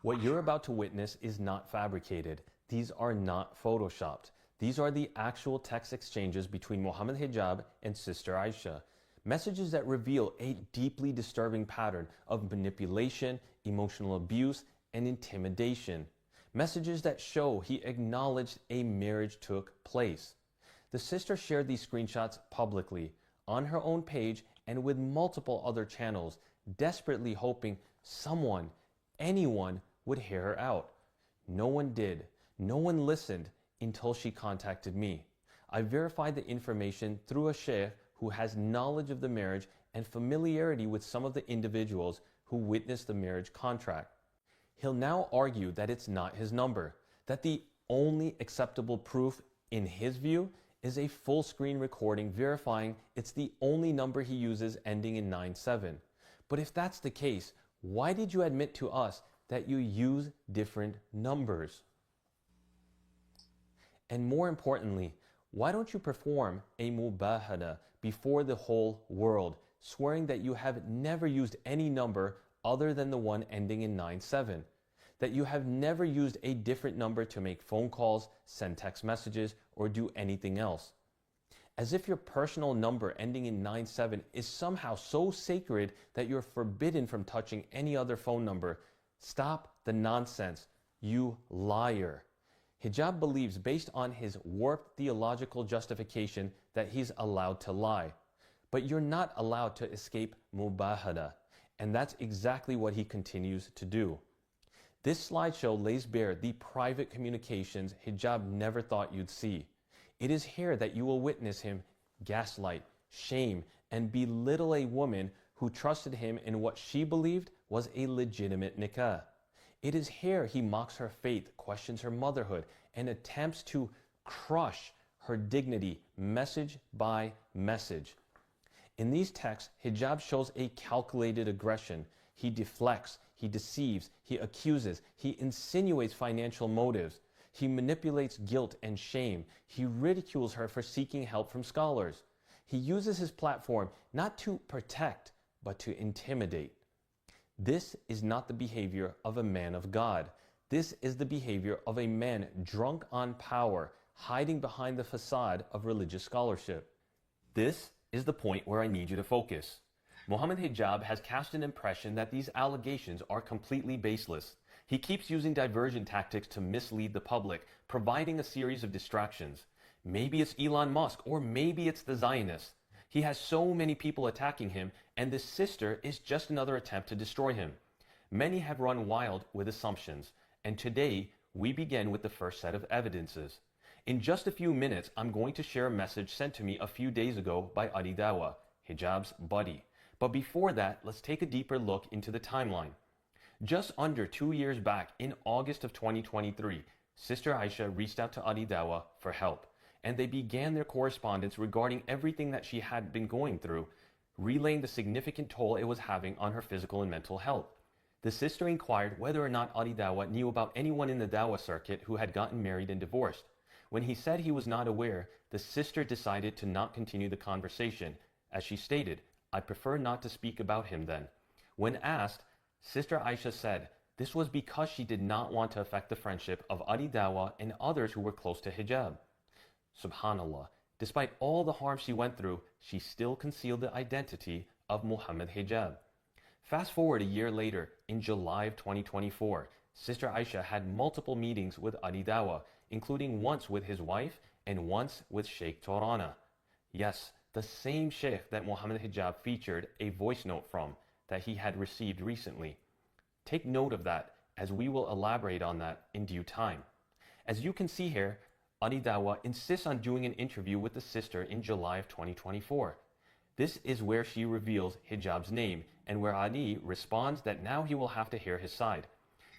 What you're about to witness is not fabricated. These are not photoshopped. These are the actual text exchanges between Muhammad Hijab and Sister Aisha. Messages that reveal a deeply disturbing pattern of manipulation, emotional abuse, and intimidation. Messages that show he acknowledged a marriage took place. The sister shared these screenshots publicly, on her own page and with multiple other channels, desperately hoping someone, anyone, would hear her out. No one did. No one listened until she contacted me. I verified the information through a sheikh who has knowledge of the marriage and familiarity with some of the individuals who witnessed the marriage contract. He'll now argue that it's not his number, that the only acceptable proof in his view is a full screen recording verifying it's the only number he uses ending in 97. But if that's the case, why did you admit to us that you use different numbers? And more importantly, why don't you perform a mubahada before the whole world, swearing that you have never used any number other than the one ending in 97, that you have never used a different number to make phone calls, send text messages, or do anything else? As if your personal number ending in 97 is somehow so sacred that you're forbidden from touching any other phone number. Stop the nonsense, you liar. Hijab believes, based on his warped theological justification, that he's allowed to lie. But you're not allowed to escape mubahada, and that's exactly what he continues to do. This slideshow lays bare the private communications Hijab never thought you'd see. It is here that you will witness him gaslight, shame, and belittle a woman who trusted him in what she believed was a legitimate nikah. It is here he mocks her faith, questions her motherhood, and attempts to crush her dignity message by message. In these texts, Hijab shows a calculated aggression. He deflects, he deceives, he accuses, he insinuates financial motives. He manipulates guilt and shame. He ridicules her for seeking help from scholars. He uses his platform not to protect, but to intimidate. This is not the behavior of a man of God. This is the behavior of a man drunk on power, hiding behind the facade of religious scholarship. This is the point where I need you to focus. Muhammad Hijab has cast an impression that these allegations are completely baseless. He keeps using diversion tactics to mislead the public, providing a series of distractions. Maybe it's Elon Musk, or maybe it's the Zionists. He has so many people attacking him, and this sister is just another attempt to destroy him. Many have run wild with assumptions, and today we begin with the first set of evidences. In just a few minutes, I'm going to share a message sent to me a few days ago by Adi Dawa, Hijab's buddy. But before that, let's take a deeper look into the timeline. Just under 2 years back, in August of 2023, Sister Aisha reached out to Adi Dawa for help, and they began their correspondence regarding everything that she had been going through, relaying the significant toll it was having on her physical and mental health. The sister inquired whether or not Adi Dawa knew about anyone in the Dawa circuit who had gotten married and divorced. When he said he was not aware, the sister decided to not continue the conversation. As she stated, "I prefer not to speak about him then." When asked, Sister Aisha said this was because she did not want to affect the friendship of Adi Dawa and others who were close to Hijab. Subhanallah, despite all the harm she went through, she still concealed the identity of Muhammad Hijab. Fast forward a year later, in July of 2024, Sister Aisha had multiple meetings with Adi Dawa, including once with his wife and once with Sheikh Torana. Yes, the same sheikh that Muhammad Hijab featured a voice note from that he had received recently. Take note of that, as we will elaborate on that in due time. As you can see here, Adi Dawa insists on doing an interview with the sister in July of 2024. This is where she reveals Hijab's name, and where Adi responds that now he will have to hear his side.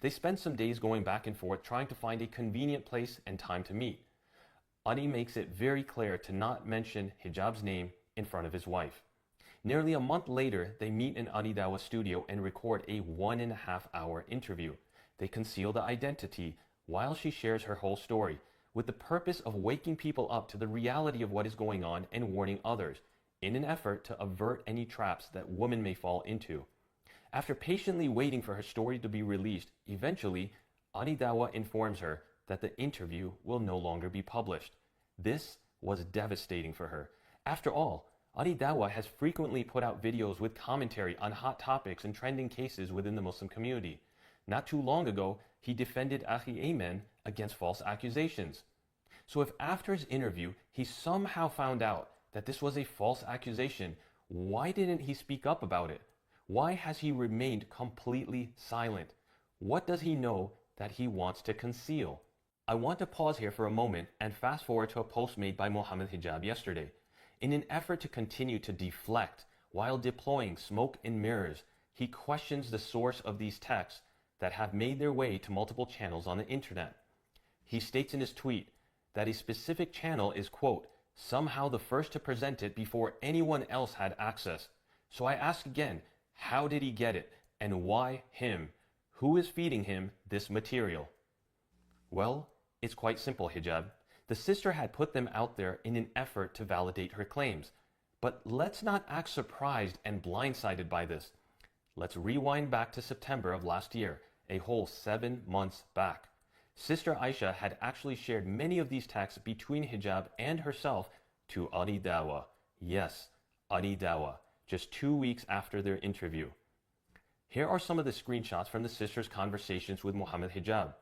They spend some days going back and forth trying to find a convenient place and time to meet. Adi makes it very clear to not mention Hijab's name in front of his wife. Nearly a month later, they meet in Adi Dawa's studio and record a 1.5-hour interview. They conceal the identity while she shares her whole story, with the purpose of waking people up to the reality of what is going on and warning others, in an effort to avert any traps that women may fall into. After patiently waiting for her story to be released, eventually, Anidawa informs her that the interview will no longer be published. This was devastating for her. After all, Anidawa has frequently put out videos with commentary on hot topics and trending cases within the Muslim community. Not too long ago, he defended Akhi Ayman against false accusations. So if after his interview he somehow found out that this was a false accusation, why didn't he speak up about it? Why has he remained completely silent? What does he know that he wants to conceal? I want to pause here for a moment and fast forward to a post made by Muhammed Hijab yesterday. In an effort to continue to deflect while deploying smoke and mirrors, he questions the source of these texts that have made their way to multiple channels on the internet. He states in his tweet that a specific channel is, quote, somehow the first to present it before anyone else had access. So I ask again, how did he get it? And why him? Who is feeding him this material? Well, it's quite simple, Hijab. The sister had put them out there in an effort to validate her claims. But let's not act surprised and blindsided by this. Let's rewind back to September of last year, a whole 7 months back. Sister Aisha had actually shared many of these texts between Hijab and herself to Anidawa. Yes, Anidawa, just 2 weeks after their interview. Here are some of the screenshots from the sisters' conversations with Muhammed Hijab.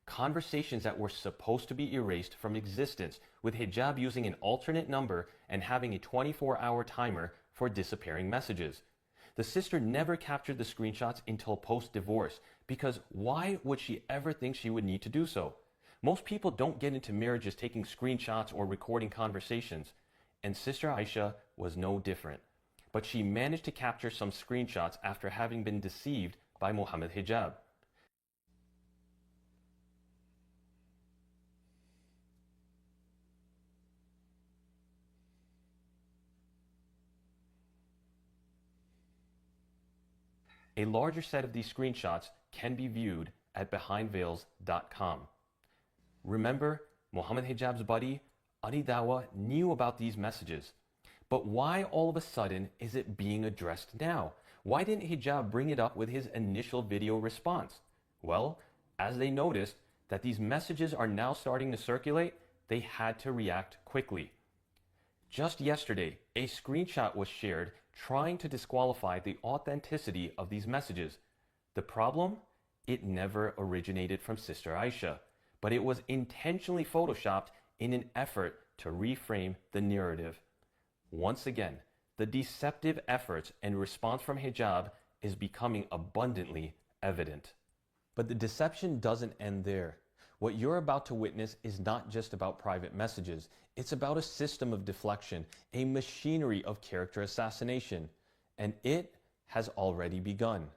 Conversations that were supposed to be erased from existence, with Hijab using an alternate number and having a 24-hour timer for disappearing messages. The sister never captured the screenshots until post-divorce, because why would she ever think she would need to do so? Most people don't get into marriages taking screenshots or recording conversations, and Sister Aisha was no different. But she managed to capture some screenshots after having been deceived by Muhammed Hijab. A larger set of these screenshots can be viewed at behindveils.com. Remember, Muhammed Hijab's buddy, Anidawa, knew about these messages. But why all of a sudden is it being addressed now? Why didn't Hijab bring it up with his initial video response? Well, as they noticed that these messages are now starting to circulate, they had to react quickly. Just yesterday, a screenshot was shared trying to disqualify the authenticity of these messages. The problem? It never originated from Sister Aisha, but it was intentionally photoshopped in an effort to reframe the narrative. Once again, the deceptive efforts and response from Hijab is becoming abundantly evident. But the deception doesn't end there. What you're about to witness is not just about private messages. It's about a system of deflection, a machinery of character assassination. And it has already begun.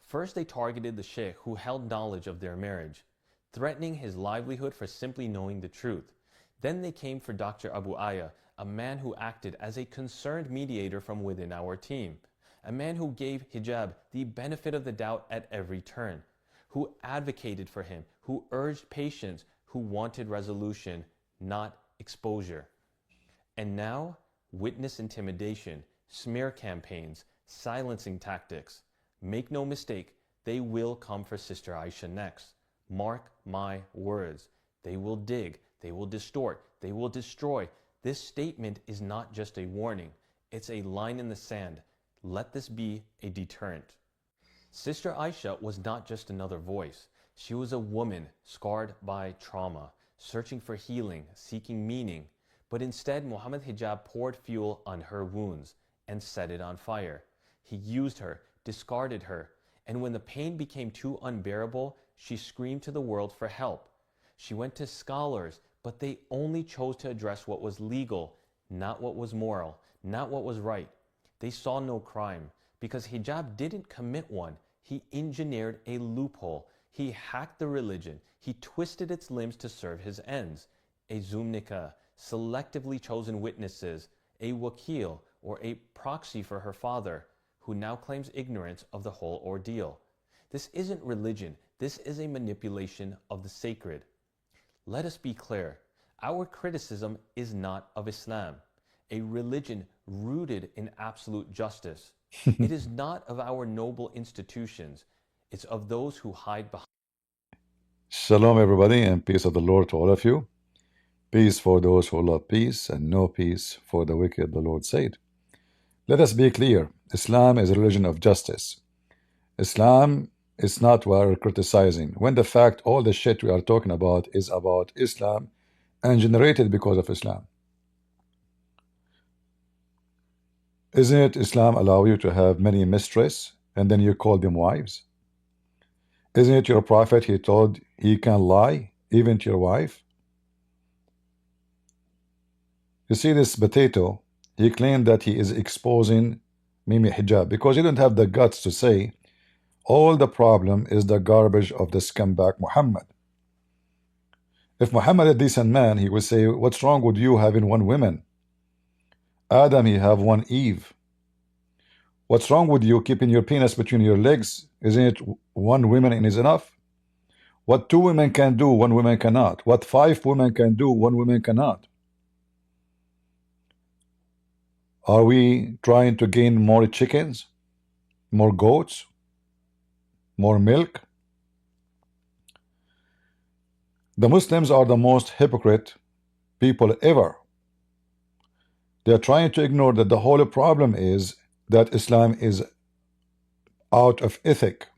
First, they targeted the sheikh who held knowledge of their marriage, threatening his livelihood for simply knowing the truth. Then they came for Dr. Abu Aya, a man who acted as a concerned mediator from within our team, a man who gave Hijab the benefit of the doubt at every turn, who advocated for him, who urged patience, who wanted resolution, not exposure. And now, witness intimidation, smear campaigns, silencing tactics. Make no mistake, they will come for Sister Aisha next. Mark my words. They will dig, they will distort, they will destroy. This statement is not just a warning, it's a line in the sand. Let this be a deterrent. Sister Aisha was not just another voice. She was a woman scarred by trauma, searching for healing, seeking meaning. But instead, Muhammed Hijab poured fuel on her wounds and set it on fire. He used her, discarded her, and when the pain became too unbearable, she screamed to the world for help. She went to scholars, but they only chose to address what was legal, not what was moral, not what was right. They saw no crime, because Hijab didn't commit one. He engineered a loophole. He hacked the religion. He twisted its limbs to serve his ends. A zumnika, selectively chosen witnesses, a wakil, or a proxy for her father, who now claims ignorance of the whole ordeal. This isn't religion. This is a manipulation of the sacred. Let us be clear. Our criticism is not of Islam, a religion rooted in absolute justice. It is not of our noble institutions, it's of those who hide behind. Shalom, everybody, and peace of the Lord to all of you. Peace for those who love peace, and no peace for the wicked, the Lord said. Let us be clear. Islam is a religion of justice. Islam is not what we're criticizing, when the fact all the shit we are talking about is about Islam and generated because of Islam. Isn't it Islam allow you to have many mistresses and then you call them wives? Isn't it your prophet, he told he can lie even to your wife? You see this potato, he claimed that he is exposing Mimi Hijab because he didn't have the guts to say all the problem is the garbage of the scumbag Muhammad. If Muhammad a decent man, he would say, what's wrong with you having one woman? Adam, he have one Eve. What's wrong with you keeping your penis between your legs? Isn't it one woman is enough? What two women can do, one woman cannot. What five women can do, one woman cannot. Are we trying to gain more chickens, more goats, more milk? The Muslims are the most hypocrite people ever. They are trying to ignore that the whole problem is that Islam is out of ethic.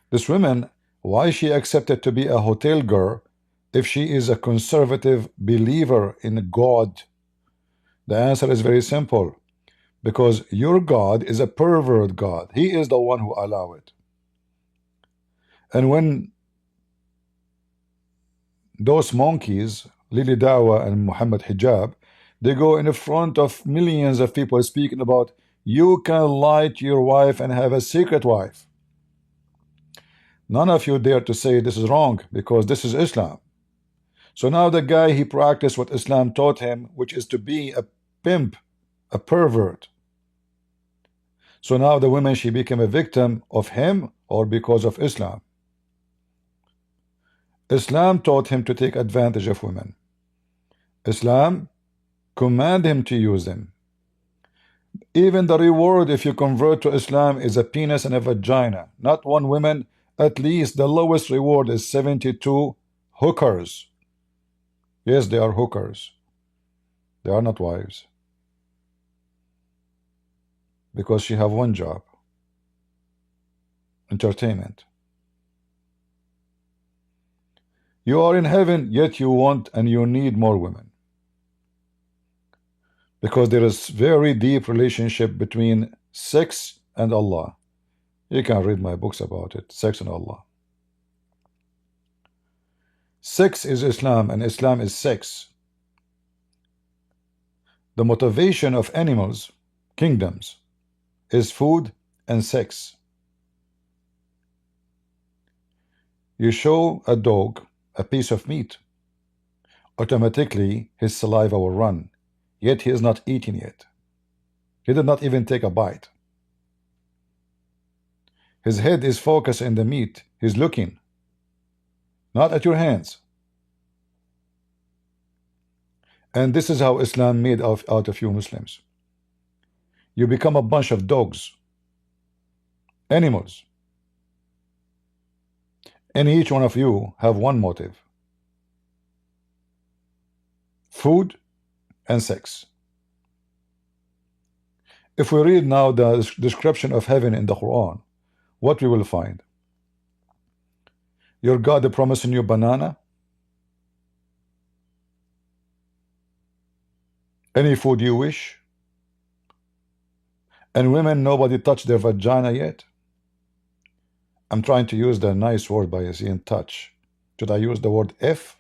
This woman, why she accepted to be a hotel girl if she is a conservative believer in God? The answer is very simple. Because your God is a pervert God. He is the one who allow it. And when those monkeys, Lily Dawa and Muhammad Hijab, they go in front of millions of people speaking about you can lie to your wife and have a secret wife. None of you dare to say this is wrong because this is Islam. So now the guy, he practiced what Islam taught him, which is to be a pimp, a pervert. So now the woman, she became a victim of him or because of Islam. Islam taught him to take advantage of women. Islam command him to use them. Even the reward if you convert to Islam is a penis and a vagina. Not one woman. At least the lowest reward is 72 hookers. Yes, they are hookers. They are not wives. Because she have one job. Entertainment. You are in heaven, yet you want and you need more women. Because there is very deep relationship between sex and Allah. You can read my books about it, sex and Allah. Sex is Islam and Islam is sex. The motivation of animals, kingdoms, is food and sex. You show a dog a piece of meat, automatically his saliva will run, yet he is not eating yet. He did not even take a bite. His head is focused in the meat. He's looking, not at your hands. And this is how Islam made out of you Muslims. You become a bunch of dogs, animals. And each one of you have one motive: food and sex. If we read now the description of heaven in the Quran, what we will find? Your God promising you banana, any food you wish, and women, nobody touched their vagina yet. I'm trying to use the nice word by saying touch. Should I use the word if?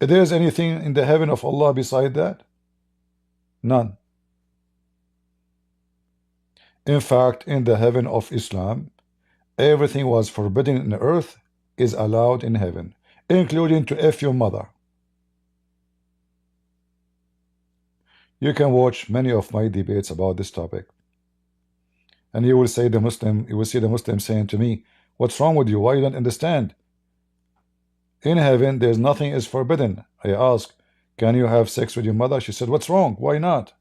If there is anything in the heaven of Allah beside that? None. In fact, in the heaven of Islam, everything was forbidden in earth is allowed in heaven, including to F your mother. You can watch many of my debates about this topic. And you will see the Muslim saying to me, what's wrong with you? Why you don't understand? In heaven, there's nothing is forbidden. I ask, can you have sex with your mother? She said, what's wrong? Why not?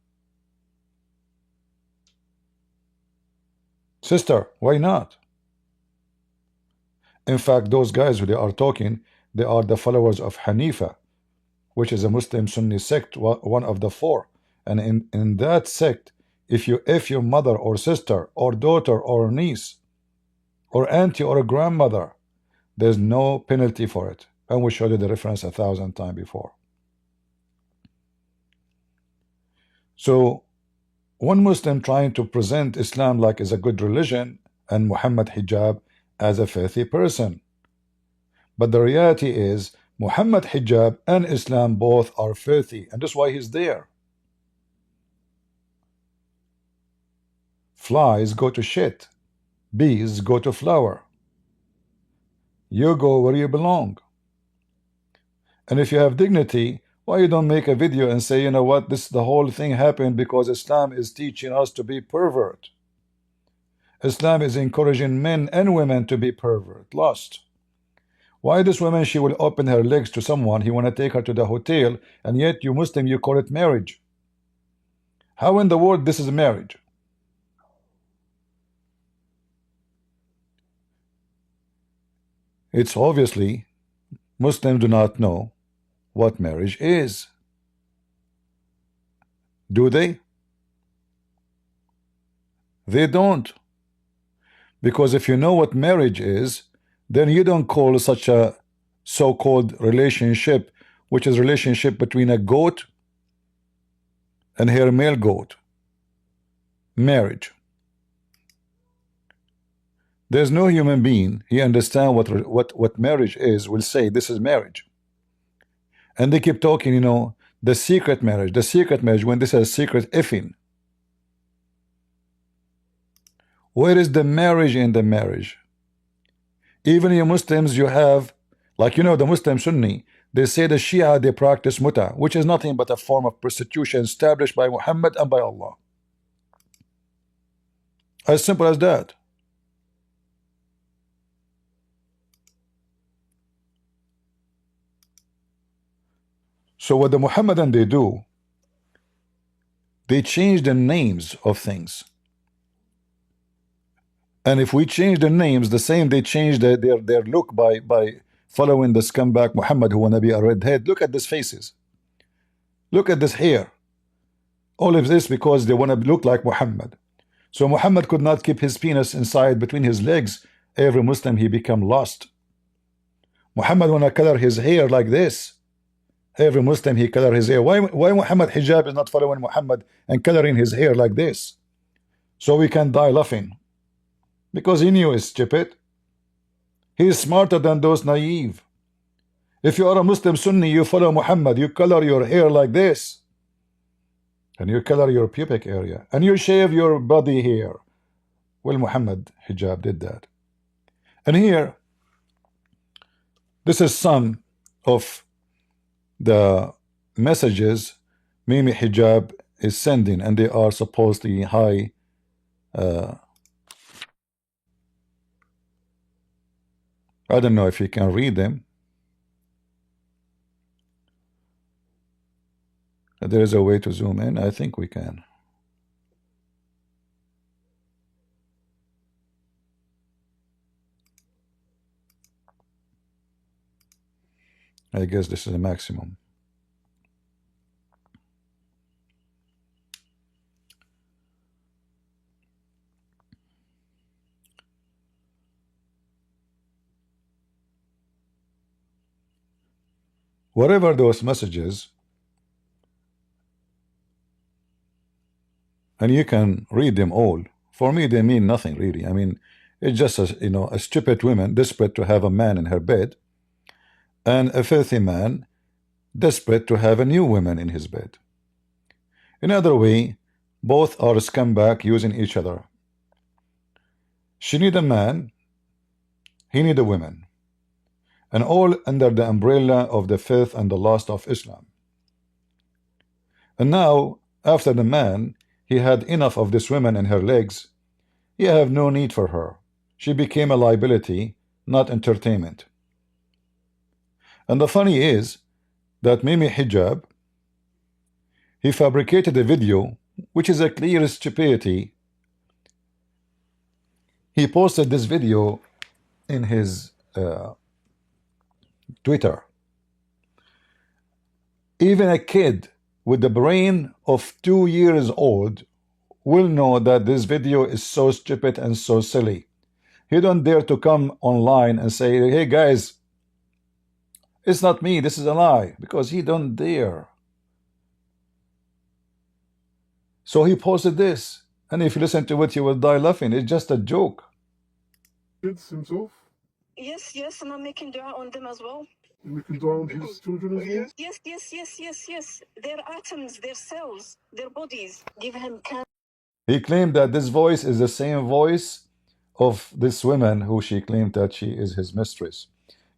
Sister, why not? In fact, those guys who they are talking, they are the followers of Hanifa, which is a Muslim Sunni sect, one of the four. And in that sect, if your mother or sister or daughter or niece or auntie or a grandmother, there's no penalty for it. And we showed you the reference 1,000 times before. So one Muslim trying to present Islam like is a good religion and Muhammad Hijab as a filthy person. But the reality is Muhammad Hijab and Islam both are filthy, and that's why he's there. Flies go to shit. Bees go to flower. You go where you belong. And if you have dignity, why you don't make a video and say, you know what, the whole thing happened because Islam is teaching us to be pervert. Islam is encouraging men and women to be pervert, lust. Why this woman, she will open her legs to someone, he want to take her to the hotel, and yet you Muslim, you call it marriage. How in the world this is marriage? It's obviously Muslims do not know what marriage is. Do they? They don't. Because if you know what marriage is, then you don't call such a so-called relationship, which is relationship between a goat and her male goat, marriage. There's no human being, he understand what marriage is, will say this is marriage. And they keep talking, you know, the secret marriage, when this is secret effing. Where is the marriage in the marriage? Even you Muslims, you have, like, you know, the Muslim Sunni, they say the Shia, they practice muta, which is nothing but a form of prostitution established by Muhammad and by Allah. As simple as that. So what the Muhammadan they do, they change the names of things. And if we change the names, the same they change their look by following the scumbag Muhammad who wanna be a redhead. Look at these faces. Look at this hair. All of this because they wanna look like Muhammad. So Muhammad could not keep his penis inside between his legs. Every Muslim he become lost. Muhammad wanna color his hair like this. Every Muslim he color his hair. Why Muhammad Hijab is not following Muhammad and coloring his hair like this? So we can die laughing. Because he knew he's stupid. He is smarter than those naive. If you are a Muslim Sunni, you follow Muhammad, you color your hair like this. And you color your pubic area. And you shave your body hair. Well, Muhammad Hijab did that. And here, this is some of the messages Mimi Hijab is sending, and they are supposedly high I don't know if you can read them. There is a way to zoom in. I think we can. I guess this is the maximum. Whatever those messages, and you can read them all. For me, they mean nothing really. I mean, it's just a stupid woman desperate to have a man in her bed, and a filthy man desperate to have a new woman in his bed. In other way, both are scumbag using each other. She need a man, he need a woman, and all under the umbrella of the filth and the lust of Islam. And now, after the man, he had enough of this woman and her legs, he have no need for her. She became a liability, not entertainment. And the funny is that Mimi Hijab, he fabricated a video which is a clear stupidity He posted this video in his Twitter. Even a kid with the brain of 2 years old will know that this video is so stupid and so silly. He don't dare to come online and say, hey guys, it's not me, this is a lie, because he don't dare. So he posted this, and if you listen to it, you will die laughing. It's just a joke. Kids himself? Yes, yes, and I'm making dua on them as well. You're making dua on his children as well? Yes, yes, yes, yes, yes. Their atoms, their cells, their bodies. Give him cancer. He claimed that this voice is the same voice of this woman who she claimed that she is his mistress.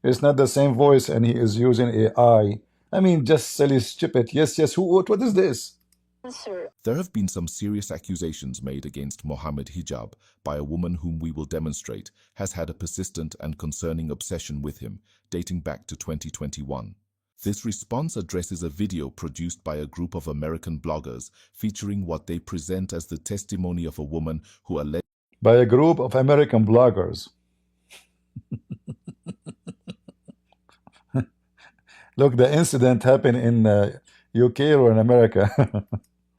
It's not the same voice, and he is using AI. I mean, just silly, stupid. Yes, yes. What is this? There have been some serious accusations made against Muhammed Hijab by a woman whom we will demonstrate has had a persistent and concerning obsession with him, dating back to 2021. This response addresses a video produced by a group of American bloggers featuring what they present as the testimony of a woman who alleged By a group of American bloggers. Look, the incident happened in UK or in America.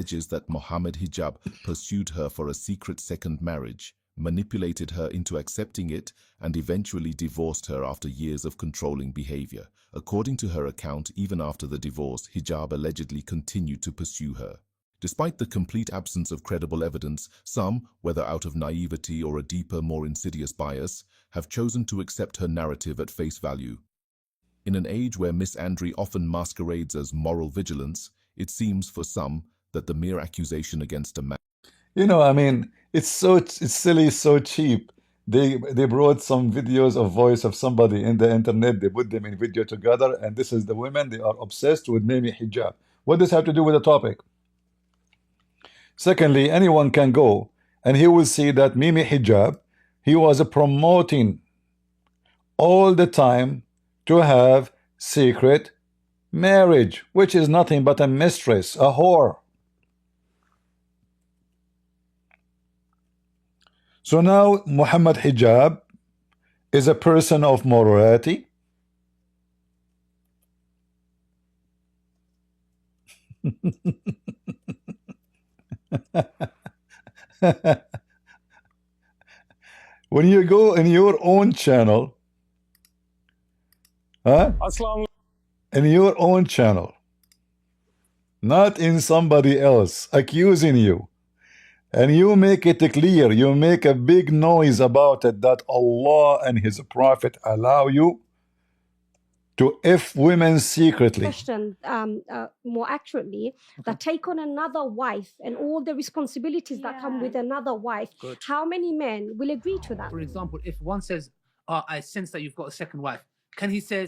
alleges that Muhammed Hijab pursued her for a secret second marriage, manipulated her into accepting it, and eventually divorced her after years of controlling behavior. According to her account, even after the divorce, Hijab allegedly continued to pursue her. Despite the complete absence of credible evidence, some, whether out of naivety or a deeper, more insidious bias, have chosen to accept her narrative at face value. In an age where misandry often masquerades as moral vigilance, it seems for some that the mere accusation against a man. You know, I mean, it's silly, so cheap. They brought some videos of voice of somebody in the internet. They put them in video together, and this is the women. They are obsessed with Mimi Hijab. What does this have to do with the topic? Secondly, anyone can go and he will see that Mimi Hijab, he was promoting all the time to have secret marriage, which is nothing but a mistress, a whore. So now Muhammad Hijab is a person of morality. When you go in your own channel, in your own channel, not in somebody else accusing you, and you make it clear, you make a big noise about it, that Allah and His Prophet allow you to F women secretly. Question more accurately, that take on another wife and all the responsibilities that come with another wife. Good. How many men will agree to that? For example, if one says, I sense that you've got a second wife, can he say,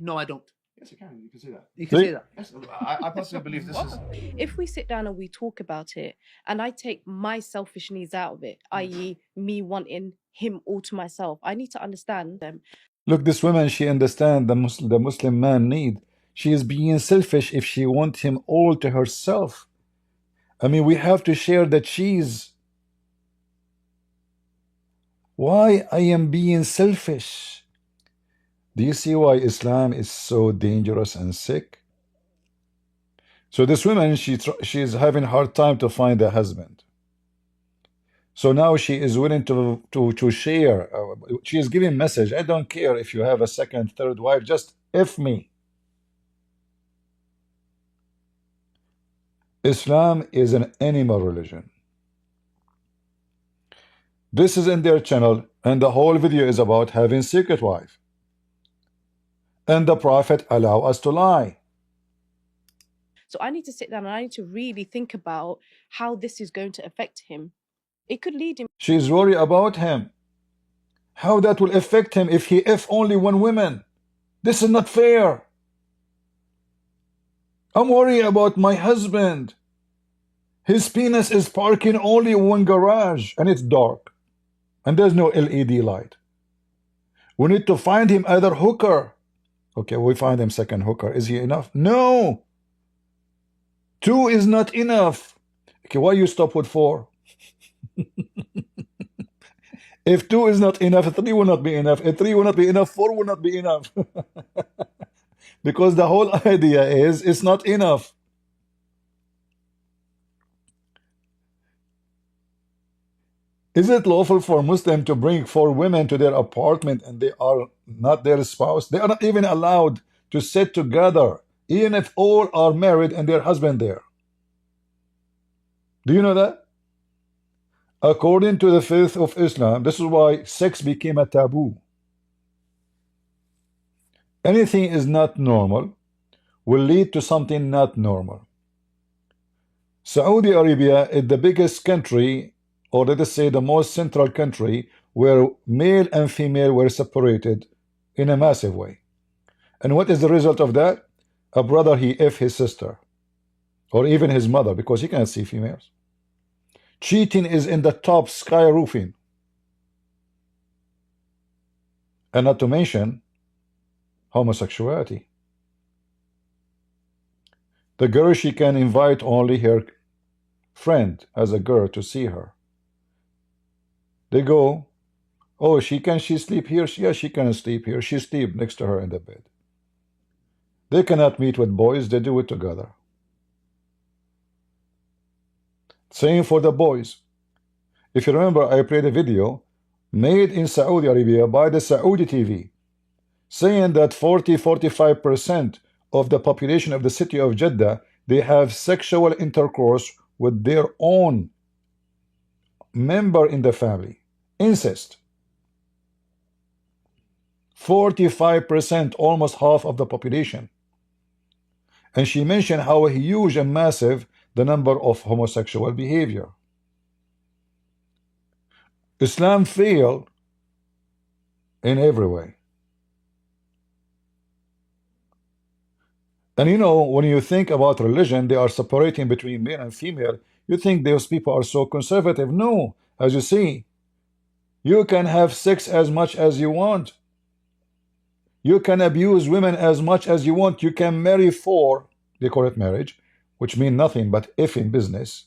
no, I don't? Yes, you can. You can say that. You can See? say that. Yes, I personally believe this is. If we sit down and we talk about it, and I take my selfish needs out of it, i.e., me wanting him all to myself, I need to understand them. Look, this woman, she understands the Muslim man need. She is being selfish if she wants him all to herself. I mean, we have to share the cheese. Why I am being selfish? Do you see why Islam is so dangerous and sick? So this woman, she is having a hard time to find a husband. So now she is willing to share. She is giving message. I don't care if you have a second, third wife. Just F me. Islam is an animal religion. This is in their channel, and the whole video is about having secret wife. And the Prophet allow us to lie. So I need to sit down and I need to really think about how this is going to affect him. It could lead him. She is worried about him. How that will affect him if he F only one woman. This is not fair. I'm worried about my husband. His penis is parking only in one garage, and it's dark. And there's no LED light. We need to find him other hooker. Okay, we find him second hooker. Is he enough? No. 2 is not enough. Okay, why you stop with 4? If 2 is not enough, 3 will not be enough. If 3 will not be enough, 4 will not be enough. Because the whole idea is it's not enough. Is it lawful for a Muslim to bring 4 women to their apartment and they are not their spouse? They are not even allowed to sit together, even if all are married and their husband there. Do you know that? According to the faith of Islam, this is why sex became a taboo. Anything is not normal will lead to something not normal. Saudi Arabia is the biggest country, or let us say the most central country, where male and female were separated in a massive way. And what is the result of that? A brother, he F his sister, or even his mother, because he can't see females. Cheating is in the top, skyroofing. And not to mention homosexuality. The girl, she can invite only her friend as a girl to see her. They go, oh, she sleep here? Yeah, she can sleep here. She sleep next to her in the bed. They cannot meet with boys, they do it together. Same for the boys. If you remember, I played a video made in Saudi Arabia by the Saudi TV, saying that 40–45% of the population of the city of Jeddah, they have sexual intercourse with their own member in the family. Incest. 45%, almost half of the population. And she mentioned how huge and massive the number of homosexual behavior. Islam failed in every way. And you know, when you think about religion, they are separating between male and female. You think those people are so conservative. No, as you see, you can have sex as much as you want. You can abuse women as much as you want. You can marry 4, they call it marriage, which means nothing but if in business,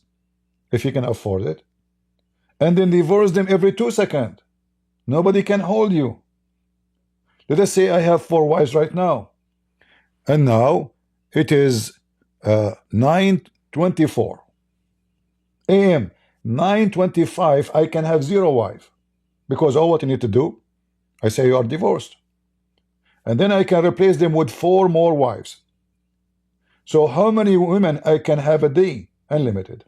if you can afford it, and then divorce them every 2 seconds. Nobody can hold you. Let us say I have 4 wives right now, and now it is 9:24 a.m. 9:25, I can have 0 wife, because all what you need to do, I say you are divorced, and then I can replace them with 4 more wives. So how many women I can have a day? Unlimited.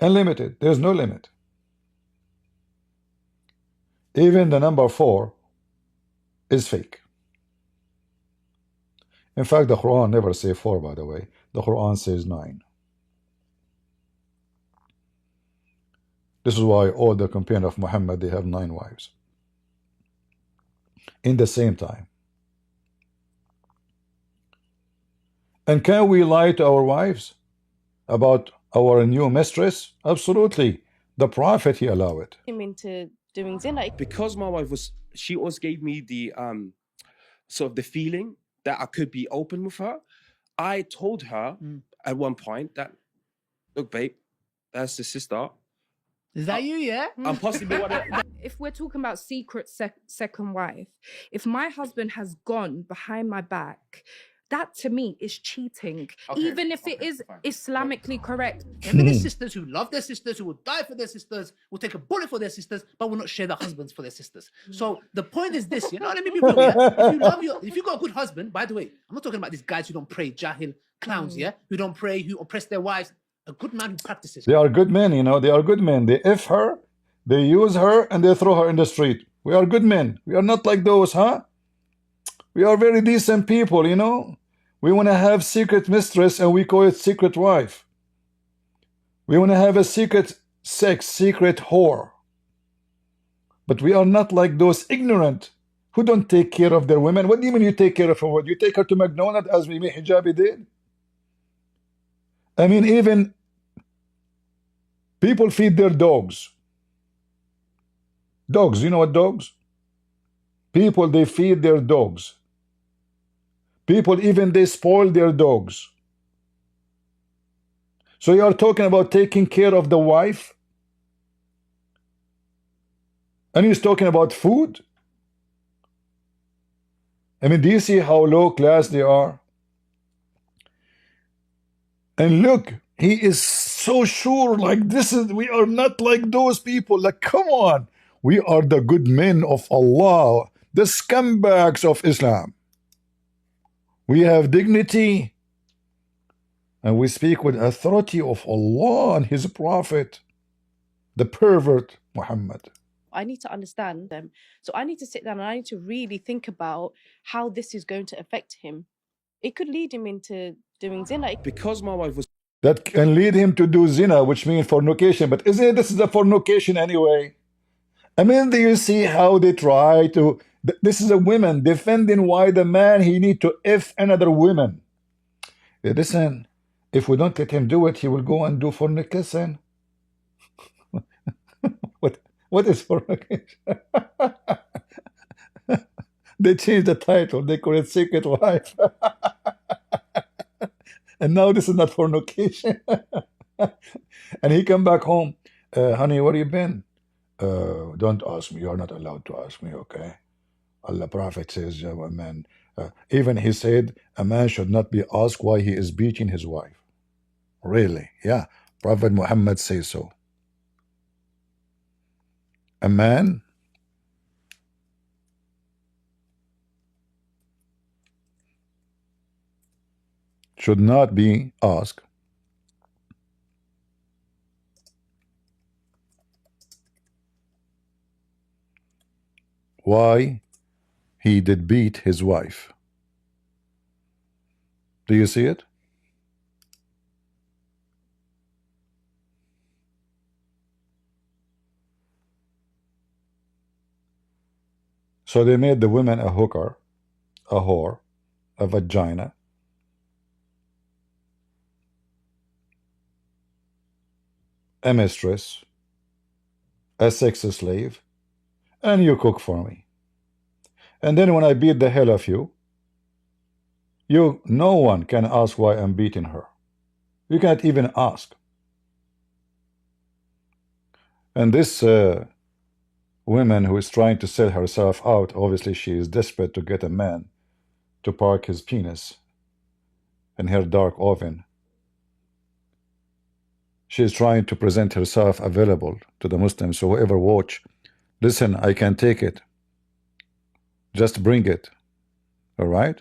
Unlimited. There's no limit. Even the number 4 is fake. In fact, the Quran never says 4, by the way. The Quran says 9. This is why all the companions of Muhammad, they have 9 wives. In the same time. And can we lie to our wives about our new mistress? Absolutely. The Prophet, he allowed it. Him into doing zina. Because my wife was, she always gave me the sort of the feeling that I could be open with her. I told her at one point that, look, babe, that's the sister. Is that you, yeah? I'm possibly one of... If we're talking about secret second wife, if my husband has gone behind my back, that to me is cheating, even if it is fine. Islamically correct. There are sisters who love their sisters, who will die for their sisters, will take a bullet for their sisters, but will not share their husbands for their sisters. So the point is this, you know, let me be real, yeah? If you got a good husband, by the way, I'm not talking about these guys who don't pray, jahil clowns, yeah? Who don't pray, who oppress their wives. A good man who practices. They are good men, you know, they are good men. They F her, they use her, and they throw her in the street. We are good men. We are not like those, huh? We are very decent people, you know. We want to have secret mistress and we call it secret wife. We want to have a secret sex, secret whore. But we are not like those ignorant who don't take care of their women. What do you mean you take care of her? You take her to McDonald's as Mimi Hijabi did? I mean, even people feed their dogs. Dogs, you know what dogs? People, they feed their dogs. People, even they spoil their dogs. So you are talking about taking care of the wife, and he's talking about food. I mean, do you see how low class they are? And look, he is so sure, like this is, we are not like those people. Like, come on, we are the good men of Allah, the scumbags of Islam. We have dignity, and we speak with authority of Allah and His Prophet, the pervert Muhammad. I need to understand them. So I need to sit down and I need to really think about how this is going to affect him. It could lead him into doing zina. Because my wife was... That can lead him to do zina, which means fornication. But isn't this is a fornication anyway? I mean, do you see how they try to... This is a woman defending why the man, he need to F another woman. Listen, if we don't let him do it, he will go and do fornication. What is fornication? They changed the title. They call it Secret Wife. And now this is not fornication. And he come back home. Honey, where you been? Don't ask me. You're not allowed to ask me, okay? Allah Prophet says, a man, even he said, a man should not be asked why he is beating his wife. Really? Yeah. Prophet Muhammad says so. A man should not be asked why he did beat his wife. Do you see it? So they made the women a hooker, a whore, a vagina, a mistress, a sex slave, and you cook for me. And then when I beat the hell of you, no one can ask why I'm beating her. You can't even ask. And this woman who is trying to sell herself out, obviously she is desperate to get a man to park his penis in her dark oven. She is trying to present herself available to the Muslims. So whoever watch, listen, I can take it. Just bring it. All right?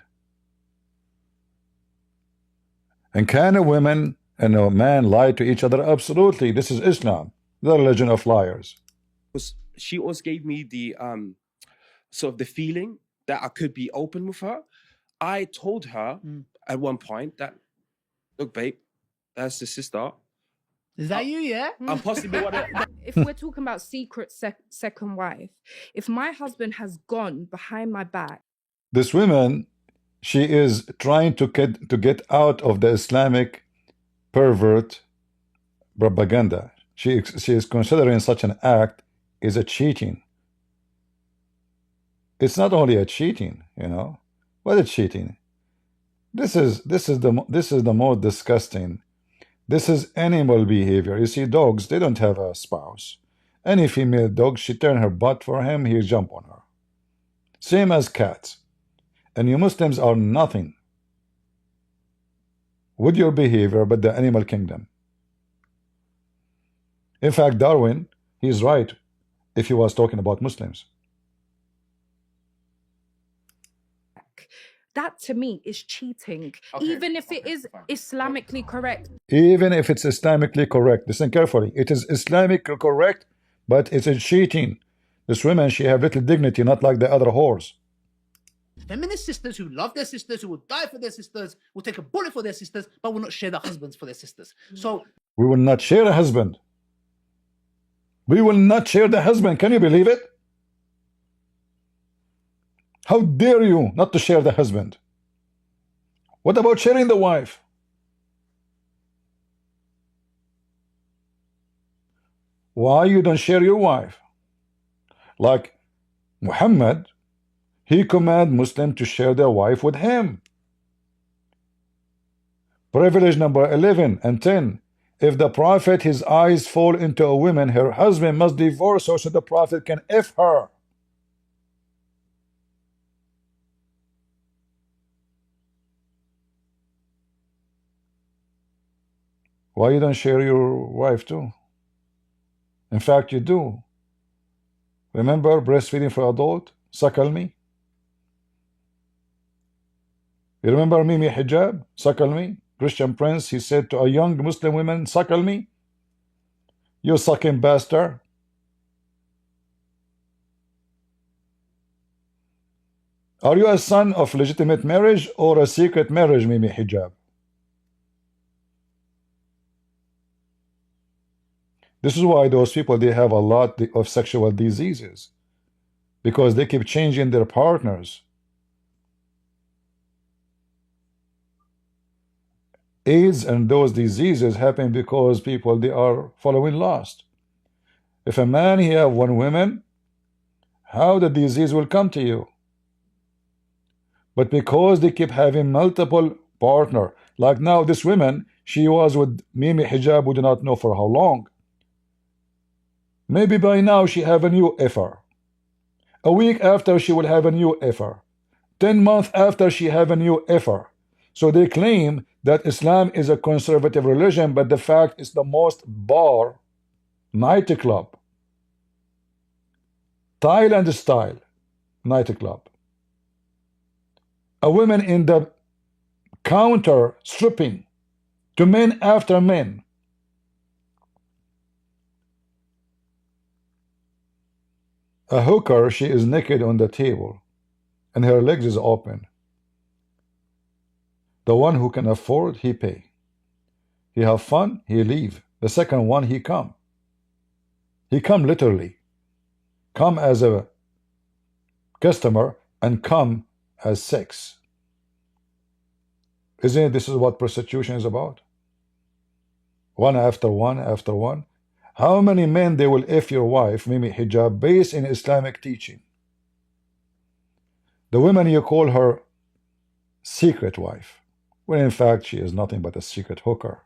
And can a woman and a man lie to each other? Absolutely. This is Islam, the religion of liars. She always gave me the sort of the feeling that I could be open with her. I told her at one point that, look, babe, that's the sister. Is that you, yeah? I'm possibly what If we're talking about secret second wife, if my husband has gone behind my back. This woman, she is trying to get out of the Islamic pervert propaganda. She is considering such an act is a cheating. It's not only a cheating, you know. What is cheating? This is the most disgusting. This is animal behavior. You see, dogs, they don't have a spouse. Any female dog, she turn her butt for him, he jump on her. Same as cats. And you Muslims are nothing with your behavior but the animal kingdom. In fact, Darwin, he's right if he was talking about Muslims. That to me is cheating, even if it is Islamically correct. Even if it's Islamically correct, listen carefully. It is Islamically correct, but it's a cheating. This woman, she have little dignity, not like the other whores. Feminist sisters who love their sisters, who will die for their sisters, will take a bullet for their sisters, but will not share their husbands for their sisters. So we will not share a husband. We will not share the husband. Can you believe it? How dare you not to share the husband? What about sharing the wife? Why you don't share your wife? Like Muhammad, he command Muslim to share their wife with him. Privilege number 11 and 10. If the Prophet, his eyes fall into a woman, her husband must divorce her so the Prophet can F her. Why you don't share your wife too? In fact, you do. Remember breastfeeding for adult? Suckle me. You remember Mimi Hijab? Suckle me. Christian Prince, he said to a young Muslim woman, suckle me. You sucking bastard. Are you a son of legitimate marriage or a secret marriage, Mimi Hijab? This is why those people, they have a lot of sexual diseases, because they keep changing their partners. AIDS and those diseases happen because people, they are following lust. If a man he have one woman, how the disease will come to you? But because they keep having multiple partner, like now this woman, she was with Mimi Hijab, we do not know for how long. Maybe by now she have a new affair. A week after she will have a new affair. 10 months after she have a new affair. So they claim that Islam is a conservative religion, but the fact is the most bar nightclub, Thailand style nightclub. A woman in the counter stripping to men after men. A hooker, she is naked on the table and her legs is open. The one who can afford, he pay. He have fun, he leave. The second one, he come. He come literally. Come as a customer and come as sex. Isn't it this is what prostitution is about? One after one after one. How many men they will F your wife, Mimi Hijab, based in Islamic teaching? The woman you call her secret wife, when in fact she is nothing but a secret hooker.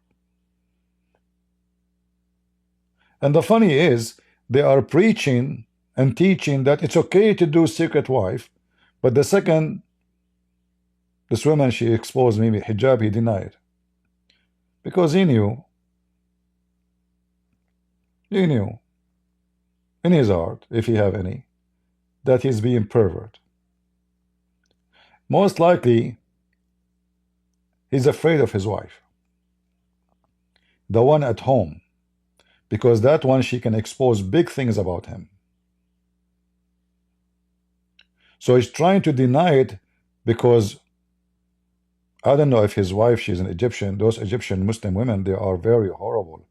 And the funny is, they are preaching and teaching that it's okay to do secret wife, but the second this woman, she exposed Mimi Hijab, he denied. Because he knew in his heart, if he have any, that he's being pervert. Most likely, he's afraid of his wife, the one at home, because that one, she can expose big things about him. So he's trying to deny it because I don't know if his wife, she's an Egyptian. Those Egyptian Muslim women, they are very horrible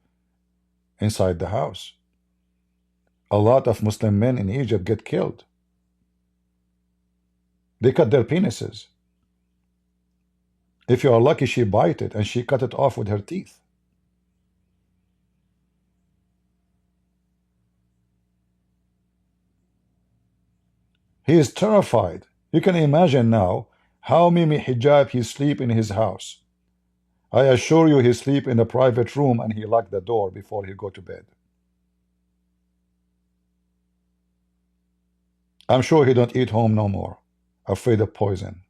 inside the house. A lot of Muslim men in Egypt get killed. They cut their penises. If you are lucky, she bite it and she cut it off with her teeth. He is terrified. You can imagine now how Mimi Hijab he sleep in his house. I assure you he sleep in a private room and he lock the door before he go to bed. I'm sure he don't eat home no more, afraid of poison.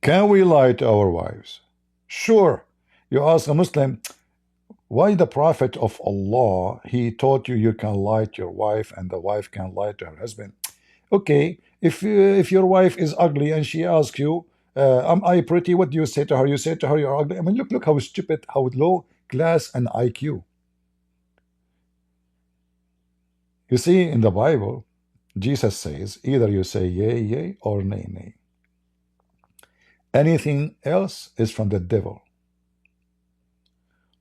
Can we lie to our wives? Sure. You ask a Muslim, why the Prophet of Allah, he taught you can lie to your wife and the wife can lie to her husband. Okay, if your wife is ugly and she asks you, am I pretty? What do you say to her? You say to her, you're ugly. I mean, look how stupid, how low class and IQ. You see, in the Bible, Jesus says, either you say yea, yea, or nay, nay. Anything else is from the devil.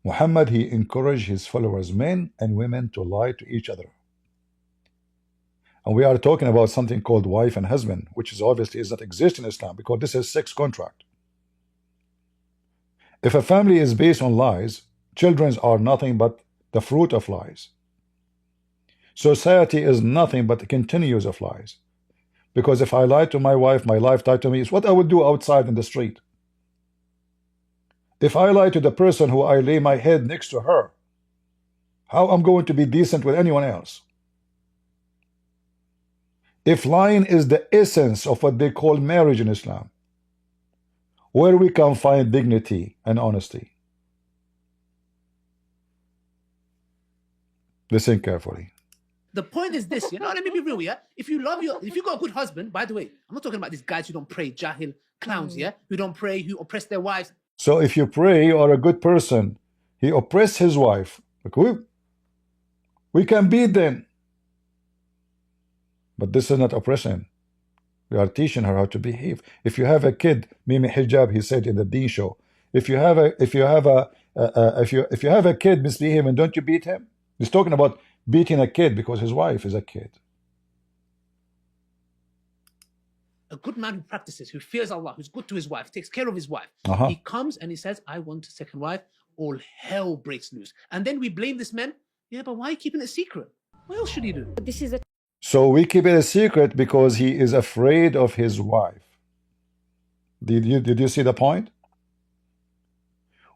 Muhammad, he encouraged his followers, men and women, to lie to each other. And we are talking about something called wife and husband, which is obviously does not exist in Islam, because this is sex contract. If a family is based on lies, children are nothing but the fruit of lies. Society is nothing but the continuous of lies. Because if I lie to my wife tied to me. It's what I would do outside in the street. If I lie to the person who I lay my head next to her, how I'm going to be decent with anyone else? If lying is the essence of what they call marriage in Islam, where we can find dignity and honesty? Listen carefully. The point is this, let me be real, yeah? If you got a good husband, by the way, I'm not talking about these guys who don't pray, jahil clowns, yeah? Who don't pray, who oppress their wives. So if you pray you are a good person, he oppressed his wife. Like, we can beat them. But this is not oppression. We are teaching her how to behave. If you have a kid, Mimi Hijab, he said in the Deen show, if you have a kid misbehaving, don't you beat him? He's talking about beating a kid because his wife is a kid. A good man who practices, who fears Allah, who's good to his wife, takes care of his wife. He comes and he says, I want a second wife. All hell breaks loose. And then we blame this man. Yeah, but why are you keeping it secret? What else should he do? So we keep it a secret because he is afraid of his wife. Did you see the point?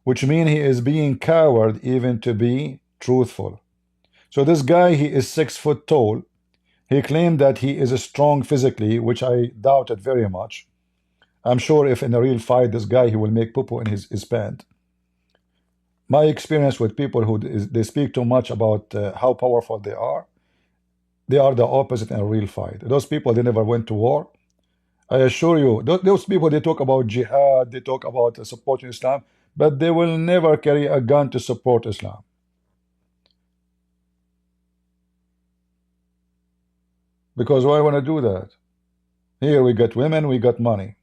Which means he is being coward even to be truthful. So this guy, he is 6 foot tall. He claimed that he is strong physically, which I doubted very much. I'm sure if in a real fight, this guy, he will make poo-poo in his pant. My experience with people who they speak too much about how powerful they are the opposite in a real fight. Those people, they never went to war. I assure you, those people, they talk about jihad, they talk about supporting Islam, but they will never carry a gun to support Islam. Because why want to do that? Here we got women, we got money.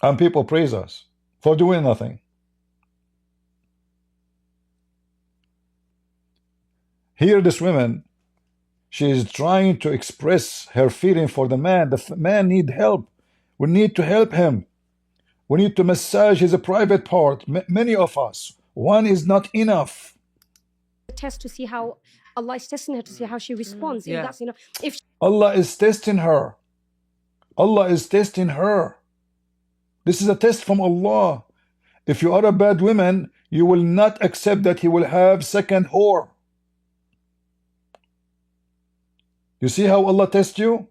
And people praise us for doing nothing. Here this woman, she is trying to express her feeling for the man. The man need help. We need to help him. We need to massage his private part. Many of us. One is not enough. Test to see how Allah is testing her to see how she responds. Yeah. If that's enough. If Allah is testing her. Allah is testing her. This is a test from Allah. If you are a bad woman, you will not accept that he will have second whore. You see how Allah tests you?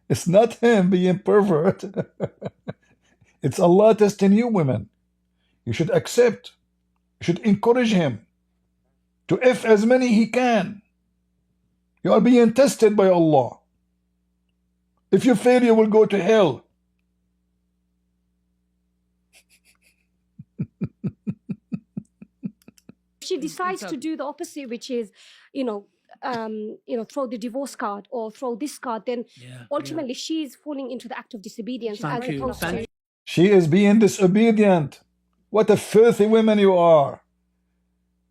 It's not him being pervert. It's Allah testing you, women. You should accept. You should encourage him to F as many he can. You are being tested by Allah. If you fail, you will go to hell. she decides to do the opposite, which is, throw the divorce card or throw this card, then ultimately she's falling into the act of disobedience. Thank you. She is being disobedient. What a filthy woman you are.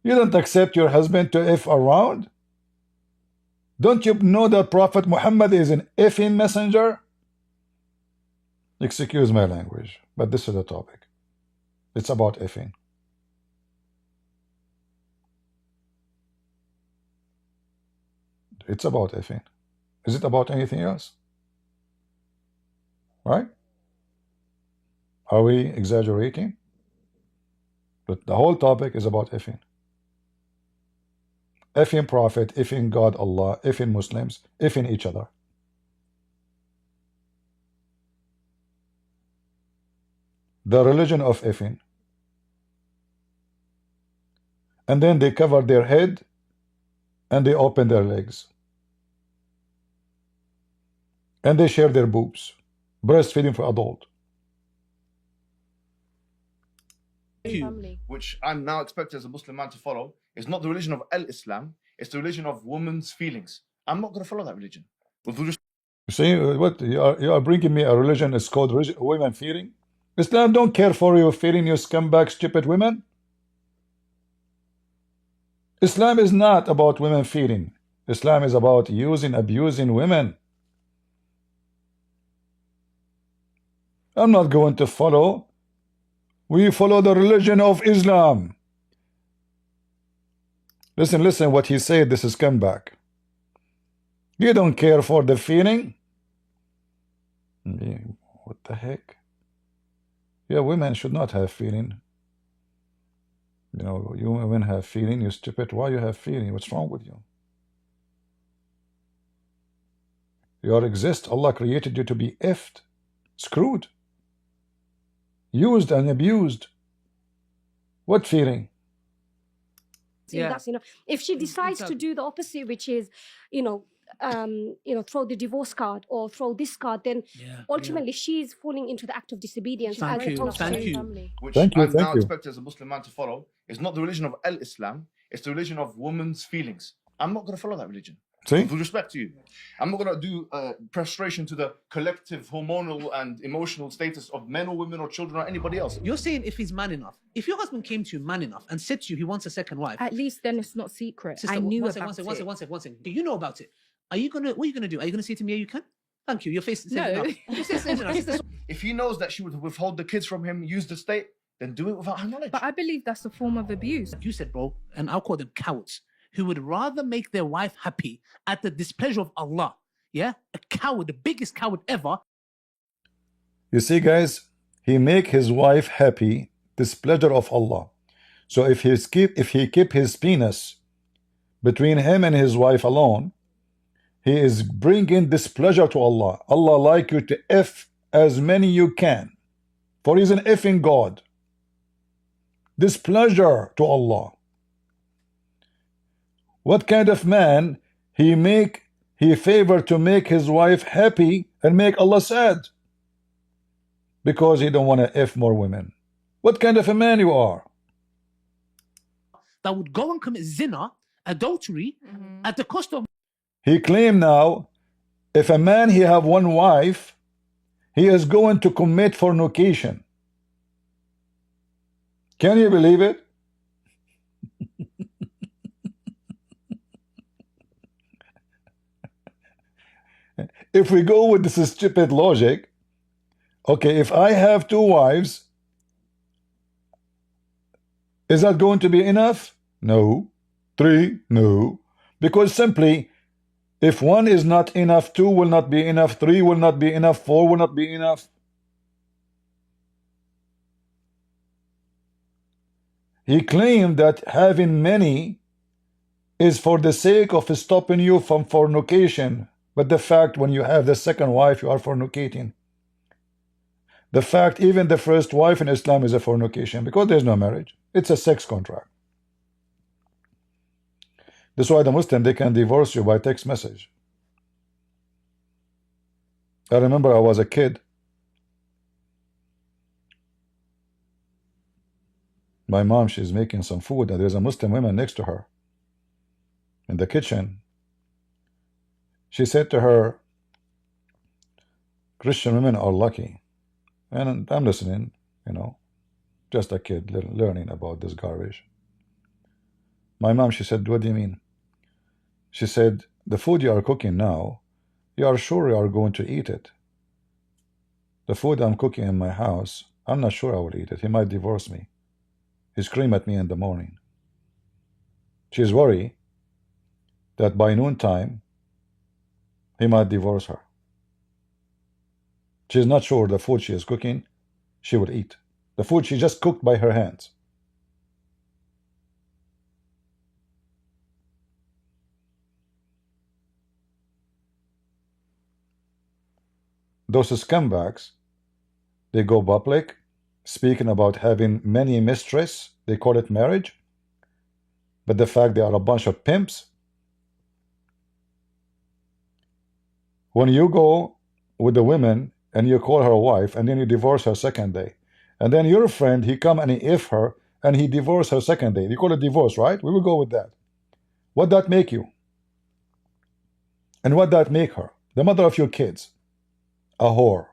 You don't accept your husband to F around? Don't you know that Prophet Muhammad is an effing messenger? Excuse my language, but this is the topic. It's about effing. It's about effing. Is it about anything else? Right? Are we exaggerating? But the whole topic is about effing. Effing Prophet, effing God, Allah, effing Muslims, effing each other. The religion of effing. And then they cover their head and they open their legs. And they share their boobs. Breastfeeding for adult. Which I'm now expected as a Muslim man to follow, is not the religion of Al-Islam, it's the religion of women's feelings. I'm not going to follow that religion. You see, what you are bringing me a religion is called women feeling. Islam don't care for your feeling, you scumbag, stupid women. Islam is not about women feeling. Islam is about abusing women. I'm not going to follow. We follow the religion of Islam. Listen what he said. This is comeback. You don't care for the feeling? Yeah, what the heck? Yeah, women should not have feeling. You know, you women have feeling, you stupid. Why you have feeling? What's wrong with you? You are exist. Allah created you to be effed, screwed, used and abused. What feeling? Yeah. That's enough. If she decides to do the opposite, which is, throw the divorce card or throw this card, then ultimately she's falling into the act of disobedience. Thank as you. opposed Thank to you. family. Which Thank you, I'm thank now you. expected as a Muslim man to follow is not the religion of Islam, it's the religion of women's feelings. I'm not going to follow that religion. See? With respect to you, I'm not going to do prostration to the collective hormonal and emotional status of men or women or children or anybody else. You're saying if he's man enough. If your husband came to you man enough and said to you he wants a second wife, At least then it's not secret. sister, I knew one about second, it. one second. Do you know about it? What are you gonna do? Are you gonna say to me, yeah, you can? Thank you. Your face says No. enough. Your face says enough. Sister, If he knows that she would withhold the kids from him, use the state, then do it without her knowledge. But I believe that's a form of abuse. you said, bro, and I'll call them cowards, who would rather make their wife happy at the displeasure of Allah. Yeah? A coward, the biggest coward ever. You see, guys, he make his wife happy, displeasure of Allah. So if he keep his penis between him and his wife alone, he is bringing displeasure to Allah. Allah like you to F as many you can, for he's an effing God. Displeasure to Allah. What kind of man he favor to make his wife happy and make Allah sad? Because he don't want to F more women. What kind of a man you are? That would go and commit zina, adultery, at the cost of. He claim now, if a man he have one wife, he is going to commit fornication. Can you believe it? If we go with this stupid logic, okay, if I have two wives, is that going to be enough? No. Three? No. Because simply, if one is not enough, two will not be enough, three will not be enough, four will not be enough. He claimed that having many is for the sake of stopping you from fornication. But the fact when you have the second wife, you are fornicating. The fact even the first wife in Islam is a fornication because there's no marriage. It's a sex contract. That's why the Muslim, they can divorce you by text message. I remember I was a kid. My mom, she's making some food and there's a Muslim woman next to her in the kitchen. She said to her, Christian women are lucky. And I'm listening, just a kid learning about this garbage. My mom, she said, what do you mean? She said, the food you are cooking now, you are sure you are going to eat it. The food I'm cooking in my house, I'm not sure I will eat it. He might divorce me. He screamed at me in the morning. She's worried that by noontime, he might divorce her. She's not sure the food she is cooking, she will eat. The food she just cooked by her hands. Those scumbags, they go public, speaking about having many mistresses, they call it marriage. But the fact they are a bunch of pimps. When you go with the women and you call her wife and then you divorce her second day, and then your friend, he come and he F her and he divorce her second day. You call it divorce, right? We will go with that. What that make you? And what that make her? The mother of your kids. A whore.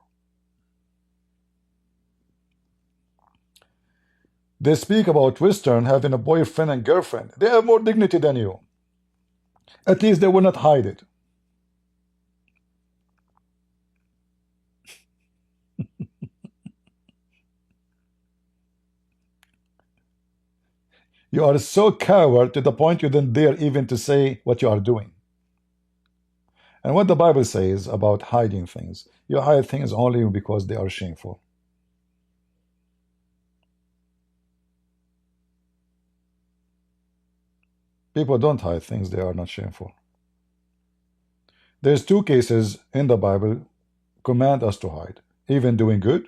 They speak about Western having a boyfriend and girlfriend. They have more dignity than you. At least they will not hide it. You are so coward to the point you don't dare even to say what you are doing. And what the Bible says about hiding things, you hide things only because they are shameful. People don't hide things they are not shameful. There's two cases in the Bible command us to hide. Even doing good,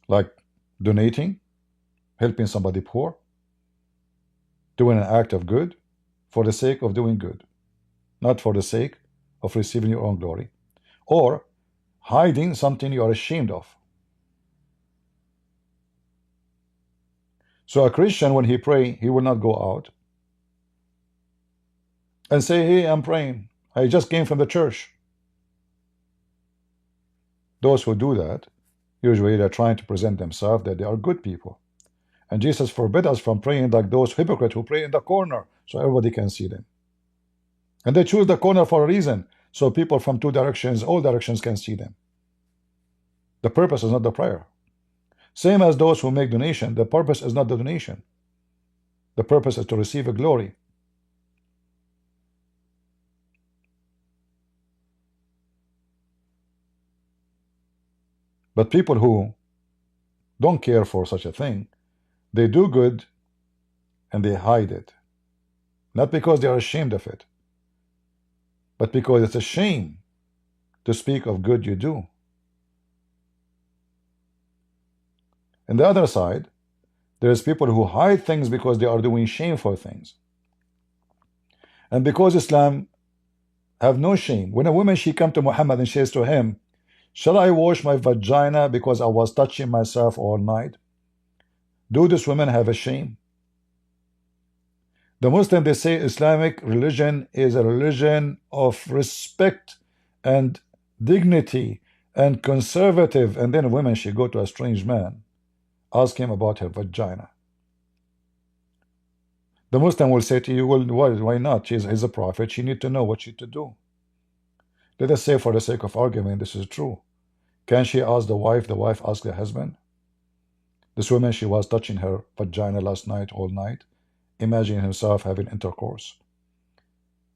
like donating, helping somebody poor, doing an act of good for the sake of doing good, not for the sake of receiving your own glory, or hiding something you are ashamed of. So a Christian, when he pray, he will not go out and say, hey, I'm praying, I just came from the church. Those who do that, usually they're trying to present themselves that they are good people. And Jesus forbid us from praying like those hypocrites who pray in the corner so everybody can see them. And they choose the corner for a reason, so people from two directions, all directions can see them. The purpose is not the prayer. Same as those who make donation, the purpose is not the donation. The purpose is to receive a glory. But people who don't care for such a thing, they do good and they hide it. Not because they are ashamed of it, but because it's a shame to speak of good you do. And the other side, there's people who hide things because they are doing shameful things. And because Islam have no shame, when a woman, she come to Muhammad and says to him, shall I wash my vagina because I was touching myself all night? Do these women have a shame? The Muslim, they say Islamic religion is a religion of respect and dignity and conservative. And then a woman, she go to a strange man, ask him about her vagina. The Muslim will say to you, well, why not? He's a prophet. She need to know what she to do. Let us say, for the sake of argument, this is true. Can she ask the wife ask the husband? This woman, she was touching her vagina last night, all night, imagining himself having intercourse.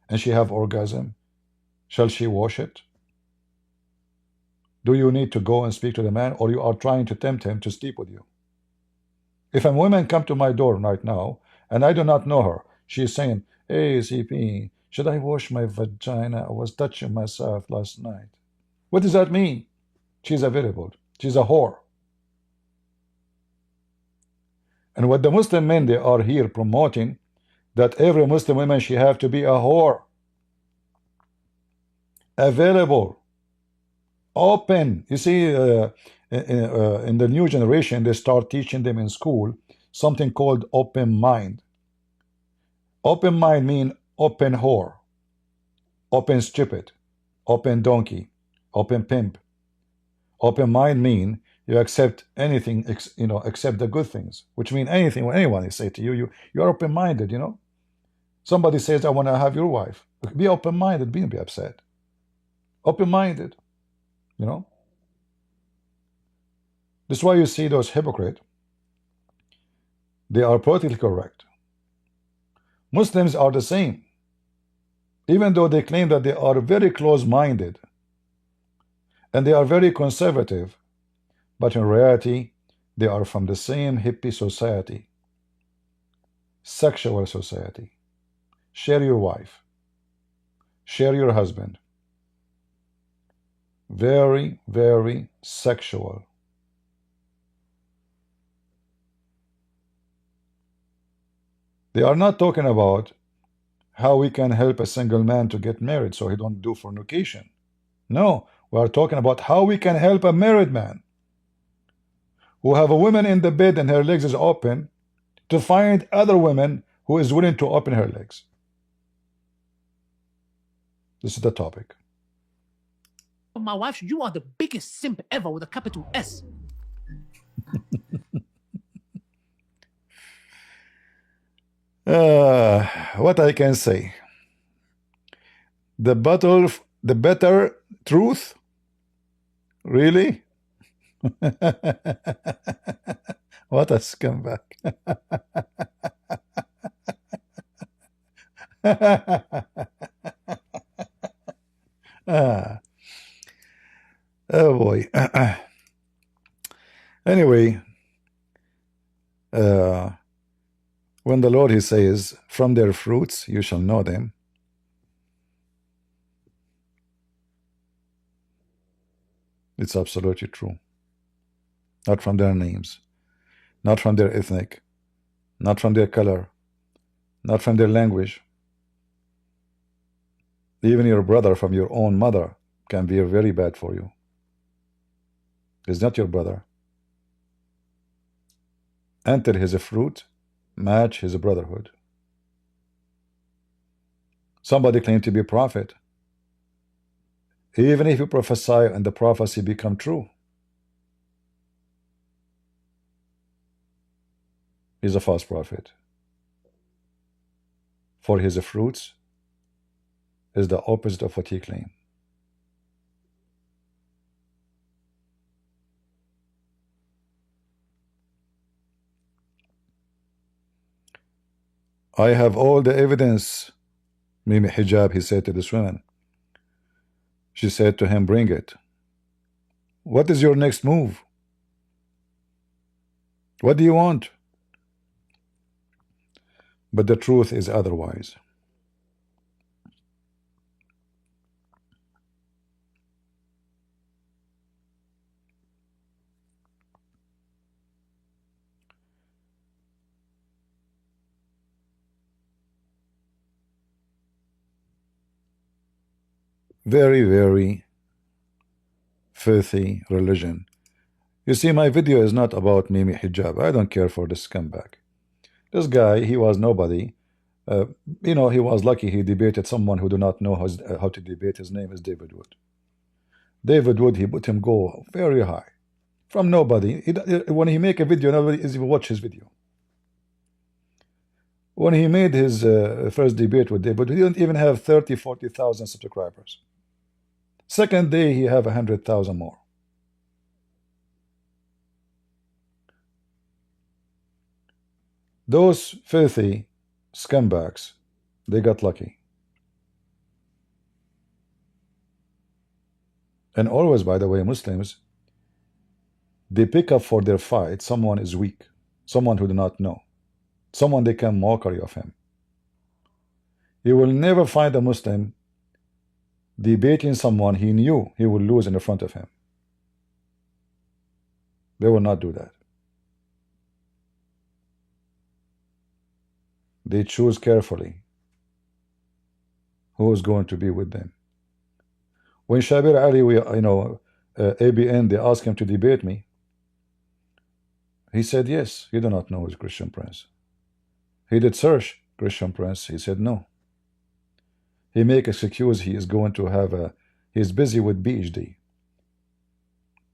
And she have orgasm. Shall she wash it? Do you need to go and speak to the man, or you are trying to tempt him to sleep with you? If a woman come to my door right now, and I do not know her, she is saying, hey, CP, should I wash my vagina? I was touching myself last night. What does that mean? She's available. She's a whore. And what the Muslim men, they are here promoting, that every Muslim woman, she have to be a whore. Available. Open. You see, in the new generation, they start teaching them in school something called open mind. Open mind mean open whore, open stupid, open donkey, open pimp. Open mind mean you accept anything, except the good things, which mean anything. When anyone say to you, you are open-minded. Somebody says, I want to have your wife. Be open-minded. Be upset. Open-minded. This is why you see those hypocrites. They are politically correct. Muslims are the same. Even though they claim that they are very close-minded and they are very conservative, but in reality, they are from the same hippie society, sexual society. Share your wife. Share your husband. Very, very sexual. They are not talking about how we can help a single man to get married so he don't do fornication. No, we are talking about how we can help a married man who have a woman in the bed and her legs is open to find other women who is willing to open her legs. This is the topic. My wife, you are the biggest simp ever with a capital S. What I can say, the better truth, really? What a scumbag. Ah, oh boy. Anyway, when the Lord, he says, from their fruits you shall know them, it's absolutely true. Not from their names, not from their ethnic, not from their color, not from their language. Even your brother from your own mother can be very bad for you. He's not your brother. Enter his fruit, match his brotherhood. Somebody claimed to be a prophet. Even if you prophesy and the prophecy become true, he's a false prophet. For his fruits is the opposite of what he claimed. I have all the evidence. Mimi Hijab, he said to this woman. She said to him, bring it. What is your next move? What do you want? But the truth is otherwise. Very, very filthy religion. You see, my video is not about Mimi Hijab. I don't care for this scumbag. This guy, he was nobody. You know, he was lucky he debated someone who do not know how to debate. His name is David Wood. David Wood, he put him go very high. From nobody. When he make a video, nobody is even watch his video. When he made his first debate with David, he didn't even have 30, 40,000 subscribers. Second day, he have 100,000 more. Those filthy scumbags, they got lucky. And always, by the way, Muslims, they pick up for their fight someone is weak, someone who do not know, someone they can mockery of him. You will never find a Muslim debating someone he knew he would lose in the front of him. They will not do that. They choose carefully who is going to be with them. When Shabir Ali, ABN, they asked him to debate me, he said yes. He do not know his Christian Prince. He did search Christian Prince. He said no. He make excuse he is going to have he's busy with PhD.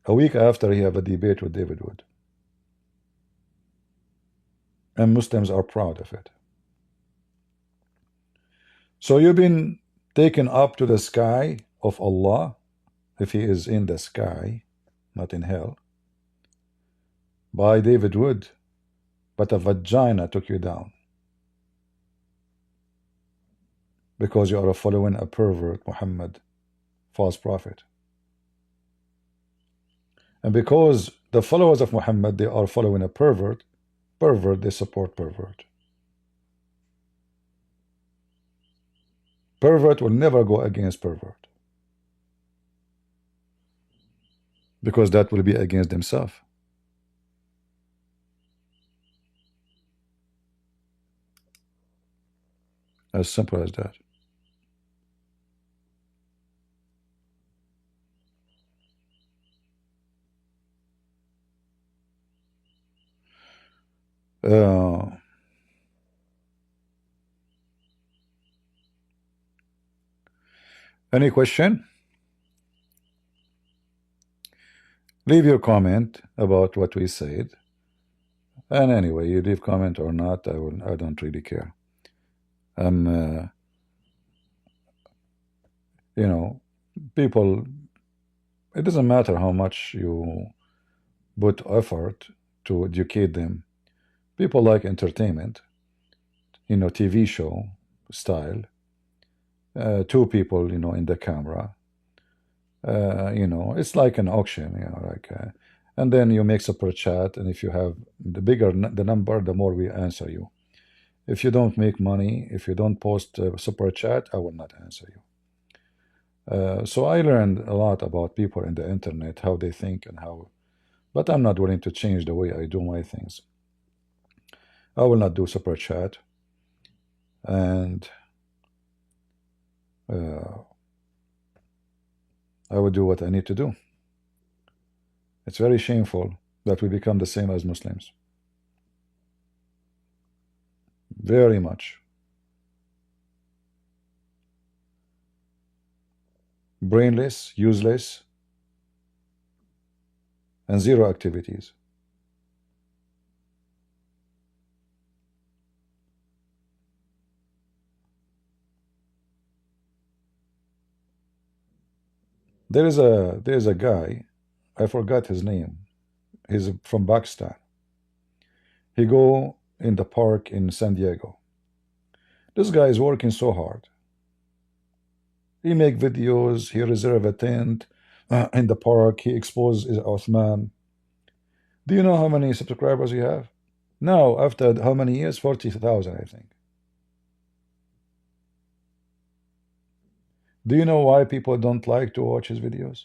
A week after, he have a debate with David Wood. And Muslims are proud of it. So you've been taken up to the sky of Allah, if he is in the sky, not in hell, by David Wood, but a vagina took you down. Because you are following a pervert, Muhammad, false prophet. And because the followers of Muhammad, they are following a pervert, they support pervert. Pervert will never go against pervert. Because that will be against themselves. As simple as that. Any question? Leave your comment about what we said. And anyway, you leave comment or not, I don't really care. People, it doesn't matter how much you put effort to educate them. People like entertainment, TV show style. Two people, in the camera. It's like an auction, and then you make super chat, and if you have the bigger the number, the more we answer you. If you don't make money, if you don't post super chat, I will not answer you. So I learned a lot about people in the internet, how they think and how, but I'm not willing to change the way I do my things. I will not do super chat, and I will do what I need to do. It's very shameful that we become the same as Muslims. Very much. Brainless, useless, and zero activities. There is a guy, I forgot his name. He's from Pakistan. He go in the park in San Diego. This guy is working so hard. He make videos, he reserve a tent in the park, he exposes Uthman. Do you know how many subscribers he have? Now, after how many years? 40,000, I think. Do you know why people don't like to watch his videos?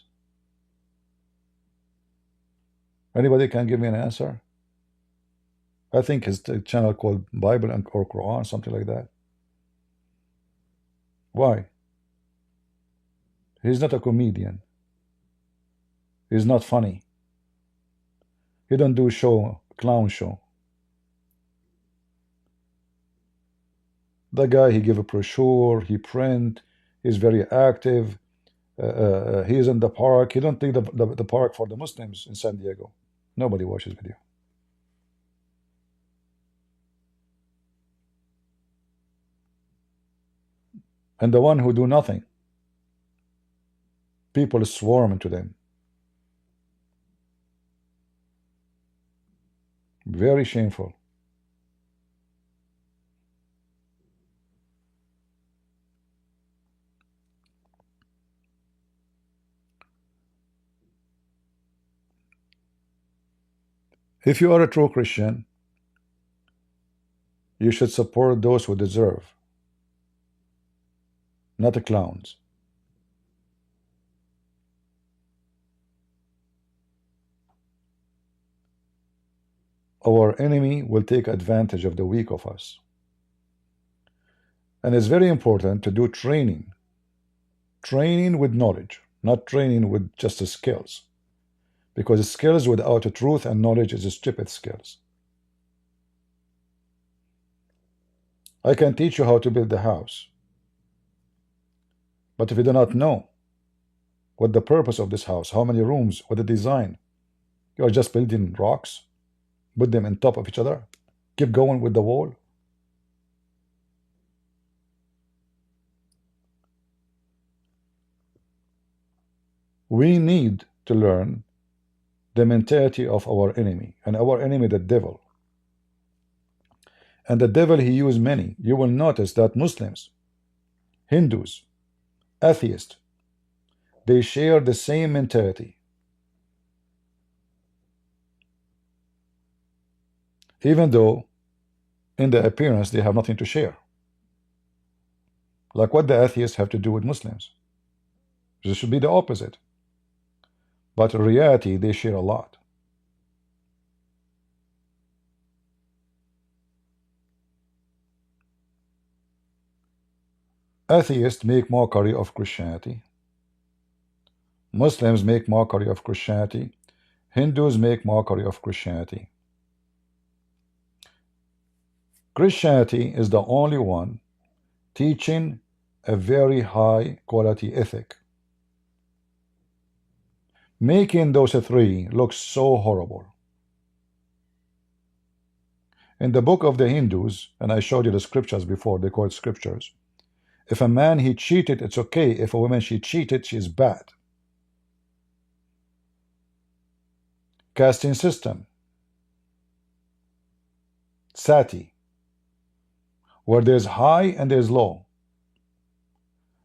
Anybody can give me an answer? I think his channel called Bible or Quran, something like that. Why? He's not a comedian. He's not funny. He don't do clown show. The guy, he give a brochure, he print, he's very active. He's in the park. He don't leave the park for the Muslims in San Diego. Nobody watches video. And the one who do nothing, people swarm into them. Very shameful. If you are a true Christian, you should support those who deserve, not the clowns. Our enemy will take advantage of the weak of us. And it's very important to do training. Training with knowledge, not training with just the skills. Because skills without truth and knowledge is stupid skills. I can teach you how to build a house. But if you do not know what the purpose of this house, how many rooms, what the design, you are just building rocks, put them on top of each other, keep going with the wall. We need to learn the mentality of our enemy, and our enemy, the devil. And the devil, he used many. You will notice that Muslims, Hindus, atheists, they share the same mentality. Even though in the appearance they have nothing to share. Like what the atheists have to do with Muslims. This should be the opposite. But in reality, they share a lot. Atheists make mockery of Christianity. Muslims make mockery of Christianity. Hindus make mockery of Christianity. Christianity is the only one teaching a very high quality ethic, making those three look so horrible. In the book of the Hindus, and I showed you the scriptures before, they call it scriptures. If a man, he cheated, it's okay. If a woman, she cheated, she's bad. Casting system. Sati, where there's high and there's low.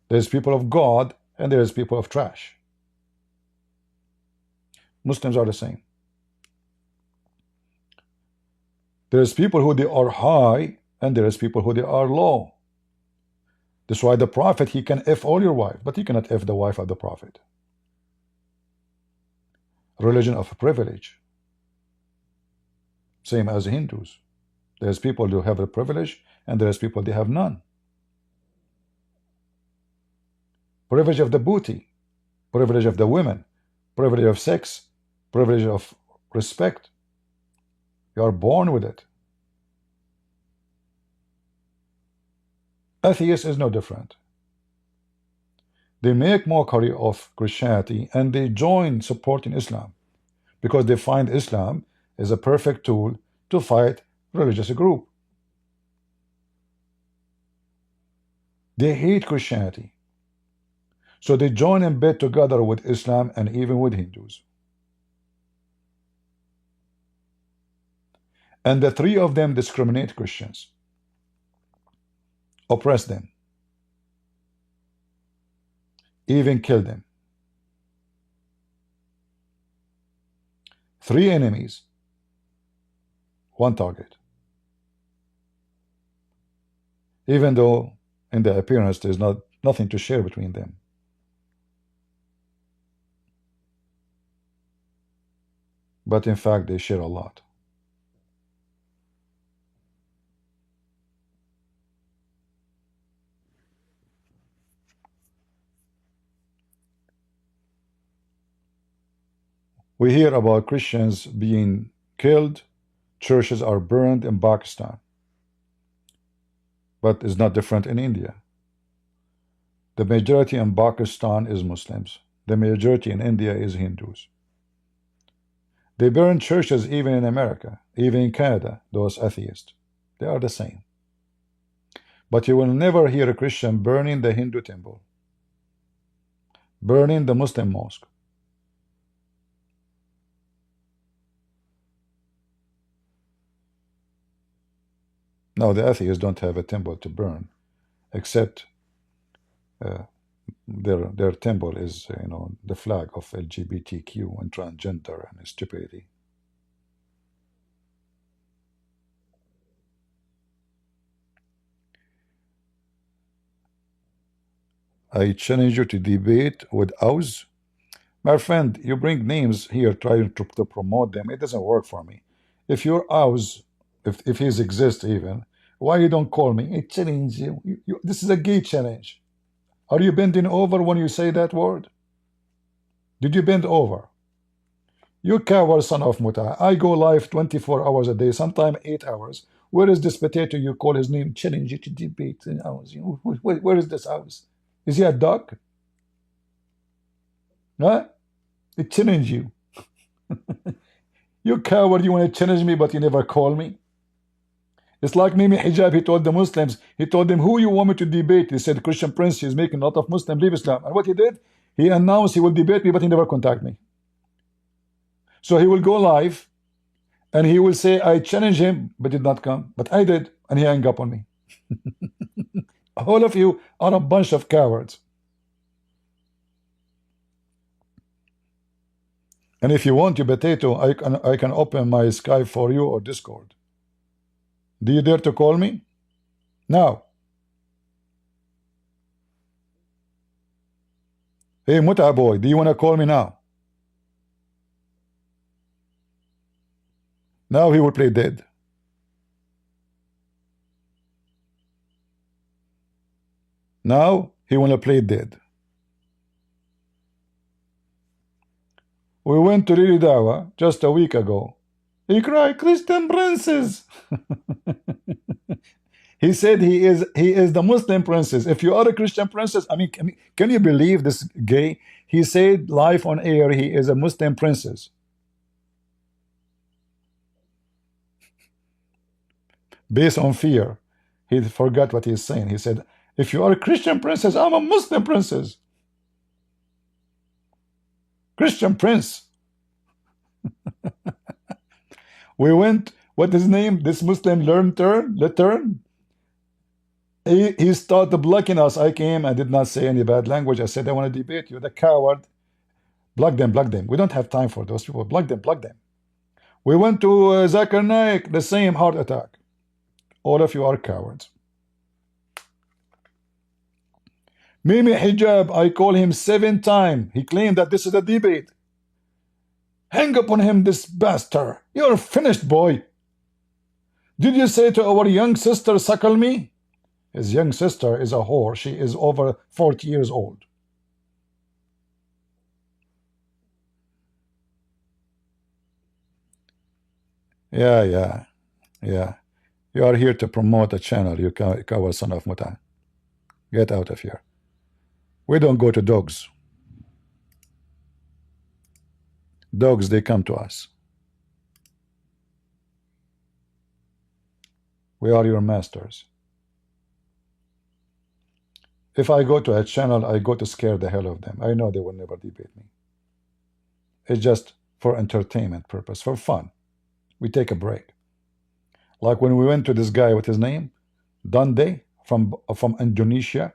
There's people of God and there's people of trash. Muslims are the same. There's people who they are high and there's people who they are low. That's why the Prophet, he can F all your wife, but he cannot F the wife of the Prophet. Religion of privilege. Same as Hindus. There's people who have a privilege and there's people they have none. Privilege of the booty, privilege of the women, privilege of sex, privilege of respect. You are born with it. Atheist is no different. They make mockery of Christianity and they join supporting Islam because they find Islam is a perfect tool to fight religious group. They hate Christianity. So they join in bed together with Islam and even with Hindus. And the three of them discriminate Christians, oppress them, even kill them. Three enemies, one target. Even though in the appearance there's nothing to share between them. But in fact they share a lot. We hear about Christians being killed, churches are burned in Pakistan. But it's not different in India. The majority in Pakistan is Muslims. The majority in India is Hindus. They burn churches even in America, even in Canada, those atheists. They are the same. But you will never hear a Christian burning the Hindu temple, burning the Muslim mosque. No, the atheists don't have a temple to burn, except their temple is, the flag of LGBTQ and transgender and stupidity. I challenge you to debate with Ouz. My friend, you bring names here trying to promote them. It doesn't work for me. If you're Ouz, if he exists even, why you don't call me? I challenge you. This is a gay challenge. Are you bending over when you say that word? Did you bend over? You coward son of Muta. I go live 24 hours a day, sometimes 8 hours. Where is this potato you call his name? Challenge you to debate in Ouz. Where is this Ouz? Is he a dog? Huh? It challenge you. You coward, you want to challenge me, but you never call me. It's like Mimi Hijab, he told the Muslims, he told them, who you want me to debate? He said, Christian Prince, he's making a lot of Muslims leave Islam. And what he did? He announced he will debate me, but he never contact me. So he will go live, and he will say, I challenge him, but did not come. But I did, and he hung up on me. All of you are a bunch of cowards. And if you want your potato, I can open my Skype for you or Discord. Do you dare to call me? Now. Hey, Muta boy, do you want to call me now? Now he will play dead. Now he want to play dead. We went to Lili Dawa just a week ago. He cried, Christian princes. He said he is the Muslim princess. If you are a Christian princess, I mean, can you believe this gay? He said live on air he is a Muslim princess. Based on fear, he forgot what he's saying. He said, if you are a Christian princess, I'm a Muslim princess. Christian prince. We went what his name? This Muslim Learn. He started blocking us. I came, I did not say any bad language. I said, I want to debate you. The coward. Block them. We don't have time for those people. Block them. We went to Zakir Naik, the same heart attack. All of you are cowards. Mimi Hijab, I call him 7 times. He claimed that this is a debate. Hang up on him, this bastard. You're finished, boy. Did you say to our young sister, suckle me? His young sister is a whore. She is over 40 years old. Yeah. You are here to promote a channel, you coward son of Muta. Get out of here. We don't go to dogs. Dogs, they come to us. We are your masters. If I go to a channel, I go to scare the hell of them. I know they will never debate me. It's just for entertainment purpose, for fun. We take a break. Like when we went to this guy, with his name? Dande from Indonesia.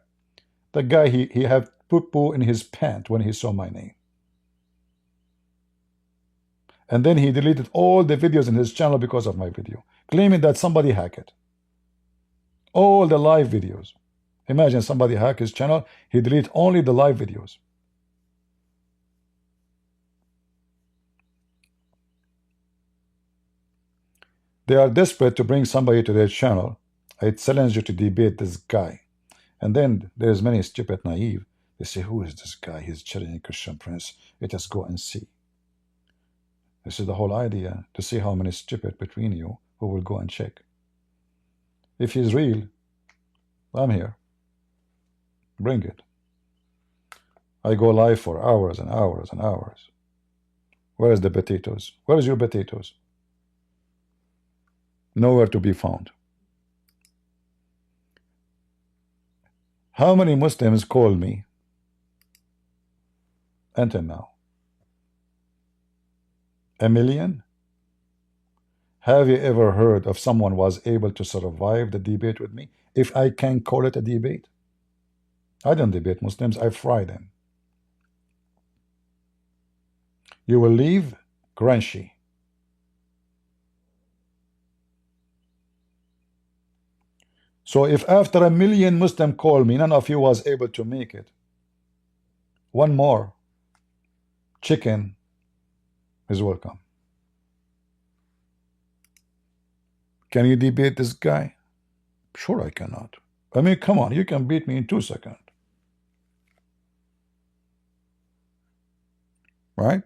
The guy, he had poo-poo in his pant when he saw my name. And then he deleted all the videos in his channel because of my video, claiming that somebody hacked it. All the live videos. Imagine somebody hack his channel, he deleted only the live videos. They are desperate to bring somebody to their channel. I challenge you to debate this guy. And then there's many stupid naive. They say, who is this guy? He's challenging Christian Prince. Let us go and see. This is the whole idea, to see how many stupid between you who will go and check. If he's real, I'm here. Bring it. I go live for hours and hours and hours. Where is the potatoes? Where is your potatoes? Nowhere to be found. How many Muslims call me until now? 1 million? Have you ever heard of someone was able to survive the debate with me? If I can call it a debate? I don't debate Muslims, I fry them. You will leave crunchy. So if after 1 million Muslim call me, none of you was able to make it, one more chicken is welcome. Can you debate this guy? Sure I cannot. I mean, come on, you can beat me in 2 seconds. Right?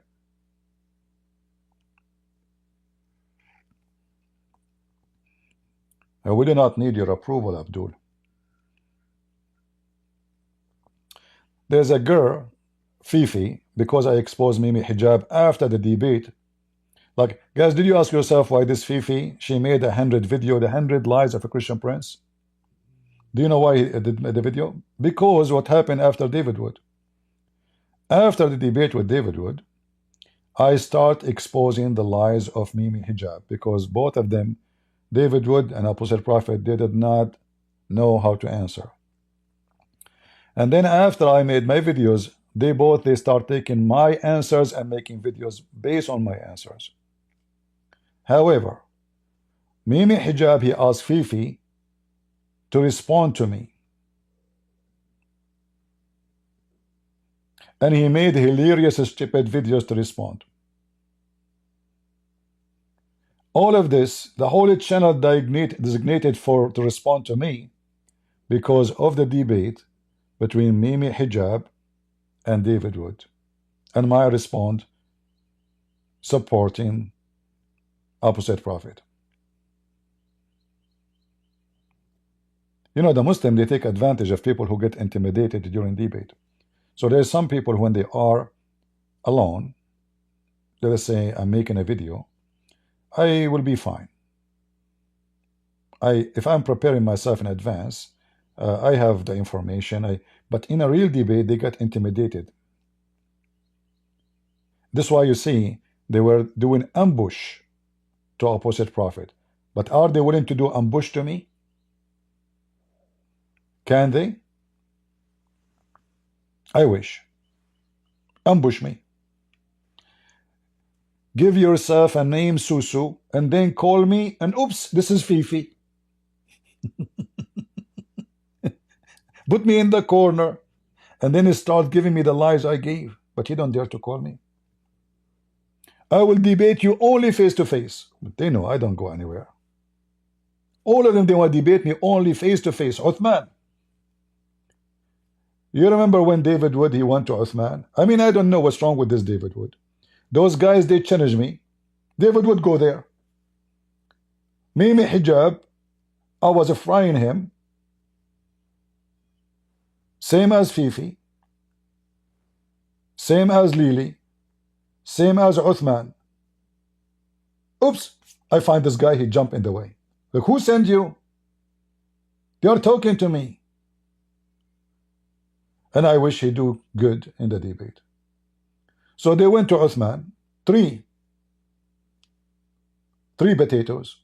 We do not need your approval, Abdul. There's a girl, Fifi, because I exposed Mimi Hijab after the debate. Like, guys, did you ask yourself why this Fifi, she made 100 video, the 100 lies of a Christian Prince? Do you know why he did the video? Because what happened after David Wood? After the debate with David Wood, I start exposing the lies of Mimi Hijab, because both of them, David Wood and Apostle Prophet, they did not know how to answer. And then after I made my videos, they start taking my answers and making videos based on my answers. However, Mimi Hijab, he asked Fifi to respond to me. And he made hilarious, stupid videos to respond. All of this, the Holy Channel designated to respond to me because of the debate between Mimi Hijab and David Wood. And my response supporting opposite prophet. You know, the Muslim, they take advantage of people who get intimidated during debate. So there's some people when they are alone, let us say I'm making a video, I will be fine. If I'm preparing myself in advance, I have the information. But in a real debate, they get intimidated. That's why you see they were doing ambush to opposite prophet. But are they willing to do ambush to me? Can they? I wish. Ambush me. Give yourself a name, Susu, and then call me, and oops, this is Fifi. Put me in the corner, and then start giving me the lies I gave. But you don't dare to call me. I will debate you only face to face. But they know I don't go anywhere. All of them, they want to debate me only face to face. Uthman. You remember when David Wood, he went to Uthman? I mean, I don't know what's wrong with this David Wood. Those guys, they challenge me. David would go there. Mimi Hijab, I was frying him. Same as Fifi. Same as Lily. Same as Uthman. Oops, I find this guy, he jumped in the way. Look, who sent you? They are talking to me. And I wish he do good in the debate. So they went to Uthman. Three potatoes.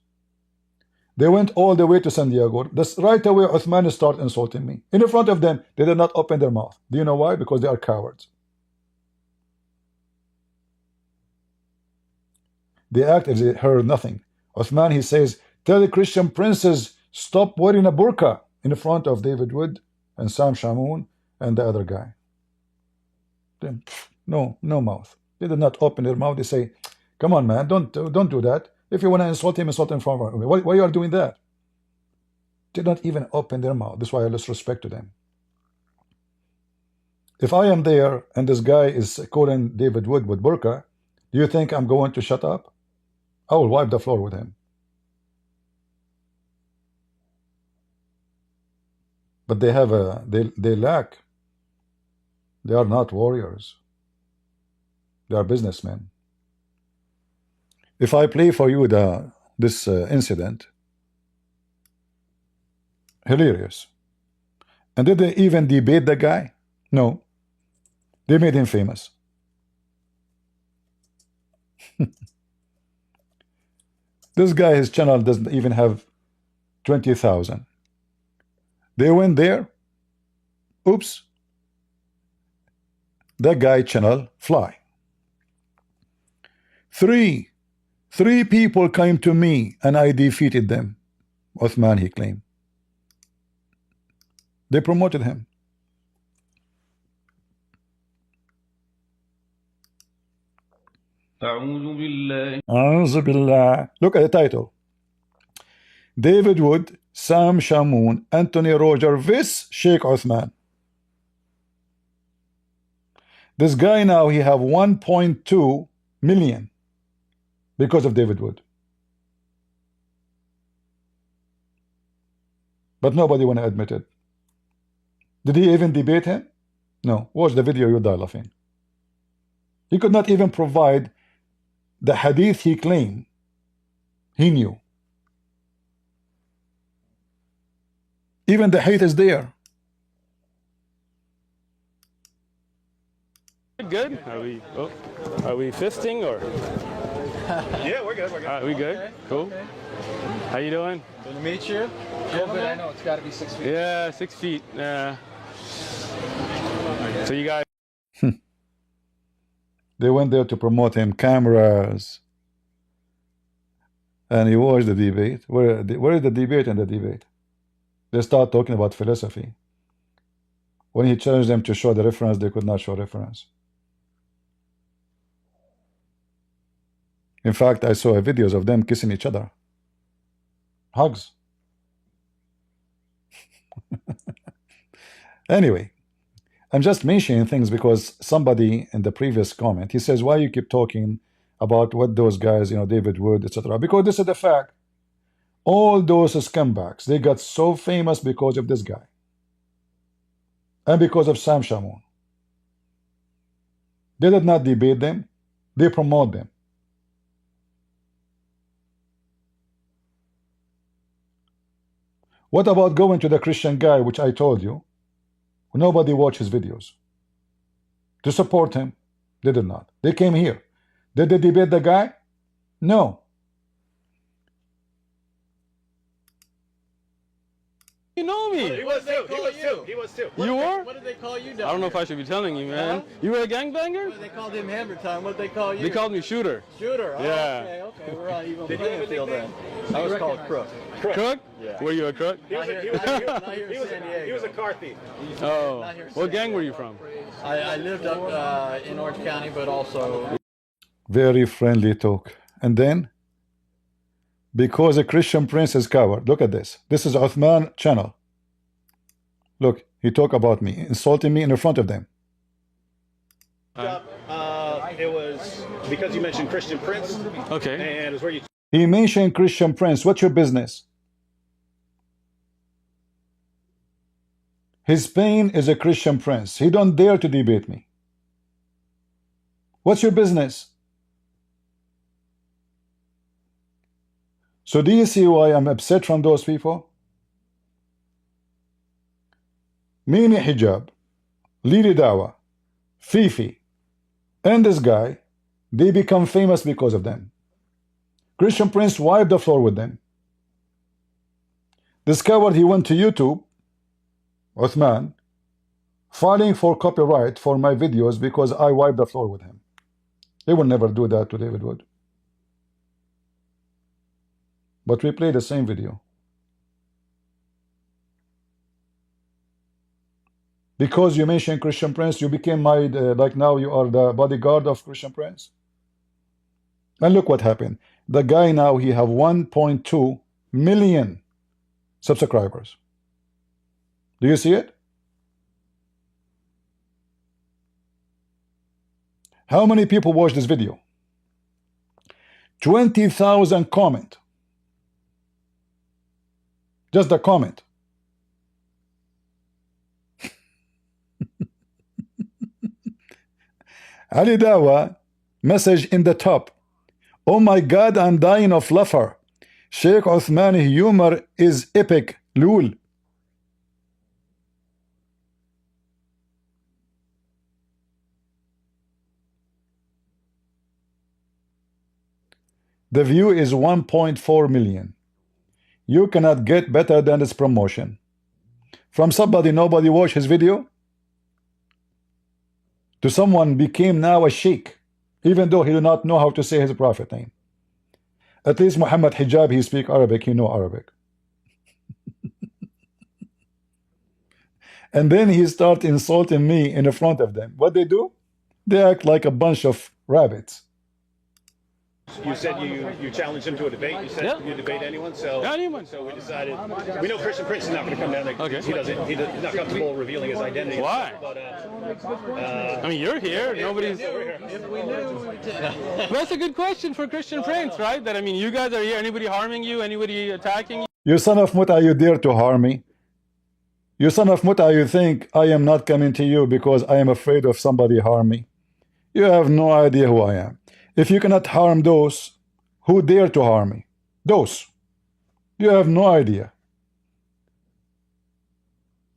They went all the way to San Diego. That's right away Uthman started insulting me. In front of them, they did not open their mouth. Do you know why? Because they are cowards. They act as they heard nothing. Uthman, he says, tell the Christian princes stop wearing a burqa in front of David Wood and Sam Shamoun and the other guy. Then, no mouth. They did not open their mouth. They say, come on, man, don't do that. If you want to insult him in front of him. Why you are doing that? They don't even open their mouth. That's why I lose respect to them. If I am there and this guy is calling David Wood with burqa, do you think I'm going to shut up? I will wipe the floor with him. But they have they lack. They are not warriors. They are businessmen. If I play for you this incident, hilarious. And did they even debate the guy? No. They made him famous. This guy, his channel doesn't even have 20,000. They went there. Oops. That guy channel fly. Three people came to me and I defeated them. Uthman, he claimed. They promoted him. A'udhu billah. Look at the title. David Wood, Sam Shamoun, Anthony Roger vs. Sheikh Uthman. This guy now, he have 1.2 million because of David Wood. But nobody want to admit it. Did he even debate him? No. Watch the video, you die laughing. He could not even provide the hadith he claimed he knew. Even the hadith is there. Good? Are we fisting or? Yeah, we're good. We good? Okay. Cool. Okay. How you doing? Good to meet you. Gentlemen, I know it's got to be 6 feet. Yeah, 6 feet. So you guys. They went there to promote him, cameras. And he watched the debate. Where is the debate and the debate? They start talking about philosophy. When he challenged them to show the reference, they could not show reference. In fact, I saw videos of them kissing each other. Hugs. Anyway, I'm just mentioning things because somebody in the previous comment, he says, why you keep talking about what those guys, David Wood, etc. Because this is the fact. All those scumbags, they got so famous because of this guy. And because of Sam Shamoun. They did not debate them. They promote them. What about going to the Christian guy, which I told you? Nobody watched his videos. To support him, they did not. They came here. Did they debate the guy? No. was too. You were? What did they call you? I don't know if I should be telling you, man. You were a gangbanger? They called him Hammer Time. What did they call you? They called me Shooter. Shooter. Oh, Yeah. Okay. We're on even playing field then. I was called Crook. Crook? Yeah. Were you a crook? He was a car thief. Oh. What gang were you from? I lived up in Orange County, but also. Very friendly talk. And then, because a Christian prince is coward, look at this. This is Uthman channel. Look, he talk about me, insulting me in front of them. It was because you mentioned Christian Prince. Okay. And it was where you. He mentioned Christian prince. What's your business? His pain is a Christian prince. He don't dare to debate me. What's your business? So do you see why I'm upset from those people? Mimi Hijab, Lili Dawa, Fifi, and this guy, they become famous because of them. Christian Prince wiped the floor with them. This coward, he went to YouTube, Uthman, filing for copyright for my videos because I wiped the floor with him. They will never do that to David Wood. But we play the same video. Because you mentioned Christian Prince, you became my, like now you are the bodyguard of Christian Prince. And look what happened. The guy now, he have 1.2 million subscribers. Do you see it? How many people watch this video? 20,000 comment. Just the comment. Ali Dawa, message in the top. Oh my God, I'm dying of laughter. Sheikh Uthmani humor is epic. Lul. The view is 1.4 million. You cannot get better than this promotion. From somebody nobody watched his video to someone became now a sheikh, even though he do not know how to say his prophet name. At least Muhammad Hijab, he speak Arabic, he know Arabic. And then he start insulting me in the front of them. What they do? They act like a bunch of rabbits. You said you challenged him to a debate. You said you debate anyone. So anyone. So we decided. We know Christian Prince is not going to come down there. Okay. He's not comfortable revealing his identity. Why? But I mean, you're here. Nobody's. If we knew. That's a good question for Christian Prince, right? That I mean, you guys are here. Anybody harming you? Anybody attacking you? You son of Muta, you dare to harm me? You son of Muta, you think I am not coming to you because I am afraid of somebody harm me? You have no idea who I am. If you cannot harm those, who dare to harm me? Those. You have no idea.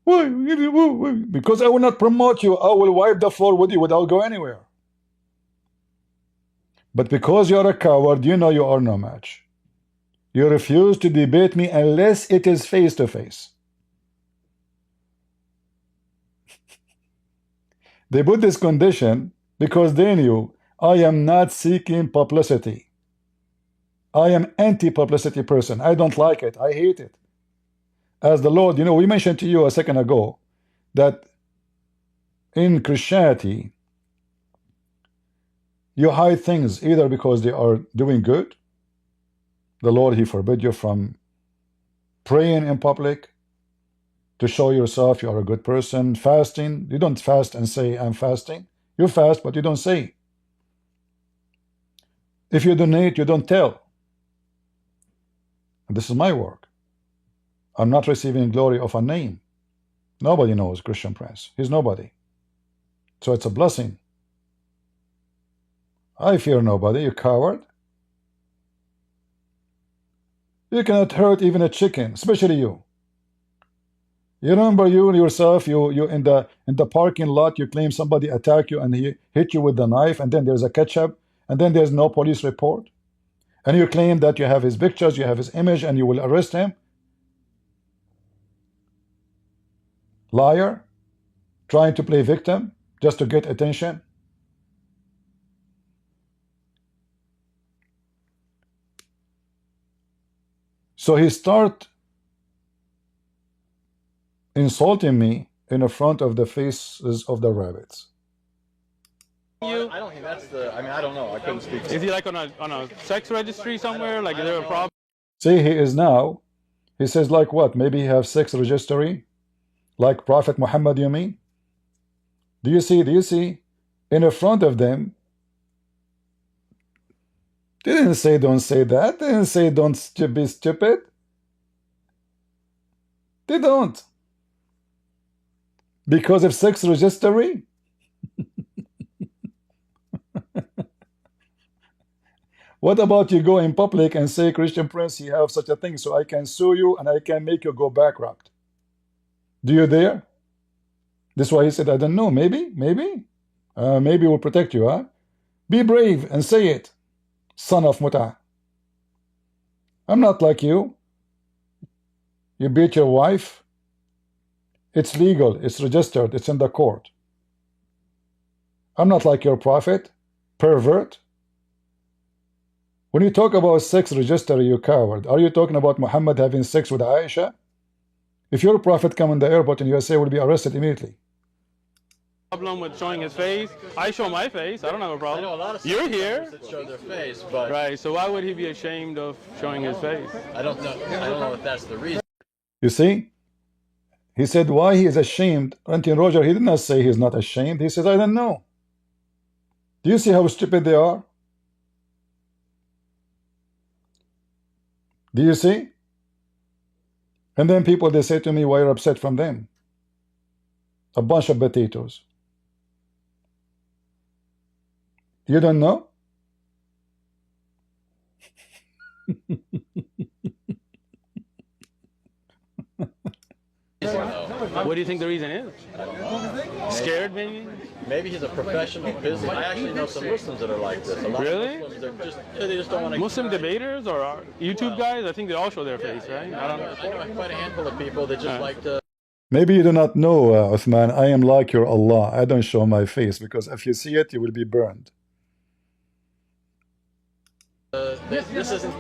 Why? Because I will not promote you. I will wipe the floor with you without go anywhere. But because you are a coward, you know you are no match. You refuse to debate me unless it is face to face. They put this condition because they knew I am not seeking publicity. I am anti-publicity person. I don't like it. I hate it. As the Lord, you know, we mentioned to you a second ago that in Christianity, you hide things either because they are doing good. The Lord, He forbid you from praying in public to show yourself you are a good person. Fasting, you don't fast and say, I'm fasting. You fast, but you don't say. If you donate, you don't tell. And this is my work. I'm not receiving glory of a name. Nobody knows Christian Prince. He's nobody. So it's a blessing. I fear nobody, you coward. You cannot hurt even a chicken, especially you. You remember you yourself, you in the parking lot, you claim somebody attacked you and he hit you with the knife, and then there's a ketchup, and then there's no police report. And you claim that you have his pictures, you have his image, and you will arrest him. Liar, trying to play victim just to get attention. So he start insulting me in the front of the faces of the rabbits. I don't think that's the. I mean, I don't know. I couldn't speak. Is he like on a sex registry somewhere? Like, is there a problem? See, he is now. He says like what? Maybe he have sex registry, like Prophet Muhammad. You mean? Do you see? Do you see? In the front of them, they didn't say don't say that. They didn't say don't be stupid. They don't. Because of sex registry. What about you go in public and say, Christian Prince, you have such a thing, so I can sue you and I can make you go bankrupt? Do you dare? This is why he said, I don't know, maybe, maybe we'll protect you, huh? Be brave and say it, son of Muta. I'm not like you. You beat your wife. It's legal, it's registered, it's in the court. I'm not like your prophet, pervert. When you talk about sex registry, you coward, are you talking about Muhammad having sex with Aisha? If your prophet come in the airport in USA, will be arrested immediately. Problem with showing his face? I show my face. I don't have a problem. I know a lot of You're here. that show their face, but Right. So why would he be ashamed of showing his face? I don't know. I don't know if that's the reason. You see? He said why he is ashamed. Auntie Roger, he did not say he's not ashamed. He says, I don't know. Do you see how stupid they are? Do you see? And then people, they say to me, why are you upset from them? A bunch of potatoes. You don't know? What do you think the reason is? Scared, maybe? Maybe he's a professional business. I actually know some Muslims that are like this. A lot Really? of Muslims are just they just don't want to. Muslim debaters or YouTube guys? I think they all show their face, right? I don't know. I know quite a handful of people that just like to. Maybe you do not know, Uthman, I am like your Allah. I don't show my face because if you see it, you will be burned. This isn't.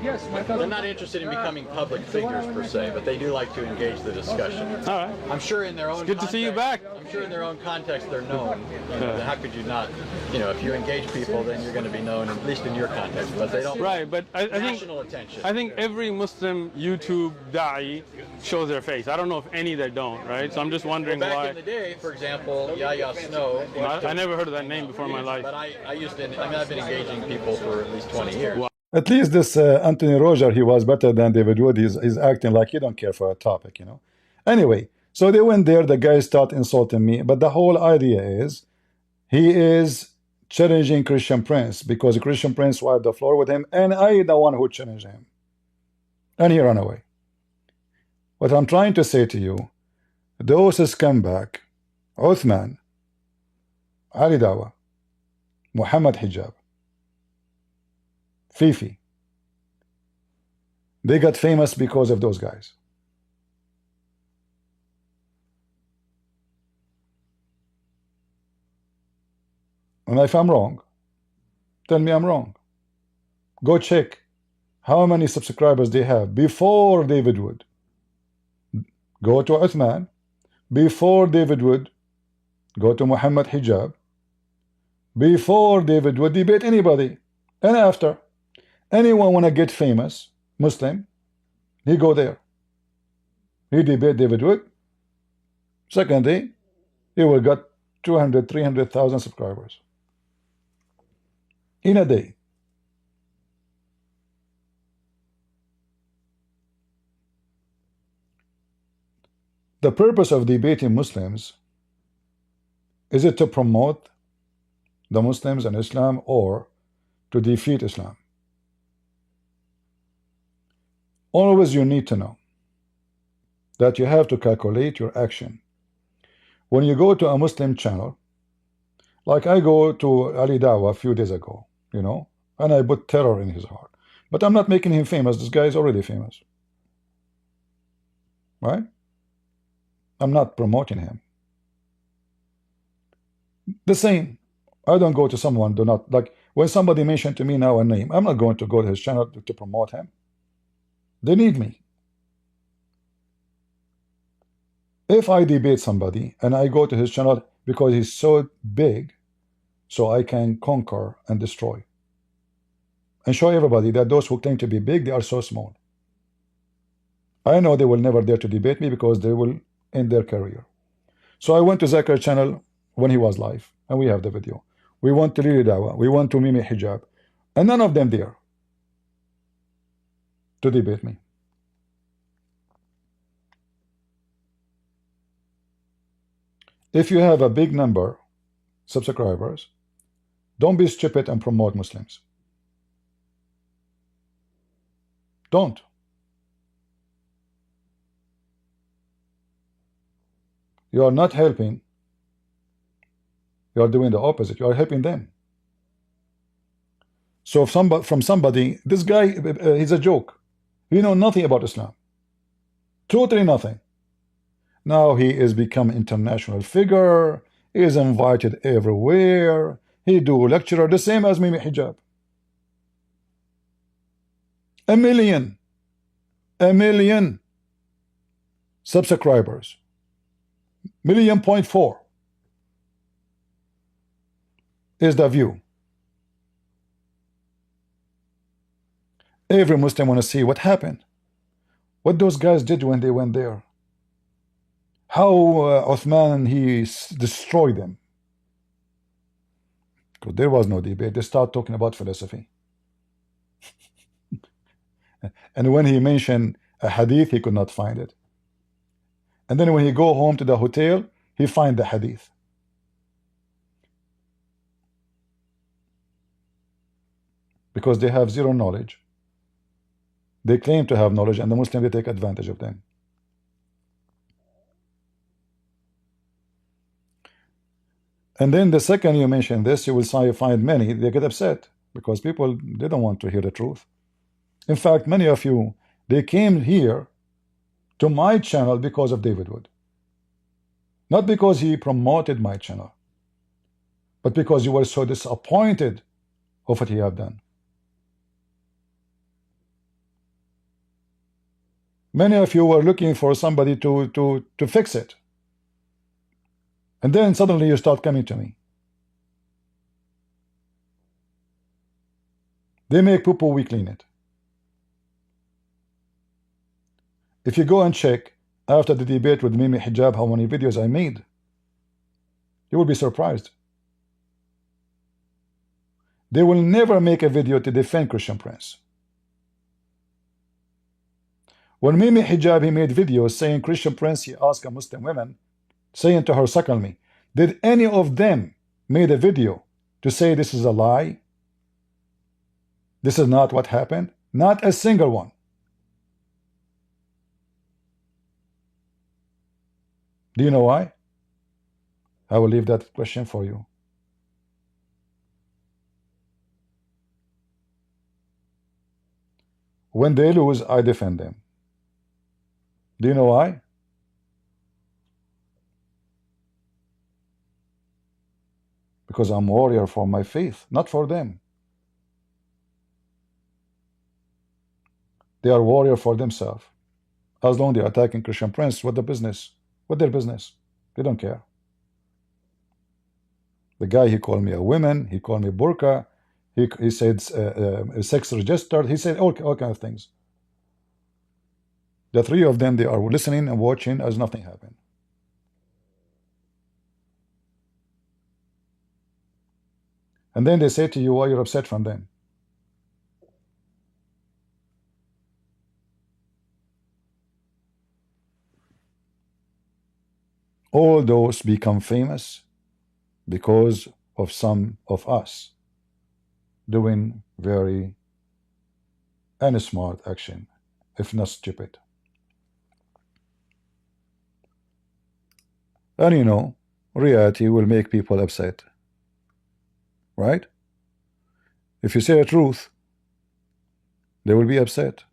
They're not interested in becoming public figures per se, but they do like to engage the discussion. All right. I'm sure in their own. It's good to see you back. I'm sure in their own context they're known. You know, how could you not? You know, if you engage people, then you're going to be known, at least in your context. But they don't. Right, but I think national attention. I think every Muslim YouTube da'i shows their face. I don't know if any that don't, right? So I'm just wondering Back why. in the day, for example, Yahya Snow. I never heard of that name before in my life. But I used to. I mean, I've been engaging people for at least 20 years. Wow. At least this Anthony Roger, he was better than David Wood. He's acting like he don't care for a topic, you know. Anyway, so they went there, the guy started insulting me, but the whole idea is he is challenging Christian Prince because Christian Prince wiped the floor with him, and I the one who challenged him. And he ran away. What I'm trying to say to you, those scumbag, Uthman, Ali Dawa, Muhammad Hijab, Fifi, they got famous because of those guys. And if I'm wrong, tell me I'm wrong. Go check how many subscribers they have before David Wood. Go to Uthman. Before David Wood, go to Muhammad Hijab. Before David Wood debate anybody. And after. Anyone want to get famous, Muslim, he go there. He debate David Wood. Second day, he will get 200, 300,000 subscribers. In a day. The purpose of debating Muslims, is it to promote the Muslims and Islam or to defeat Islam? Always you need to know that you have to calculate your action. When you go to a Muslim channel, like I go to Ali Dawa a few days ago, you know, and I put terror in his heart. But I'm not making him famous. This guy is already famous. Right? I'm not promoting him. The same. I don't go to someone, do not, like, when somebody mentioned to me now a name, I'm not going to go to his channel to promote him. They need me. If I debate somebody and I go to his channel because he's so big, so I can conquer and destroy and show everybody that those who claim to be big, they are so small. I know they will never dare to debate me because they will end their career. So I went to Zakir's channel when he was live, and we have the video. We went to Lili Dawa, we went to Mimi Hijab, and none of them dare to debate me. If you have a big number subscribers, don't be stupid and promote Muslims. Don't. You are not helping. You are doing the opposite. You are helping them. So if somebody, from somebody, this guy, he's a joke. You know nothing about Islam. Totally nothing. Now he is become international figure. He is invited everywhere. He do lecturer, the same as Mimi Hijab. A million subscribers. 1.4 is the view. Every Muslim want to see what happened, what those guys did when they went there, how Uthman he destroyed them. Because there was no debate. They start talking about philosophy. And when he mentioned a hadith, he could not find it. And then when he go home to the hotel, he find the hadith. Because they have zero knowledge. They claim to have knowledge, and the Muslims, they take advantage of them. And then the second you mention this, you will find many, they get upset because people, they don't want to hear the truth. In fact, many of you, they came here to my channel because of David Wood. Not because he promoted my channel, but because you were so disappointed of what he had done. Many of you were looking for somebody to fix it. And then suddenly you start coming to me. They make poo-poo, we clean it. If you go and check after the debate with Mimi Hijab how many videos I made, you will be surprised. They will never make a video to defend Christian Prince. When Mimi Hijab, he made videos saying Christian Prince, he asked a Muslim woman, saying to her, suckle me. Did any of them made a video to say this is a lie? This is not what happened? Not a single one. Do you know why? I will leave that question for you. When they lose, I defend them. Do you know why? Because I'm a warrior for my faith, not for them. They are warrior for themselves. As long as they're attacking Christian Prince, what the business? What their business? They don't care. The guy, he called me a woman, he called me burqa, he said sex registered, he said all kind of things. The three of them, they are listening and watching as nothing happened. And then they say to you, why you're upset from them? All those become famous because of some of us doing very unsmart action, if not stupid. And you know, reality will make people upset. Right? If you say the truth, they will be upset.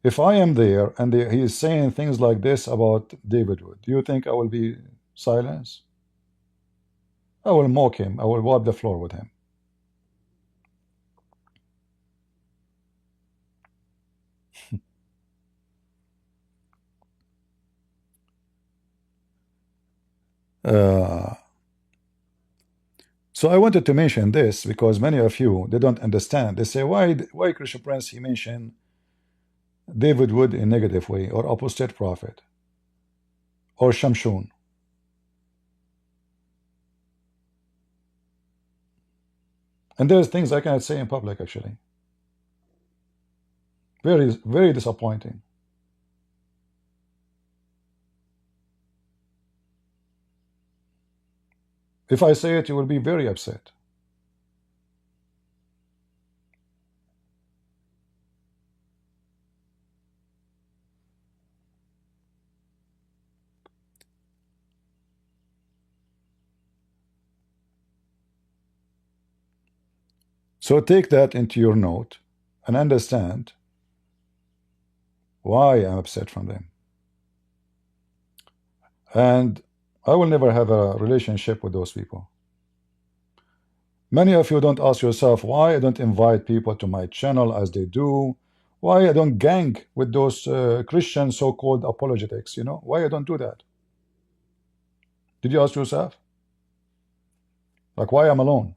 If I am there and he is saying things like this about David Wood, do you think I will be silenced? I will mock him. I will wipe the floor with him. So I wanted to mention this because many of you, they don't understand. They say, why Christian Prince, he mentioned David Wood in negative way, or apostate prophet, or Shamshun. And there's things I cannot say in public, actually. Very, very disappointing. If I say it, you will be very upset. So take that into your note and understand why I'm upset from them. And I will never have a relationship with those people. Many of you don't ask yourself why I don't invite people to my channel as they do, why I don't gang with those Christian so-called apologetics, you know, why I don't do that. Did you ask yourself? Like, why I'm alone?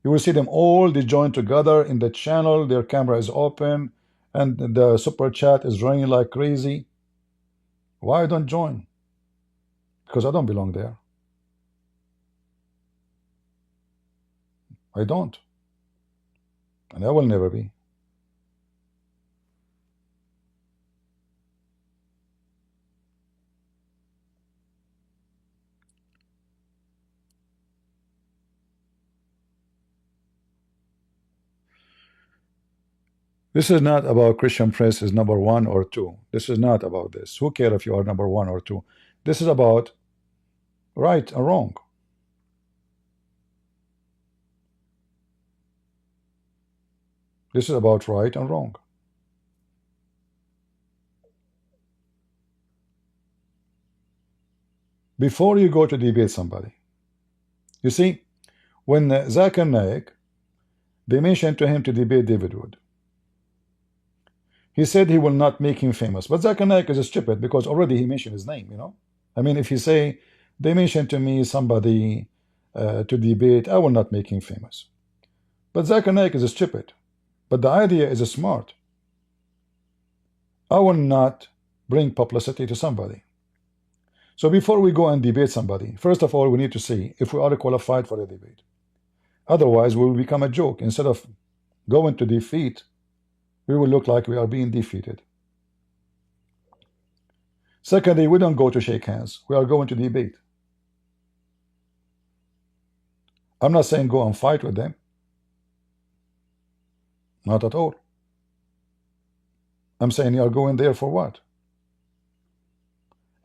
You will see them all, they join together in the channel, their camera is open, and the super chat is running like crazy. Why I don't join? Because I don't belong there. I don't. And I will never be. This is not about Christian Prince is number 1 or 2. This is not about this. Who cares if you are number 1 or 2? This is about right and wrong. This is about right and wrong. Before you go to debate somebody, you see, when Zakir Naik, they mentioned to him to debate David Wood. He said he will not make him famous. But Zakir Naik is stupid because already he mentioned his name, you know. I mean, if you say, they mentioned to me somebody to debate, I will not make him famous. But Zakir Naik is stupid. But the idea is smart. I will not bring publicity to somebody. So before we go and debate somebody, first of all, we need to see if we are qualified for the debate. Otherwise, we will become a joke. Instead of going to defeat, we will look like we are being defeated. Secondly, we don't go to shake hands. We are going to debate. I'm not saying go and fight with them. Not at all. I'm saying you are going there for what?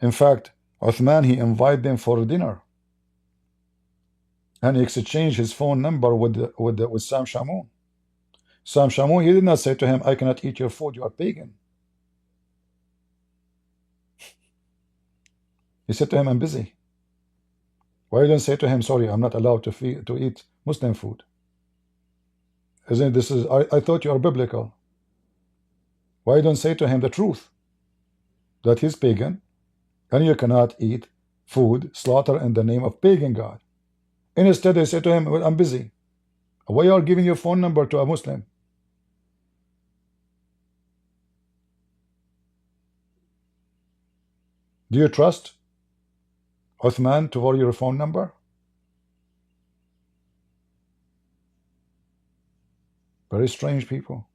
In fact, Uthman, he invited them for dinner. And he exchanged his phone number with Sam Shamoun. Sam Shamoun, he did not say to him, I cannot eat your food, you are pagan. He said to him, I'm busy. Why you don't say to him, sorry, I'm not allowed to eat Muslim food? Isn't this is I thought you are biblical. Why you don't say to him the truth? That he's pagan, and you cannot eat food slaughtered in the name of pagan God. Instead, they say to him, well, I'm busy. Why you are giving your phone number to a Muslim? Do you trust Uthman to borrow your phone number? Very strange people.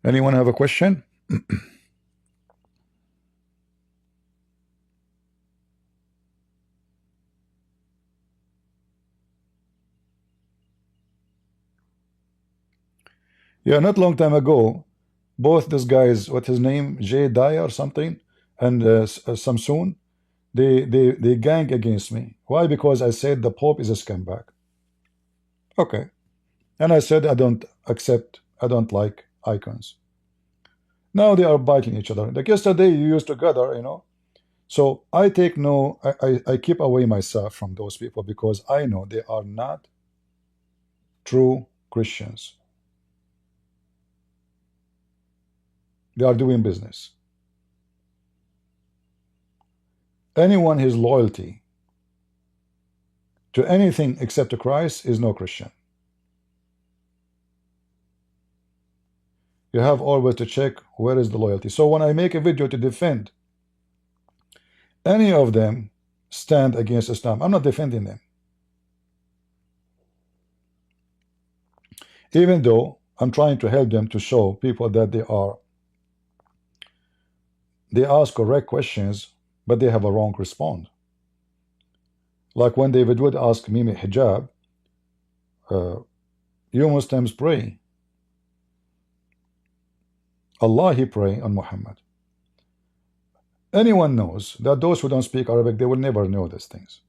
Anyone have a question? Yeah, not long time ago, both these guys, what his name, Jay Dye or something, and Samsoon, they gang against me. Why? Because I said the Pope is a scumbag. Okay. And I said I don't like icons. Now they are biting each other. Like yesterday, you used to gather, you know. So I keep away myself from those people because I know they are not true Christians. They are doing business. Anyone his loyalty to anything except to Christ is no Christian. You have always to check where is the loyalty. So when I make a video to defend any of them stand against Islam, I'm not defending them. Even though I'm trying to help them to show people that they ask correct questions, but they have a wrong response. Like when David would ask Mimi Hijab, you Muslims pray. Allah, he pray on Muhammad. Anyone knows that those who don't speak Arabic, they will never know these things.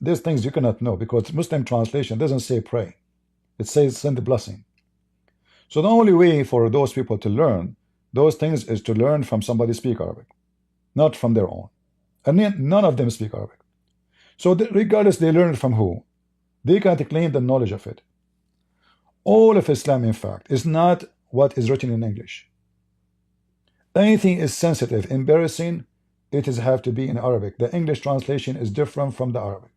These things you cannot know because Muslim translation doesn't say pray. It says send the blessing. So the only way for those people to learn those things is to learn from somebody speak Arabic, not from their own. And none of them speak Arabic. So regardless they learn it from who, they can't claim the knowledge of it. All of Islam, in fact, is not what is written in English. Anything is sensitive, embarrassing, it is have to be in Arabic. The English translation is different from the Arabic.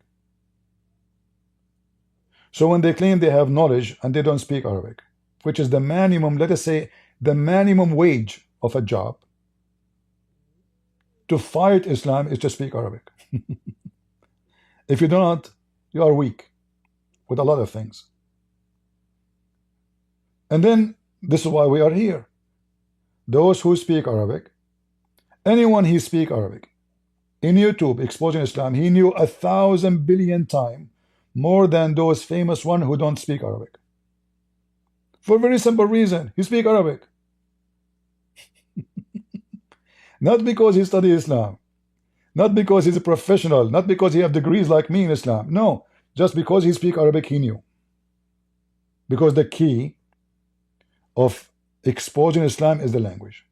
So when they claim they have knowledge and they don't speak Arabic, which is the minimum, let us say, the minimum wage of a job, to fight Islam is to speak Arabic. If you do not, you are weak with a lot of things. And then this is why we are here. Those who speak Arabic, anyone who speak Arabic in YouTube exposing Islam, he knew 1,000 billion times more than those famous one who don't speak Arabic. For a very simple reason, he speak Arabic. Not because he study Islam, not because he's a professional, not because he have degrees like me in Islam. No, just because he speak Arabic, he knew. Because the key of exposing Islam is the language.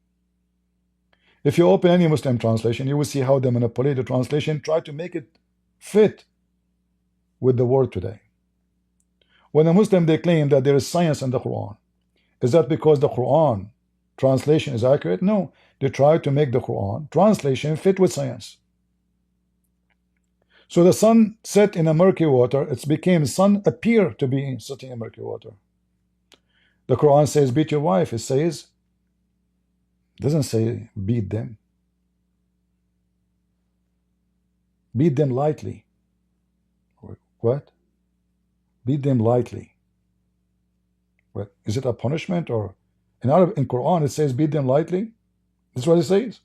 If you open any Muslim translation, you will see how they manipulate the translation, try to make it fit with the word today. When a Muslim, they claim that there is science in the Quran, is that because the Quran translation is accurate? No, they try to make the Quran translation fit with science. So the sun set in a murky water, it became sun appear to be sitting in murky water. The Quran says beat your wife. It says, doesn't say beat them. Beat them lightly. What? Beat them lightly. What? Is it a punishment or in Quran it says beat them lightly? That's what it says.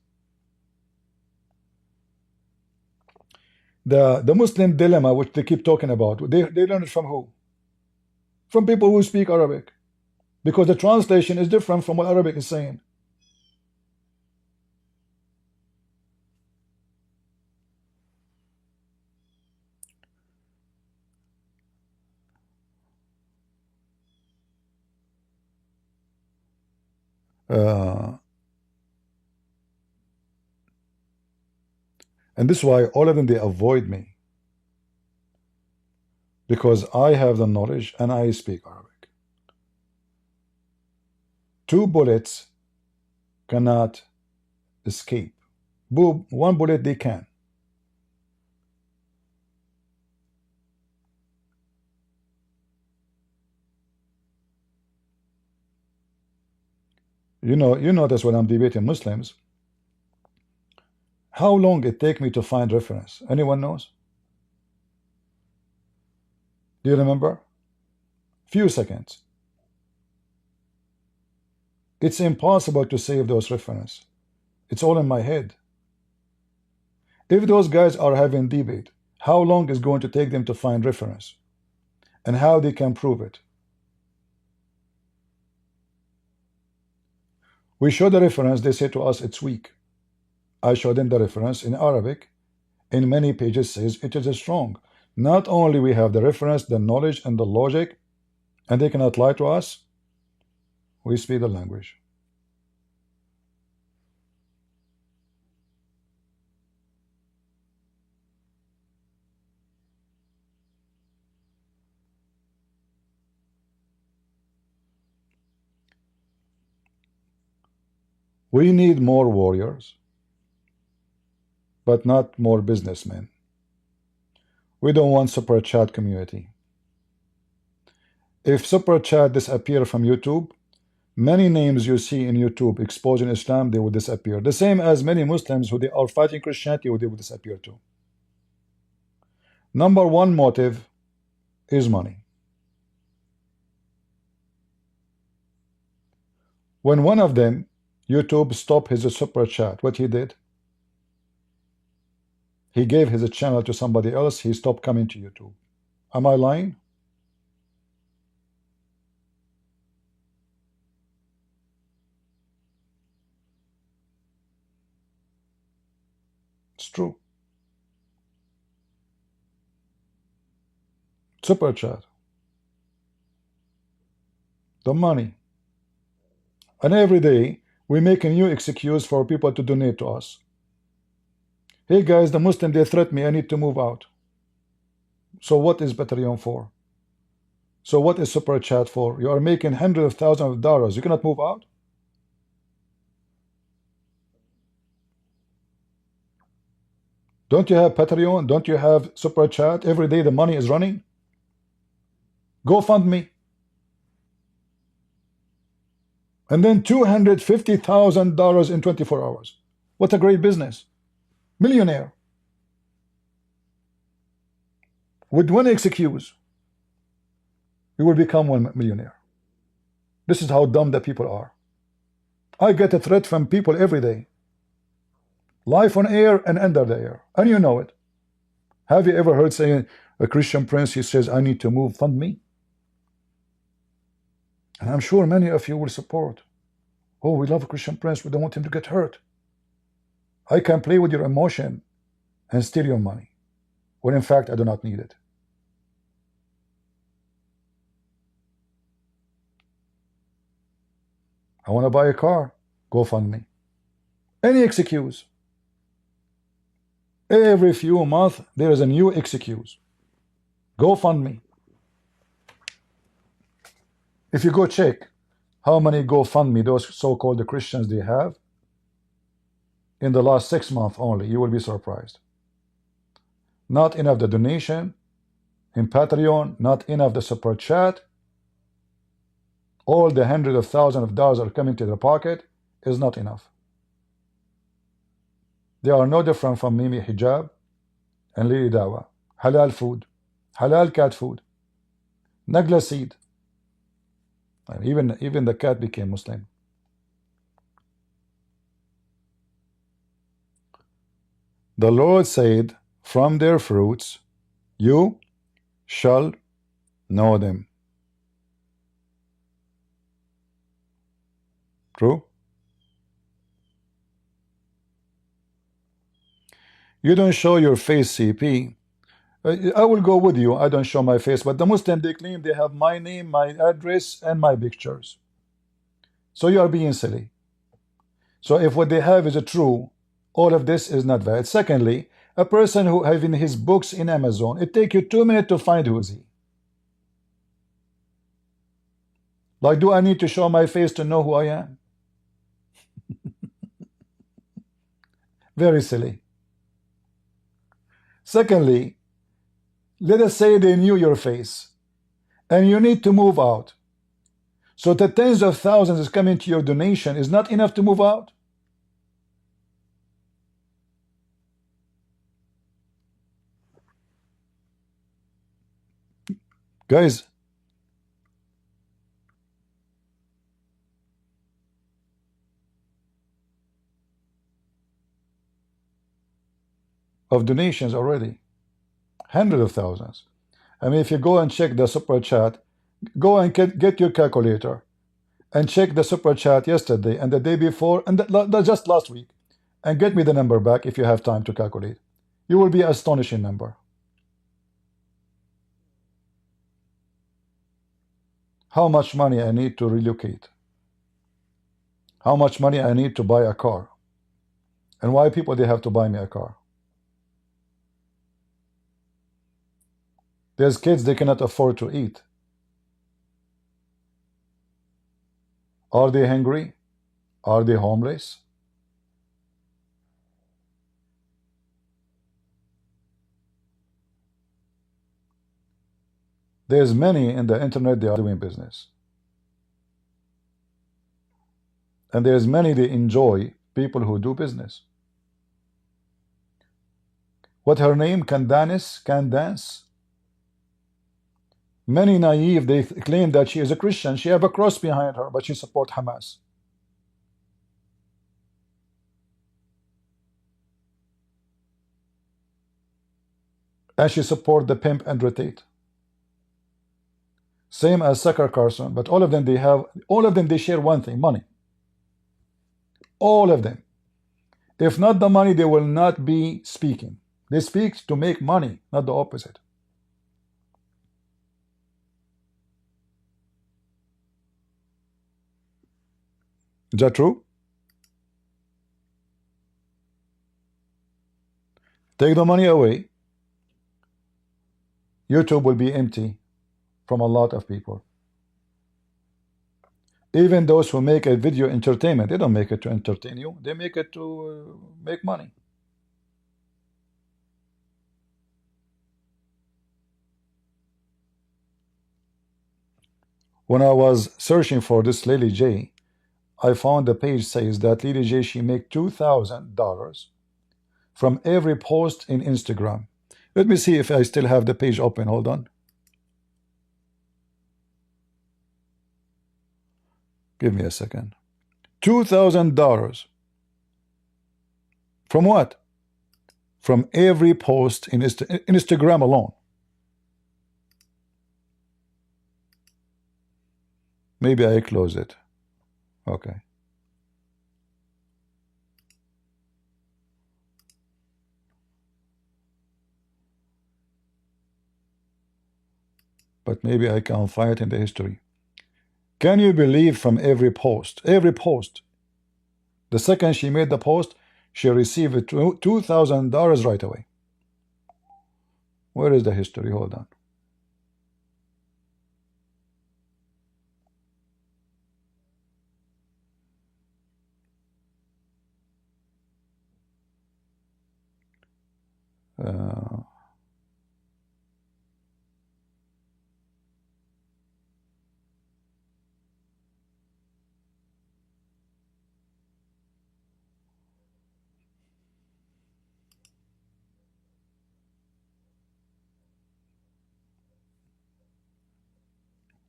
The Muslim dilemma which they keep talking about, they learn it from who? From people who speak Arabic. Because the translation is different from what Arabic is saying. And this is why all of them, they avoid me. Because I have the knowledge and I speak Arabic. 2 bullets cannot escape. 1 bullet they can. You notice when I'm debating Muslims, how long it take me to find reference? Anyone knows? Do you remember? Few seconds. It's impossible to save those references. It's all in my head. If those guys are having debate, how long is going to take them to find reference? And how they can prove it? We show the reference, they say to us it's weak. I show them the reference in Arabic, in many pages says it is strong. Not only we have the reference, the knowledge, and the logic, and they cannot lie to us, we speak the language. We need more warriors, but not more businessmen. We don't want super chat community. If super chat disappear from YouTube, many names you see in YouTube exposing Islam, they will disappear. The same as many Muslims who they are fighting Christianity, they will disappear too. Number one motive is money. When one of them, YouTube, stopped his super chat, what he did? He gave his channel to somebody else. He stopped coming to YouTube. Am I lying? It's true. Super chat. The money. And every day we make a new excuse for people to donate to us. Hey guys, the Muslim, they threat me, I need to move out. So what is Patreon for? So what is super chat for? You are making hundreds of thousands of dollars. You cannot move out? Don't you have Patreon? Don't you have super chat? Every day the money is running. Go fund me. And then $250,000 in 24 hours. What a great business. Millionaire. With one excuse, you will become one millionaire. This is how dumb the people are. I get a threat from people every day. Live on air and under the air. And you know it. Have you ever heard saying a Christian prince, he says, I need to move, fund me? And I'm sure many of you will support. Oh, we love a Christian prince. We don't want him to get hurt. I can play with your emotion and steal your money, when in fact I do not need it. I want to buy a car. Go fund me. Any excuse. Every few months there is a new excuse. Go fund me. If you go check how many GoFundMe those so-called Christians they have in the last 6 months only, you will be surprised. Not enough the donation in Patreon, not enough the super chat. All the hundreds of thousands of dollars are coming to their pocket is not enough. They are no different from Mimi Hijab and Lily Dawa. Halal food, halal cat food, Nagla seed. And even the cat became Muslim. The Lord said, from their fruits you shall know them. True? You don't show your face, CP. I will go with you. I don't show my face, but the Muslim, they claim they have my name, my address, and my pictures. So you are being silly. So if what they have is true, all of this is not valid. Secondly, a person who having his books in Amazon, it takes you 2 minutes to find who is he. Like, do I need to show my face to know who I am? Very silly. Secondly, let us say they knew your face and you need to move out. So the tens of thousands is coming to your donation is not enough to move out. Guys, of donations already, hundreds of thousands. I mean, if you go and check the super chat, go and get your calculator and check the super chat yesterday and the day before and just last week, and get me the number back if you have time to calculate. You will be astonishing number. How much money I need to relocate? How much money I need to buy a car? And why people they have to buy me a car? There's kids they cannot afford to eat. Are they hungry? Are they homeless? There's many in the internet they are doing business. And there's many they enjoy people who do business. What her name? Candace? Candace? Many naive, they claim that she is a Christian. She have a cross behind her, but she support Hamas. And she support the pimp and rotate. Same as Sucker Carson, but all of them they share one thing: money. All of them. If not the money, they will not be speaking. They speak to make money, not the opposite. Is that true? Take the money away, YouTube will be empty from a lot of people. Even those who make a video entertainment, they don't make it to entertain you. They make it to make money. When I was searching for this Lily J, I found the page says that Lily J, she make $2,000 from every post in Instagram. Let me see if I still have the page open. Hold on. Give me a second. $2,000. From what? From every post in Instagram alone. Maybe I close it. Okay. But maybe I can find it in the history. Can you believe from every post, the second she made the post, she received $2,000 right away. Where is the history? Hold on.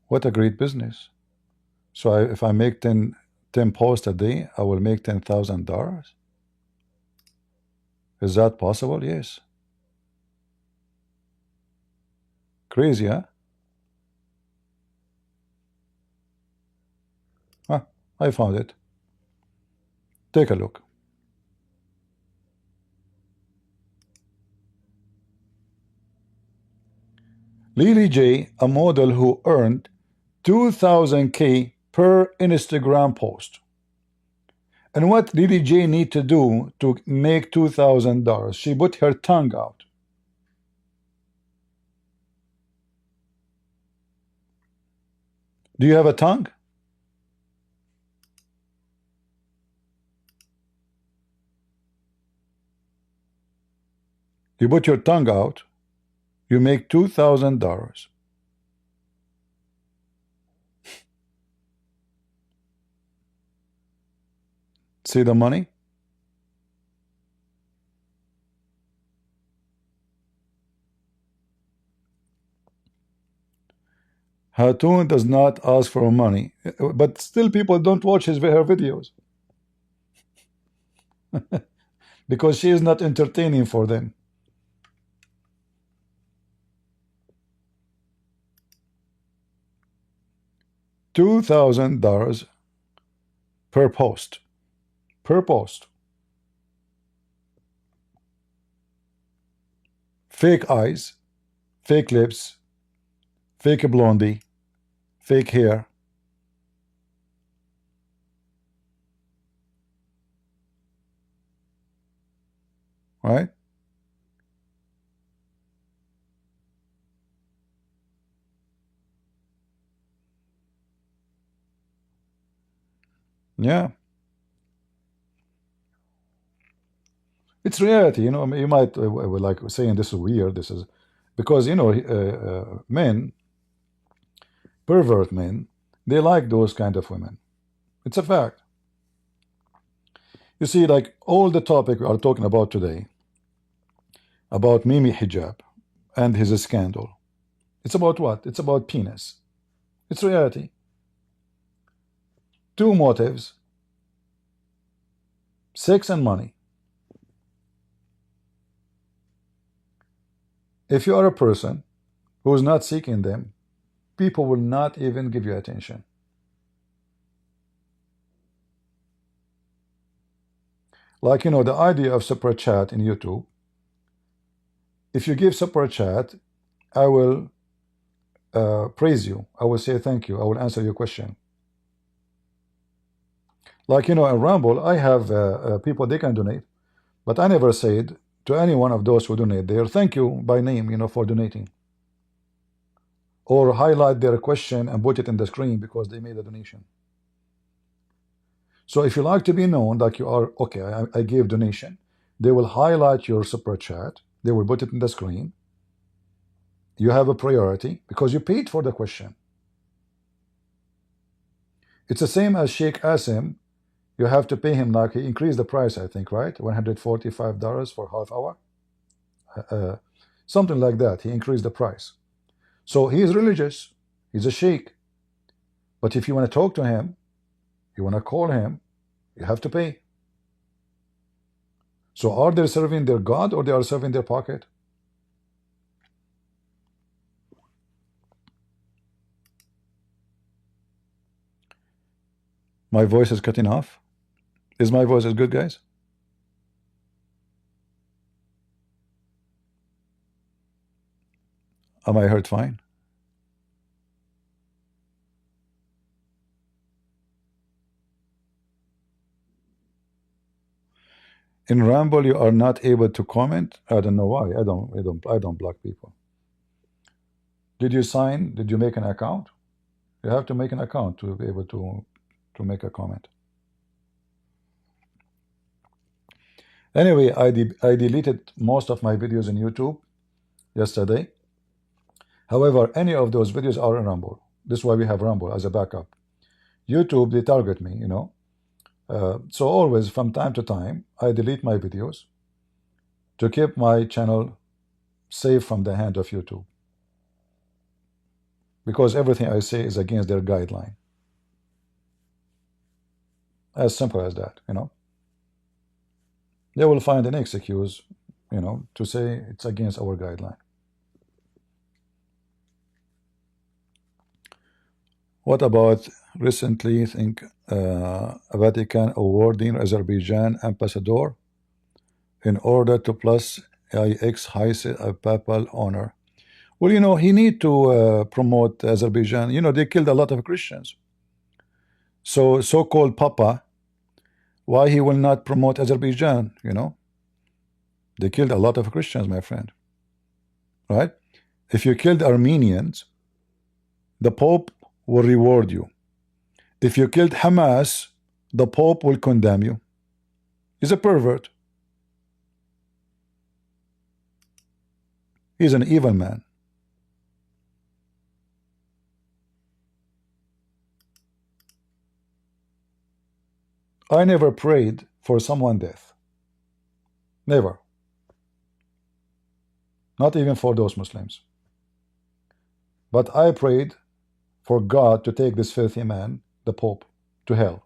What a great business. So if I make 10 posts a day, I will make $10,000. Is that possible? Yes. Crazy, huh? Ah, I found it. Take a look. Lily J, a model who earned 2,000K per Instagram post. And what Lily J need to do to make $2,000? She put her tongue out. Do you have a tongue? You put your tongue out, you make $2,000. See the money? Hatun does not ask for money, but still people don't watch her videos because she is not entertaining for them. $2,000 per post. Per post. fake eyes, fake lips, fake blondie, fake hair. Right? Yeah. It's reality, you know. I mean, you might like saying this is weird. This is because you know men, pervert men, they like those kind of women. It's a fact. You see, like all the topic we are talking about today about Mimi Hijab and his scandal. It's about what? It's about penis. It's reality. Two motives: sex and money. If you are a person who is not seeking them, people will not even give you attention. Like, you know, the idea of super chat in YouTube. If you give super chat, I will praise you. I will say thank you. I will answer your question. Like, you know, in Rumble, I have people, they can donate, but I never said to any one of those who donate there, thank you by name, you know, for donating. Or highlight their question and put it in the screen because they made a donation. So if you like to be known, like you are, okay, I gave donation, they will highlight your super chat, they will put it in the screen. You have a priority because you paid for the question. It's the same as Sheikh Asim. You have to pay him, like he increased the price, I think, right? $145 for half hour. Something like that. He increased the price. So he is religious. He's a sheikh. But if you want to talk to him, you want to call him, you have to pay. So are they serving their God or they are serving their pocket? My voice is cutting off. Is my voice as good, guys? Am I heard fine? In Ramble, you are not able to comment. I don't know why. I don't block people. Did you sign? Did you make an account? You have to make an account to be able to make a comment. Anyway, I deleted most of my videos in YouTube yesterday. However, any of those videos are in Rumble. This is why we have Rumble as a backup. YouTube, they target me, you know. So always, from time to time, I delete my videos to keep my channel safe from the hand of YouTube. Because everything I say is against their guideline. As simple as that, you know. They will find an excuse, you know, to say it's against our guideline. What about recently, I think, Vatican awarding Azerbaijan ambassador in order to plus IX high papal honor? Well, you know, he need to promote Azerbaijan. You know, they killed a lot of Christians. So so-called Papa, why he will not promote Azerbaijan? You know, they killed a lot of Christians, my friend. Right? If you killed Armenians, the Pope will reward you. If you killed Hamas, the Pope will condemn you. He's a pervert. He's an evil man. I never prayed for someone's death. Never. Not even for those Muslims. But I prayed for God to take this filthy man, the Pope, to hell.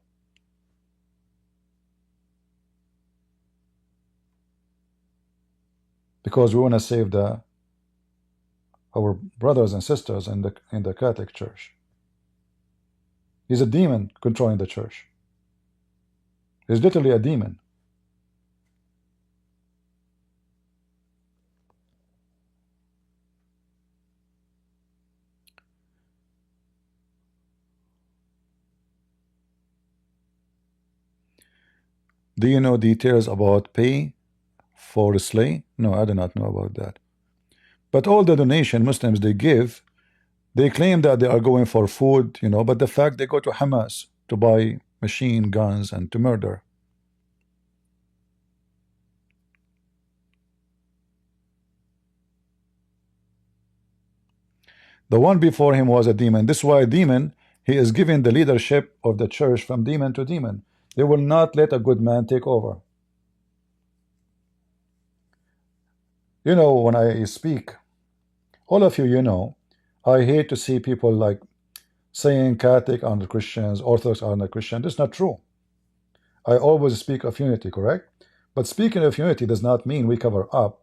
Because we want to save our brothers and sisters in the Catholic Church. He's a demon controlling the church. He's literally a demon. Do you know details about pay for slay? No, I do not know about that. But all the donation Muslims they give, they claim that they are going for food, you know, but the fact they go to Hamas to buy machine guns and to murder. The one before him was a demon. This is why a demon, he is giving the leadership of the church from demon to demon. They will not let a good man take over. You know, when I speak, all of you, you know, I hate to see people like saying Catholic are not Christians, Orthodox are not Christian. That's not true. I always speak of unity, correct? But speaking of unity does not mean we cover up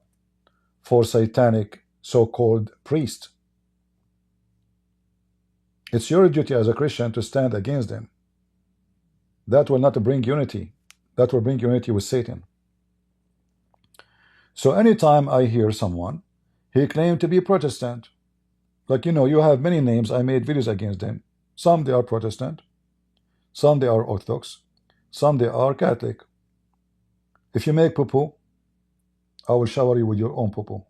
for satanic so-called priest. It's your duty as a Christian to stand against them. That will not bring unity. That will bring unity with Satan. So anytime I hear someone, he claimed to be Protestant. Like, you know, you have many names. I made videos against them. Some they are Protestant. Some they are Orthodox. Some they are Catholic. If you make poo-poo, I will shower you with your own poo-poo.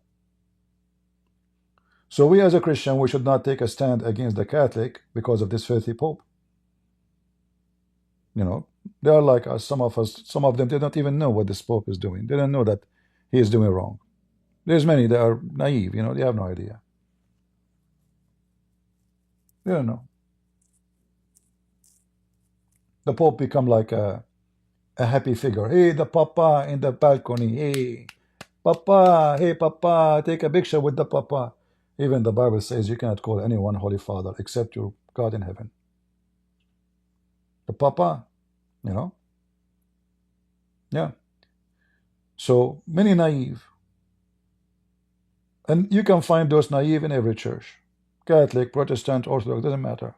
So we as a Christian, we should not take a stand against the Catholic because of this filthy Pope. You know, they are like us. Some of them, they don't even know what this Pope is doing. They don't know that he is doing wrong. There's many that are naive, you know, they have no idea. They don't know. The Pope become like a happy figure. Hey, the Papa in the balcony. Hey, Papa. Hey, Papa. Take a picture with the Papa. Even the Bible says you cannot call anyone Holy Father except your God in heaven. The Papa, you know. Yeah. So many naive. And you can find those naive in every church. Catholic, Protestant, Orthodox, doesn't matter.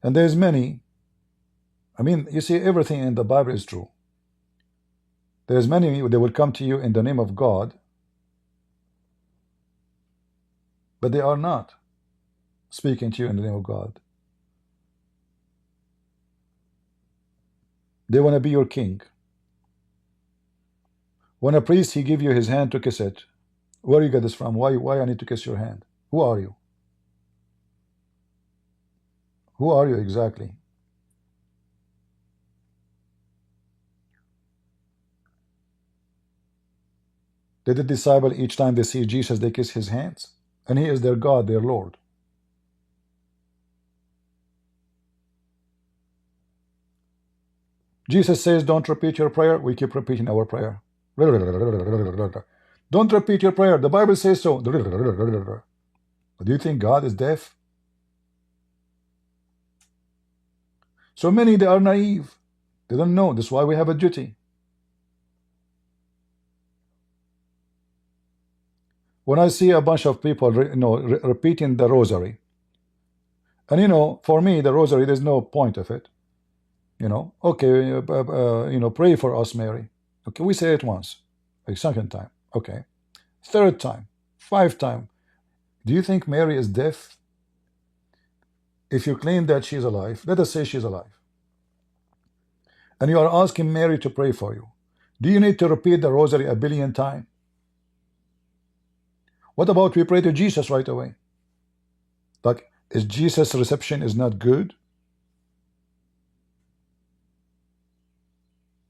And there's many. I mean, you see, everything in the Bible is true. There's many, they will come to you in the name of God, but they are not speaking to you in the name of God. They want to be your king. When a priest, he give you his hand to kiss it, where you get this from? Why I need to kiss your hand? Who are you? Who are you exactly? Did the disciple, each time they see Jesus, they kiss his hands? And he is their God, their Lord. Jesus says, don't repeat your prayer. We keep repeating our prayer. Don't repeat your prayer. The Bible says so. Do you think God is deaf? So many, they are naive. They don't know. That's why we have a duty. When I see a bunch of people, repeating the rosary, and you know, for me, the rosary, there's no point of it. You know, okay, pray for us, Mary. Okay, we say it once, a second time, okay, third time, 5th time. Do you think Mary is deaf? If you claim that she's alive, let us say she's alive, and you are asking Mary to pray for you, do you need to repeat the rosary 1 billion times? What about we pray to Jesus right away? Like, is Jesus' reception is not good?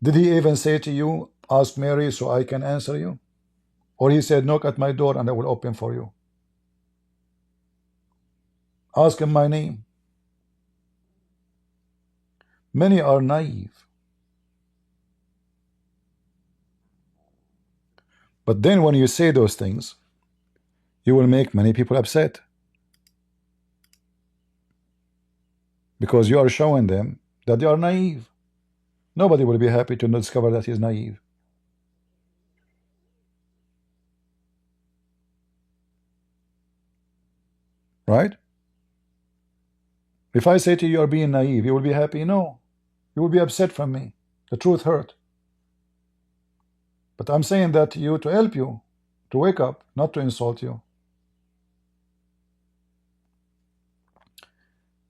Did he even say to you, ask Mary so I can answer you? Or he said, knock at my door and I will open for you? Ask him my name. Many are naive. But then when you say those things, you will make many people upset. Because you are showing them that they are naive. Nobody will be happy to discover that he is naive. Right? If I say to you, you are being naive, you will be happy? No. You will be upset from me. The truth hurt. But I'm saying that to you to help you, to wake up, not to insult you.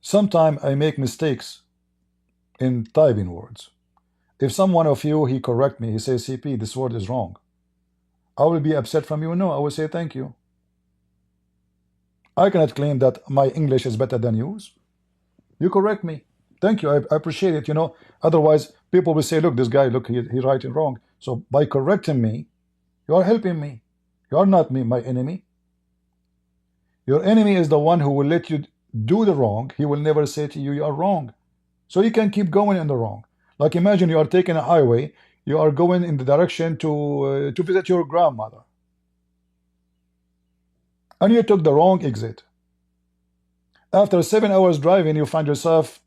Sometimes I make mistakes in typing words. If someone of you, he correct me, he says, CP, this word is wrong. I will be upset from you? No, I will say thank you. I cannot claim that my English is better than yours. You correct me. Thank you. I appreciate it. You know, otherwise people will say, look, this guy, look, he writing wrong. So by correcting me, you are helping me. You are not me, my enemy. Your enemy is the one who will let you do the wrong. He will never say to you, you are wrong. So you can keep going in the wrong. Like imagine you are taking a highway, you are going in the direction to visit your grandmother, and you took the wrong exit. After 7 hours driving, you find yourself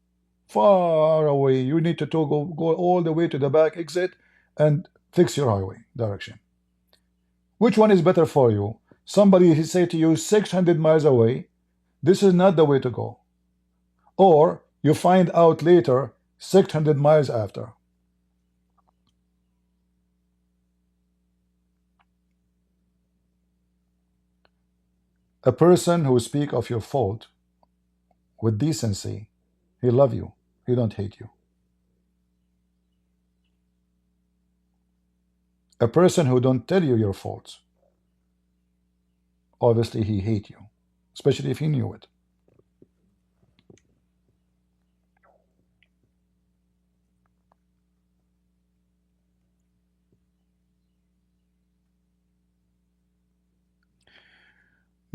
far away. You need to go all the way to the back exit and fix your highway direction. Which one is better for you? Somebody say to you 600 miles away, this is not the way to go. Or you find out later 600 miles after. A person who speak of your fault with decency, he love you, he don't hate you. A person who don't tell you your faults, obviously he hate you, especially if he knew it.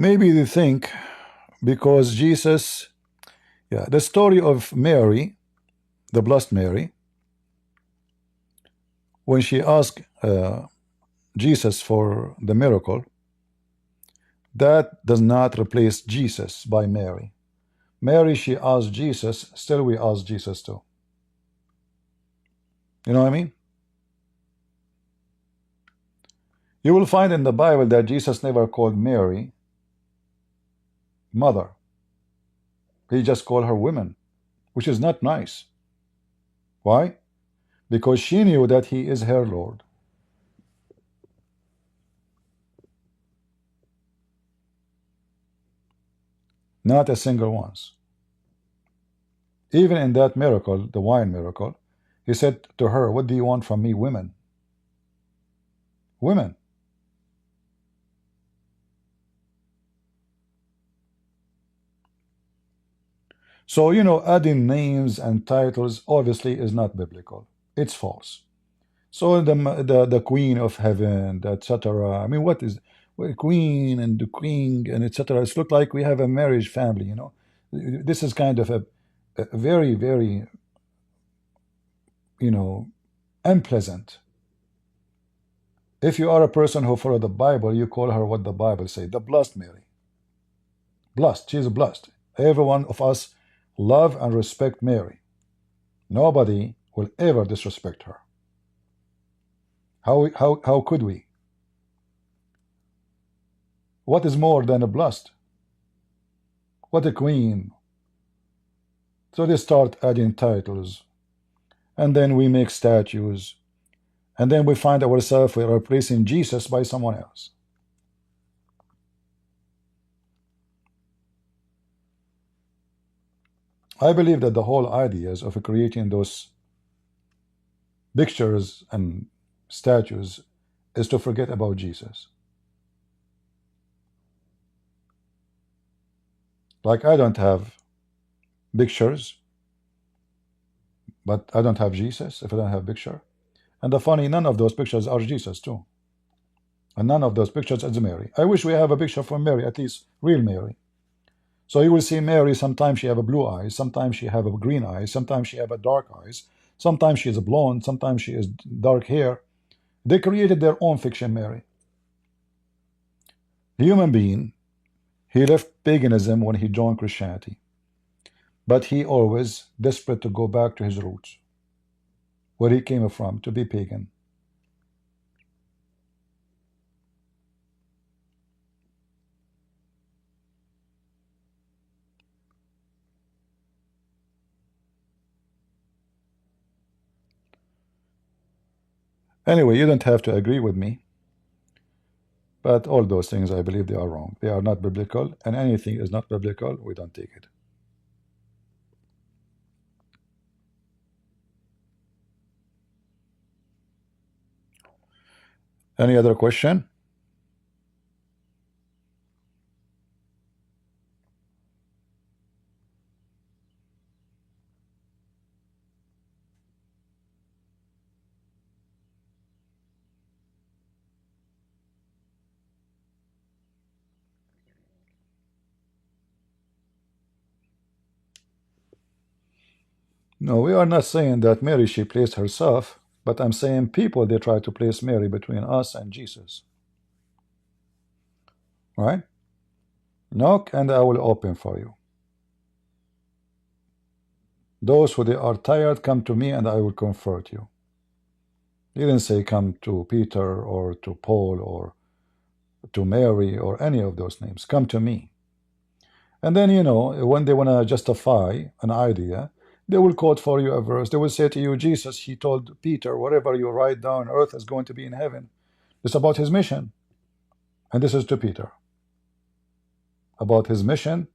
Maybe they think because Jesus, the story of Mary, the blessed Mary, when she asked Jesus for the miracle, that does not replace Jesus by Mary. Mary, she asked Jesus, still we ask Jesus too. You know what I mean? You will find in the Bible that Jesus never called Mary mother. He just called her woman, which is not nice. Why? Because she knew that he is her Lord. Not a single once. Even in that miracle, the wine miracle, he said to her, what do you want from me, women? Women. So, you know, adding names and titles obviously is not biblical. It's false. So the queen of heaven, etc. I mean, what is queen and the queen and etc. It's look like we have a marriage family, you know. This is kind of a very, very, you know, unpleasant. If you are a person who follow the Bible, you call her what the Bible say, the blessed Mary. Blessed, she is blessed. Every one of us love and respect Mary. Nobody will ever disrespect her. How could we? What is more than a blessed? What a queen. So they start adding titles, and then we make statues, and then we find ourselves we're replacing Jesus by someone else. I believe that the whole ideas of creating those pictures and statues is to forget about Jesus. Like I don't have pictures, but I don't have Jesus if I don't have picture. And the funny, none of those pictures are Jesus too. And none of those pictures is Mary. I wish we have a picture from Mary, at least real Mary. So you will see Mary, sometimes she have a blue eyes, sometimes she have a green eyes, sometimes she have a dark eyes, sometimes she is a blonde, sometimes she is dark hair. They created their own fiction, Mary. Human being, he left paganism when he joined Christianity. But he always desperate to go back to his roots, where he came from, to be pagan. Anyway, you don't have to agree with me, but all those things, I believe they are wrong. They are not biblical, and anything is not biblical, we don't take it. Any other question? No, we are not saying that Mary, she placed herself, but I'm saying people, they try to place Mary between us and Jesus. Right? Knock and I will open for you. Those who they are tired, come to me and I will comfort you. He didn't say come to Peter or to Paul or to Mary or any of those names. Come to me. And then, you know, when they want to justify an idea, they will quote for you a verse. They will say to you, Jesus, he told Peter, whatever you write down on earth is going to be in heaven. It's about his mission. And this is to Peter. About his mission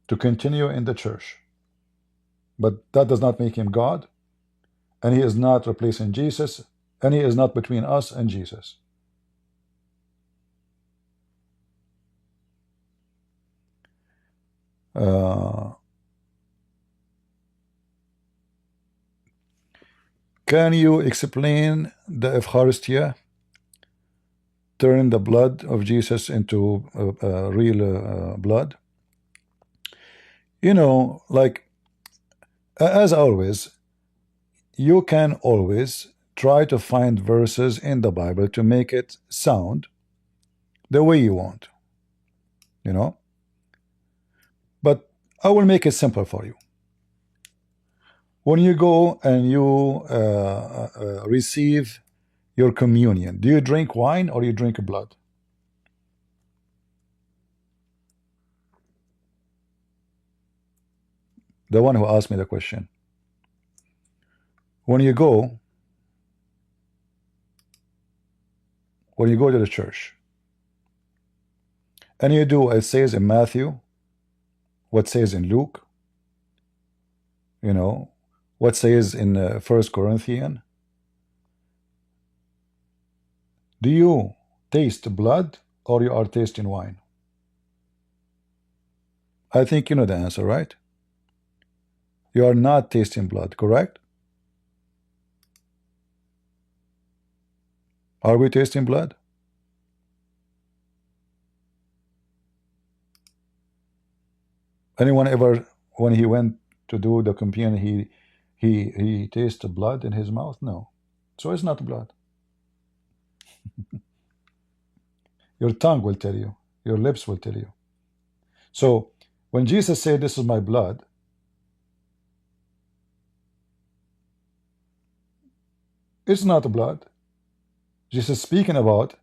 to continue in the church. But that does not make him God. And he is not replacing Jesus. And he is not between us and Jesus. Can you explain the Eucharistia? Turn the blood of Jesus into real blood? You know, like, as always, you can always try to find verses in the Bible to make it sound the way you want, you know. But I will make it simple for you. When you go and you receive your communion, do you drink wine or you drink blood? The one who asked me the question. When you go to the church and you do, it says in Matthew, what says in Luke, you know, what says in 1 Corinthians, do you taste blood or you are tasting wine? I think you know the answer, right? You are not tasting blood, correct? Are we tasting blood? Anyone ever, when he went to do the communion, he tasted blood in his mouth? No. So it's not blood. Your tongue will tell you. Your lips will tell you. So when Jesus said, this is my blood, it's not blood. Jesus speaking about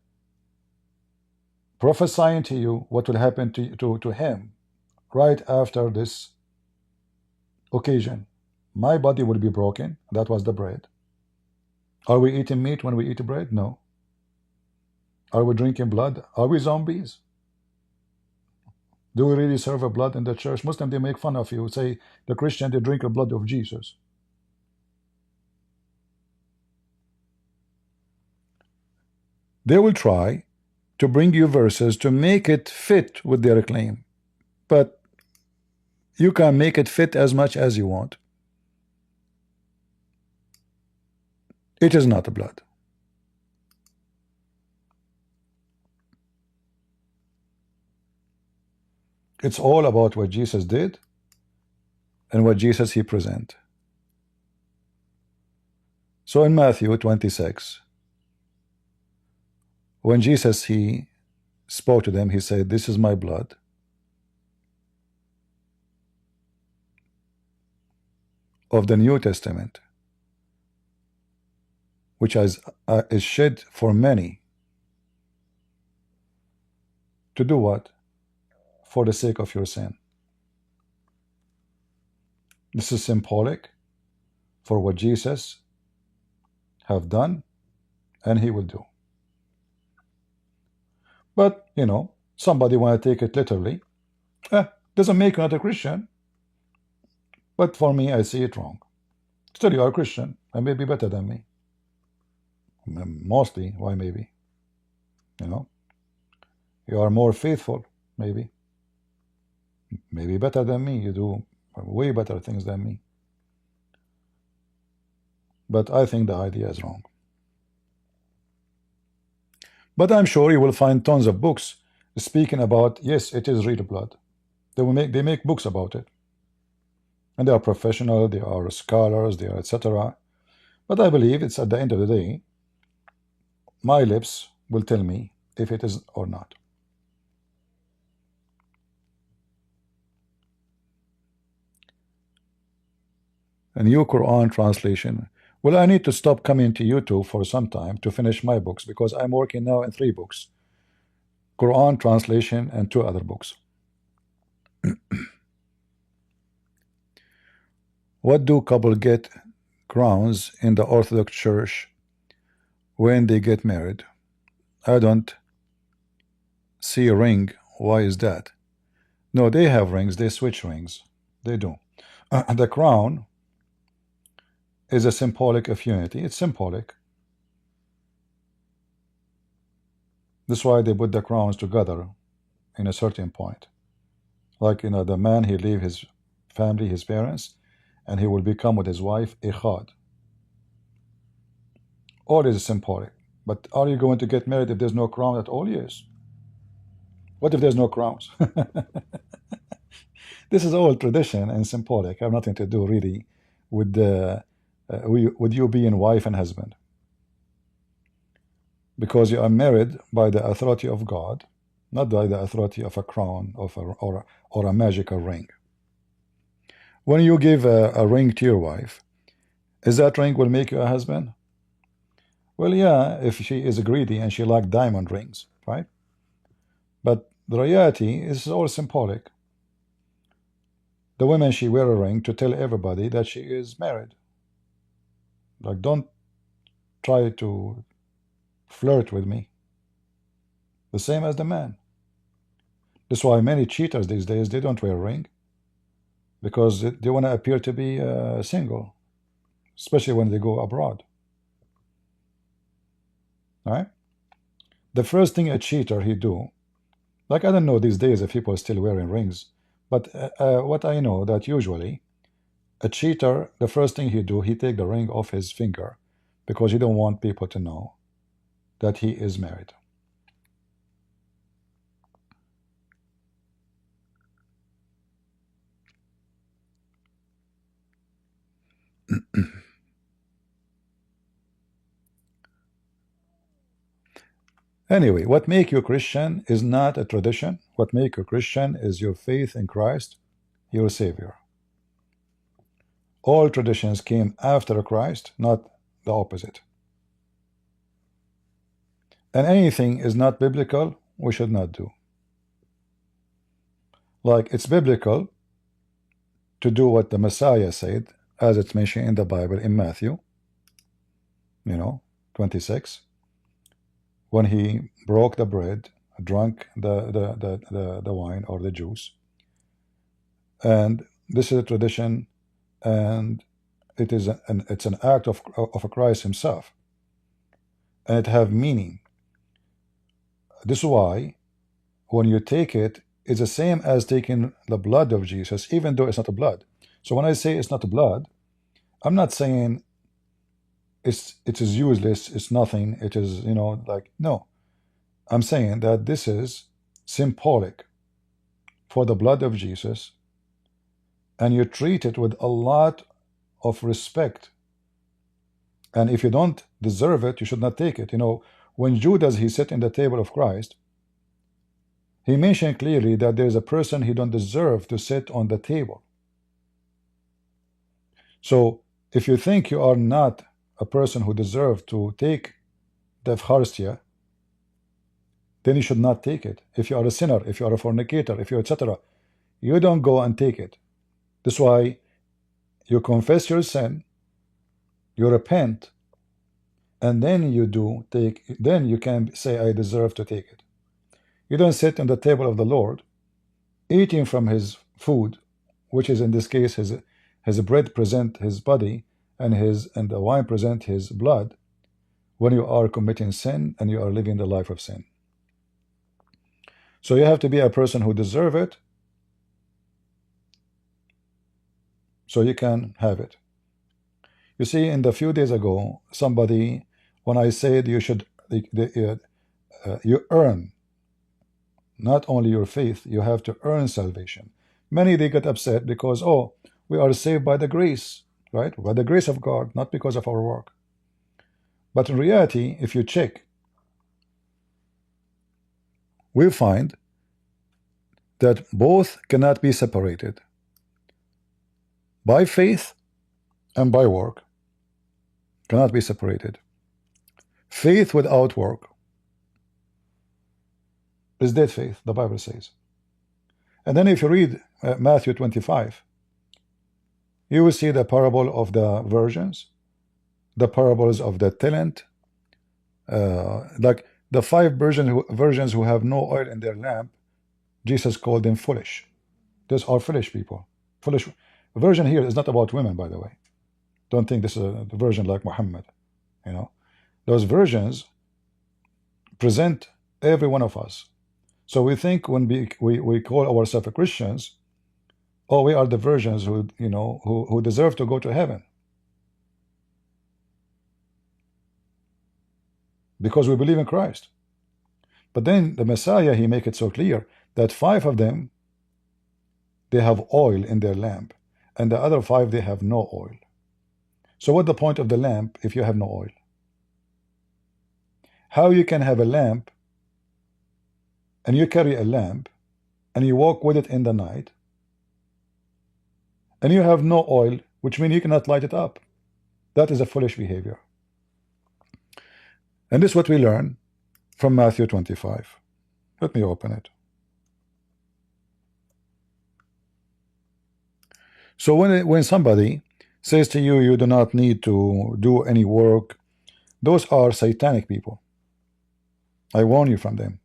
prophesying to you what will happen to him right after this occasion. My body will be broken. That was the bread. Are we eating meat when we eat bread? No. Are we drinking blood? Are we zombies? Do we really serve a blood in the church? Muslims, they make fun of you. Say the Christian, they drink the blood of Jesus. They will try to bring you verses to make it fit with their claim. But you can make it fit as much as you want. It is not blood. It's all about what Jesus did and what Jesus he present. So in Matthew 26, when Jesus he spoke to them, he said, this is my blood of the New Testament, which is shed for many. To do what? For the sake of your sin. This is symbolic for what Jesus have done and he will do. But, you know, somebody want to take it literally. Doesn't make you not a Christian. But for me, I see it wrong. Still, you are a Christian and maybe better than me. mostly. Why maybe? You know, you are more faithful, maybe better than me. You do way better things than me. But I think the idea is wrong. But I'm sure you will find tons of books speaking about, yes, it is real blood. They make books about it, and they are professional, they are scholars, they are etc. But I believe it's at the end of the day, my lips will tell me if it is or not. A new Quran translation. Well, I need to stop coming to YouTube for some time to finish my books, because I'm working now in 3 books: Quran translation and 2 other books. What do couple get crowns in the Orthodox Church when they get married? I don't see a ring. Why is that? No, they have rings. They switch rings. They do. The crown is a symbolic of unity. It's symbolic. That's why they put the crowns together in a certain point. Like, you know, the man, he leave his family, his parents, and he will become with his wife Ikhad. All is symbolic. But are you going to get married if there's no crown at all? Yes. What if there's no crowns? This is all tradition and symbolic. Have nothing to do really with the with you being wife and husband, because you are married by the authority of God, not by the authority of a crown or a magical ring. When you give a ring to your wife, is that ring will make you a husband? Well, yeah, if she is greedy and she likes diamond rings, right? But the reality is all symbolic. The woman, she wear a ring to tell everybody that she is married. Like, don't try to flirt with me. The same as the man. That's why many cheaters these days, they don't wear a ring, because they want to appear to be single, especially when they go abroad. All right? The first thing a cheater he do, like, I don't know these days if people are still wearing rings, but what I know that usually a cheater, the first thing he do, he take the ring off his finger, because he don't want people to know that he is married. Anyway, what make you Christian is not a tradition. What make you Christian is your faith in Christ, your Savior. All traditions came after Christ, not the opposite. And anything is not biblical, we should not do. Like, it's biblical to do what the Messiah said, as it's mentioned in the Bible in Matthew, 26, when he broke the bread, drank the wine or the juice. And this is a tradition, and it's an act of Christ himself, and it have meaning. This is why when you take it, it's the same as taking the blood of Jesus, even though it's not a blood. So when I say it's not a blood, I'm not saying it is useless, it's nothing, it is, like, no. I'm saying that this is symbolic for the blood of Jesus, and you treat it with a lot of respect. And if you don't deserve it, you should not take it. When Judas, he sat in the table of Christ, he mentioned clearly that there's a person he don't deserve to sit on the table. So if you think you are not a person who deserves to take the Eucharistia, then you should not take it. If you are a sinner, if you are a fornicator, if you etc., you don't go and take it. That's why you confess your sin, you repent, and then then you can say, I deserve to take it. You don't sit on the table of the Lord, eating from his food, which is in this case his bread present his body, and the wine present his blood, when you are committing sin and you are living the life of sin. So you have to be a person who deserve it, so you can have it. You see, in the few days ago, somebody, when I said you should, you earn not only your faith, you have to earn salvation. Many, they get upset because, oh, we are saved by the grace, right? By the grace of God, not because of our work. But in reality, if you check, we find that both cannot be separated. By faith and by work cannot be separated. Faith without work is dead faith, the Bible says. And then if you read Matthew 25, you will see the parable of the virgins, the parables of the talent, like the 5 virgins who have no oil in their lamp. Jesus called them foolish. Those are foolish people. Foolish. Virgin here is not about women, by the way. Don't think this is a virgin like Muhammad. You know, those virgins present every one of us. So we think when we call ourselves Christians, oh, we are the virgins who, you know, who deserve to go to heaven because we believe in Christ. But then the Messiah, he make it so clear that 5 of them, they have oil in their lamp, and the other 5, they have no oil. So what's the point of the lamp if you have no oil? How you can have a lamp and you carry a lamp and you walk with it in the night and you have no oil, which means you cannot light it up? That is a foolish behavior. And this is what we learn from Matthew 25. Let me open it. So when somebody says to you, you do not need to do any work, those are satanic people. I warn you from them.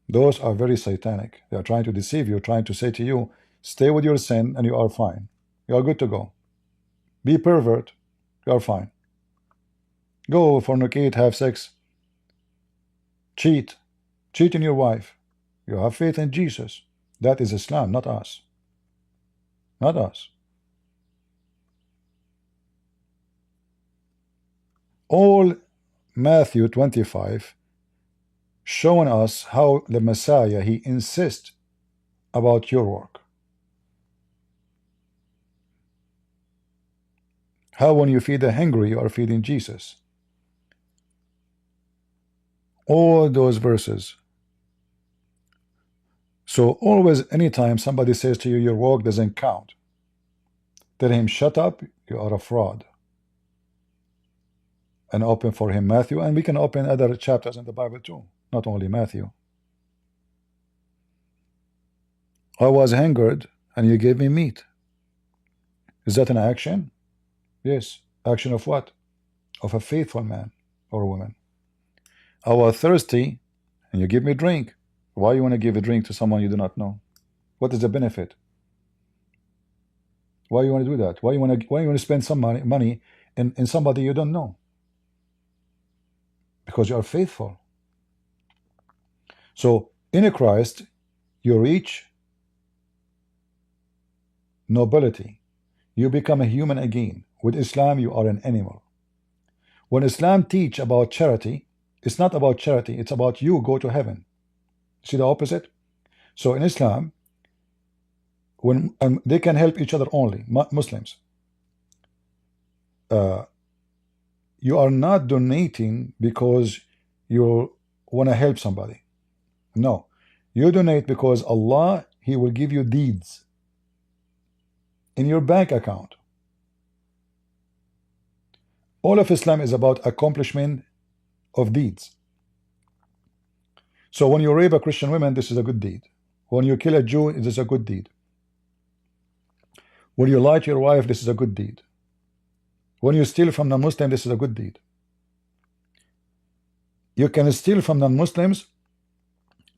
Those are very satanic. They are trying to deceive you, trying to say to you, stay with your sin and you are fine. You are good to go. Be pervert, you are fine. Go fornicate, have sex, cheat on your wife. You have faith in Jesus. That is Islam, not us. Not us. All Matthew 25 showing us how the Messiah, he insists about your work. How when you feed the hungry, you are feeding Jesus. All those verses. So always, anytime somebody says to you, your work doesn't count, tell him, shut up, you are a fraud. And open for him Matthew, and we can open other chapters in the Bible too, not only Matthew. I was hungered, and you gave me meat. Is that an action? Yes. Action of what? Of a faithful man or woman. I was thirsty, and you give me drink. Why you want to give a drink to someone you do not know? What is the benefit? Why you want to do that? Why you want to spend some money in somebody you don't know? Because you are faithful. So in Christ, you reach nobility. You become a human again. With Islam, you are an animal. When Islam teach about charity, it's not about charity, it's about you go to heaven. See the opposite? So in Islam, when they can help each other only, Muslims. You are not donating because you want to help somebody. No. You donate because Allah, he will give you deeds in your bank account. All of Islam is about accomplishment of deeds. So when you rape a Christian woman, this is a good deed. When you kill a Jew, this is a good deed. When you lie to your wife, this is a good deed. When you steal from non-Muslim, this is a good deed. You can steal from non-Muslims,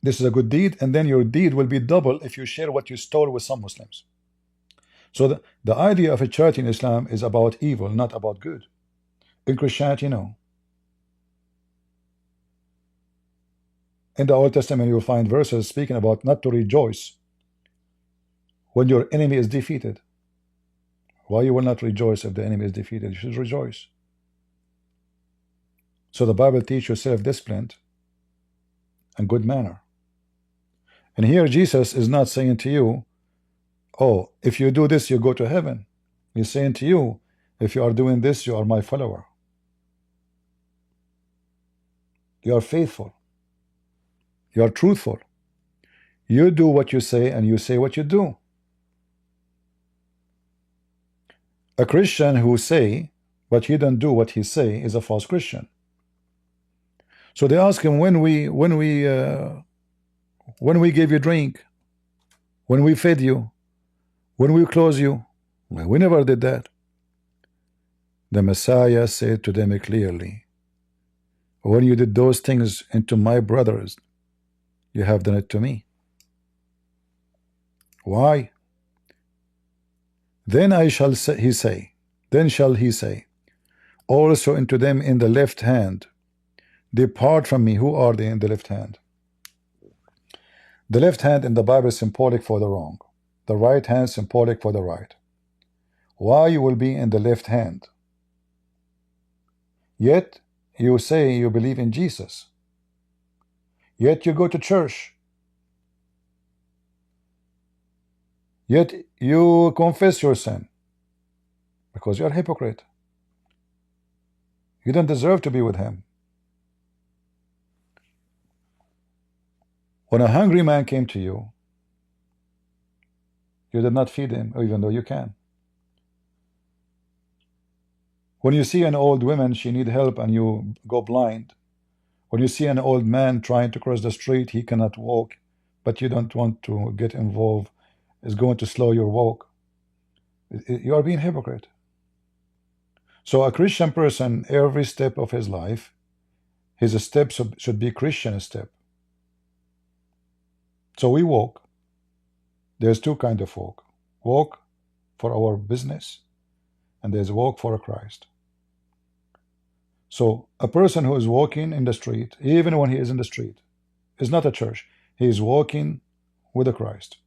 this is a good deed, and then your deed will be double if you share what you stole with some Muslims. So the idea of a charity in Islam is about evil, not about good. In Christianity, no. In the Old Testament, you'll find verses speaking about not to rejoice when your enemy is defeated. Why you will not rejoice if the enemy is defeated? You should rejoice. So the Bible teaches you self-discipline and good manner. And here Jesus is not saying to you, oh, if you do this, you go to heaven. He's saying to you, if you are doing this, you are my follower. You are faithful. You are truthful. You do what you say and you say what you do. A Christian who say but he don't do what he say is a false Christian. So they ask him, when we gave you drink, when we fed you, when we clothed you, well, we never did that. The Messiah said to them clearly, when you did those things unto my brothers, you have done it to me. Why? Then shall he say also unto them in the left hand, depart from me. Who are they in the left hand? The left hand in the Bible is symbolic for the wrong. The right hand symbolic for the right. Why you will be in the left hand? Yet you say you believe in Jesus. Yet you go to church. Yet you confess your sin. Because you are a hypocrite. You don't deserve to be with him. When a hungry man came to you, you did not feed him, even though you can. When you see an old woman, she need help, and you go blind. When you see an old man trying to cross the street, he cannot walk, but you don't want to get involved, it's going to slow your walk. You are being hypocrite. So a Christian person, every step of his life, his steps should be Christian step. So we walk. There's two kinds of walk. Walk for our business, and there's walk for Christ. So a person who is walking in the street, even when he is in the street, is not a church. He is walking with the Christ.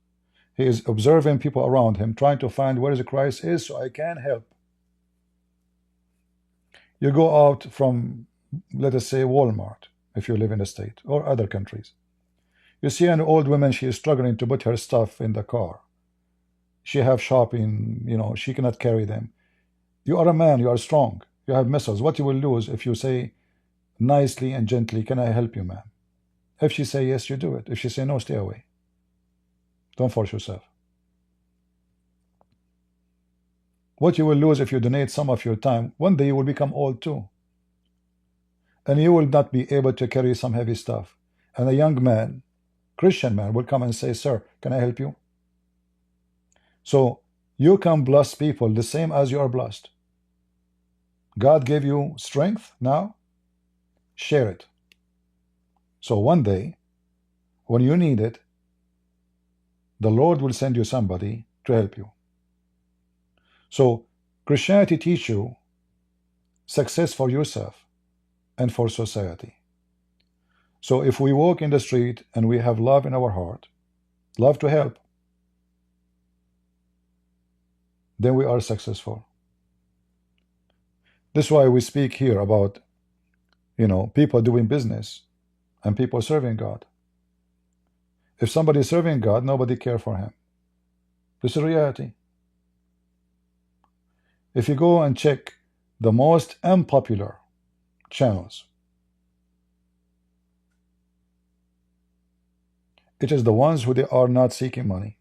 He is observing people around him, trying to find where the Christ is so I can help. You go out from, let us say, Walmart, if you live in the state or other countries. You see an old woman, she is struggling to put her stuff in the car. She have shopping, she cannot carry them. You are a man, you are strong, you have muscles. What you will lose if you say nicely and gently, can I help you, ma'am? If she say yes, you do it. If she say no, stay away. Don't force yourself. What you will lose if you donate some of your time, one day you will become old too. And you will not be able to carry some heavy stuff. And a young man, Christian man, will come and say, sir, can I help you? So you can bless people the same as you are blessed. God gave you strength now, share it. So one day, when you need it, the Lord will send you somebody to help you. So Christianity teaches you success for yourself and for society. So if we walk in the street and we have love in our heart, love to help, then we are successful. This is why we speak here about, people doing business and people serving God. If somebody is serving God, nobody cares for him. This is reality. If you go and check the most unpopular channels, it is the ones who they are not seeking money.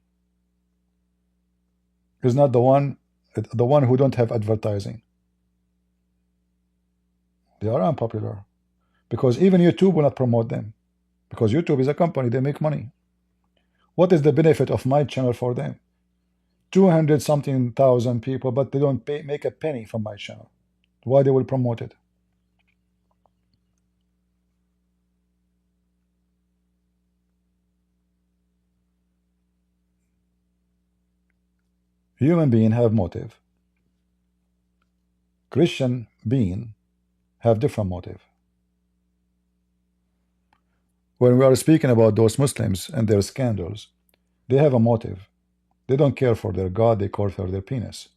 It's not the one who don't have advertising. They are unpopular because even YouTube will not promote them, because YouTube is a company, they make money. What is the benefit of my channel for them? 200 something thousand people, but they don't make a penny from my channel. Why they will promote it? Human being have motive. Christian being have different motive. When we are speaking about those Muslims and their scandals, they have a motive. They don't care for their God, they care for their penis.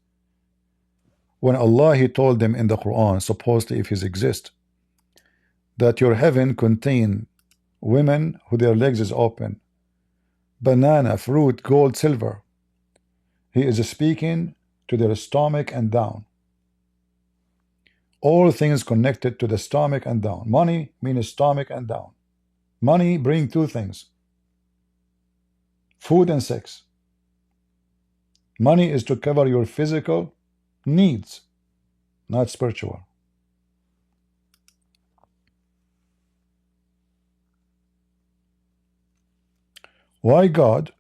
When Allah, He told them in the Quran, supposedly if He exists, that your heaven contain women who their legs is open, banana, fruit, gold, silver. He is speaking to their stomach and down. All things connected to the stomach and down. Money means stomach and down. Money bring two things: food and sex. Money is to cover your physical needs, not spiritual. Why God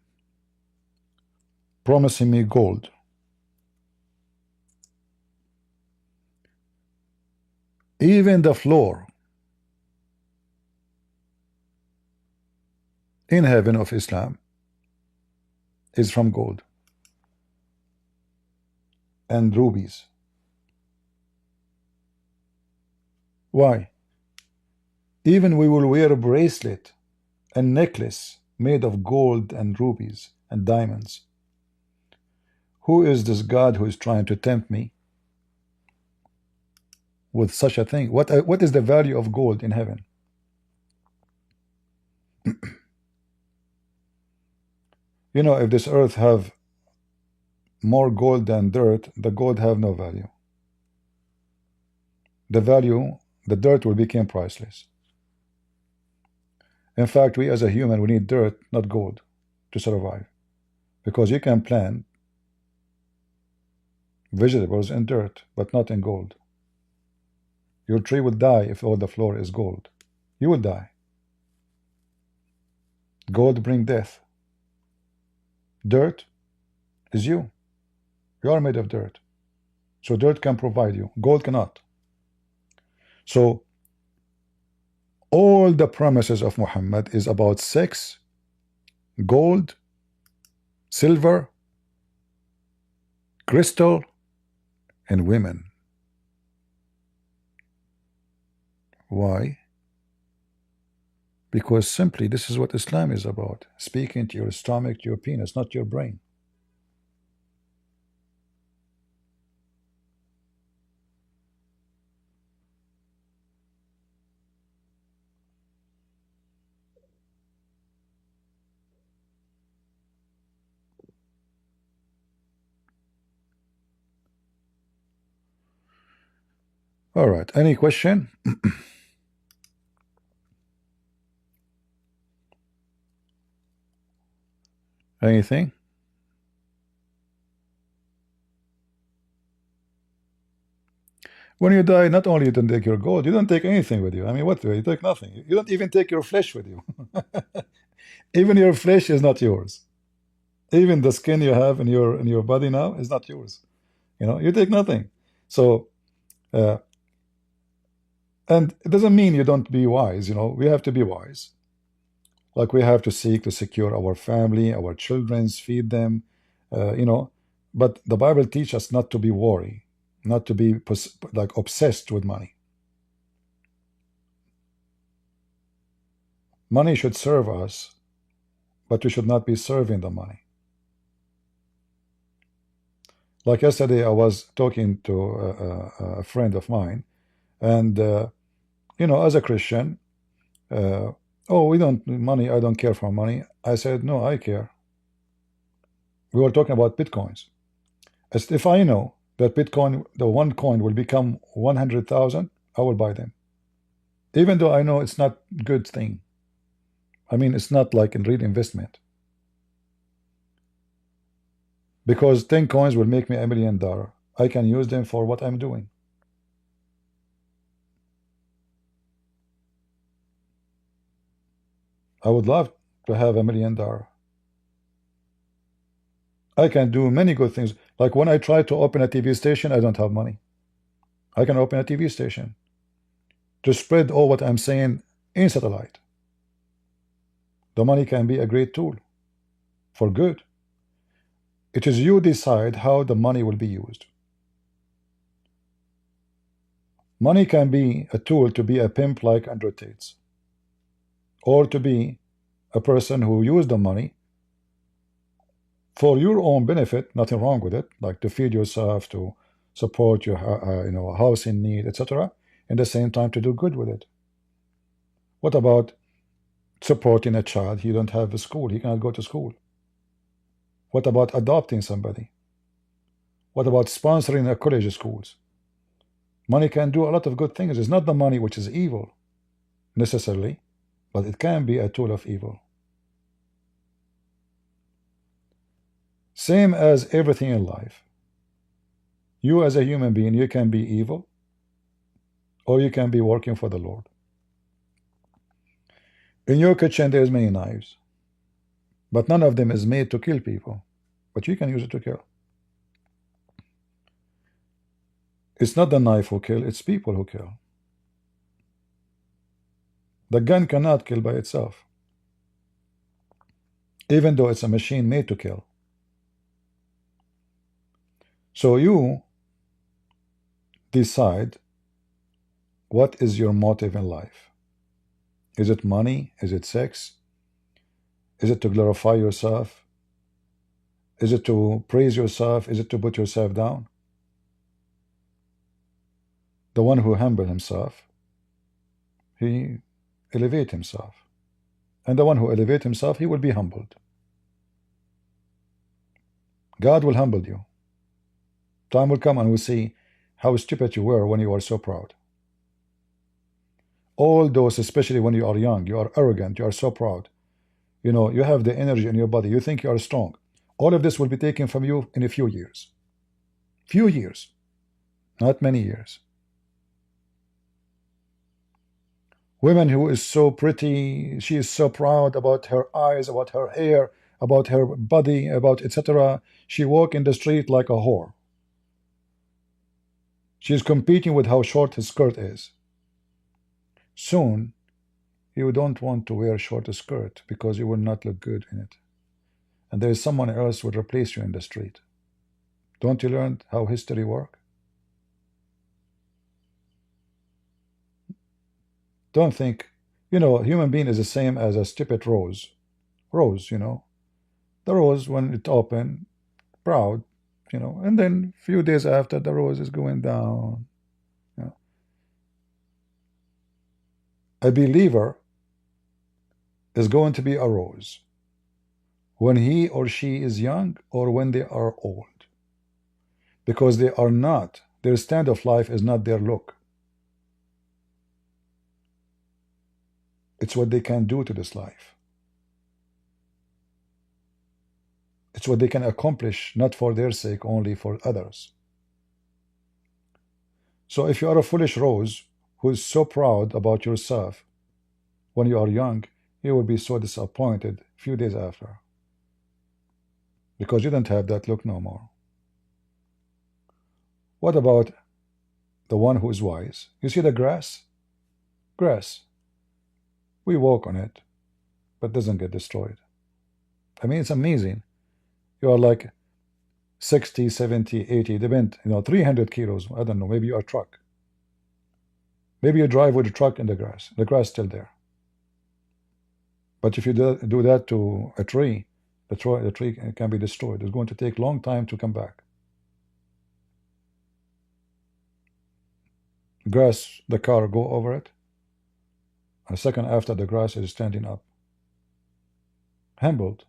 promising me gold? Even the floor in heaven of Islam is from gold and rubies. Why? Even we will wear a bracelet and necklace made of gold and rubies and diamonds. Who is this God who is trying to tempt me with such a thing? What is the value of gold in heaven? You know, if this earth have more gold than dirt, the gold have no value. The dirt will become priceless. In fact, we as a human, we need dirt, not gold, to survive. Because you can plant vegetables in dirt, but not in gold. Your tree will die if all the floor is gold. You will die. Gold brings death. Dirt is you. You are made of dirt. So dirt can provide you. Gold cannot. So all the promises of Muhammad is about sex, gold, silver, crystal, and women. Why? Because simply this is what Islam is about. Speaking to your stomach, to your penis, not your brain. All right, any question? Anything? When you die, not only you don't take your gold, you don't take anything with you. I mean, what? You take nothing. You don't even take your flesh with you. Even your flesh is not yours. Even the skin you have in your body now is not yours. You know, you take nothing. So, and it doesn't mean you don't be wise. You know, we have to be wise. Like we have to seek to secure our family, our children's, feed them. You know, but the Bible teaches us not to be worried, not to be like obsessed with money. Money should serve us, but we should not be serving the money. Like yesterday, I was talking to a friend of mine, and you know, as a Christian, oh, we don't need money. I don't care for money. I said, no, I care. We were talking about bitcoins. As if I know that Bitcoin, the one coin will become 100,000, I will buy them. Even though I know it's not a good thing. I mean, it's not like in real investment. Because 10 coins will make me $1 million. I can use them for what I'm doing. I would love to have $1 million. I can do many good things. Like when I try to open a TV station, I don't have money. I can open a TV station to spread all what I'm saying in satellite. The money can be a great tool for good. It is you decide how the money will be used. Money can be a tool to be a pimp like Andrew Tate's, or to be a person who use the money for your own benefit, nothing wrong with it, like to feed yourself, to support your house in need, etc., and the same time to do good with it. What about supporting a child? He don't have a school, he cannot go to school. What about adopting somebody? What about sponsoring a college schools? Money can do a lot of good things. It's not the money which is evil necessarily, but it can be a tool of evil. Same as everything in life. You as a human being, you can be evil, or you can be working for the Lord. In your kitchen there's many knives, but none of them is made to kill people, but you can use it to kill. It's not the knife who kill, it's people who kill. The gun cannot kill by itself, even though it's a machine made to kill. So you decide what is your motive in life. Is it money? Is it sex? Is it to glorify yourself? Is it to praise yourself? Is it to put yourself down? The one who humble himself, he elevate himself. And the one who elevate himself, he will be humbled. God will humble you. Time will come and we'll see how stupid you were when you are so proud. All those, especially when you are young, you are arrogant, you are so proud. You know, you have the energy in your body, you think you are strong. All of this will be taken from you in a few years. Few years, not many years. Women who is so pretty, she is so proud about her eyes, about her hair, about her body, about etc. She walk in the street like a whore. She's competing with how short his skirt is. Soon, you don't want to wear a short skirt because you will not look good in it. And there is someone else who will replace you in the street. Don't you learn how history works? Don't think, a human being is the same as a stupid rose. Rose, the rose when it open, proud, and then few days after the rose is going down. A believer is going to be a rose when he or she is young or when they are old, because they are not, their stand of life is not their look. It's what they can do to this life. It's what they can accomplish, not for their sake, only for others. So if you are a foolish rose who is so proud about yourself when you are young, you will be so disappointed a few days after, because you don't have that look no more. What about the one who is wise? You see the grass? Grass. We walk on it, but doesn't get destroyed. I mean, it's amazing. You are like 60, 70, 80, depend, 300 kilos. I don't know, maybe you are a truck. Maybe you drive with a truck in the grass is still there. But if you do that to a tree, the tree can be destroyed. It's going to take a long time to come back. Grass, the car go over it. A second after, the grass is standing up. Humbled.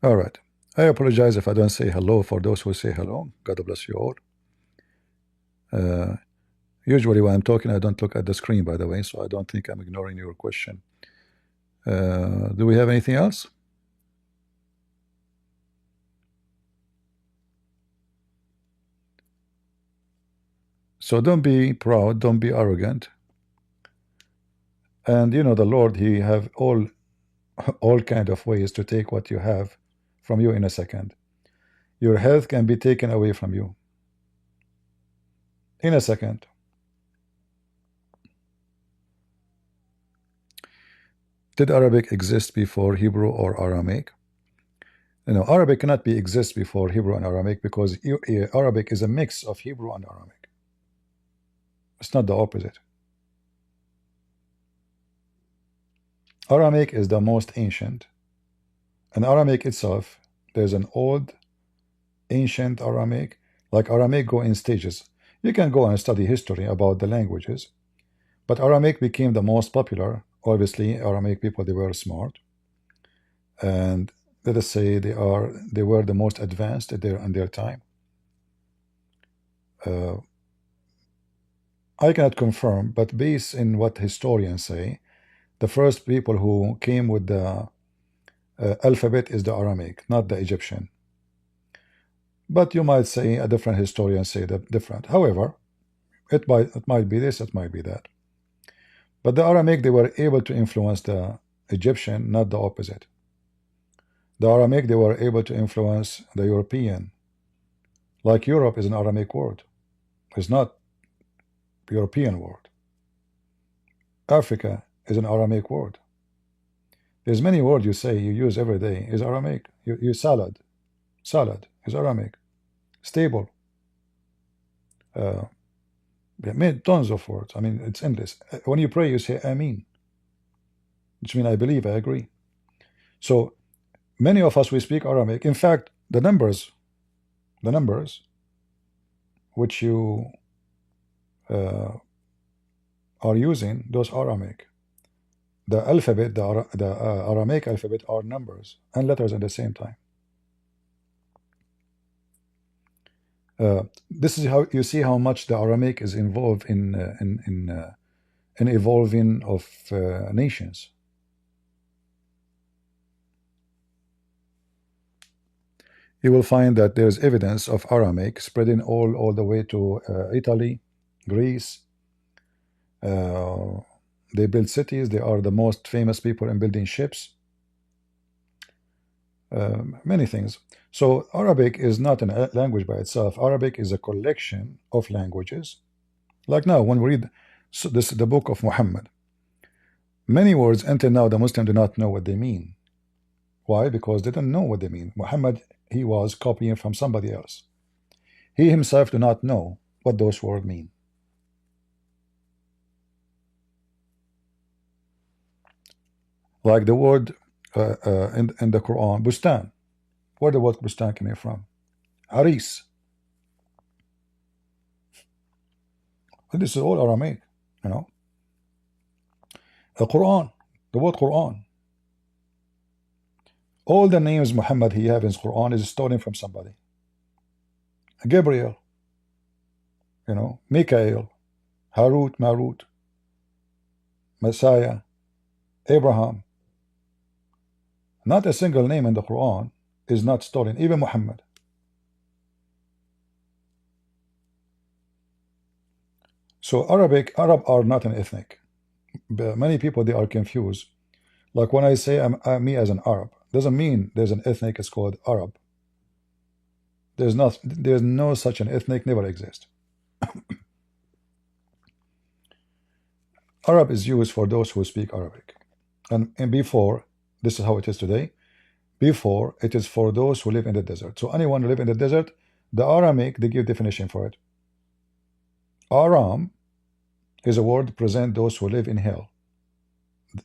All right. I apologize if I don't say hello for those who say hello. God bless you all. Usually when I'm talking, I don't look at the screen, by the way, so I don't think I'm ignoring your question. Do we have anything else? So don't be proud, don't be arrogant. And the Lord, He have all kind of ways to take what you have from you in a second. Your health can be taken away from you in a second. Did Arabic exist before Hebrew or Aramaic? No, Arabic cannot be exist before Hebrew and Aramaic because Arabic is a mix of Hebrew and Aramaic. It's not the opposite. Aramaic is the most ancient, and Aramaic itself, there's an old, ancient Aramaic. Like Aramaic go in stages. You can go and study history about the languages, but Aramaic became the most popular. Obviously, Aramaic people, they were smart, and let us say they were the most advanced in their time. I cannot confirm, but based in what historians say, the first people who came with the alphabet is the Aramaic, not the Egyptian. But you might say a different historian say that different. However, it might be this, it might be that. But the Aramaic, they were able to influence the Egyptian, not the opposite. The Aramaic, they were able to influence the European. Like Europe is an Aramaic word. It's not European word. Africa is an Aramaic word. There's many words you say, you use every day, is Aramaic. You salad. Salad is Aramaic. Stable. Tons of words. I mean, it's endless. When you pray, you say Amin, which means I believe, I agree. So many of us, we speak Aramaic. In fact, the numbers which you are using, those are Aramaic. The alphabet, the Aramaic alphabet are numbers and letters at the same time. This is how you see how much the Aramaic is involved in evolving of nations. You will find that there's evidence of Aramaic spreading all the way to Italy, Greece. They build cities. They are the most famous people in building ships. Many things. So Arabic is not a language by itself. Arabic is a collection of languages. Like now, when we read the book of Muhammad, many words until now the Muslims do not know what they mean. Why? Because they don't know what they mean. Muhammad, he was copying from somebody else. He himself do not know what those words mean. Like the word in the Quran, bustan. Where the word bustan came from? Haris. This is all Aramaic, you know. The Quran, the word Quran. All the names Muhammad he have in his Quran is stolen from somebody. Gabriel, you know, Mikael, Harut, Marut, Messiah, Abraham. Not a single name in the Quran is not stolen, even Muhammad. So Arab are not an ethnic. But many people, they are confused. Like when I say I'm me as an Arab, doesn't mean there's an ethnic is called Arab. There's no such an ethnic, never exist. Arab is used for those who speak Arabic. And before, this is how it is today. Before, it is for those who live in the desert. So anyone who live in the desert, the Aramaic, they give definition for it. Aram is a word to present those who live in hell.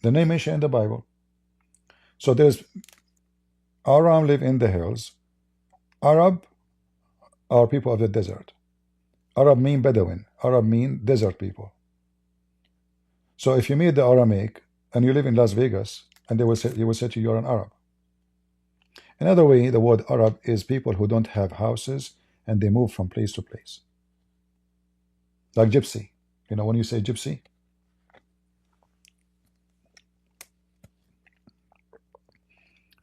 The name mentioned in the Bible. So there's Aram live in the hills. Arab are people of the desert. Arab mean Bedouin. Arab mean desert people. So if you meet the Aramaic and you live in Las Vegas, and they will say, you will say to you, you're an Arab. Another way, the word Arab is people who don't have houses and they move from place to place. Like gypsy. You know, when you say gypsy,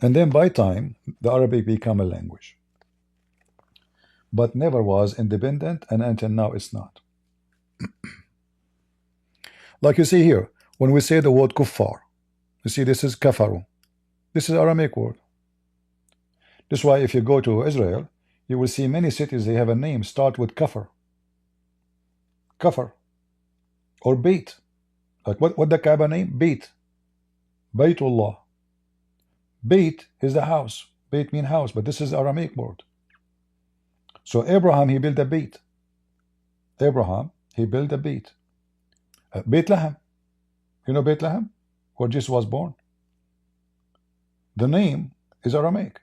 and then by time, the Arabic become a language. But never was independent, and until now it's not. Like you see here, when we say the word kuffar, you see this is kafaru. This is Aramaic word. That's why if you go to Israel, you will see many cities, they have a name, start with kafar. Kafar. Or Beit. Like what the Kaaba name? Beit. Baytullah. Bayt is the house. Bayt mean house, but this is Aramaic word. So Abraham, he built a Bayt. Abraham, he built a Bayt. Bethlehem. You know Bethlehem, where Jesus was born? The name is Aramaic.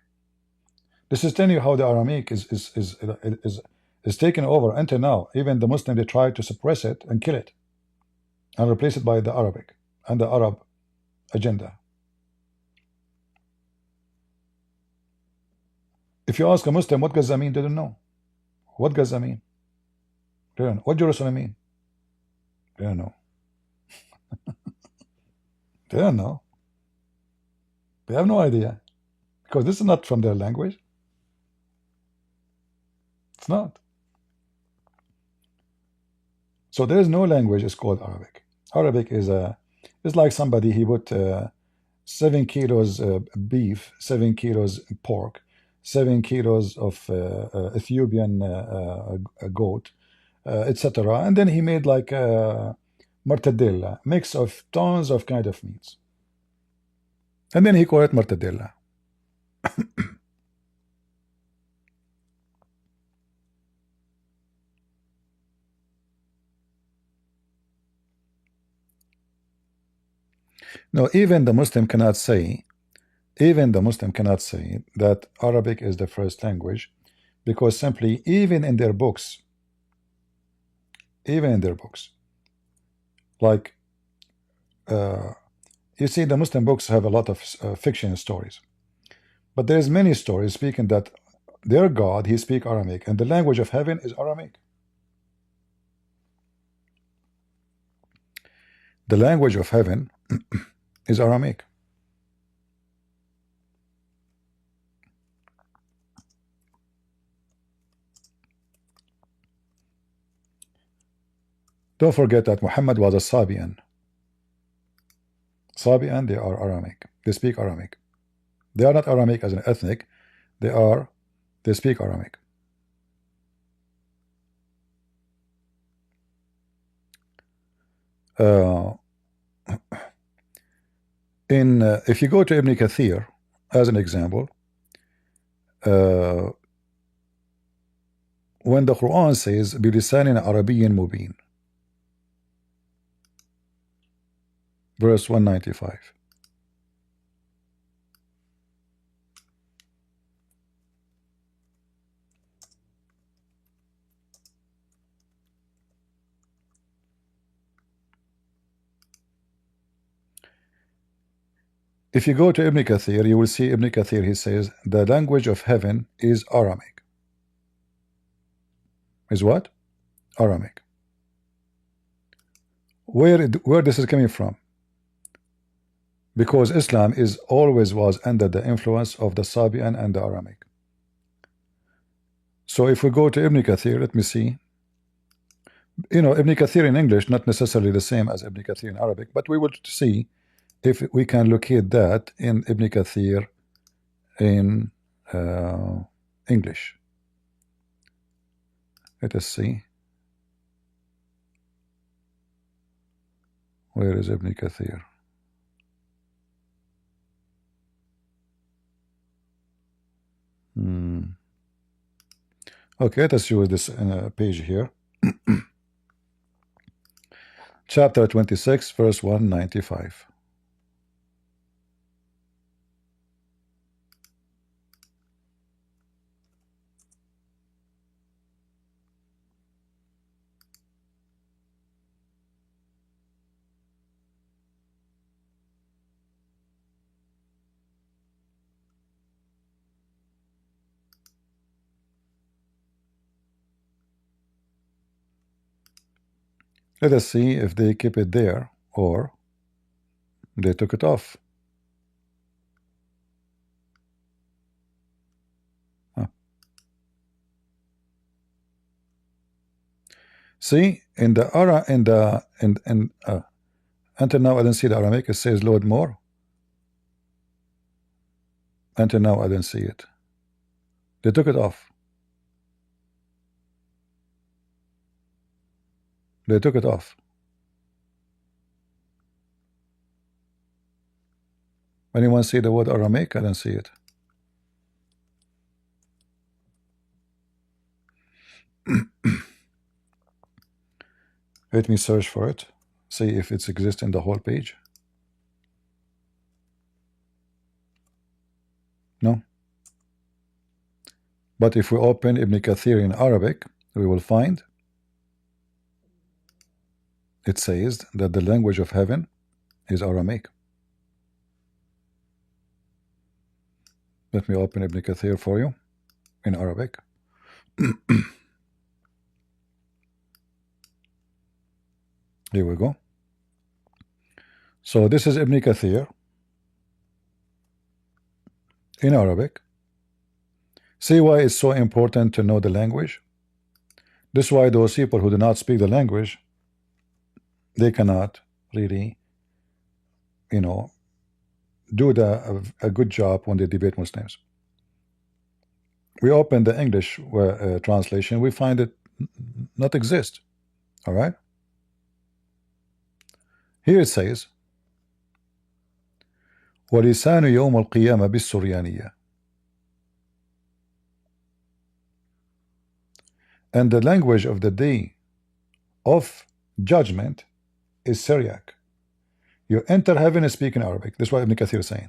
This is telling you how the Aramaic is taken over until now. Even the Muslim, they try to suppress it and kill it and replace it by the Arabic and the Arab agenda. If you ask a Muslim what Gaza mean, they don't know. What Gaza mean? They don't know. What Jerusalem mean? They don't know. They don't know. They have no idea. Because this is not from their language. It's not. So there is no language is called Arabic. Arabic is like somebody, he put 7 kilos beef, 7 kilos pork, 7 kilos of Ethiopian goat, etc. And then he made like mortadella, mix of tons of kind of meats. And then he called it mortadella. No, even the Muslim cannot say that Arabic is the first language, because simply even in their books, like you see, the Muslim books have a lot of fiction stories, but there's many stories speaking that their God, he speak Aramaic, and the language of heaven is Aramaic. The language of heaven is Aramaic. Don't forget that Muhammad was a Sabian. Sabian, they are Aramaic. They speak Aramaic. They are not Aramaic as an ethnic. They speak Aramaic. If you go to Ibn Kathir as an example, when the Quran says بِلِسَانٍ عَرَبِيٍّ مُبِينٍ, verse 195, if you go to Ibn Kathir, you will see Ibn Kathir, he says the language of heaven is Aramaic. Is what? Aramaic. Where this is coming from? Because Islam always was under the influence of the Sabian and the Aramaic. So if we go to Ibn Kathir, let me see. You know, Ibn Kathir in English not necessarily the same as Ibn Kathir in Arabic, but we will see if we can locate that in Ibn Kathir in English. Let us see. Where is Ibn Kathir? Okay, let us use this page here. Chapter 26, verse 195. Let us see if they keep it there or they took it off. See, in the until now I didn't see the Aramaic. It says load more. Until now I didn't see it. They took it off. They took it off. Anyone see the word Aramaic? I don't see it. Let me search for it. See if it exists in the whole page. No. But if we open Ibn Kathir in Arabic, we will find it says that the language of heaven is Aramaic. Let me open Ibn Kathir for you in Arabic. Here we go. So this is Ibn Kathir in Arabic. See why it's so important to know the language? This is why those people who do not speak the language, they cannot really, you know, do a good job when they debate Muslims. We open the English translation, we find it not exist. All right. Here it says, وَلِسَانُ يَوْمَ الْقِيَامَةِ بِالسُّرْيَانِيَّةِ. And the language of the day of judgment is Syriac. You enter heaven and speak in Arabic. That's what Ibn Kathir is saying.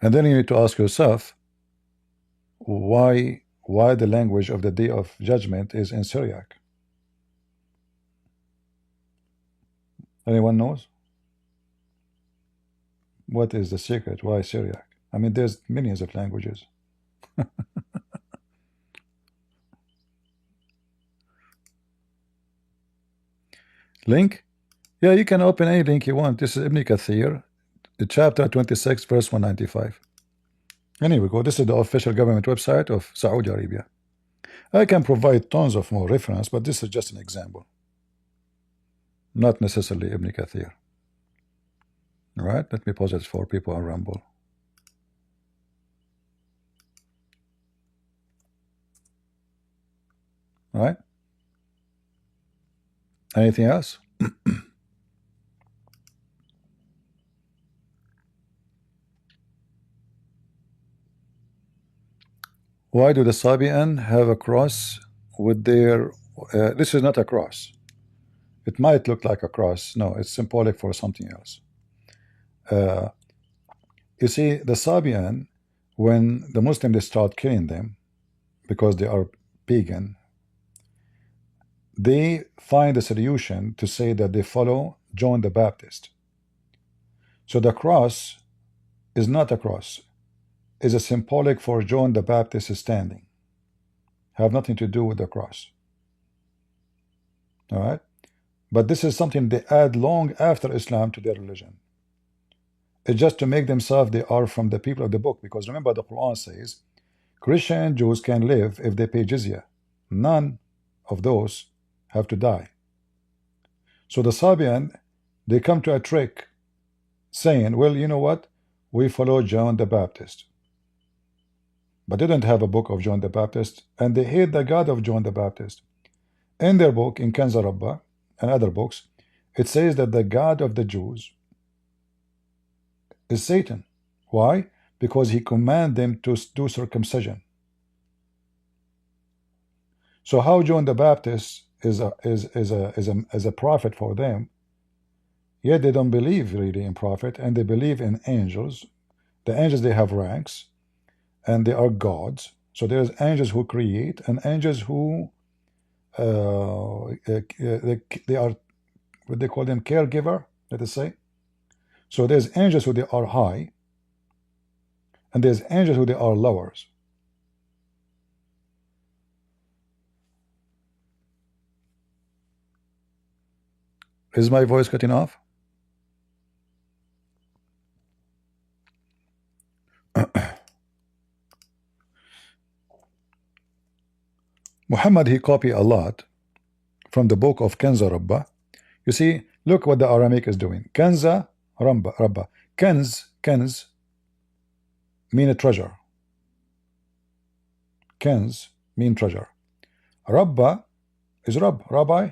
And then you need to ask yourself, why the language of the day of judgment is in Syriac? Anyone knows? What is the secret? Why Syriac? I mean, there's millions of languages. Link? Yeah, you can open any link you want. This is Ibn Kathir, chapter 26, verse 195. And here we go. This is the official government website of Saudi Arabia. I can provide tons of more reference, but this is just an example. Not necessarily Ibn Kathir. All right, let me pause it for people on Rumble. All right. Anything else? Why do the Sabian have a cross with their... this is not a cross. It might look like a cross. No, it's symbolic for something else. You see, the Sabian, when the Muslims they start killing them because they are pagan, they find a solution to say that they follow John the Baptist. So the cross is not a cross. Is a symbolic for John the Baptist is standing. Have nothing to do with the cross. All right? But this is something they add long after Islam to their religion. It's just to make themselves they are from the people of the book. Because remember the Quran says Christian and Jews can live if they pay jizya. None of those have to die. So the Sabian, they come to a trick saying, well, you know what? We follow John the Baptist. But they didn't have a book of John the Baptist, and they hate the God of John the Baptist. In their book, in Kanza Rabbah and other books, it says that the God of the Jews is Satan. Why? Because he commanded them to do circumcision. So how John the Baptist is a prophet for them, yet they don't believe really in prophet, and they believe in angels. The angels, they have ranks, and they are gods. So there's angels who create and angels who they are, what they call them, caregiver, let us say. So there's angels who they are high, and there's angels who they are lowers. Is my voice cutting off? Muhammad, he copied a lot from the book of Kanza Rabbah. You see, look what the Aramaic is doing. Kanza Rabbah. Kenz mean a treasure. Kenz mean treasure. Rabbah is Rabb, Rabbi.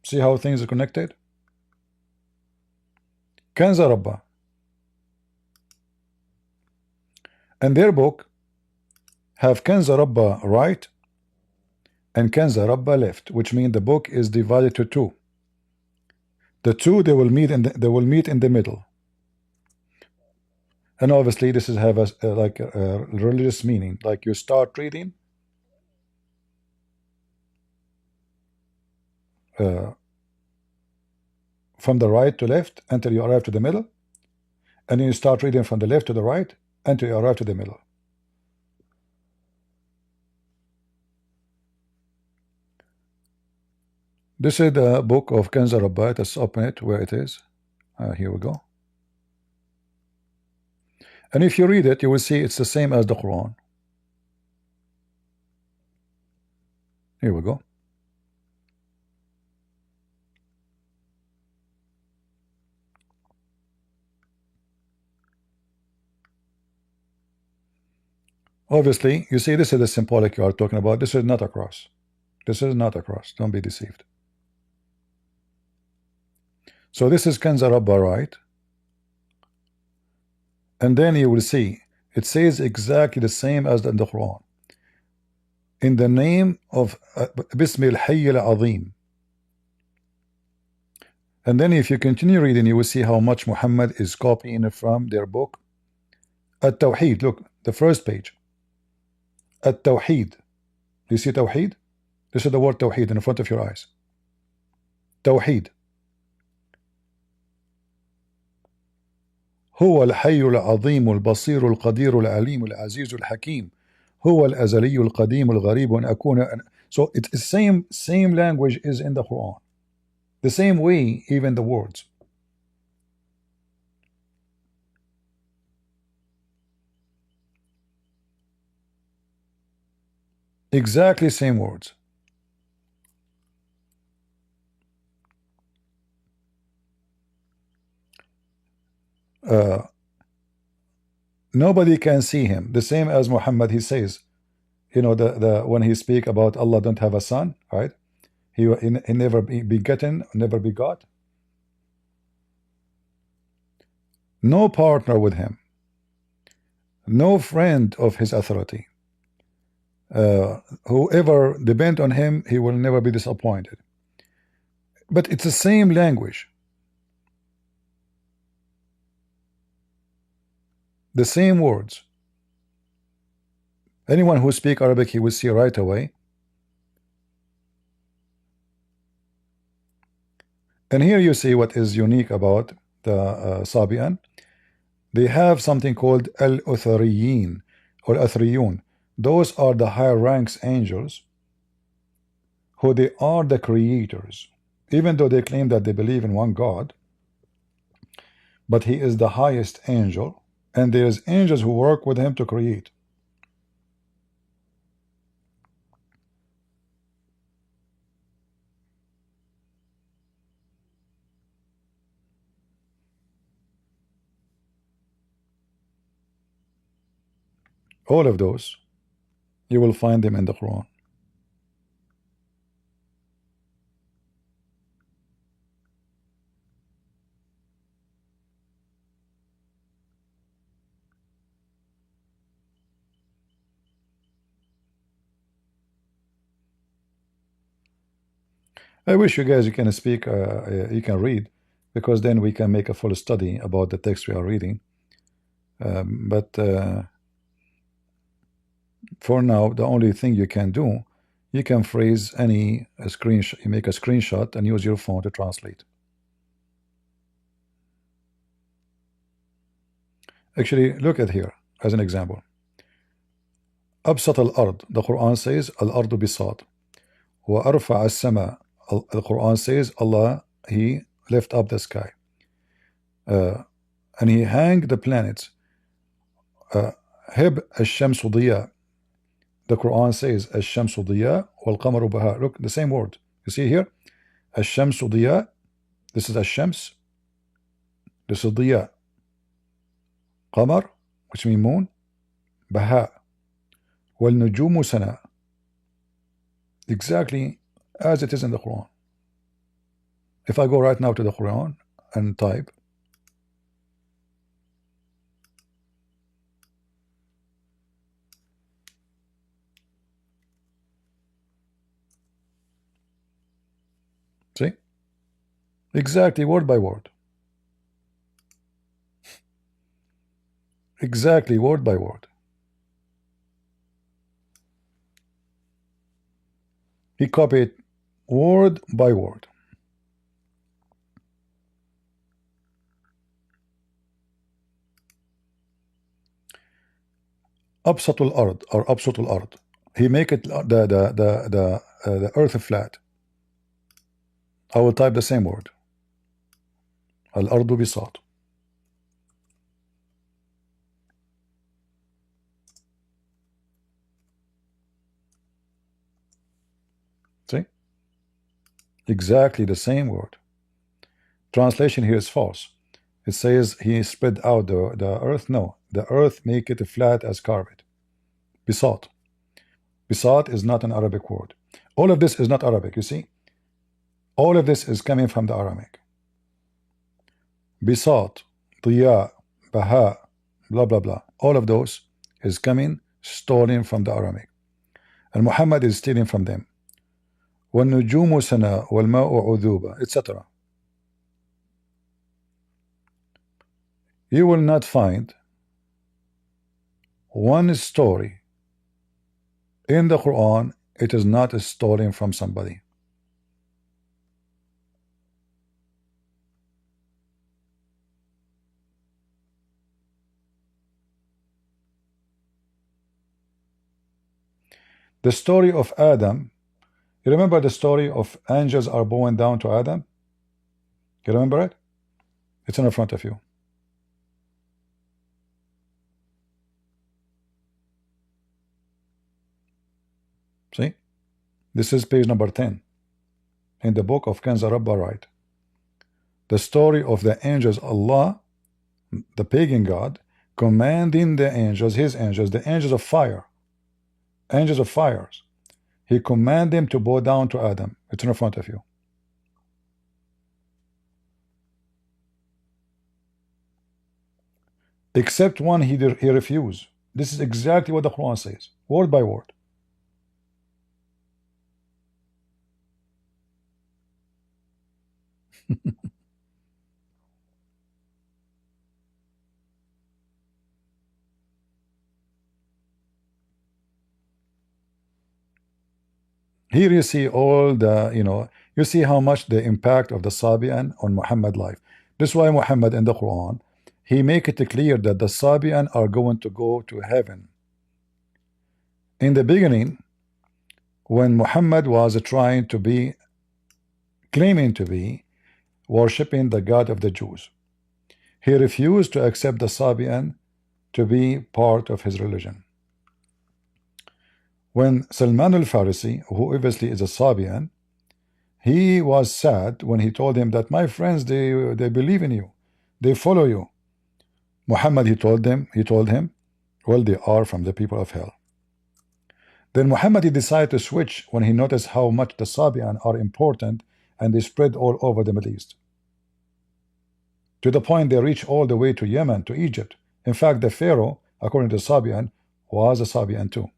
See how things are connected? Kanza Rabba. And their book have Kanza Rabba right and Kanza Rabba left, which means the book is divided to two. The two they will meet in the middle. And obviously this is have a like a religious meaning. Like you start reading from the right to left until you arrive to the middle, and then you start reading from the left to the right until you arrive to the middle. This is the book of Kanza Rabba. Let's open it where it is. Here we go. And if you read it, you will see it's the same as the Quran. Here we go. Obviously, you see, this is the symbolic you are talking about. This is not a cross. This is not a cross. Don't be deceived. So this is Kanza Rabba, right? And then you will see it says exactly the same as in the Quran. In the name of Bismil Hayy al-Azim. And then if you continue reading, you will see how much Muhammad is copying from their book At-Tawheed. Look, the first page. At-Tawheed. You see Tawheed? This is the word Tawheed in front of your eyes. Tawheed. هو الحي العظيم البصير القدير العليم العزيز الحكيم هو الأزلي القديم الغريب أن أكون. So it's the same language is in the Quran. The same way, even the words. Exactly same words. Nobody can see him. The same as Muhammad, he says, you know, the when he speak about Allah don't have a son, right? He never begotten, never begot. No partner with him. No friend of his authority. Whoever depend on him, he will never be disappointed. But it's the same language. The same words. Anyone who speak Arabic, he will see right away. And here you see what is unique about the Sabian. They have something called Al-Uthariyin or Athriyun. Those are the higher ranks angels who they are the creators. Even though they claim that they believe in one God, but he is the highest angel. And there's angels who work with him to create. All of those, you will find them in the Quran. I wish you guys you can speak, you can read, because then we can make a full study about the text we are reading. But for now, the only thing you can do, you can freeze any screenshot. You make a screenshot and use your phone to translate. Actually, look at here as an example. أبسط الأرض. The Quran says الأرض بساط. وأرفع السماء. The Quran says Allah, he lift up the sky. And he hang the planets. هب الشمس ضياء. The Quran says الشمس ضياء والقمر بهاء. Look, the same word. You see here? الشمس ضياء. This is الشمس. This is ضياء. قمر, which means moon. بهاء. والنجوم سناء. exactly as it is in the Quran. If I go right now to the Quran and type, see, exactly word by word, exactly word by word. He copied word by word. أبسط الأرض or أبسط الأرض. He make it the earth flat. I will type the same word. الأرض بساط. See? Exactly the same word. Translation here is false. It says he spread out the earth. No, the earth make it flat as carpet. Bisat. Bisat is not an Arabic word. All of this is not Arabic, you see? All of this is coming from the Aramaic. Bisat, Diya, Baha, blah, blah, blah. All of those is coming, stolen from the Aramaic. And Muhammad is stealing from them. وَالنُّجُومُ سَنَا وَالْمَاءُ عُذُوبًا, etc. You will not find one story in the Quran it is not stolen from somebody. The story of Adam, you remember the story of angels are bowing down to Adam? You remember it? It's in front of you. See? This is page number 10 in the book of Kanza Rabba, right? The story of the angels, Allah, the pagan god, commanding the angels, his angels, the angels of fire, angels of fires. He commanded them to bow down to Adam. It's in front of you. Except one, he refused. This is exactly what the Quran says, word by word. Here you see all the, you see how much the impact of the Sabian on Muhammad life. This is why Muhammad in the Quran, he make it clear that the Sabian are going to go to heaven. In the beginning, when Muhammad was trying to be, claiming to be, worshipping the God of the Jews, he refused to accept the Sabian to be part of his religion. When Salman al-Farisi, who obviously is a Sabian, he was sad when he told him that my friends, they believe in you, they follow you. Muhammad, he told him, well, they are from the people of hell. Then Muhammad, he decided to switch when he noticed how much the Sabian are important, and they spread all over the Middle East, to the point they reach all the way to Yemen, to Egypt. In fact, the Pharaoh, according to Sabian, was a Sabian too.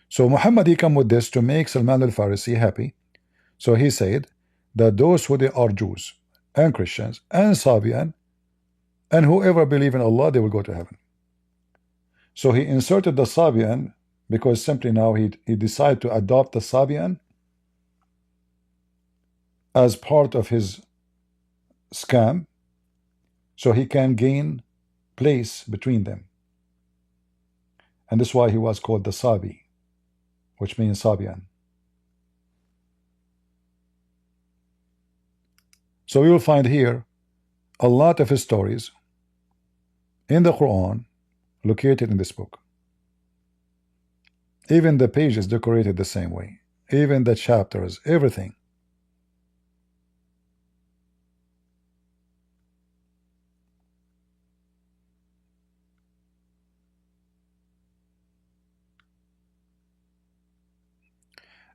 So Muhammad, he come with this to make Salman al-Farisi happy. So he said that those who they are Jews and Christians and Sabian and whoever believe in Allah, they will go to heaven. So he inserted the Sabian because simply now he decided to adopt the Sabian as part of his scam, so he can gain place between them. And that's why he was called the Sabi, which means Sabian. So we will find here a lot of his stories in the Quran located in this book. Even the pages decorated the same way, even the chapters, everything.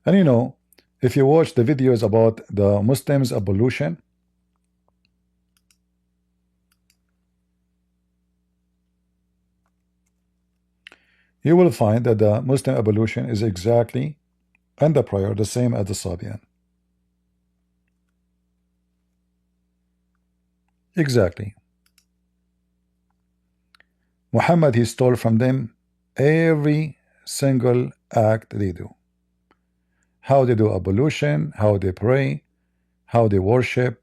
And you know, if you watch the videos about the Muslims' abolition, you will find that the Muslim abolition is exactly and the prayer the same as the Sabian. Exactly. Muhammad, he stole from them every single act they do. How they do ablution, how they pray, how they worship,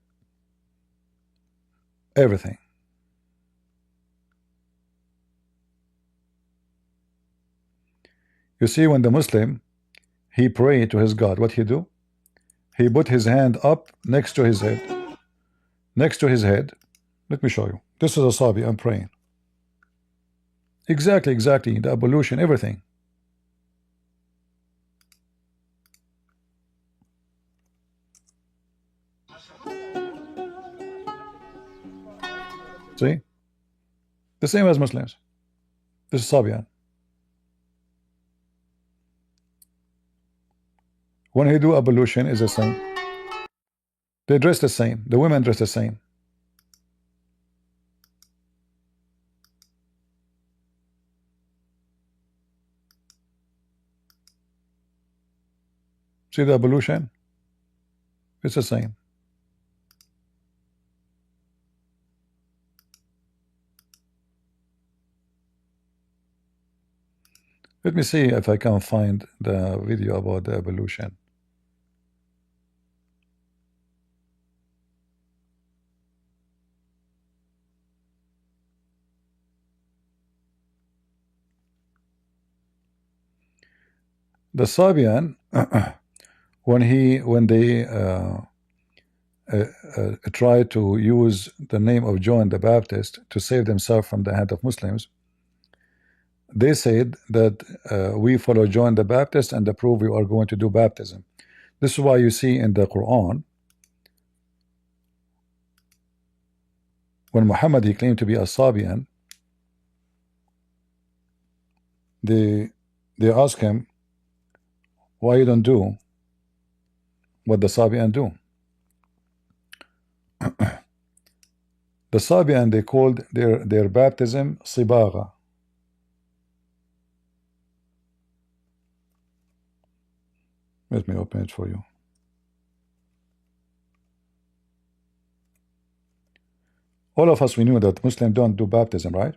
everything. You see, when the Muslim, he pray to his God, what he do? He put his hand up next to his head. Next to his head. Let me show you. This is a Sabi, I'm praying. Exactly, the ablution, everything. See? The same as Muslims. This is Sabian. When he do ablution is the same. They dress the same. The women dress the same. See the ablution? It's the same. Let me see if I can find the video about the ablution. The Sabian, when they try to use the name of John the Baptist to save themselves from the hand of Muslims, they said that we follow John the Baptist and approve we are going to do baptism. This is why you see in the Quran, when Muhammad, he claimed to be a Sabian, they ask him, why you don't do what the Sabian do? The Sabian, they called their baptism Sibagha. Let me open it for you. All of us, we knew that Muslims don't do baptism, right?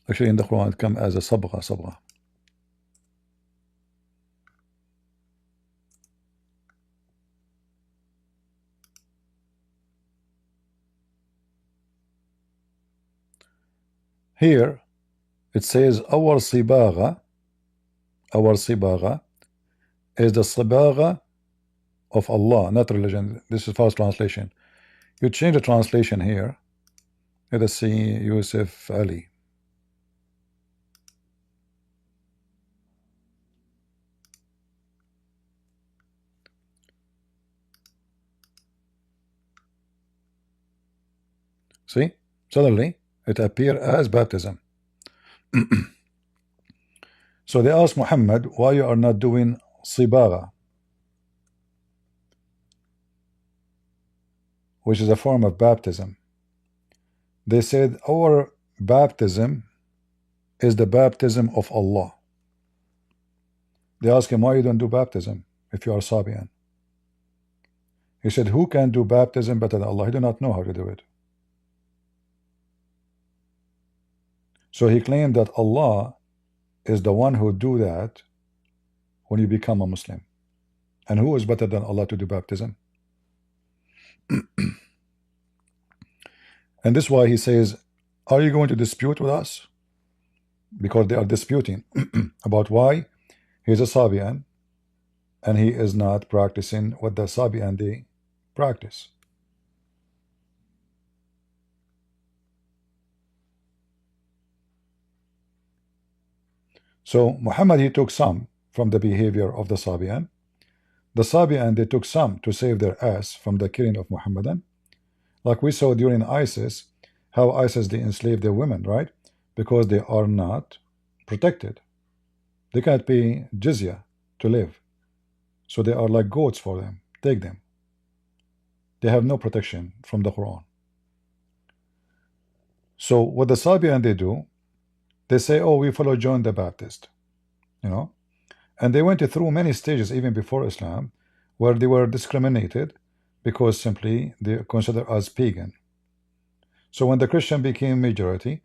Actually, in the Quran, it comes as a sabgha. Here, it says our sibagha is the sibagha of Allah, not religion. This is false translation. You change the translation here. Let us see Yusuf Ali. See, suddenly it appears as baptism. So they asked Muhammad, why you are not doing Sibagha, which is a form of baptism. They said, our baptism is the baptism of Allah. They asked him, why you don't do baptism if you are Sabian? He said, who can do baptism better than Allah? He do not know how to do it. So he claimed that Allah is the one who do that when you become a Muslim. And who is better than Allah to do baptism? And this is why he says, are you going to dispute with us? Because they are disputing about why he is a Sabian and he is not practicing what the Sabian they practice. So Muhammad, he took some from the behavior of the Sabian. The Sabian, they took some to save their ass from the killing of Muhammadan. Like we saw during ISIS, how ISIS, they enslaved their women, right? because they are not protected. They can't pay jizya to live. So they are like goats for them. Take them. They have no protection from the Quran. So what the Sabian they do, they say, oh, we follow John the Baptist, you know, and they went through many stages even before Islam where they were discriminated because simply they considered as pagan. So when the Christian became majority,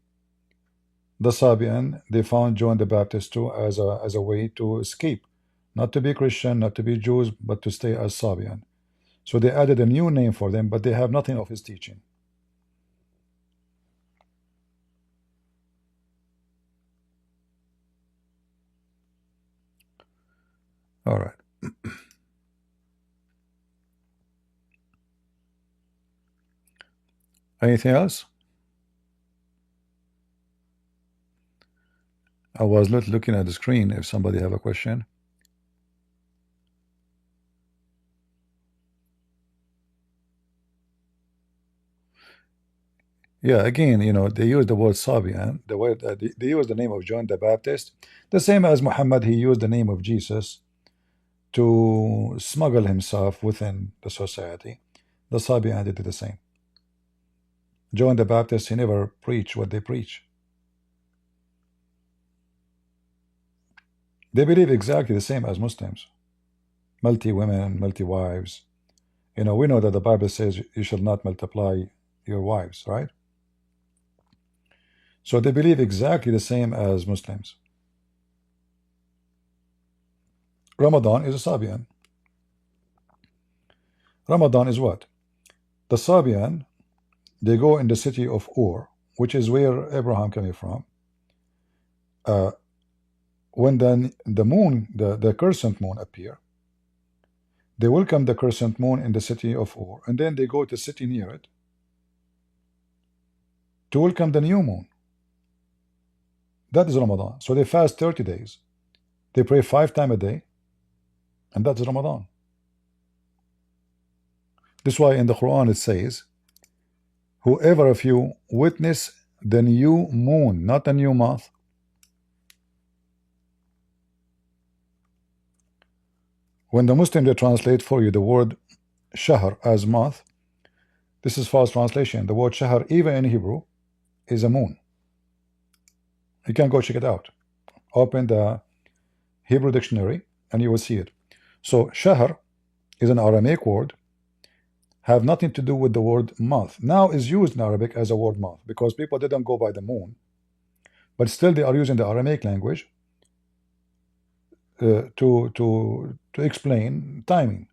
the Sabian, they found John the Baptist too as a way to escape, not to be Christian, not to be Jews, but to stay as Sabian. So they added a new name for them, but they have nothing of his teaching. All right. Anything else? I was not looking at the screen if somebody have a question. Yeah, again, you know, they use the word Sabian, the word they use the name of John the Baptist, the same as Muhammad. He used the name of Jesus to smuggle himself within the society. The Sabian did the same. John the Baptist, he never preached what they preach. They believe exactly the same as Muslims. Multi-women, multi-wives. You know, we know that the Bible says you shall not multiply your wives, right? So they believe exactly the same as Muslims. Ramadan is a Sabian. Ramadan is what? The Sabian, they go in the city of Ur, which is where Abraham came from. When the moon, the crescent moon appear, they welcome the crescent moon in the city of Ur, and then they go to the city near it to welcome the new moon. That is Ramadan. So they fast 30 days. They pray 5 times a day, and that's Ramadan. This is why in the Quran it says, whoever of you witness the new moon, not the new month. When the Muslim they translate for you the word shahr as month, this is false translation. The word shahr, even in Hebrew, is a moon. You can go check it out. Open the Hebrew dictionary and you will see it. So shahr is an Aramaic word, have nothing to do with the word month. Now is used in Arabic as a word month because people didn't go by the moon, but still they are using the Aramaic language to explain timing.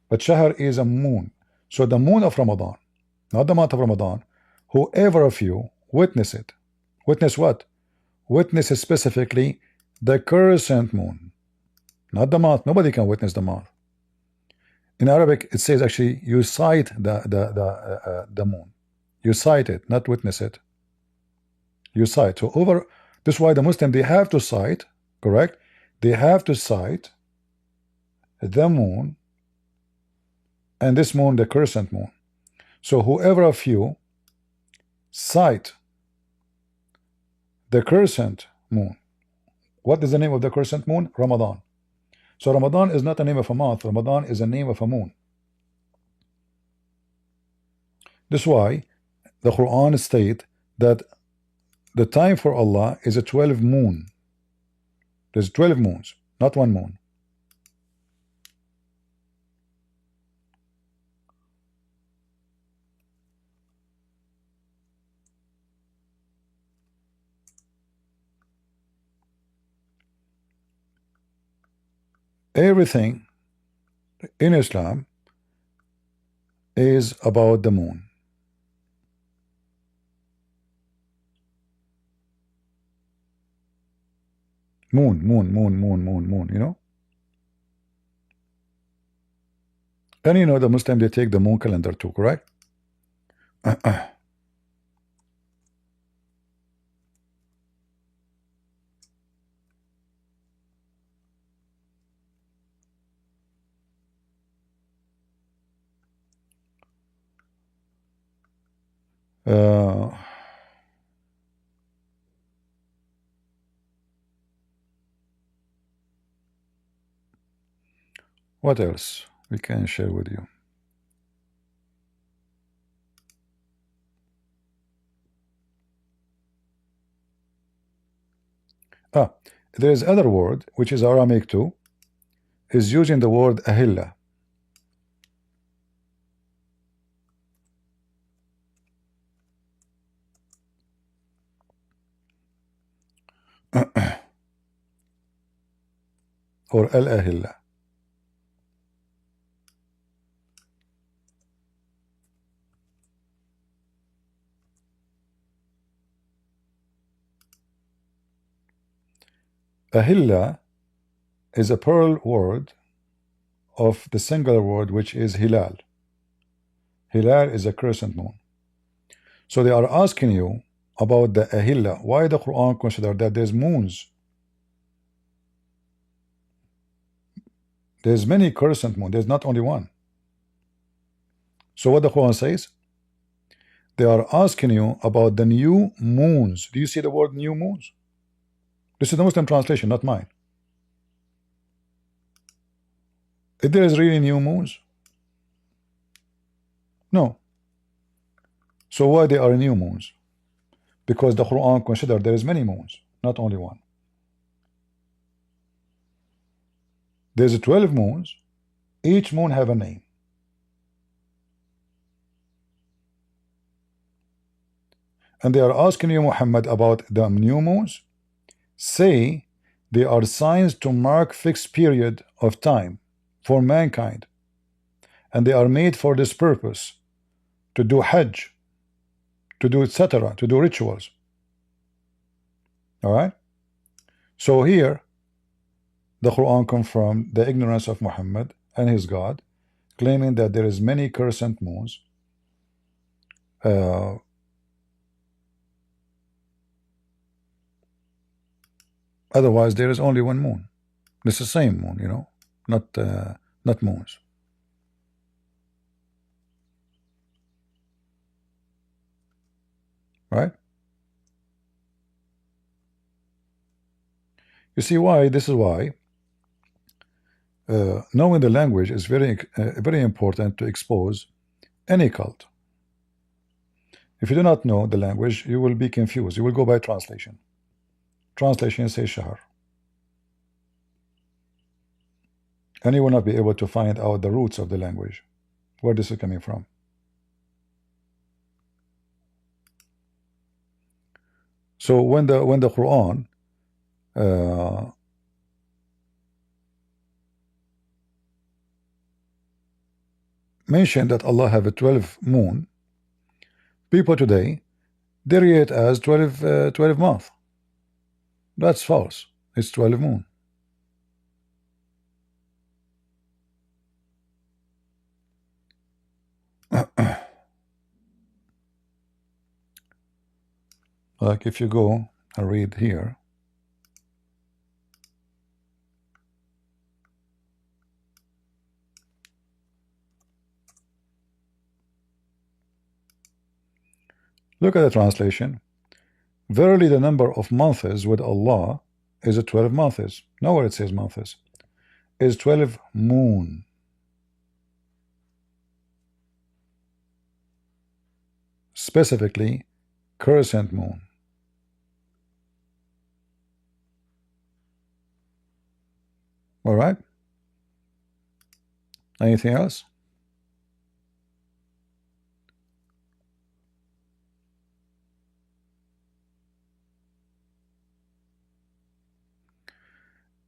But shahr is a moon. So the moon of Ramadan, not the month of Ramadan, whoever of you witness it. Witness what? Witness specifically the crescent moon, not the month. Nobody can witness the month. In Arabic, it says actually you sight the moon. You sight it, not witness it. You sight. So over this is why the Muslim they have to sight, correct? They have to sight the moon, and this moon the crescent moon. So whoever of you sight the crescent moon. What is the name of the crescent moon? Ramadan. So Ramadan is not the name of a month. Ramadan is the name of a moon. This is why the Quran states that the time for Allah is a 12 moon. There's 12 moons, not one moon. Everything in Islam is about the moon. Moon, you know? And you know the Muslim they take the moon calendar too, correct? What else we can share with you? There is other word which is Aramaic too, is using the word ahilla. or al-ahilla. Ahilla is a plural word of the singular word which is hilal. Hilal is a crescent moon. So they are asking you about the ahilla. Why the Quran consider that there's moons? There's many crescent moon. There's not only one. So what the Quran says? They are asking you about the new moons. Do you see the word new moons? This is the Muslim translation, not mine. If there is really new moons? No. So why they are new moons? Because the Quran consider there is many moons, not only one. There's 12 moons. Each moon have a name. And they are asking you, Muhammad, about the new moons. Say they are signs to mark fixed period of time for mankind, and they are made for this purpose, to do Hajj, to do etc., to do rituals. All right. So here the Quran confirmed the ignorance of Muhammad and his God, claiming that there is many crescent moons. Otherwise, there is only one moon. It's the same moon, you know, not moons. Right? You see why? This is why knowing the language is very important to expose any cult. If you do not know the language, you will be confused. You will go by translation. Translation says shahr, and you will not be able to find out the roots of the language, where this is coming from. So when the Quran mentioned that Allah have a 12 moon, people today they read it as 12 month. That's false. It's 12 moon. Like if you go and read here, look at the translation. Verily the number of months with Allah is 12 months. Nowhere it says months. Is 12 moon. Specifically crescent moon. All right. Anything else?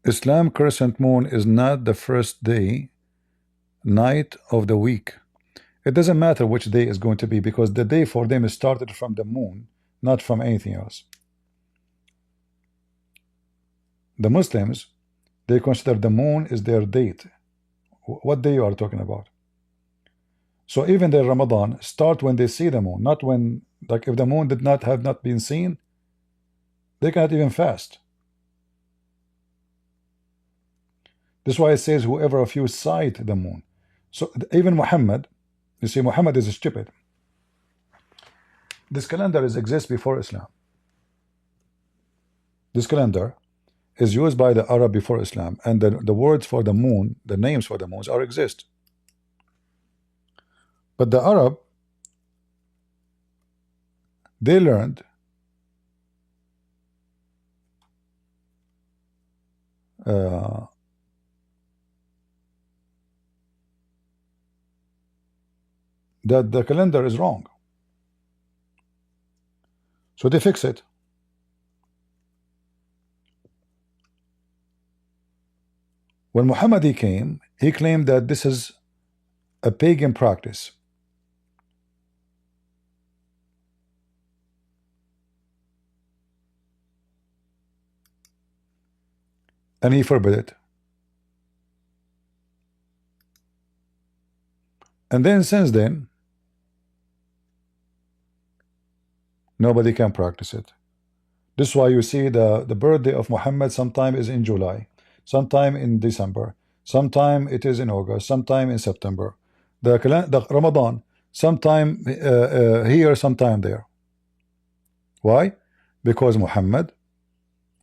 Islam crescent moon is not the first day, night of the week. It doesn't matter which day is going to be, because the day for them is started from the moon, not from anything else. The Muslims, they consider the moon is their date. What day you are talking about? So even their Ramadan start when they see the moon, not when, like if the moon have not been seen, they cannot even fast. This is why it says whoever of you sight the moon. So even Muhammad, you see, Muhammad is stupid. This calendar exists before Islam. This calendar is used by the Arab before Islam, and the words for the moon, the names for the moons are exist. But the Arab, they learned that the calendar is wrong. So they fix it. When Muhammad came, he claimed that this is a pagan practice. And he forbid it. And then since then, nobody can practice it. This is why you see the birthday of Muhammad sometime is in July, sometime in December, sometime it is in August, sometime in September. The Ramadan, sometime here, sometime there. Why? Because Muhammad,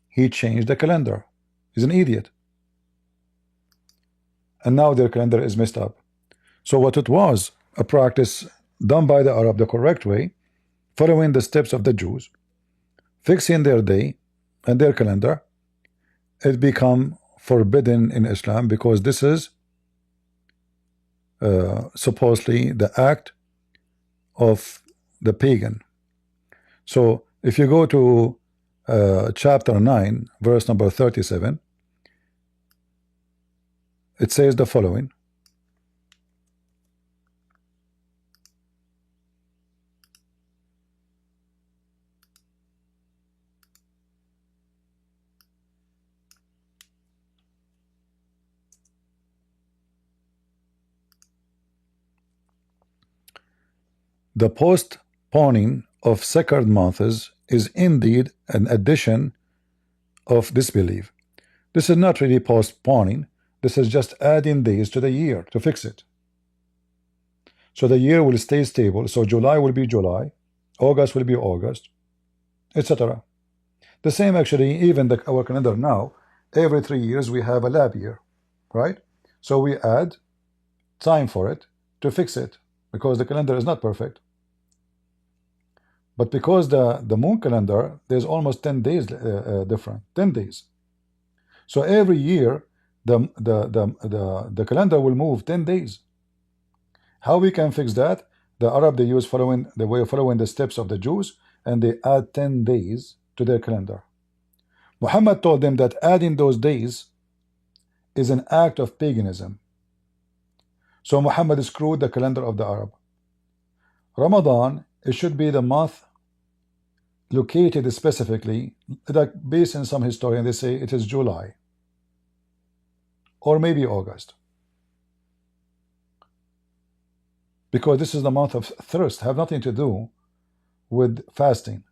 he changed the calendar. He's an idiot. And now their calendar is messed up. So what it was, a practice done by the Arab the correct way, following the steps of the Jews, fixing their day and their calendar, it become forbidden in Islam because this is supposedly the act of the pagan. So if you go to chapter 9 verse number 37, it says the following: the postponing of sacred months is indeed an addition of disbelief. This is not really postponing, this is just adding days to the year to fix it. So the year will stay stable, so July will be July, August will be August, etc. The same actually, even our calendar now, every 3 years we have a lab year, right? So we add time for it to fix it, because the calendar is not perfect. But because the moon calendar, there's almost 10 days different, 10 days. So every year the calendar will move 10 days. How we can fix that? The Arab, they use following the steps of the Jews, and they add 10 days to their calendar. Muhammad told them that adding those days is an act of paganism. So Muhammad screwed the calendar of the Arab. Ramadan, it should be the month located specifically, like based on some historian, they say it is July or maybe August, because this is the month of thirst, have nothing to do with fasting,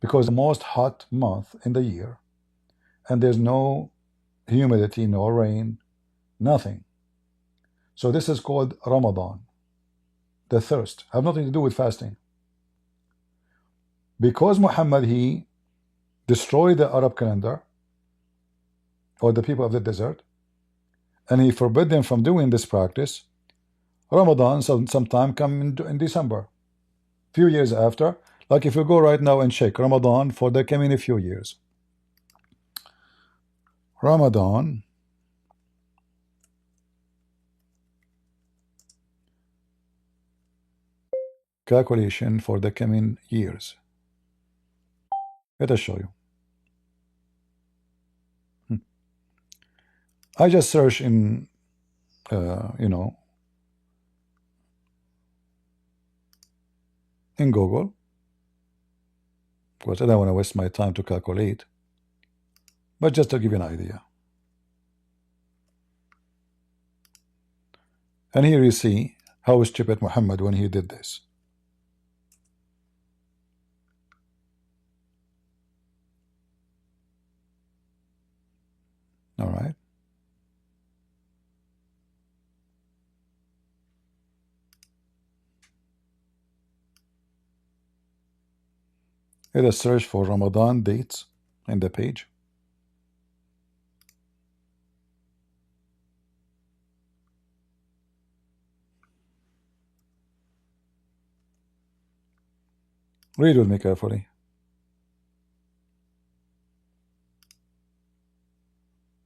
because the most hot month in the year, and there's no humidity, no rain, nothing. So this is called Ramadan, the thirst, have nothing to do with fasting. Because Muhammad, he destroyed the Arab calendar, or the people of the desert, and he forbid them from doing this practice, Ramadan sometime come in December, few years after. Like if you go right now and check Ramadan for the coming a few years, Ramadan calculation for the coming years. Let us show you. I just search in in Google, because I don't want to waste my time to calculate, but just to give you an idea. And here you see how stupid Muhammad when he did this. All right. Let us search for Ramadan dates in the page. Read with me carefully.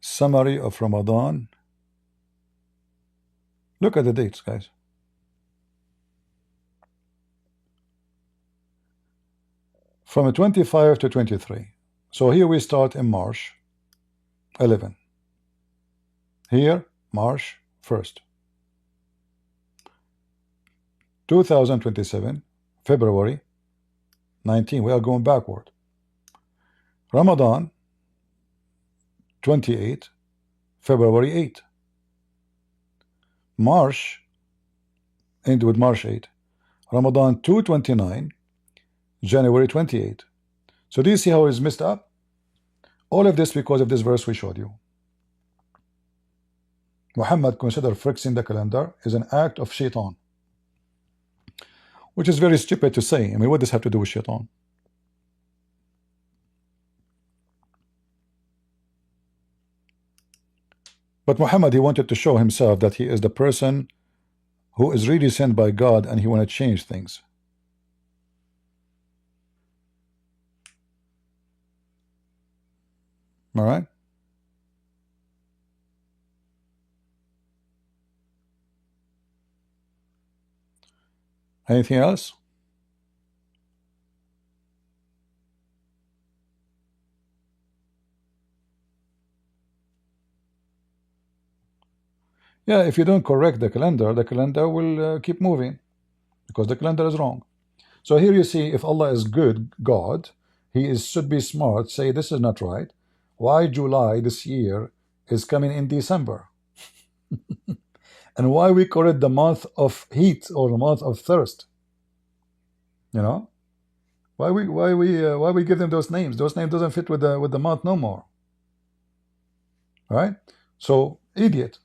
Summary of Ramadan. Look at the dates, guys. From 25 to 23. So here we start in March 11. Here, March 1st. 2027, February 19. We are going backward. Ramadan 28, February 8. March, end with March 8. Ramadan 229, January 28. So do you see how it's messed up? All of this because of this verse we showed you. Muhammad considered fixing the calendar is an act of shaitan, which is very stupid to say. I mean, what does this have to do with shaitan? But Muhammad, he wanted to show himself that he is the person who is really sent by God, and he want to change things. All right. Anything else? Yeah, if you don't correct the calendar will keep moving because the calendar is wrong. So here you see, if Allah is good God, should be smart, say this is not right. Why July this year is coming in December? And why we call it the month of heat or the month of thirst? You know, why we give them those names? Those names doesn't fit with the month no more. All right? So idiot.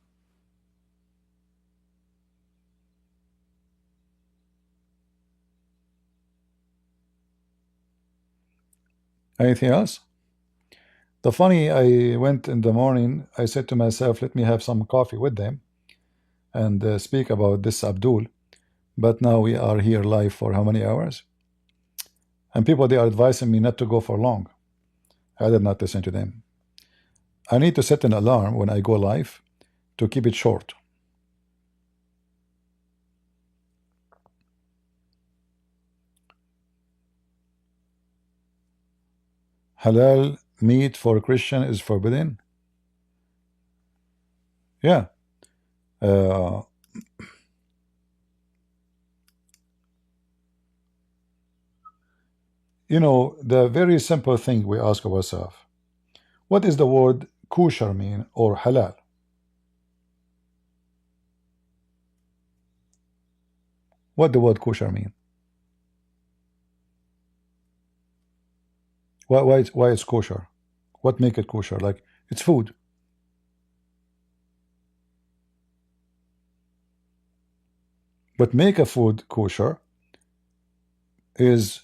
Anything else? The funny, I went in the morning, I said to myself, let me have some coffee with them and speak about this Abdul. But now we are here live for how many hours? And people, they are advising me not to go for long. I did not listen to them. I need to set an alarm when I go live to keep it short. Halal meat for Christian is forbidden? Yeah. You know, the very simple thing we ask ourselves, what is the word kosher mean or halal? What the word kosher mean? Why it's kosher? What make it kosher? Like, it's food. But make a food kosher is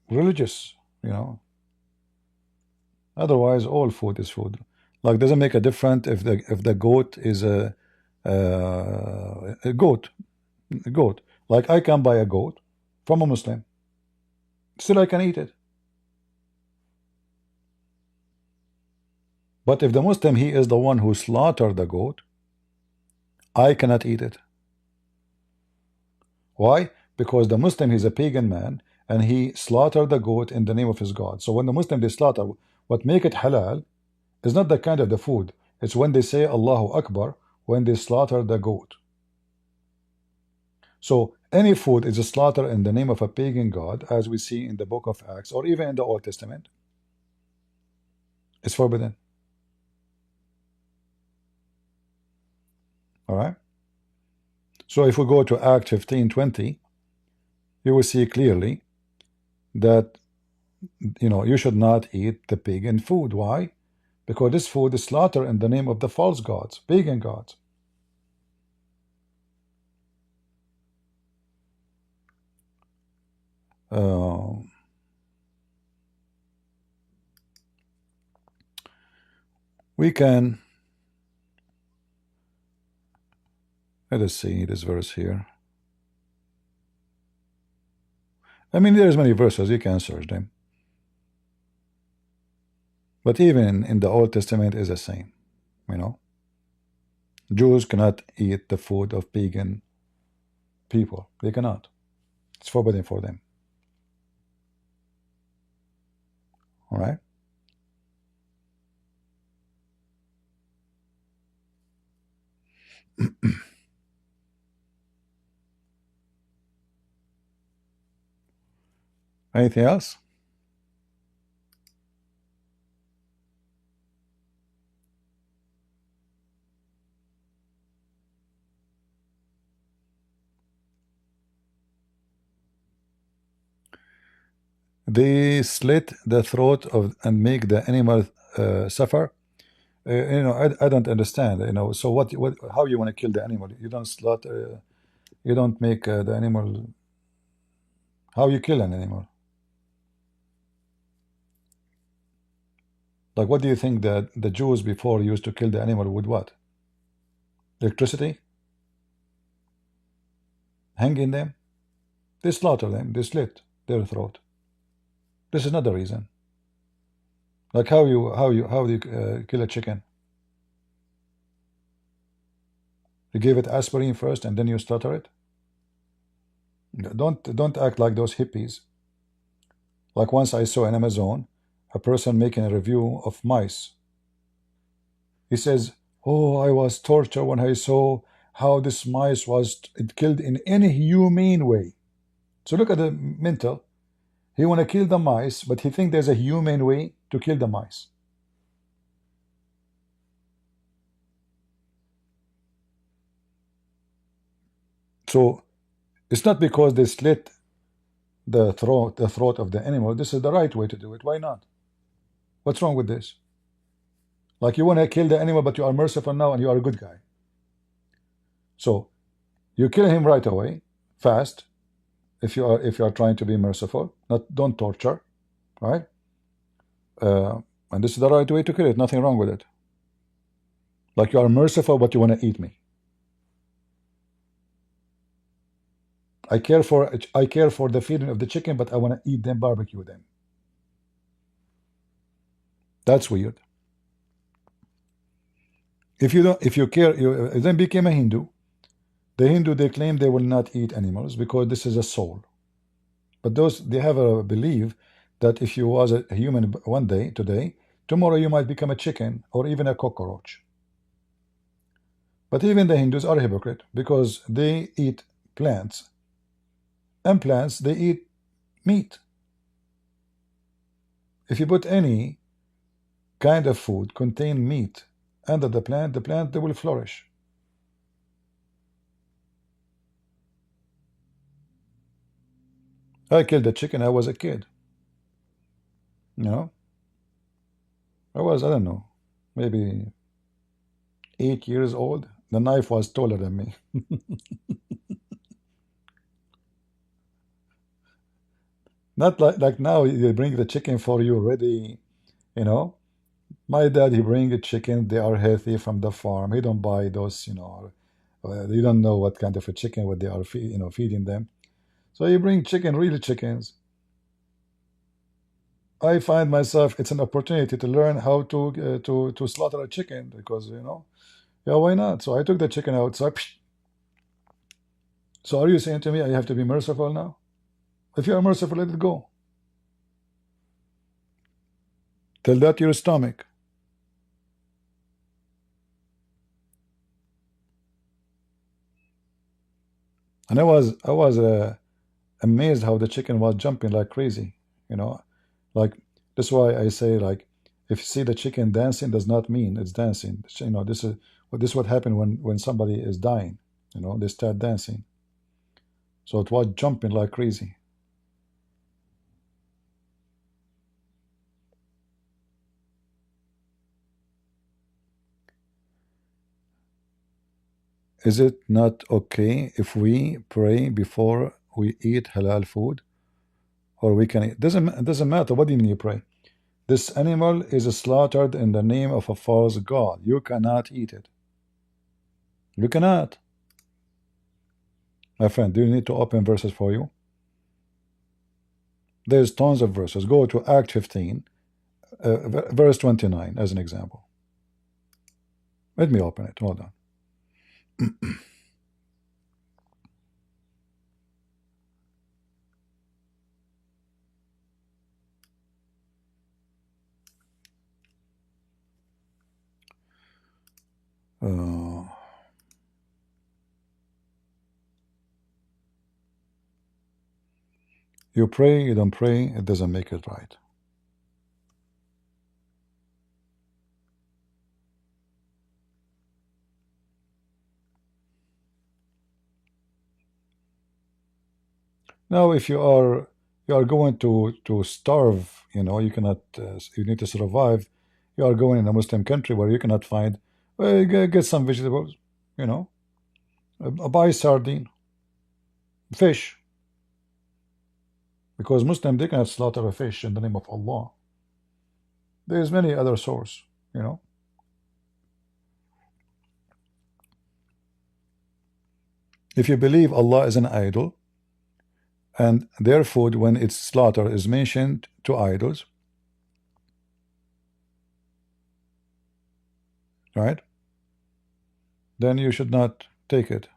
religious, you know. Otherwise, all food is food. Like, doesn't make a difference if the goat is a goat. Like, I can buy a goat from a Muslim. Still, I can eat it. But if the Muslim, he is the one who slaughtered the goat, I cannot eat it. Why? Because the Muslim, he's a pagan man, and he slaughtered the goat in the name of his God. So when the Muslim, they slaughter, what make it halal is not the kind of the food. It's when they say Allahu Akbar, when they slaughter the goat. So any food is a slaughter in the name of a pagan god, as we see in the book of Acts, or even in the Old Testament. It's forbidden. All right. So if we go to Act 15:20, you will see clearly that, you know, you should not eat the pagan food. Why? Because this food is slaughtered in the name of the false gods, pagan gods. We can Let us see this verse here. I mean, there's many verses, you can search them. But even in the Old Testament is the same, you know. Jews cannot eat the food of pagan people. They cannot. It's forbidden for them. All right. Anything else? They slit the throat of and make the animal suffer. You know, I don't understand. You know, so what? How you want to kill the animal? You don't slaughter. You don't make the animal. How you kill an animal? Like, what do you think that the Jews before used to kill the animal with? What? Electricity? Hanging them? They slaughter them. They slit their throat. This is not the reason. Like how do you kill a chicken? You give it aspirin first and then you slaughter it. Don't act like those hippies. Like once I saw in Amazon a person making a review of mice. He says, "Oh, I was tortured when I saw how this mice was killed in any humane way." So look at the mental. He want to kill the mice, but he think there's a humane way to kill the mice. So it's not because they slit the throat of the animal. This is the right way to do it. Why not? What's wrong with this? Like you want to kill the animal, but you are merciful now and you are a good guy. So you kill him right away, fast, if you are trying to be merciful. Don't torture, right? And this is the right way to kill it. Nothing wrong with it. Like you are merciful, but you want to eat me. I care for the feeding of the chicken, but I want to eat them, barbecue them. That's weird. If you care, you then became a Hindu. The Hindu, they claim they will not eat animals because this is a soul. But they have a belief that if you was a human one day, today, tomorrow you might become a chicken or even a cockroach. But even the Hindus are hypocrite because they eat plants. And plants, they eat meat. If you put any kind of food contain meat under the plant they will flourish. I killed a chicken. I was a kid. You know, I don't know, maybe 8 years old. The knife was taller than me. Not like now they bring the chicken for you ready, you know. My dad, he bring a chicken. They are healthy from the farm. He don't buy those, you know. You don't know what kind of a chicken what they are feeding them. So you bring chicken, real chickens. I find myself it's an opportunity to learn how to slaughter a chicken because yeah, why not? So I took the chicken outside. So are you saying to me I have to be merciful now? If you are merciful, let it go. Tell that to your stomach. And I was amazed how the chicken was jumping like crazy. Like that's why I say, like, if you see the chicken dancing, does not mean it's dancing. This is what happened when somebody is dying. They start dancing. So it was jumping like crazy. Is it not okay if we pray before we eat halal food? Or we can eat? It doesn't matter. What do you mean you pray? This animal is slaughtered in the name of a false god. You cannot eat it. You cannot. My friend, do you need to open verses for you? There's tons of verses. Go to Act 15, verse 29 as an example. Let me open it. Hold on. You pray, you don't pray, it doesn't make it right. Now, if you are going to starve, you know, you cannot. You need to survive. You are going in a Muslim country where you cannot find. Well, get some vegetables, you know. Buy sardine, fish, because Muslim they cannot slaughter a fish in the name of Allah. There is many other source, you know. If you believe Allah is an idol, and their food when its slaughter is mentioned to idols, right, then you should not take it.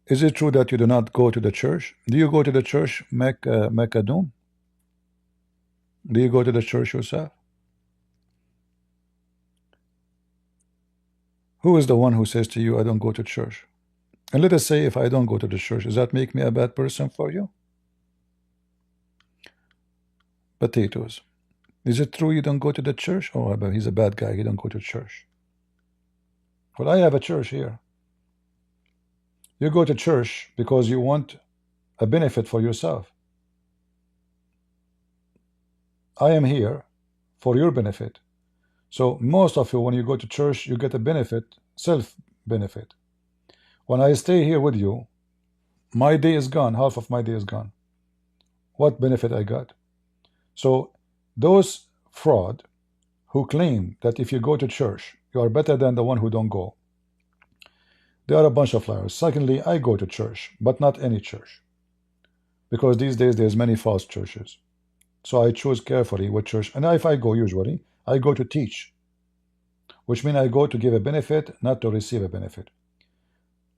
Is it true that you do not go to the church? Do you go to the church, Mecca Doom? Do you go to the church yourself? Who is the one who says to you, I don't go to church? And let us say if I don't go to the church, does that make me a bad person for you? Potatoes. Is it true you don't go to the church? Oh, but he's a bad guy, he don't go to church. Well, I have a church here. You go to church because you want a benefit for yourself. I am here for your benefit. So most of you, when you go to church, you get a benefit, self-benefit. When I stay here with you, my day is gone, half of my day is gone. What benefit I got? So those fraud who claim that if you go to church, you are better than the one who don't go, they are a bunch of liars. Secondly, I go to church, but not any church, because these days there's many false churches. So I choose carefully what church, and if I go, usually I go to teach, which means I go to give a benefit, not to receive a benefit.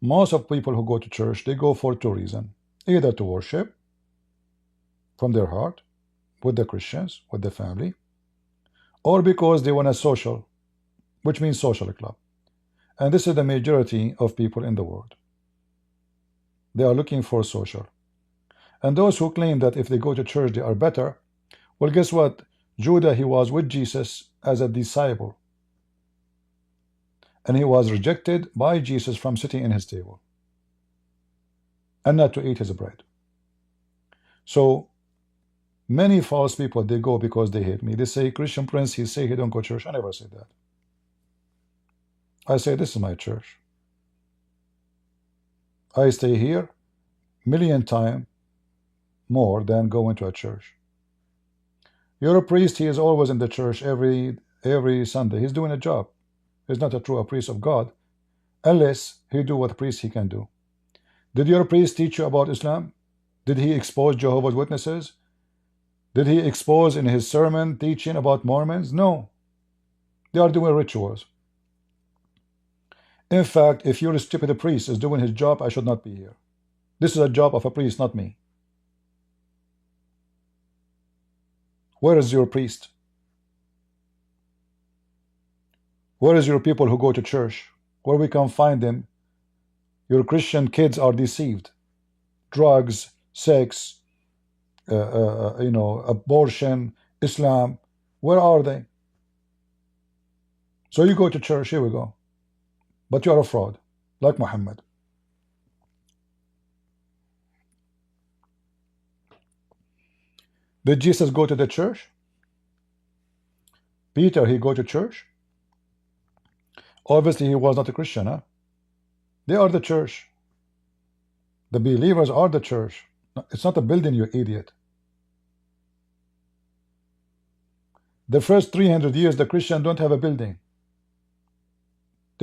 Most of people who go to church, they go for two reasons: either to worship from their heart with the Christians, with the family, or because they want a social, which means social club. And this is the majority of people in the world. They are looking for social. And those who claim that if they go to church they are better, well, guess what? Judah, he was with Jesus as a disciple, and he was rejected by Jesus from sitting in his table and not to eat his bread. So many false people, they go because they hate me. They say, Christian Prince, he say he don't go to church. I never say that. I say this is my church. I stay here million times more than going to a church. You're a priest, he is always in the church every Sunday. He's doing a job. He's not a true priest of God unless he do what priest he can do. Did your priest teach you about Islam? Did he expose Jehovah's Witnesses? Did he expose in his sermon teaching about Mormons? No. They are doing rituals. In fact, if your stupid priest is doing his job, I should not be here. This is a job of a priest, not me. Where is your priest? Where is your people who go to church? Where we can find them? Your Christian kids are deceived. Drugs, sex, abortion, Islam. Where are they? So you go to church, here we go. But you are a fraud, like Muhammad. Did Jesus go to the church? Peter, he go to church? Obviously, he was not a Christian, huh? They are the church. The believers are the church. It's not a building, you idiot. The first 300 years, the Christians don't have a building.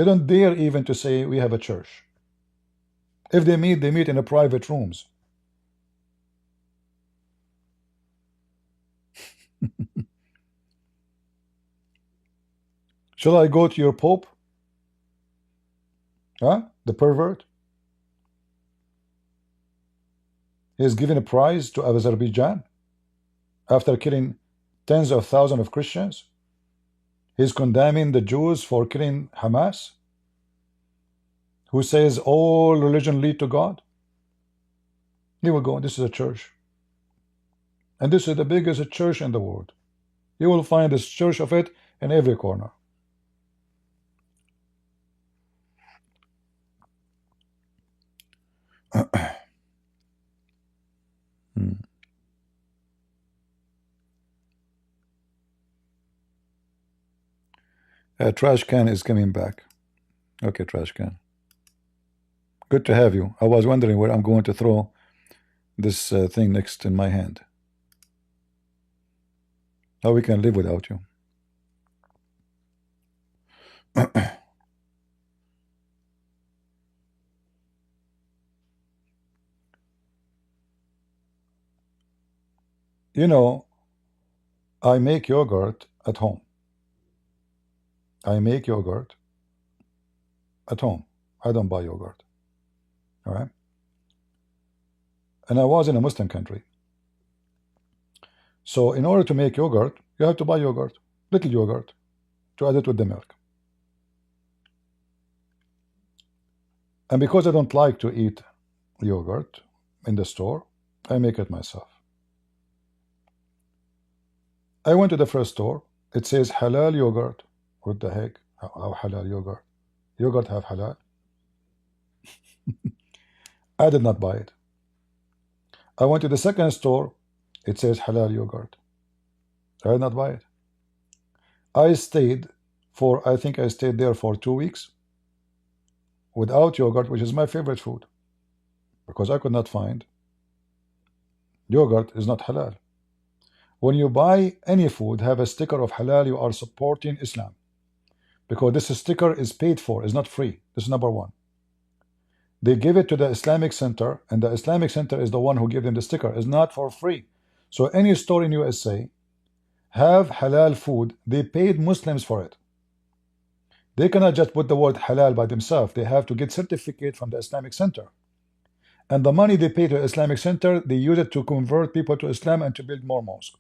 They don't dare even to say we have a church. If they meet in a private rooms. Shall I go to your Pope? Huh? The pervert? He is giving a prize to Azerbaijan after killing tens of thousands of Christians. He's condemning the Jews for killing Hamas, who says all religion lead to God. Here we go. This is a church. And this is the biggest church in the world. You will find a church of it in every corner. Trash can is coming back. Okay, trash can. Good to have you. I was wondering where I'm going to throw this thing next in my hand. How we can live without you. You know, I make yogurt at home. I make yogurt at home. I don't buy yogurt. All right? And I was in a Muslim country. So in order to make yogurt, you have to buy yogurt, little yogurt, to add it with the milk. And because I don't like to eat yogurt in the store, I make it myself. I went to the first store. It says halal yogurt. What the heck? How halal yogurt? Yogurt have halal? I did not buy it. I went to the second store. It says halal yogurt. I did not buy it. I stayed there for 2 weeks without yogurt, which is my favorite food, because I could not find. Yogurt is not halal. When you buy any food, have a sticker of halal, you are supporting Islam, because this sticker is paid for, is not free. This is number one. They give it to the Islamic Center, and the Islamic Center is the one who gave them the sticker. It's not for free. So any store in USA have halal food, they paid Muslims for it. They cannot just put the word halal by themselves. They have to get certificate from the Islamic Center. And the money they pay to the Islamic Center, they use it to convert people to Islam and to build more mosques.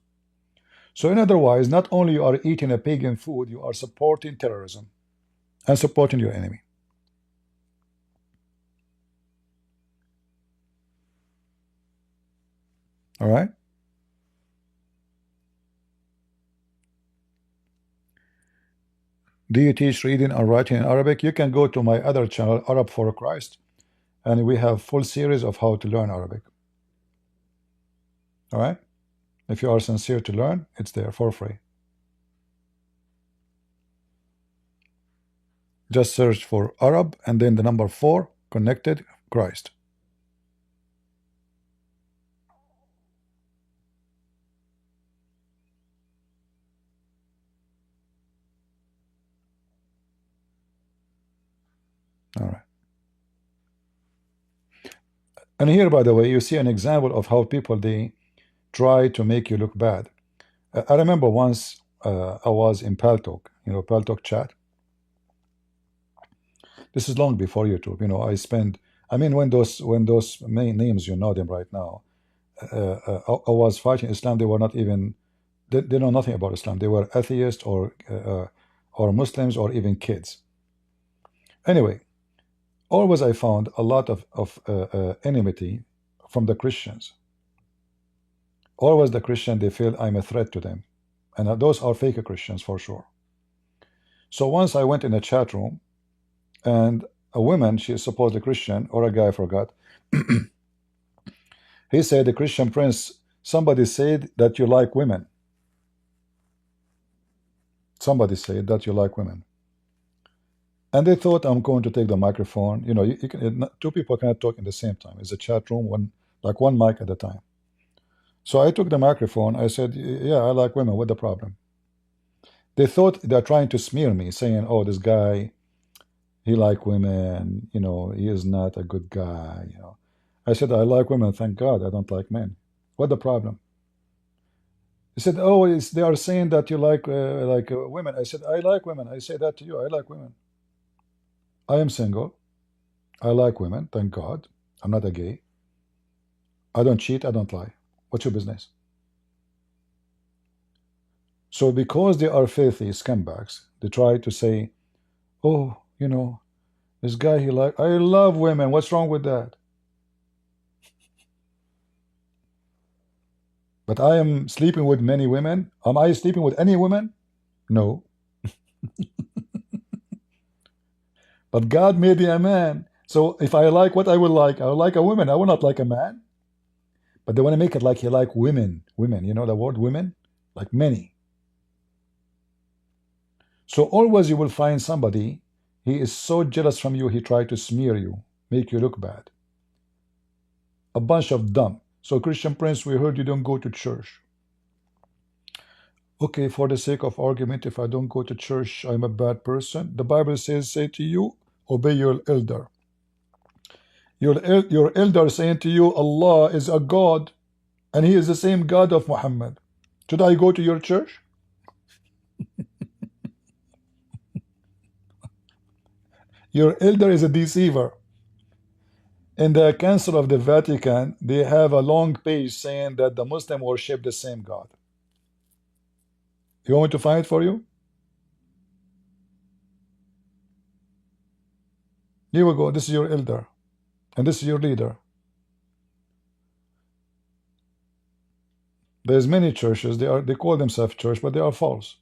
So in other words, not only you are eating a pagan food, you are supporting terrorism and supporting your enemy. All right? Do you teach reading and writing in Arabic? You can go to my other channel, Arab for Christ, and we have full series of how to learn Arabic. All right? If you are sincere to learn, it's there for free. Just search for Arab and then the number 4, connected Christ. All right. And here, by the way, you see an example of how people, they try to make you look bad. I remember once I was in Paltalk, Paltalk chat. This is long before YouTube. When those main names, you know them right now. I was fighting Islam. They were not even, they know nothing about Islam. They were atheists or Muslims or even kids. Anyway, always I found a lot of enmity from the Christians. Always the Christian, they feel I'm a threat to them. And those are fake Christians for sure. So once I went in a chat room, and a woman, she is supposedly Christian, or a guy, I forgot. He said, the Christian prince, somebody said that you like women. Somebody said that you like women. And they thought I'm going to take the microphone. You can, two people cannot talk in the same time. It's a chat room, one mic at a time. So I took the microphone. I said, yeah, I like women. What's the problem? They thought they're trying to smear me, saying, oh, this guy, he like women, you know, he is not a good guy, you know. I said, I like women, thank God, I don't like men. What the problem? He said, oh, they are saying that you like women. I said, I like women. I say that to you, I like women. I am single. I like women, thank God. I'm not a gay. I don't cheat, I don't lie. What's your business? So because they are filthy scumbags, they try to say, oh, you know, this guy, he like, I love women. What's wrong with that? But I am sleeping with many women. Am I sleeping with any women? No. But God made me a man. So if I like what I will like a woman. I will not like a man. But they want to make it like he like women. Women, you know the word women? Like many. So always you will find somebody, he is so jealous from you, he try to smear you, make you look bad. A bunch of dumb. So Christian Prince, we heard you don't go to church. Okay, for the sake of argument, if I don't go to church, I'm a bad person. The Bible says, say to you, obey your elder. Your elder saying to you, Allah is a God, and he is the same God of Muhammad. Should I go to your church? Your elder is a deceiver. In the Council of the Vatican, they have a long page saying that the Muslim worship the same God. You want me to find it for you? Here we go. This is your elder. And this is your leader. There's many churches. They call themselves church, but they are false.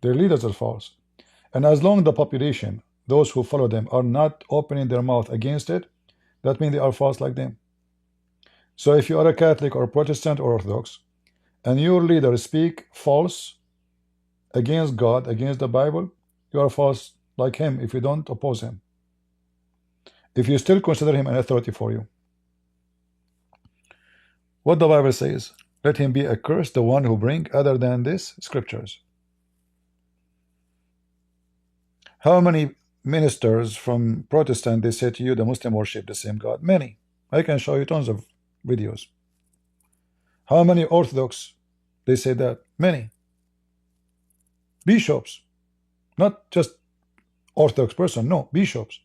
Their leaders are false. And as long as the population, those who follow them, are not opening their mouth against it, that means they are false like them. So if you are a Catholic or Protestant or Orthodox, and your leader speak false against God, against the Bible, you are false like him if you don't oppose him. If you still consider him an authority for you. What the Bible says, let him be accursed, the one who bring other than this scriptures. How many ministers from Protestant they say to you the Muslim worship the same God? Many. I can show you tons of videos. How many Orthodox they say that? Many. Bishops, not just Orthodox person, no, bishops,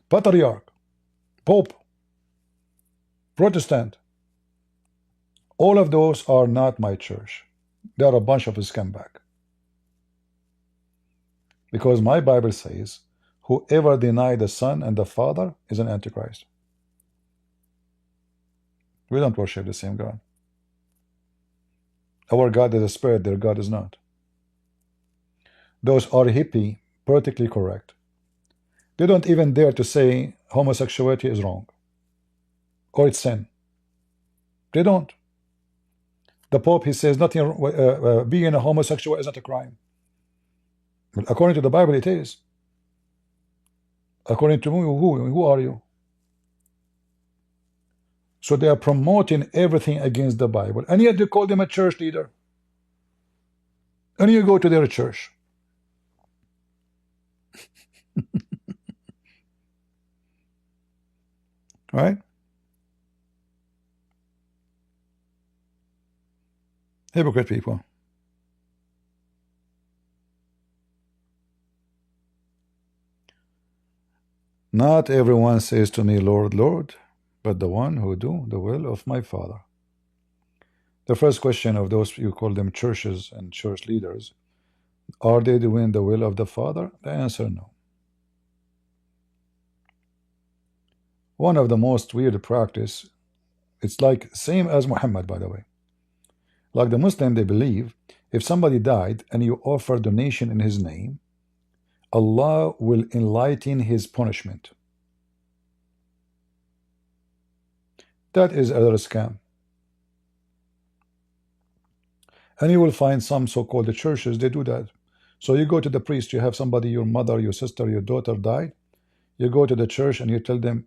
patriarch, pope, Protestant. All of those are not my church. They are a bunch of scumbag. Because my Bible says, whoever deny the Son and the Father is an Antichrist. We don't worship the same God. Our God is a spirit, their God is not. Those are hippie, politically correct. They don't even dare to say homosexuality is wrong or it's sin. They don't. The Pope, he says nothing. Being a homosexual is not a crime. But according to the Bible, it is. According to who are you? So they are promoting everything against the Bible, and yet they call them a church leader. And you go to their church. Right? Hypocrite people. Not everyone says to me, Lord, Lord, but the one who do the will of my Father. The first question of those, you call them churches and church leaders, are they doing the will of the Father? The answer, no. One of the most weird practice, it's like same as Muhammad, by the way. Like the Muslim, they believe if somebody died and you offer donation in his name, Allah will enlighten his punishment. That is another scam. And you will find some so-called churches, they do that. So you go to the priest, you have somebody, your mother, your sister, your daughter died. You go to the church and you tell them,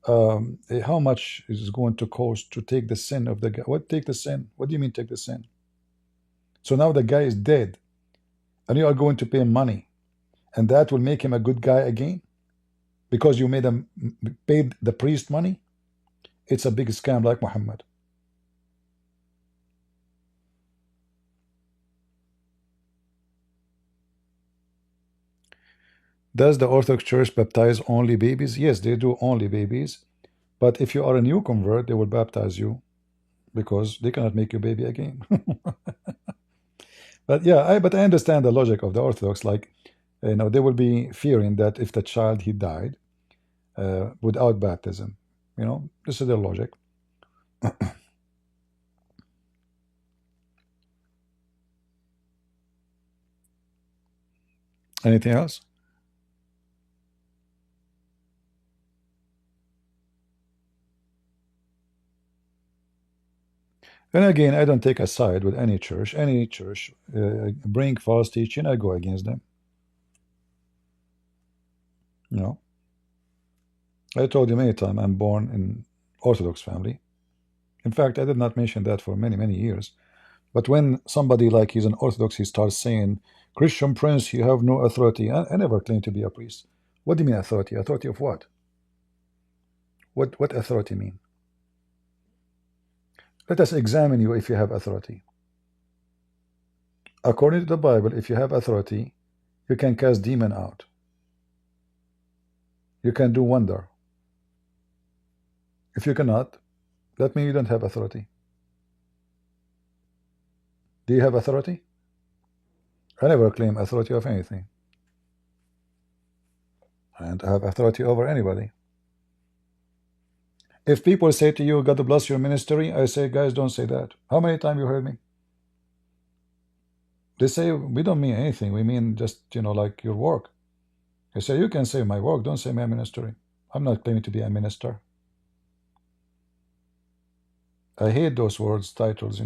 how much is it going to cost to take the sin of the guy? What, take the sin? What do you mean take the sin? So now the guy is dead and you are going to pay money. and that will make him a good guy again because you made him paid the priest money. It's a big scam like Muhammad. Does the Orthodox Church baptize only babies? Yes, they do only babies. But if you are a new convert, they will baptize you because they cannot make you baby again. But yeah, but I understand the logic of the Orthodox. Like, they will be fearing that if the child he died without baptism, this is their logic. Anything else? And again, I don't take a side with any church. Any church bring false teaching, I go against them. I told you many times I'm born in Orthodox family. In fact, I did not mention that for many, many years. But when somebody like he's an Orthodox, he starts saying, Christian Prince, you have no authority. I never claimed to be a priest. What do you mean authority? Authority of what? What authority mean? Let us examine you if you have authority. According to the Bible, if you have authority, you can cast demon out. You can do wonder. If you cannot, that means you don't have authority. Do you have authority? I never claim authority of anything. And I have authority over anybody. If people say to you, God bless your ministry, I say, guys, don't say that. How many times you heard me? They say, we don't mean anything. We mean just, like your work. I say, you can say my work, don't say my ministry. I'm not claiming to be a minister. I hate those words, titles,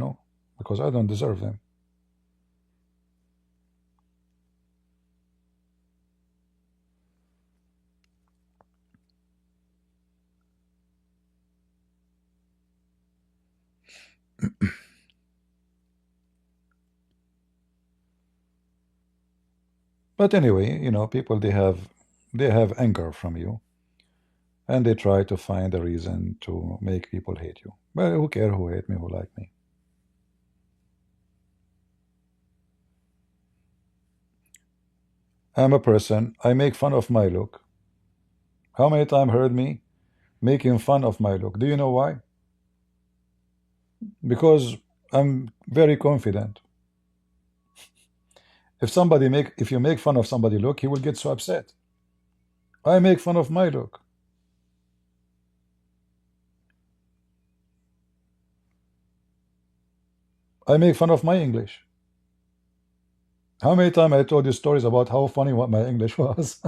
because I don't deserve them. But anyway, people, they have anger from you, and they try to find a reason to make people hate you. Well, who care who hate me, who like me? I'm a person, I make fun of my look. How many times heard me making fun of my look? Do you know why? Because I'm very confident. If you make fun of somebody's look, he will get so upset. I make fun of my look. I make fun of my English. How many times I told you stories about how funny what my English was?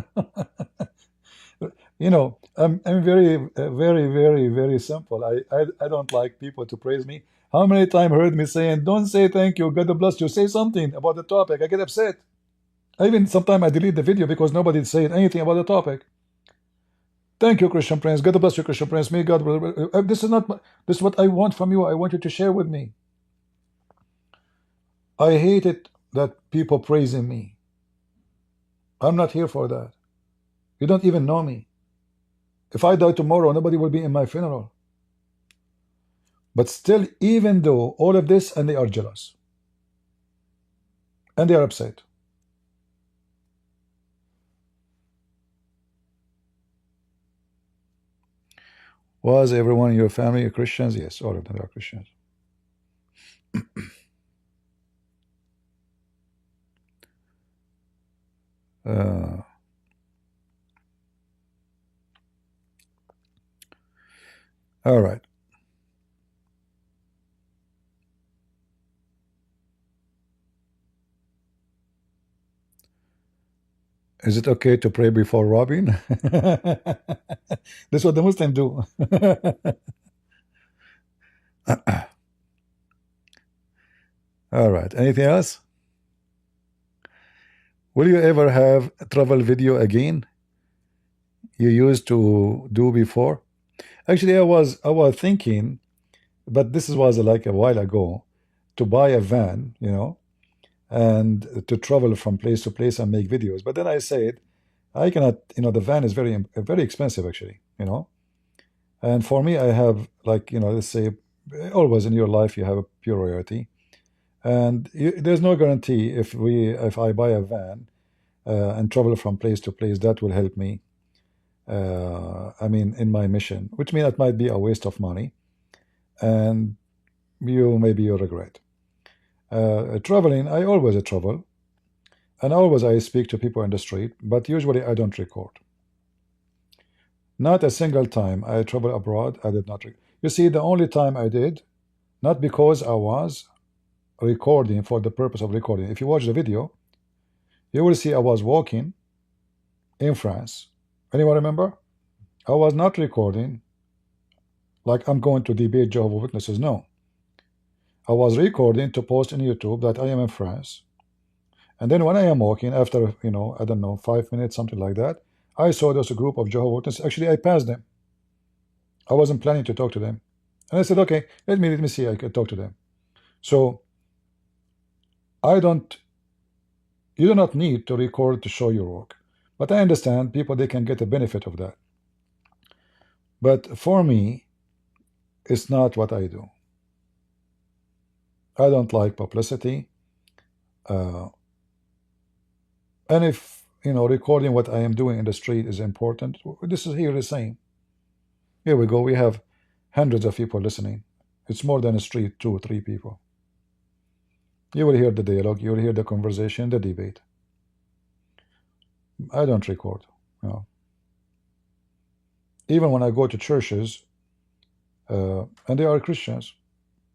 I'm very, very, very, very simple. I don't like people to praise me. How many times heard me saying, don't say thank you, God bless you, say something about the topic. I get upset. Sometimes I delete the video because nobody said anything about the topic. Thank you, Christian Prince. God bless you, Christian Prince. May God. This is what I want from you. I want you to share with me. I hate it that people praising me. I'm not here for that. You don't even know me. If I die tomorrow, nobody will be in my funeral. But still, even though all of this, and they are jealous. And they are upset. Was everyone in your family Christians? Yes, all of them are Christians. All right. Is it okay to pray before robbing? That's what the Muslims do. All right. Anything else? Will you ever have a travel video again you used to do before? Actually, I was thinking, but this was like a while ago, to buy a van, and to travel from place to place and make videos. But then I said, I cannot, the van is very expensive actually, And for me, I have, like, let's say, always in your life you have a priority, and there's no guarantee if I buy a van and travel from place to place, that will help me. In my mission, which means it might be a waste of money, and maybe you regret. Traveling, I always travel, and always I speak to people in the street, but usually I don't record. Not a single time I travel abroad, I did not record. You see, the only time I did, not because I was recording for the purpose of recording. If you watch the video, you will see I was walking in France. Anyone remember? I was not recording like I'm going to debate Jehovah's Witnesses. No. I was recording to post on YouTube that I am in France. And then when I am walking, after, I don't know, 5 minutes, something like that, I saw there's a group of Jehovah's Witnesses. Actually, I passed them. I wasn't planning to talk to them. And I said, okay, let me see, I could talk to them. So, you do not need to record to show your work. But I understand people, they can get a benefit of that. But for me, it's not what I do. I don't like publicity. And if, recording what I am doing in the street is important, this is here the same. Here we go. We have hundreds of people listening. It's more than a street, 2 or 3 people. You will hear the dialogue. You will hear the conversation, the debate. I don't record. Even when I go to churches, and they are Christians,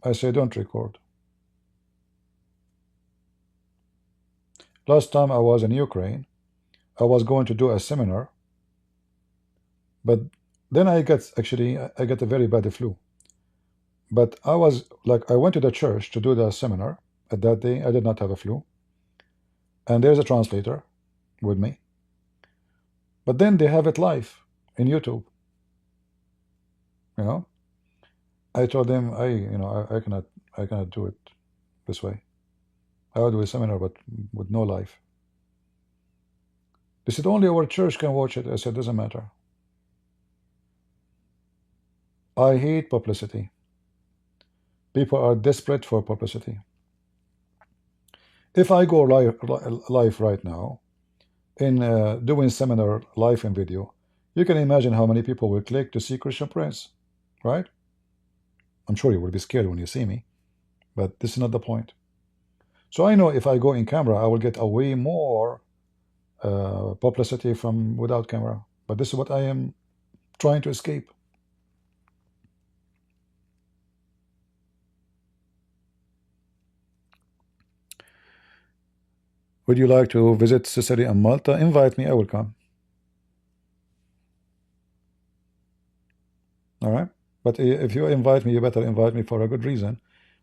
I say don't record. Last time I was in Ukraine, I was going to do a seminar, but then I got a very bad flu. But I went to the church to do the seminar. At that day, I did not have a flu. And there's a translator with me. But then they have it live in YouTube. I told them I cannot do it this way. I will do a seminar, but with no live. They said only our church can watch it. I said doesn't matter. I hate publicity. People are desperate for publicity. If I go live right now in doing seminar live in video, you can imagine how many people will click to see Christian Prince, right? I'm sure you will be scared when you see me, but this is not the point. So I know if I go in camera, I will get a way more publicity from without camera. But this is what I am trying to escape. Would you like to visit Sicily and Malta? Invite me, I will come. All right? But if you invite me, you better invite me for a good reason.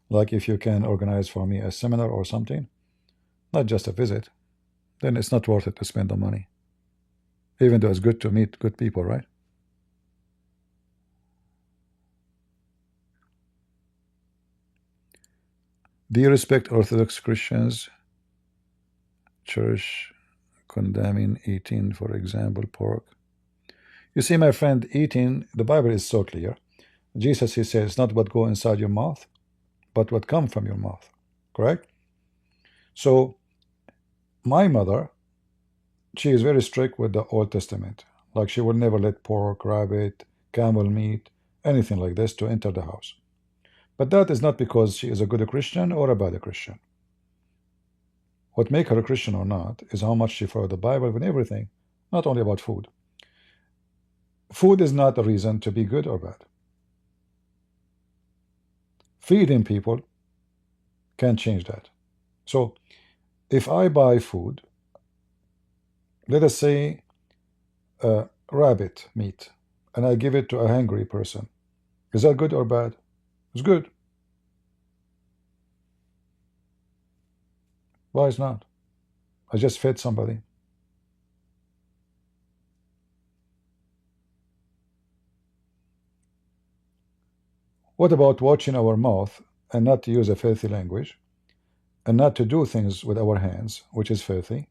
Like if you can organize for me a seminar or something, not just a visit, then it's not worth it to spend the money. Even though it's good to meet good people, right? Do you respect Orthodox Christians? Church condemning eating, for example, pork. You see, my friend, eating, the Bible is so clear. Jesus, he says, not what go inside your mouth, but what come from your mouth. Correct? So, my mother, she is very strict with the Old Testament. Like she will never let pork, rabbit, camel meat, anything like this to enter the house. But that is not because she is a good Christian or a bad Christian. What makes her a Christian or not is how much she followed the Bible and everything, not only about food. Food is not a reason to be good or bad. Feeding people can change that. So, if I buy food, let us say rabbit meat, and I give it to a hungry person, is that good or bad? It's good. Why is not? I just fed somebody. What about watching our mouth and not to use a filthy language? and not to do things with our hands, which is filthy,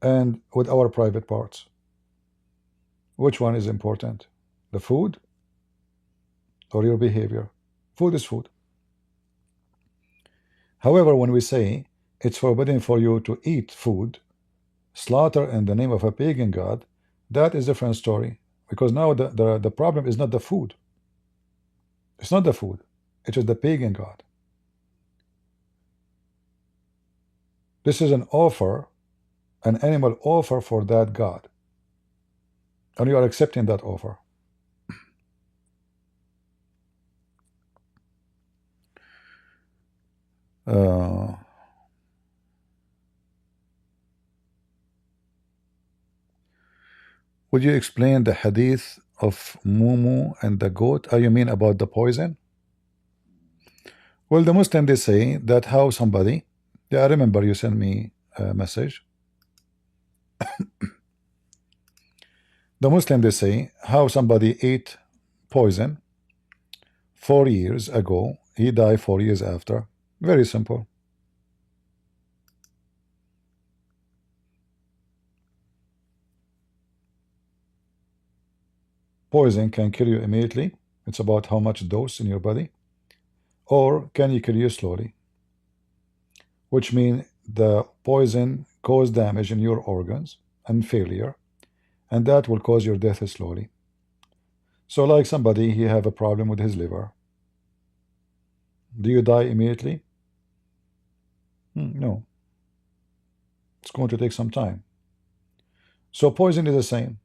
and with our private parts. Which one is important? The food or your behavior? Food is food. However, when we say it's forbidden for you to eat food, slaughter in the name of a pagan god, that is a different story. Because now the problem is not the food. It's not the food. It is the pagan god. This is an offer, an animal offer for that god. And you are accepting that offer. Would you explain the hadith of Mumu and the goat? You mean about the poison? Well, the Muslim, they say that how somebody, yeah, I remember you sent me a message. The Muslim, they say how somebody ate poison 4 years ago, he died 4 years after. Very simple. Poison can kill you immediately. It's about how much dose in your body. Or can you kill you slowly? Which means the poison cause damage in your organs and failure, and that will cause your death slowly. So like somebody, he have a problem with his liver. Do you die immediately? No. It's going to take some time. So poison is the same.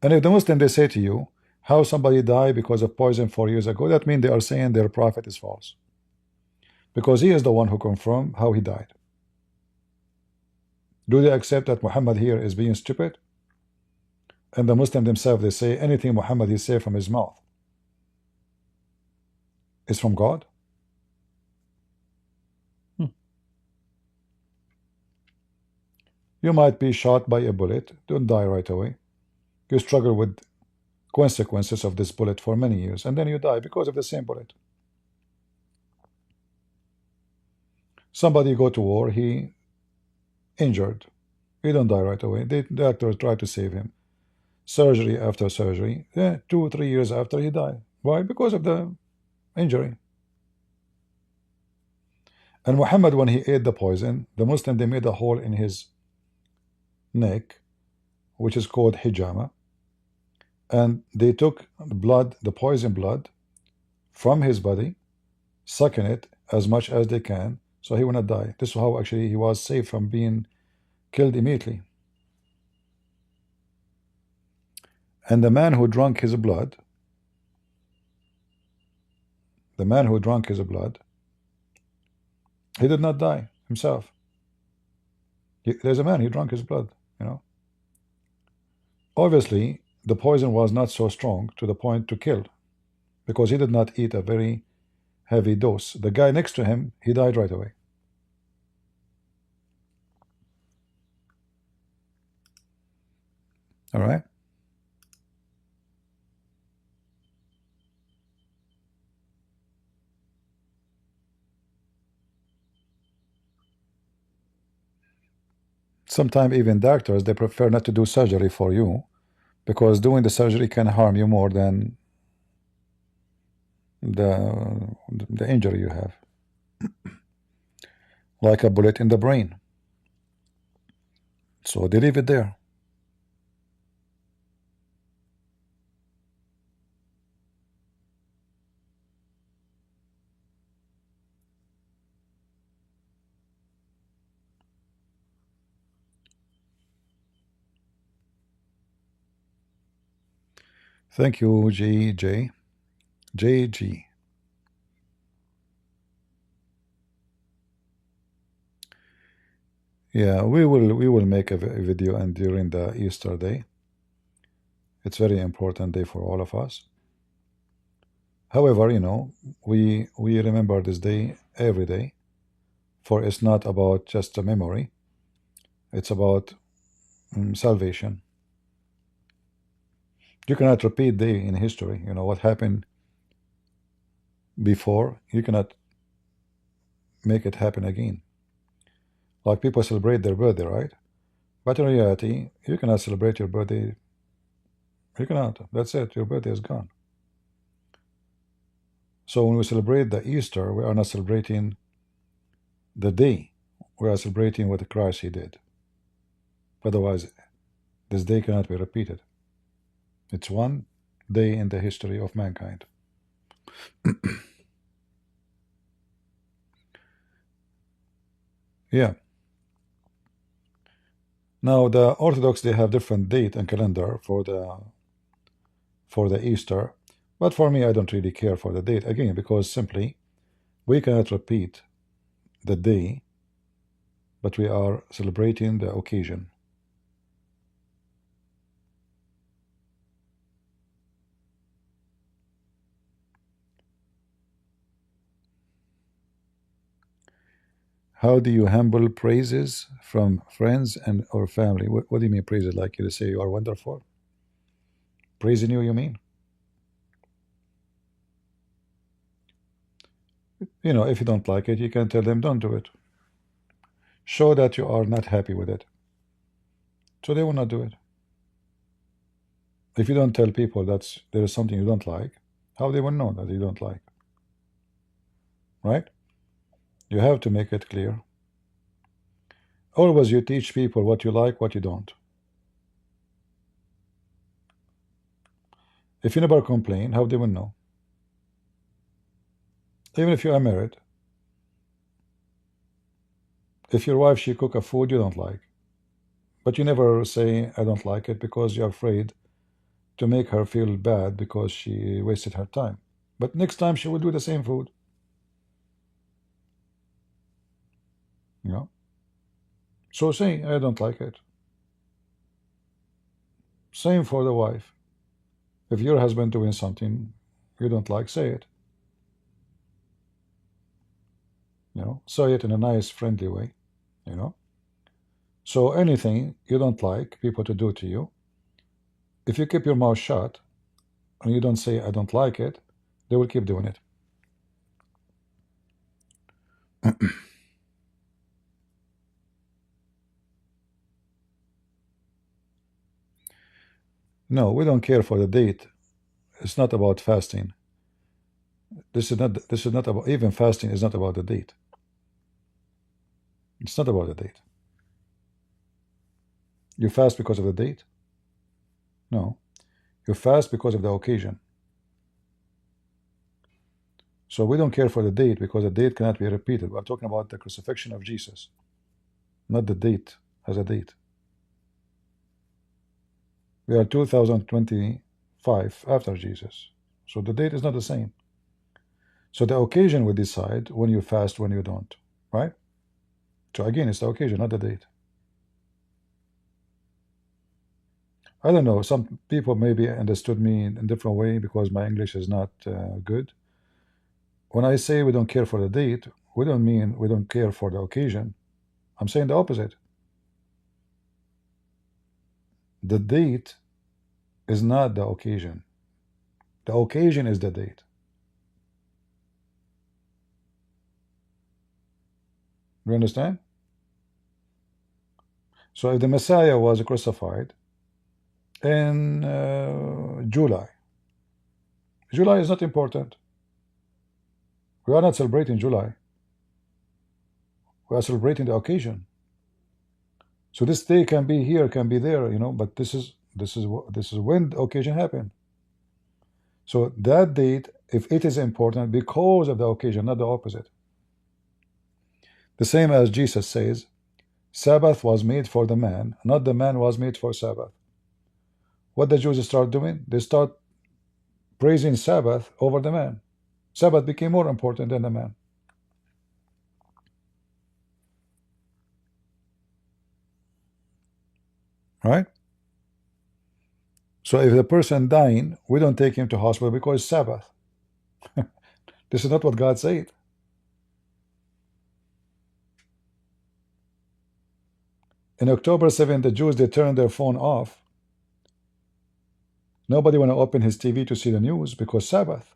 And if the Muslim, they say to you, how somebody died because of poison 4 years ago, that means they are saying their prophet is false. Because he is the one who confirmed how he died. Do they accept that Muhammad here is being stupid? And the Muslim themselves, they say anything Muhammad he say from his mouth is from God? You might be shot by a bullet, don't die right away. You struggle with consequences of this bullet for many years, and then you die because of the same bullet. Somebody go to war, he injured. He don't die right away. The doctor try to save him. Surgery after surgery, 2 or 3 years after he died. Why? Because of the injury. And Muhammad, when he ate the poison, the Muslim, they made a hole in his neck, which is called hijama, and they took blood, the poison blood, from his body, sucking it as much as they can, so he will not die. This is how actually he was safe from being killed immediately. And the man who drank his blood, he did not die himself. There's a man, he drank his blood, you know. Obviously, the poison was not so strong to the point to kill, because he did not eat a very heavy dose. The guy next to him, he died right away. All right. Sometimes even doctors, they prefer not to do surgery for you, because doing the surgery can harm you more than the injury you have. Like a bullet in the brain. So they leave it there. Thank you, JG. Yeah, we will make a video, and during the Easter day. It's very important day for all of us. However, you know, we remember this day every day, for it's not about just a memory. It's about salvation. You cannot repeat day in history. You know what happened before. You cannot make it happen again. Like people celebrate their birthday, right? But in reality, you cannot celebrate your birthday. You cannot. That's it. Your birthday is gone. So when we celebrate the Easter, we are not celebrating the day. We are celebrating what Christ he did. Otherwise, this day cannot be repeated. It's one day in the history of mankind. Yeah. Now the Orthodox, they have different date and calendar for the Easter, but for me I don't really care for the date again, because simply we cannot repeat the day, but we are celebrating the occasion. How do you humble praises from friends and or family? What do you mean praises? Like you say you are wonderful? Praising you mean? You know, if you don't like it, you can tell them don't do it. Show that you are not happy with it. So they will not do it. If you don't tell people that there is something you don't like, how they will know that you don't like? Right? You have to make it clear. Always you teach people what you like, what you don't. If you never complain, how they will know? Even if you are married, if your wife, she cook a food you don't like, but you never say I don't like it because you're afraid to make her feel bad because she wasted her time. But next time she will do the same food. You know? So say I don't like it. Same for the wife. If your husband doing something you don't like, say it. You know, say it in a nice, friendly way. You know. So anything you don't like people to do to you, if you keep your mouth shut and you don't say I don't like it, they will keep doing it. No, we don't care for the date. It's not about fasting. This is not about, even fasting is not about the date. It's not about the date. You fast because of the date? No. You fast because of the occasion. So we don't care for the date because the date cannot be repeated. We're talking about the crucifixion of Jesus, not the date as a date. We are 2025 after Jesus. So the date is not the same. So the occasion will decide when you fast, when you don't, right? So again, it's the occasion, not the date. I don't know, some people maybe understood me in a different way because my English is not good. When I say we don't care for the date, we don't mean we don't care for the occasion. I'm saying the opposite. The date is not the occasion. The occasion is the date. You understand? So if the Messiah was crucified in July is not important. We are not celebrating July. We are celebrating the occasion. So this day can be here, can be there, you know, but this is when the occasion happened. So that date, if it is important because of the occasion, not the opposite. The same as Jesus says, Sabbath was made for the man, not the man was made for Sabbath. What the Jews start doing? They start praising Sabbath over the man. Sabbath became more important than the man. Right? So if the person dying, we don't take him to hospital because it's Sabbath. This is not what God said. In October 7, the Jews, they turned their phone off. Nobody want to open his TV to see the news because Sabbath.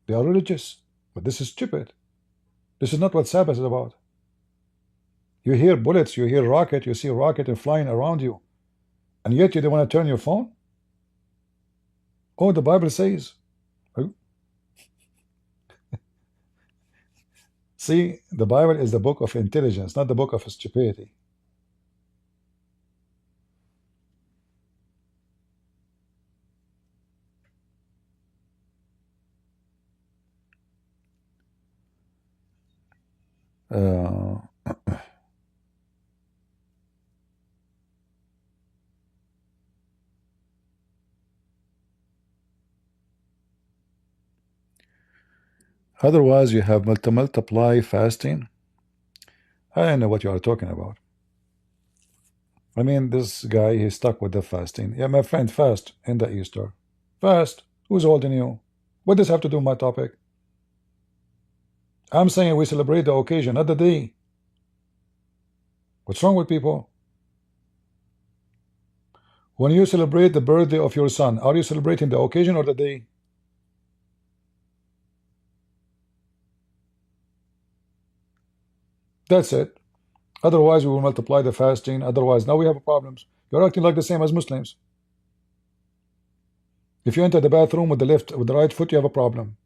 They are religious, but this is stupid. This is not what Sabbath is about. You hear bullets, you hear rocket, you see rocket and flying around you, and yet you don't want to turn your phone? Oh, the Bible says. See, the Bible is the book of intelligence, not the book of stupidity. Otherwise, you have multiply fasting. I don't know what you are talking about. I mean, this guy, he's stuck with the fasting. Yeah, my friend, fast in the Easter. Fast. Who's holding you? What does have to do with my topic? I'm saying we celebrate the occasion, not the day. What's wrong with people? When you celebrate the birthday of your son, are you celebrating the occasion or the day? That's it. Otherwise, we will multiply the fasting. Otherwise, now we have problems. You're acting like the same as Muslims. If you enter the bathroom with the right foot, you have a problem.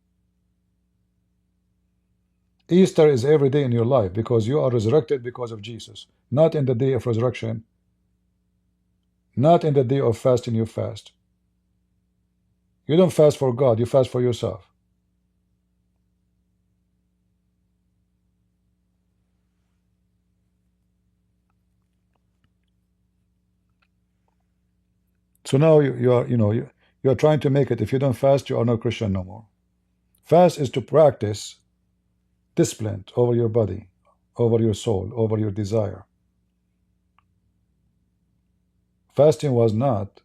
Easter is every day in your life because you are resurrected because of Jesus, not in the day of resurrection, not in the day of fasting you fast. You don't fast for God, you fast for yourself. So now you are trying to make it, if you don't fast, you are not Christian no more. Fast is to practice discipline over your body, over your soul, over your desire. Fasting was not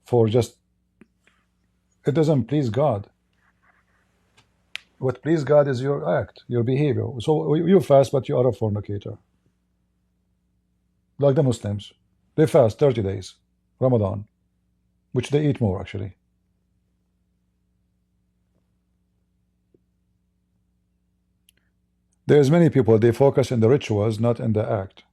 for just, it doesn't please God. What please God is your act, your behavior. So you fast, but you are a fornicator. Like the Muslims. They fast 30 days, Ramadan, which they eat more actually. There's many people, they focus in the rituals, not in the act.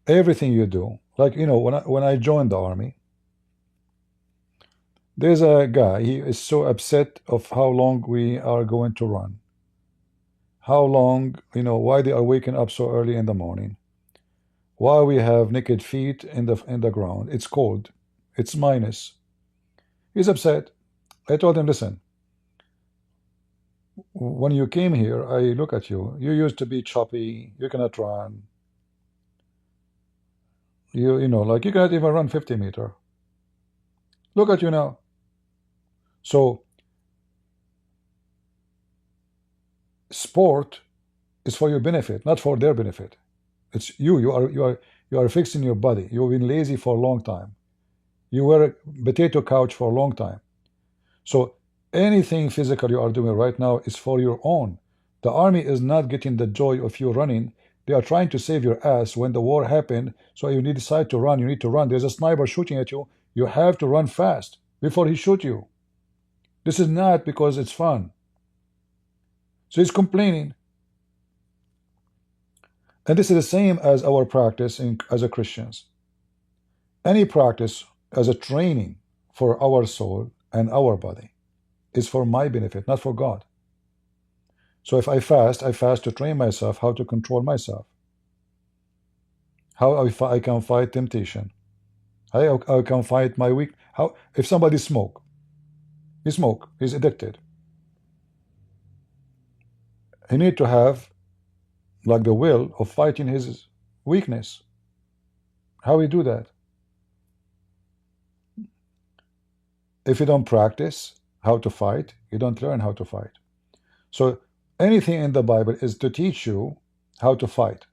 Everything you do, like, when I joined the army, there's a guy, he is so upset of how long we are going to run. How long, why they are waking up so early in the morning. Why we have naked feet in the ground. It's cold. It's minus. He's upset. I told him, listen, when you came here, I look at you. You used to be choppy. You cannot run. Like you cannot even run 50 meters. Look at you now. So sport is for your benefit, not for their benefit. It's you are fixing your body. You've been lazy for a long time. You were a potato couch for a long time. So anything physical you are doing right now is for your own. The army is not getting the joy of you running. They are trying to save your ass when the war happened. So you decide to run, you need to run. There's a sniper shooting at you. You have to run fast before he shoot you. This is not because it's fun. So he's complaining. And this is the same as our practice as a Christians. Any practice as a training for our soul and our body is for my benefit, not for God. So if I fast to train myself how to control myself. How I can fight temptation. How I can fight my weak. How if somebody smoke, he's addicted. He need to have like the will of fighting his weakness. How we do that? If you don't practice how to fight, you don't learn how to fight. So anything in the Bible is to teach you how to fight,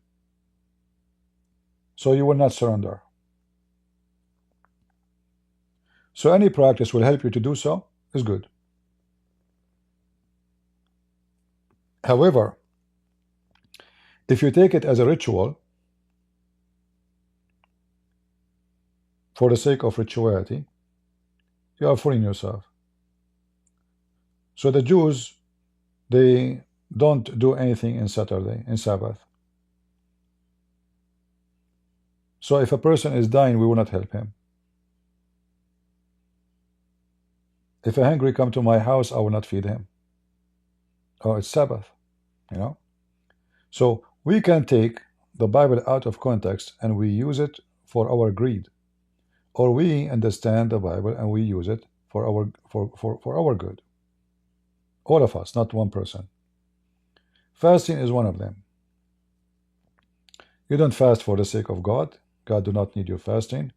so you will not surrender. So any practice will help you to do so is good. However, if you take it as a ritual for the sake of rituality, you are fooling yourself. So the Jews, they don't do anything in Saturday, in Sabbath. So if a person is dying, we will not help him. If a hungry come to my house, I will not feed him. Oh, it's Sabbath, you know. So we can take the Bible out of context and we use it for our greed, or we understand the Bible and we use it for our good. All of us, not one person. Fasting is one of them. You don't fast for the sake of God. God do not need your fasting.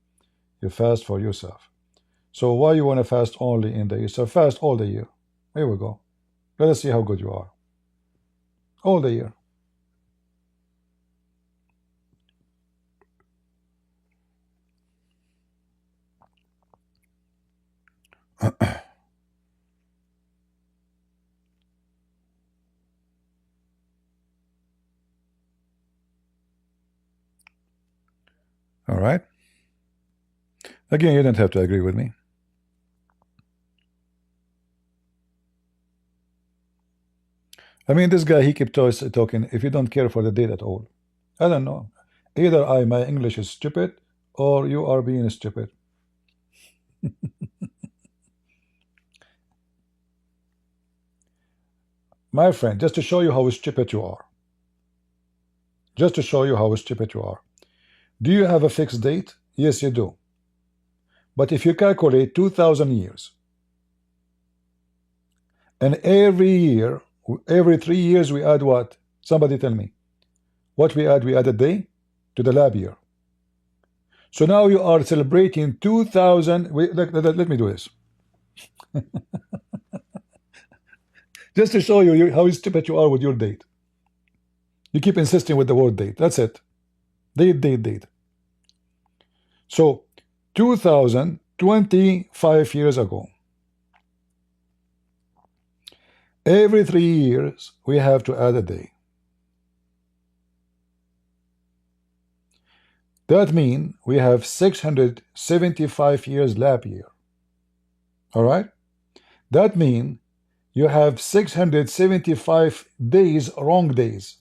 You fast for yourself. So why you want to fast only in the Easter? Fast all the year. Here we go. Let us see how good you are. All the year. All right. Again, you don't have to agree with me. I mean, this guy, he kept talking, if you don't care for the date at all. I don't know. Either my English is stupid, or you are being stupid. My friend, just to show you how stupid you are. Just to show you how stupid you are. Do you have a fixed date? Yes, you do. But if you calculate 2,000 years, and every year, every 3 years we add what? Somebody tell me. What we add? We add a day to the lab year. So now you are celebrating 2,000. Let me do this. Just to show you how stupid you are with your date. You keep insisting with the word date. That's it. Date. So 2,025 years ago, every 3 years we have to add a day. That means we have 675 years lap year. All right? That means you have 675 days, wrong days.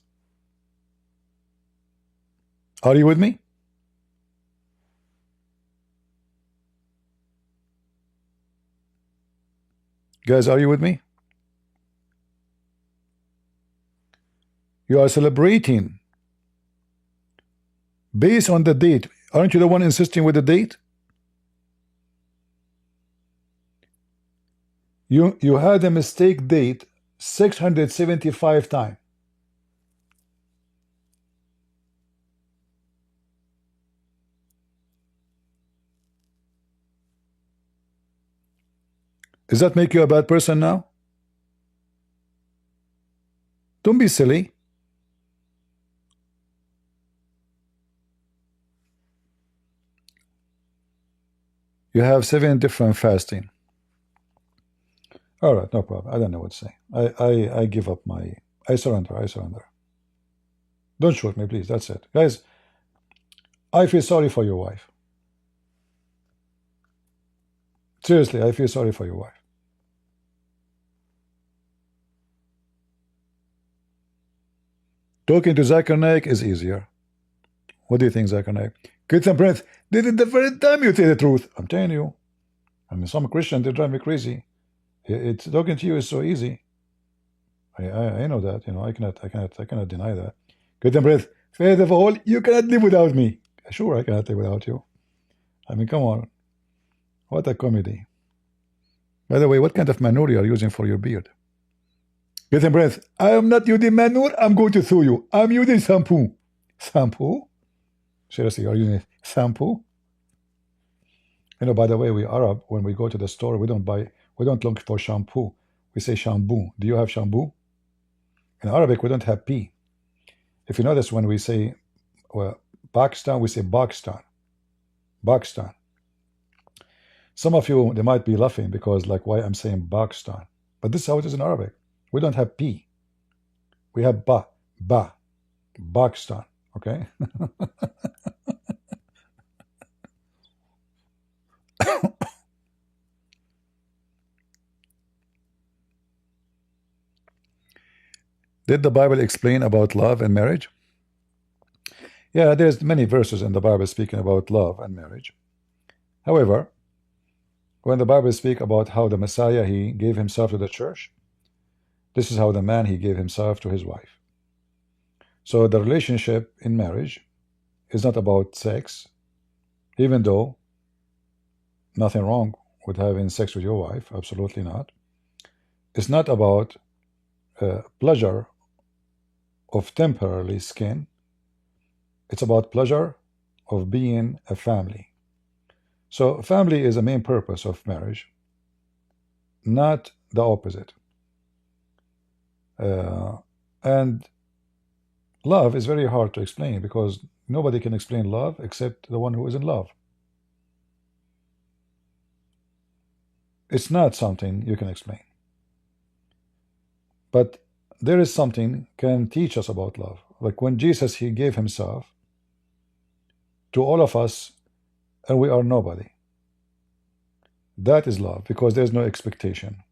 Are you with me? Guys, are you with me? You are celebrating based on the date. Aren't you the one insisting with the date? You had a mistake date 675 times. Does that make you a bad person now? Don't be silly. You have 7 different fasting. All right, no problem. I don't know what to say. I give up my... I surrender. Don't shoot me, please. That's it. Guys, I feel sorry for your wife. Seriously, I feel sorry for your wife. Talking to Zakir Naik is easier. What do you think, Zakir Naik? Kids and Prince, this is the first time you say the truth. I'm telling you. I mean, some Christians, they drive me crazy. It's talking to you is so easy. I know that. You know, I cannot deny that. Kids and Prince, first of all, you cannot live without me. Sure, I cannot live without you. I mean, come on. What a comedy. By the way, what kind of manure you are using for your beard? Kids and Prince, I am not using manure. I'm going to sue you. I'm using shampoo. Shampoo? Seriously, are you using shampoo? You know, by the way, we Arab, when we go to the store, we don't look for shampoo. We say shampoo. Do you have shampoo? In Arabic, we don't have P. If you notice, when we say Pakistan, we say Pakistan. Pakistan. Some of you, they might be laughing because, like, why I'm saying Pakistan. But this is how it is in Arabic. We don't have P. We have Ba. Pakistan. Okay? Did the Bible explain about love and marriage? Yeah, there's many verses in the Bible speaking about love and marriage. However, when the Bible speaks about how the Messiah, he gave himself to the church, this is how the man, he gave himself to his wife. So the relationship in marriage is not about sex, even though nothing wrong with having sex with your wife, absolutely not. It's not about pleasure of temporary skin. It's about pleasure of being a family. So family is the main purpose of marriage, not the opposite. And love is very hard to explain because nobody can explain love except the one who is in love. It's not something you can explain. But there is something can teach us about love. Like when Jesus, he gave himself to all of us and we are nobody. That is love because there's no expectation.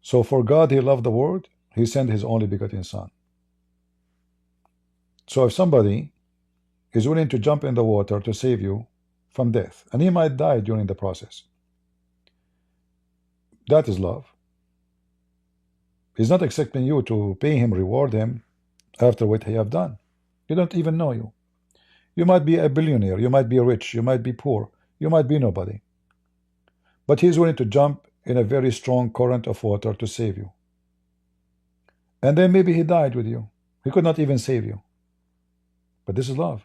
So for God, he loved the world, he sent his only begotten son. So if somebody is willing to jump in the water to save you from death, and he might die during the process, that is love. He's not expecting you to pay him, reward him after what he have done. He don't even know you. You might be a billionaire, you might be rich, you might be poor, you might be nobody. But he's willing to jump in a very strong current of water to save you. And then maybe he died with you. He could not even save you. But this is love.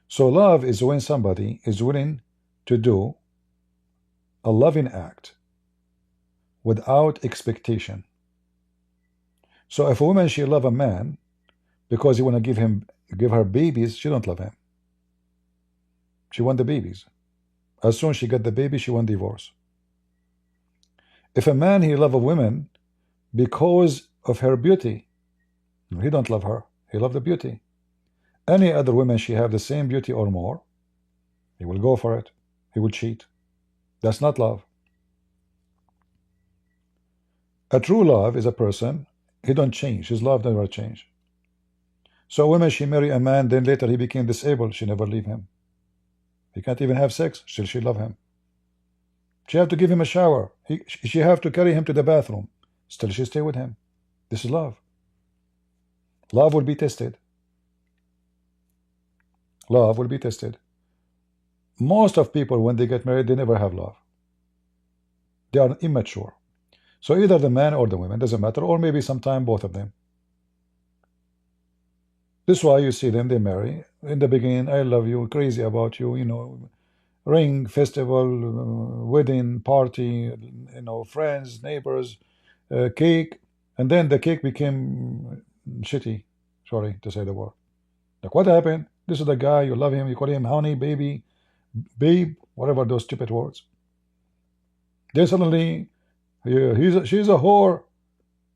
So love is when somebody is willing to do a loving act without expectation. So if a woman, she love a man because he want to give her babies, she don't love him. She want the babies. As soon as she get the baby, she want divorce. If a man, he love a woman because of her beauty, he don't love her. He love the beauty. Any other woman, she have the same beauty or more, he will go for it. He will cheat. That's not love. A true love is a person, he don't change. His love never change. So a woman, she marry a man, then later he became disabled. She never leave him. He can't even have sex. Still she love him. She have to give him a shower. She have to carry him to the bathroom. Still she stay with him. This is love. Love will be tested. Love will be tested. Most of people, when they get married, they never have love. They are immature. So either the man or the woman, doesn't matter, or maybe sometime both of them. This is why you see them, they marry. In the beginning, I love you, crazy about you, you know, ring, festival, wedding, party, you know, friends, neighbors, cake, and then the cake became shitty. Sorry to say the word. Like, what happened? This is the guy, you love him, you call him honey, baby, babe, whatever those stupid words. Then suddenly, she's a whore.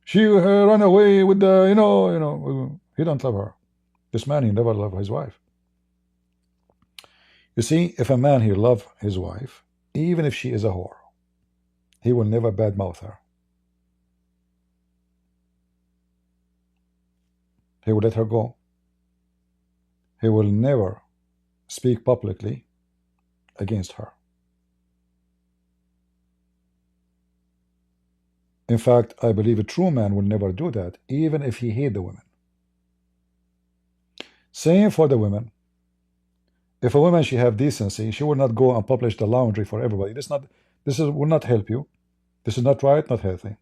She ran away with the, you know, he don't love her. This man, he never loved his wife. You see, if a man, he love his wife, even if she is a whore, he will never badmouth her. He will let her go. He will never speak publicly against her. In fact, I believe a true man will never do that, even if he hate the women. Same for the women. If a woman, she have decency, she will not go and publish the laundry for everybody. This will not help you. This is not right, not healthy.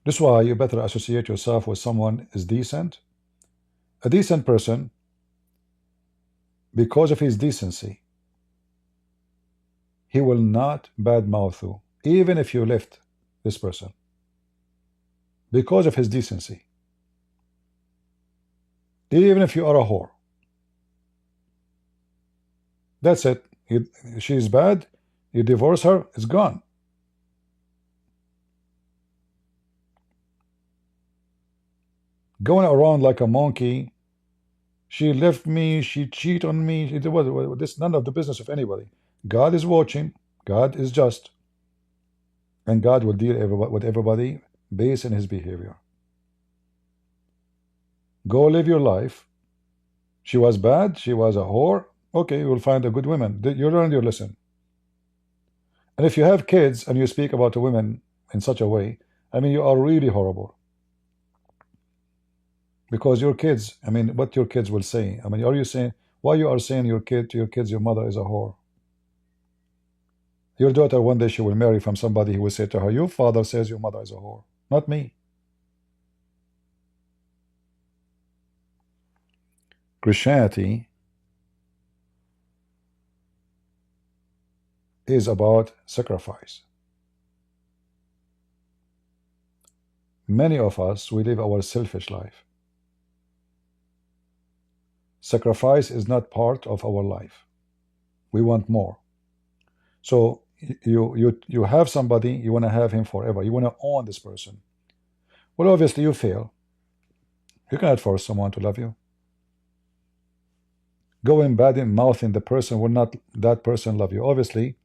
This is why you better associate yourself with someone is decent. A decent person, because of his decency, he will not badmouth you, even if you left this person, because of his decency. Even if you are a whore. That's it. She's bad, you divorce her, it's gone. Going around like a monkey, she left me, she cheated on me, this is none of the business of anybody. God is watching, God is just. And God will deal with everybody based on his behavior. Go live your life. She was bad, she was a whore. Okay, you will find a good woman. You learned your lesson. And if you have kids and you speak about a woman in such a way, I mean, you are really horrible. Because your kids, I mean, what your kids will say. I mean, are you saying, why you are saying your kid to your kids, your mother is a whore? Your daughter, one day she will marry from somebody who will say to her, your father says your mother is a whore, not me. Christianity is about sacrifice. Many of us, we live our selfish life. Sacrifice is not part of our life. We want more. So you have somebody, you want to have him forever. You want to own this person. Well, obviously you fail. You cannot force someone to love you. Going bad in mouthing the person will not that person love you. Obviously,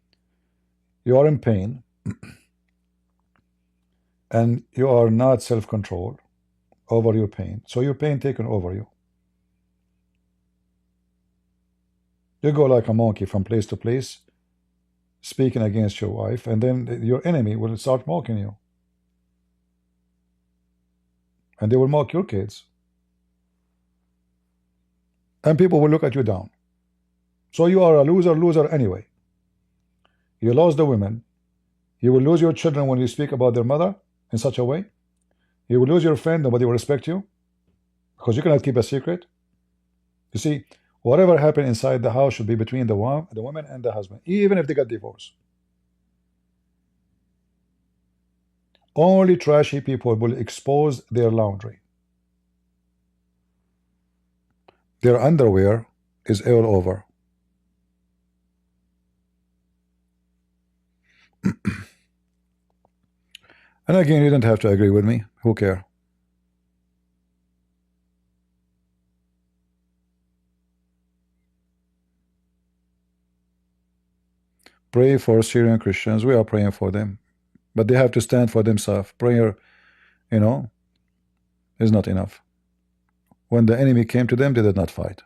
you are in pain and you are not self-controlled over your pain. So your pain taken over you. You go like a monkey from place to place, speaking against your wife, and then your enemy will start mocking you. And they will mock your kids. And people will look at you down. So you are a loser anyway. You lost the women. You will lose your children when you speak about their mother in such a way. You will lose your friend, nobody will respect you, because you cannot keep a secret. You see, whatever happened inside the house should be between the woman and the husband, even if they got divorced. Only trashy people will expose their laundry. Their underwear is all over. And again, you don't have to agree with me. Who cares? Pray for Syrian Christians. We are praying for them. But they have to stand for themselves. Prayer, you know, is not enough. When the enemy came to them, they did not fight.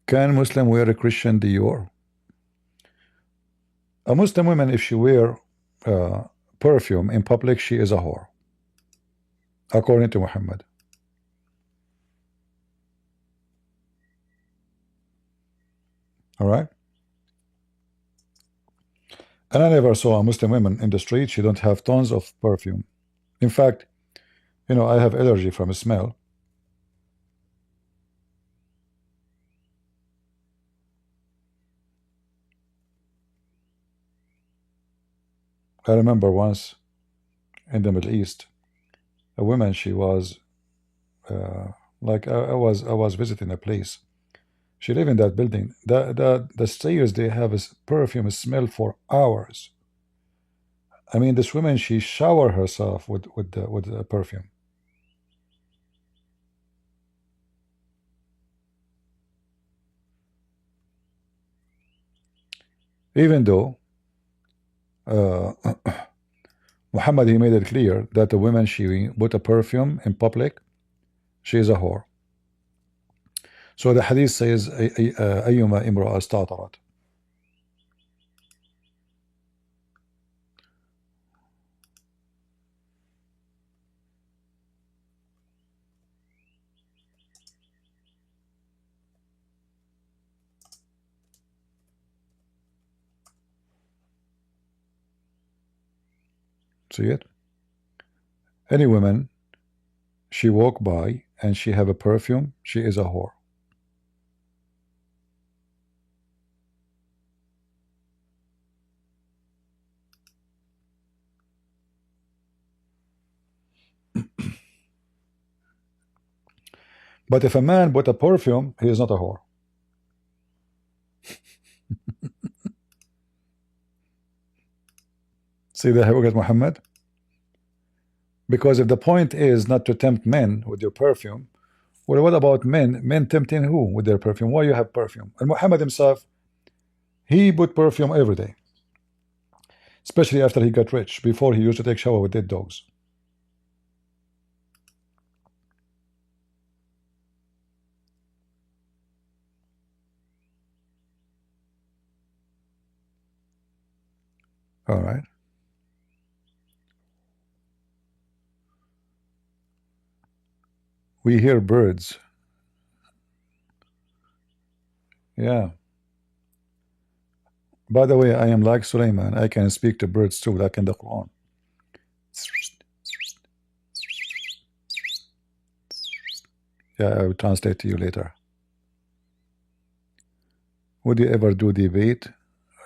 Can Muslim wear a Christian Dior? A Muslim woman, if she wear perfume in public, she is a whore, according to Muhammad. All right. And I never saw a Muslim woman in the street. She don't have tons of perfume. In fact, you know, I have allergy from a smell. I remember once in the Middle East, a woman, she was like I was visiting a place. She lived in that building. The stairs, they have a perfume smell for hours. I mean, this woman, she showered herself with the perfume. Even though Muhammad, he made it clear that the woman, she put a perfume in public, she is a whore. So the hadith says, أيما امرأة استعطرت. See it? Any woman, she walk by and she have a perfume, she is a whore. But if a man bought a perfume, he is not a whore. See the hypocrite Muhammad? Because if the point is not to tempt men with your perfume, well, what about men? Men tempting who with their perfume? Why you have perfume? And Muhammad himself, He put perfume every day, especially after he got rich. Before, he used to take shower with dead dogs. All right. We hear birds. Yeah. By the way, I am like Sulaiman. I can speak to birds too, like in the Quran. Yeah, I will translate to you later. Would you ever do debate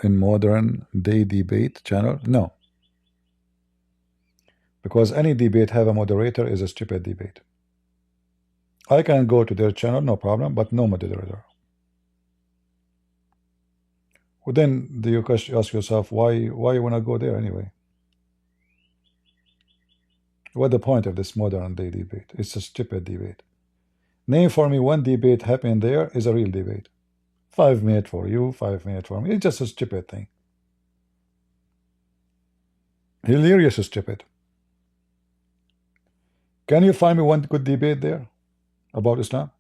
in modern day debate channel? No. Because any debate have a moderator is a stupid debate. I can go to their channel, no problem, but no moderator. Well, then do you ask yourself why you want to go there anyway? What the point of this modern day debate? It's a stupid debate. Name for me one debate happening there is a real debate. 5 minutes for you, 5 minutes for me. It's just a stupid thing. Hilarious stupid. Can you find me one good debate there about Islam?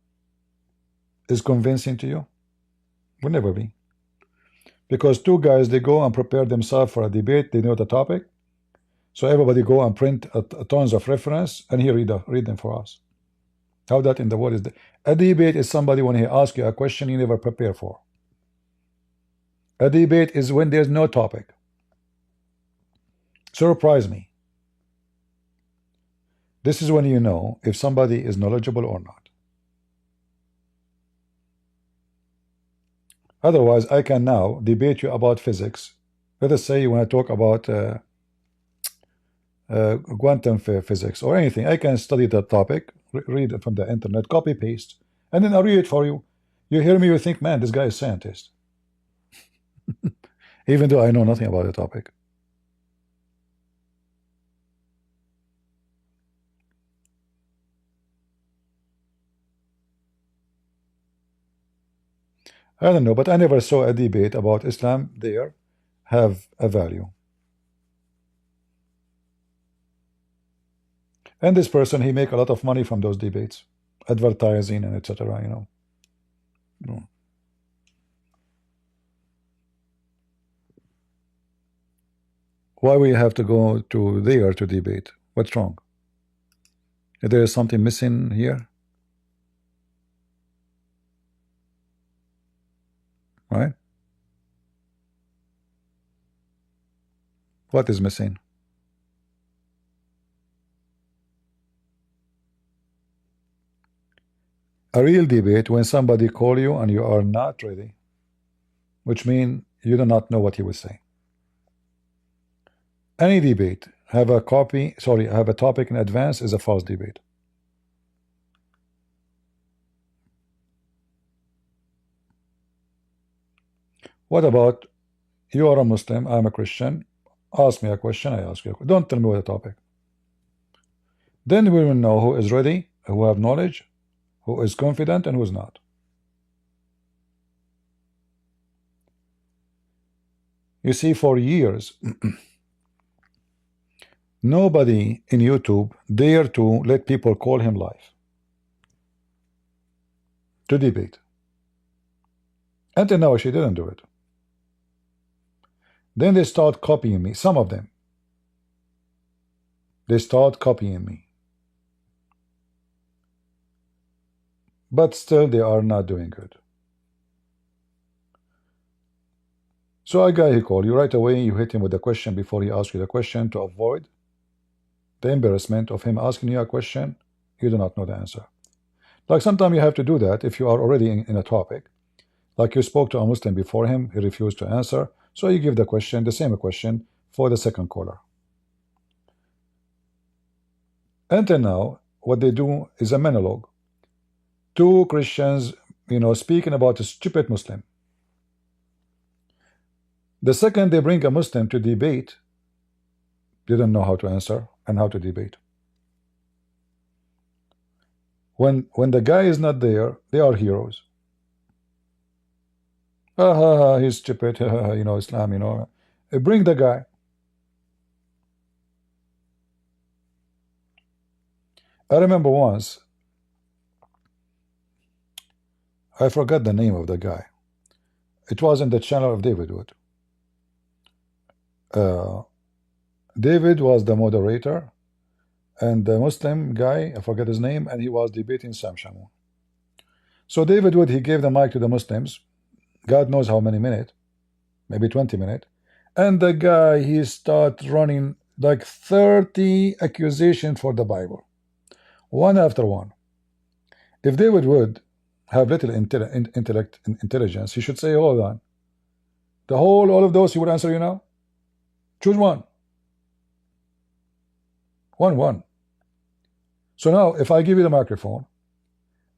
Is convincing to you? Will never be. Because two guys, they go and prepare themselves for a debate, they know the topic. So everybody go and print tons of reference and he read them for us. How that in the world is a debate is somebody when he asks you a question you never prepare for. A debate is when there's no topic. Surprise me. This is when you know if somebody is knowledgeable or not. Otherwise, I can now debate you about physics. Let us say you want to talk about quantum physics or anything. I can study that topic, read it from the internet, copy paste, and then I'll read it for you. You hear me, you think, man, this guy is a scientist. Even though I know nothing about the topic. I don't know, but I never saw a debate about Islam there have a value. And this person, he make a lot of money from those debates, advertising and etc. You know. No. Why we have to go to there to debate? What's wrong? If there is something missing here, right? What is missing? A real debate when somebody call you and you are not ready, which means you do not know what he will say. Any debate have a topic in advance is a false debate. What about you are a Muslim, I'm a Christian, ask me a question, I ask you a question. Don't tell me what the topic. Then we will know who is ready, who have knowledge, who is confident and who is not. You see, for years nobody in YouTube dare to let people call him live to debate. Until now she didn't do it. Then they start copying me, some of them. They start copying me. But still they are not doing good. So a guy he called you right away, you hit him with a question before he asks you the question to avoid the embarrassment of him asking you a question you do not know the answer. Like sometimes you have to do that if you are already in a topic. Like you spoke to a Muslim before him, he refused to answer, so you give the same question for the second caller. Until now, what they do is a monologue. Two Christians, speaking about a stupid Muslim. The second they bring a Muslim to debate, they don't know how to answer and how to debate. When the guy is not there, they are heroes. He's stupid, you know, Islam, you know. Bring the guy. I remember once, I forgot the name of the guy. It was in the channel of David Wood. David was the moderator, and the Muslim guy, I forget his name, and he was debating Sam Shamoun. So David Wood, he gave the mic to the Muslims, God knows how many minutes, maybe 20 minutes, and the guy, he started running like 30 accusations for the Bible, one after one. If David Wood have little intelligence, he should say, hold on, all of those he would answer you now? Choose one. One. So now, if I give you the microphone,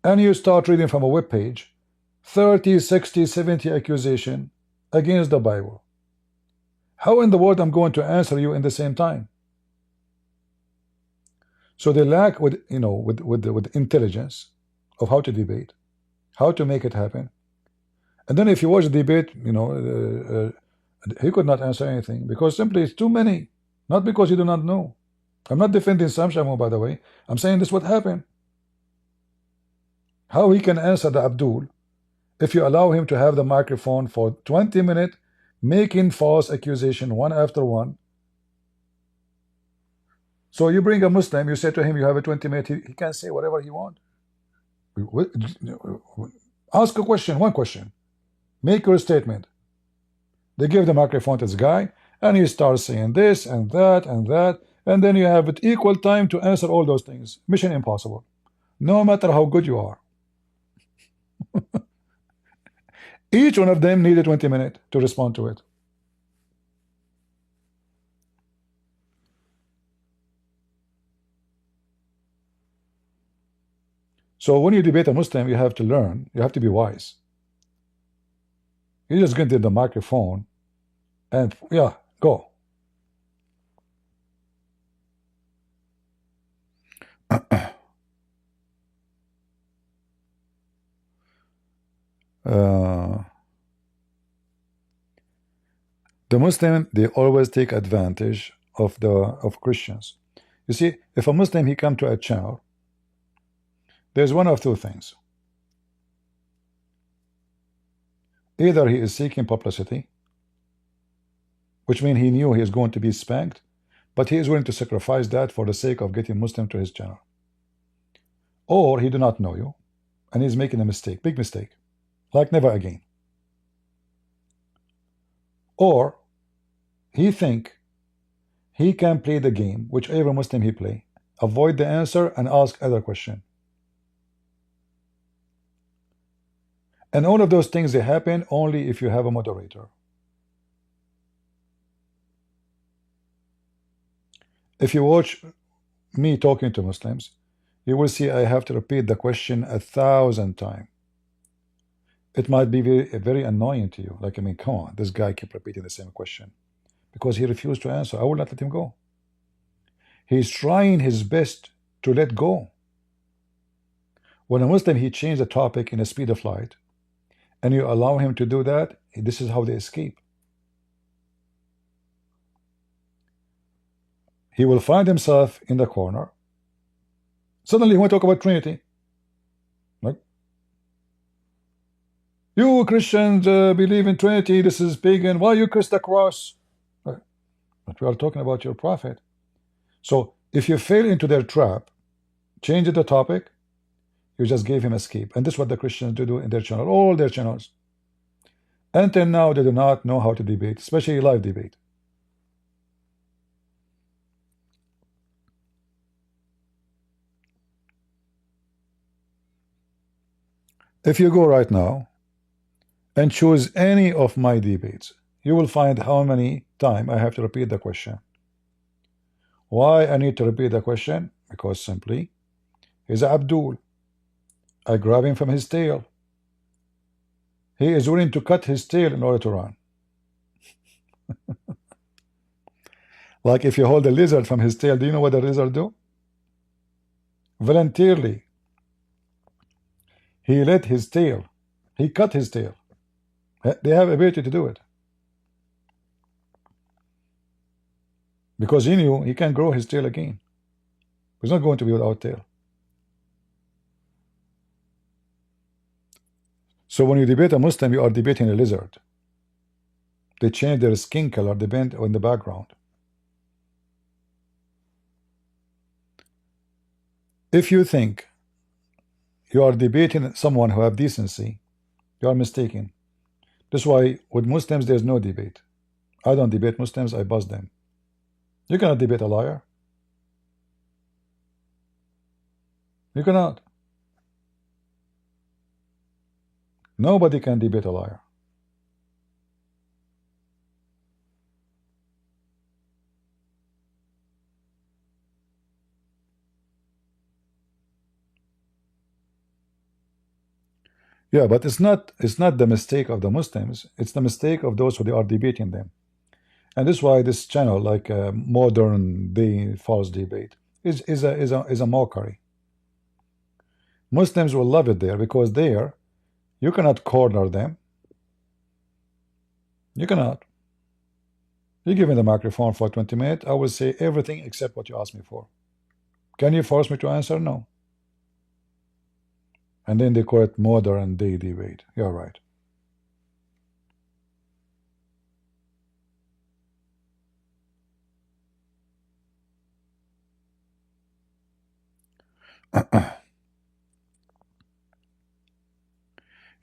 and you start reading from a web page, 30, 60, 70 accusation against the Bible, how in the world I'm going to answer you in the same time? So they lack with intelligence of how to debate, how to make it happen. And then if you watch the debate, he could not answer anything because simply it's too many, not because you do not know. I'm not defending Sam Shamoun, by the way. I'm saying this what happened. How he can answer the Abdul if you allow him to have the microphone for 20 minutes, making false accusation one after one. So you bring a Muslim, you say to him, you have a 20 minutes, he can say whatever he wants. Ask a question, one question. Make your statement. They give the microphone to this guy, and he starts saying this and that and that, and then you have it equal time to answer all those things. Mission impossible. No matter how good you are. Each one of them needed 20 minutes to respond to it. So when you debate a Muslim, you have to learn, you have to be wise. You just get the microphone and yeah, go. The Muslim, they always take advantage of Christians. You see, if a Muslim he come to a channel, there's one of two things. Either he is seeking publicity, which means he knew he is going to be spanked, but he is willing to sacrifice that for the sake of getting Muslim to his channel. Or he do not know you, and he's making a mistake, big mistake, like never again. Or he think he can play the game, whichever Muslim he play, avoid the answer and ask other question. And all of those things, they happen only if you have a moderator. If you watch me talking to Muslims, you will see I have to repeat the question 1,000 times. It might be very annoying to you. Like, I mean, come on, this guy keep repeating the same question because he refused to answer. I will not let him go. He's trying his best to let go. When a Muslim, he changed the topic in a speed of light, and you allow him to do that, this is how they escape. He will find himself in the corner. Suddenly he want to talk about Trinity. Like, you Christians believe in Trinity, this is pagan, why you kiss the cross? But we are talking about your prophet. So if you fail into their trap, change the topic, you just gave him escape. And this is what the Christians do in their channel, all their channels. Until now, they do not know how to debate, especially live debate. If you go right now and choose any of my debates, you will find how many times I have to repeat the question. Why I need to repeat the question? Because simply, he's Abdul. I grab him from his tail. He is willing to cut his tail in order to run. Like if you hold a lizard from his tail, do you know what the lizard do? Voluntarily, he let his tail, he cut his tail. They have ability to do it. Because he knew he can grow his tail again. He's not going to be without tail. So when you debate a Muslim, you are debating a lizard. They change their skin color, depend on the background. If you think you are debating someone who have decency, you are mistaken. That's why with Muslims there's no debate. I don't debate Muslims, I buzz them. You cannot debate a liar. You cannot. Nobody can debate a liar. Yeah, but it's not the mistake of the Muslims, it's the mistake of those who are debating them. And this is why this channel, like modern day false debate, is a mockery. Muslims will love it there because there you cannot corner them. You cannot. You give me the microphone for 20 minutes, I will say everything except what you asked me for. Can you force me to answer? No. And then they call it modern day debate. You're right.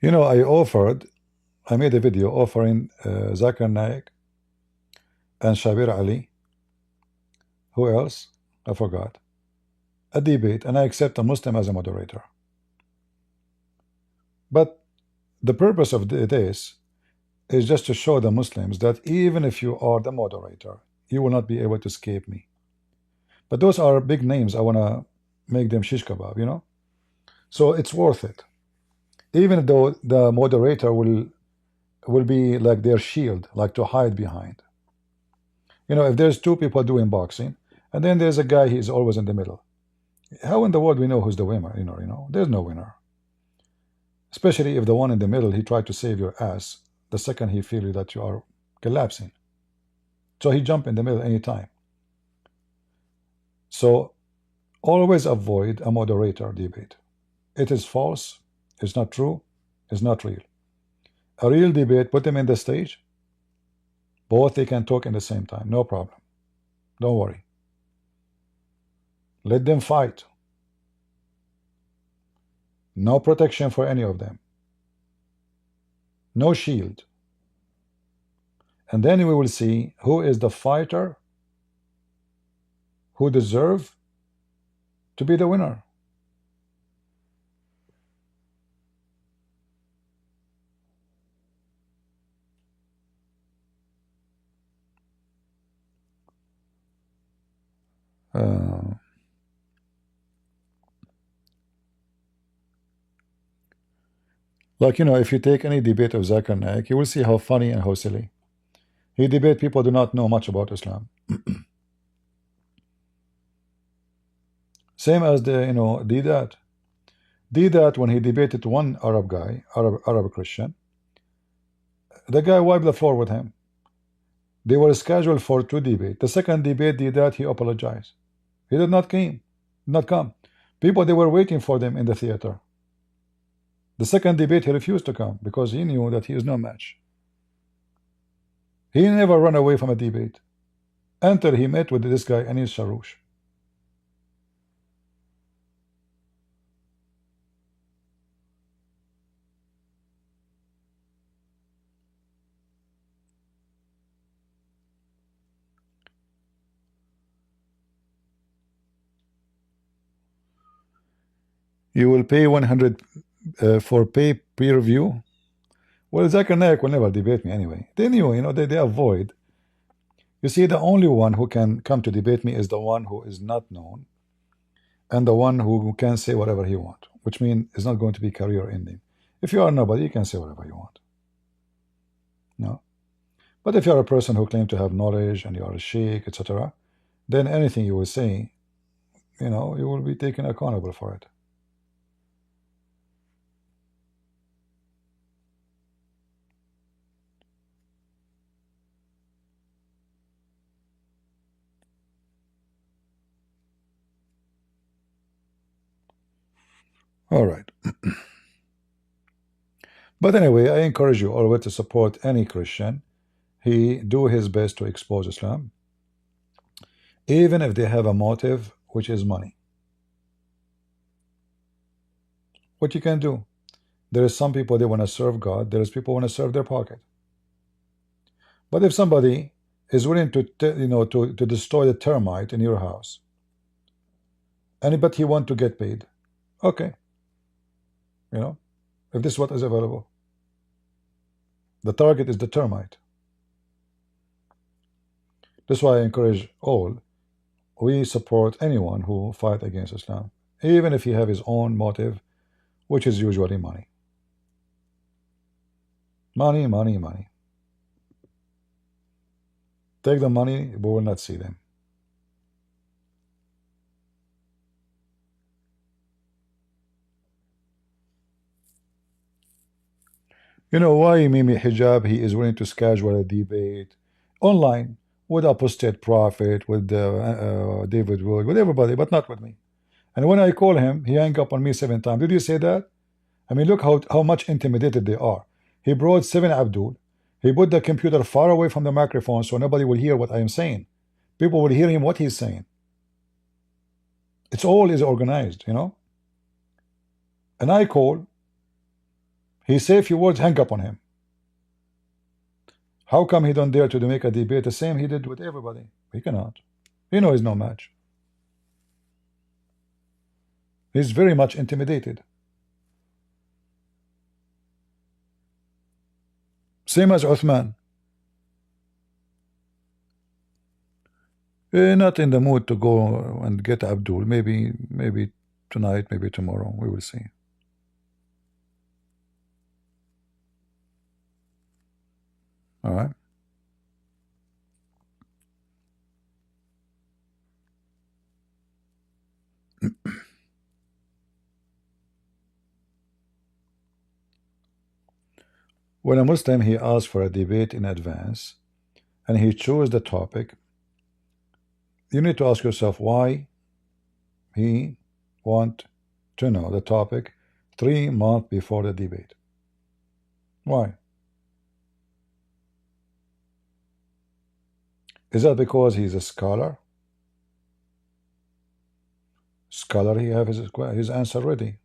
You know, I made a video offering Zakir Naik and Shabir Ali. Who else? I forgot. A debate, and I accept a Muslim as a moderator. But the purpose of this is just to show the Muslims that even if you are the moderator, you will not be able to escape me. But those are big names. I want to make them shish kebab, you know? So it's worth it. Even though the moderator will be like their shield, like to hide behind. You know, if there's two people doing boxing, and then there's a guy, he's always in the middle. How in the world we know who's the winner? You know, there's no winner. Especially if the one in the middle, he tried to save your ass the second he feels that you are collapsing. So he jump in the middle anytime. So always avoid a moderator debate. It is false, it's not true, it's not real. A real debate, put them in the stage. Both they can talk in the same time, no problem. Don't worry. Let them fight. No protection for any of them. No shield. And then we will see who is the fighter who deserves to be the winner. Like, you know, if you take any debate of Zakir Naik, you will see how funny and how silly. He debate people do not know much about Islam. Same as the, you know, Didat. Didat, when he debated one Arab guy, Arab Christian, the guy wiped the floor with him. They were scheduled for 2 debates. The second debate, Didat, he apologized. He did not come. People, they were waiting for them in the theater. The second debate, he refused to come because he knew that he is no match. He never ran away from a debate until he met with this guy, Anis Sharoush. You will pay 100 for peer review. Well, Zakir Naik will never debate me anyway. They knew, you know, they avoid. You see, the only one who can come to debate me is the one who is not known and the one who can say whatever he wants, which means it's not going to be career ending. If you are nobody, you can say whatever you want. No. But if you are a person who claims to have knowledge and you are a sheikh, etc., then anything you will say, you know, you will be taken accountable for it. All right. But anyway, I encourage you always to support any Christian. He do his best to expose Islam, even if they have a motive, which is money. What you can do? There is some people, they want to serve God. There is people want to serve their pocket. But if somebody is willing to to destroy the termite in your house, but he want to get paid, okay, if this is what is available, the target is the termite. That's why I encourage all. We support anyone who fight against Islam, even if he have his own motive, which is usually money. Money, money, money. Take the money, we will not see them. You know why Mimi Hijab, he is willing to schedule a debate online with apostate prophet, with David Wood, with everybody, but not with me. And when I call him, he hang up on me 7 times. Did you say that? I mean, look how much intimidated they are. He brought 7 Abdul. He put the computer far away from the microphone so nobody will hear what I am saying. People will hear him what he's saying. It's all is organized, And I call. He say a few words, hang up on him. How come he don't dare to make a debate the same he did with everybody? He cannot. He's no match. He's very much intimidated. Same as Uthman. Not in the mood to go and get Abdul. Maybe tonight, maybe tomorrow. We will see. All right. When a Muslim, he asks for a debate in advance and he chooses the topic, you need to ask yourself why he want to know the topic 3 months before the debate. Why? Is that because he's a scholar? Scholar, he have his answer ready.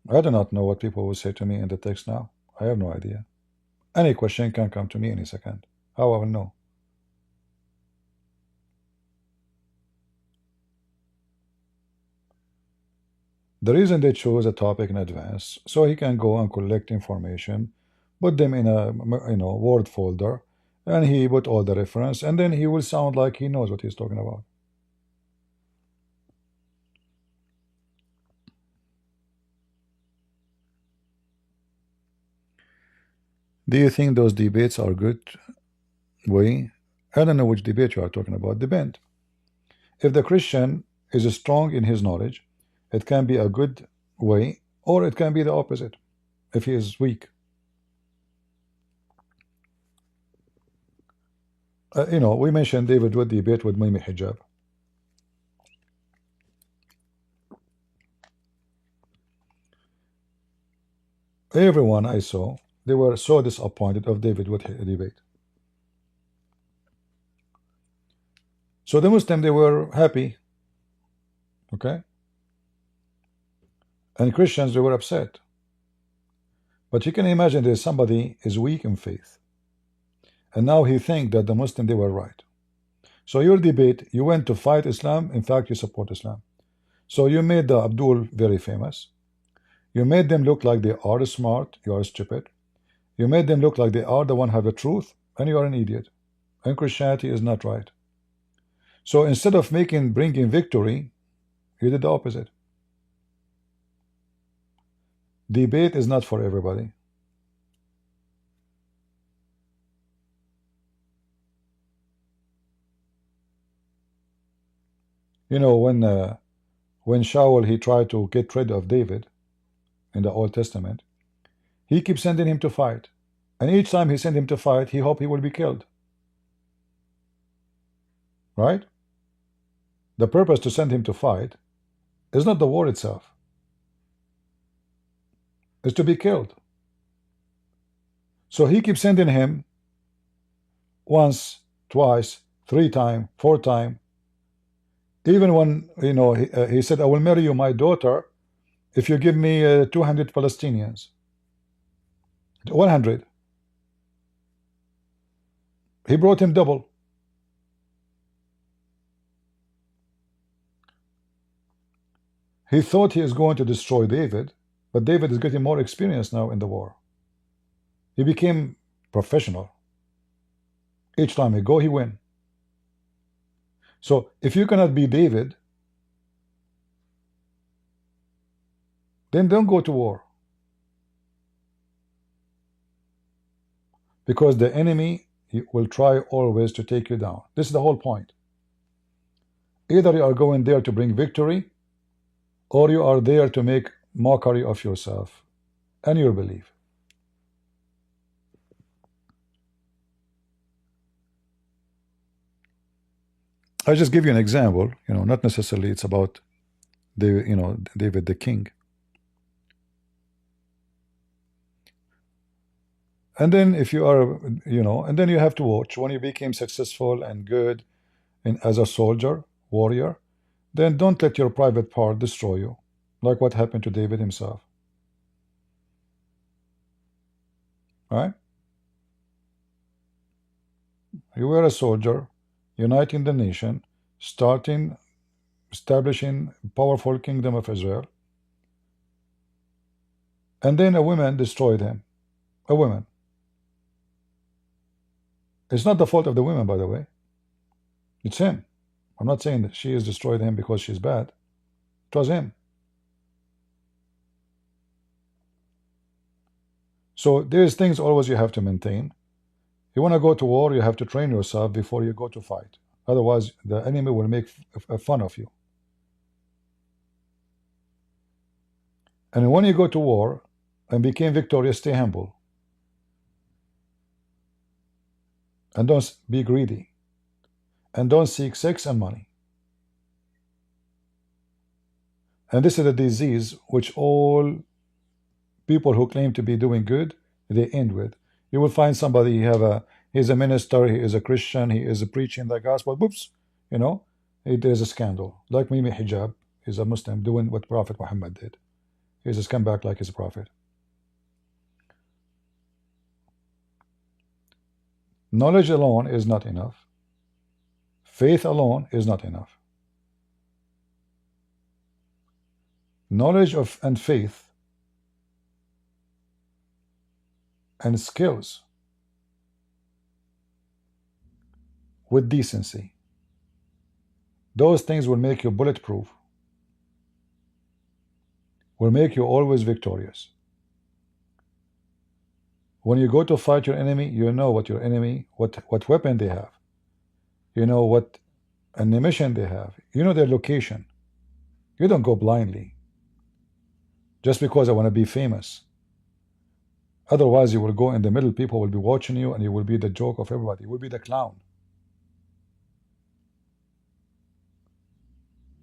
I do not know what people will say to me in the text now. I have no idea. Any question can come to me any second. How I will know? The reason they chose a topic in advance, so he can go and collect information, put them in a Word folder, and he put all the reference, and then he will sound like he knows what he's talking about. Do you think those debates are good way? I don't know which debate you are talking about. Depend. If the Christian is strong in his knowledge, it can be a good way, or it can be the opposite if he is weak. We mentioned David Wood debate with Mimi Hijab. Everyone I saw, they were so disappointed of David Wood debate. So the Muslim, they were happy, okay? And Christians, they were upset. But you can imagine that somebody is weak in faith, and now he think that the Muslim, they were right. So your debate, you went to fight Islam. In fact, you support Islam. So you made the Abdul very famous. You made them look like they are smart. You are stupid. You made them look like they are the one who have the truth, and you are an idiot. And Christianity is not right. So instead of bringing victory, you did the opposite. Debate is not for everybody. When Shaul, he tried to get rid of David in the Old Testament, he keeps sending him to fight, and each time he sent him to fight, he hoped he will be killed. Right? The purpose to send him to fight It's not the war itself. It's to be killed. So he keeps sending him once, twice, 3 times, 4 times. Even when, you know, he said, I will marry you, my daughter, if you give me 200 Palestinians. 100. He brought him double. He thought he is going to destroy David, but David is getting more experience now in the war. He became professional. Each time he go, he win. So if you cannot be David, then don't go to war. Because the enemy will try always to take you down. This is the whole point. Either you are going there to bring victory, or you are there to make mockery of yourself and your belief. I just give you an example, you know, not necessarily it's about the, you know, David the king. And then if you are, you know, and then you have to watch when you became successful and good and as a soldier, warrior, then don't let your private part destroy you, like what happened to David himself. All right? You were a soldier, uniting the nation, establishing powerful kingdom of Israel, and then a woman destroyed him. A woman. It's not the fault of the women, by the way. It's him. I'm not saying that she has destroyed him because she's bad. It was him. So there's things always you have to maintain. You want to go to war, you have to train yourself before you go to fight. Otherwise, the enemy will make fun of you. And when you go to war and became victorious, stay humble. And don't be greedy. And don't seek sex and money. And this is a disease which all people who claim to be doing good, they end with. You will find somebody, he's a minister, he is a Christian, he is preaching the gospel, whoops, you know, there's a scandal. Like Mimi Hijab, he's a Muslim doing what Prophet Muhammad did. He's a scumbag like his prophet. Knowledge alone is not enough. Faith alone is not enough. Knowledge of and faith and skills with decency, those things will make you bulletproof, will make you always victorious. When you go to fight your enemy, you know what your enemy, what weapon they have. You know what ammunition they have. You know their location. You don't go blindly just because I want to be famous. Otherwise, you will go in the middle, people will be watching you, and you will be the joke of everybody. You will be the clown.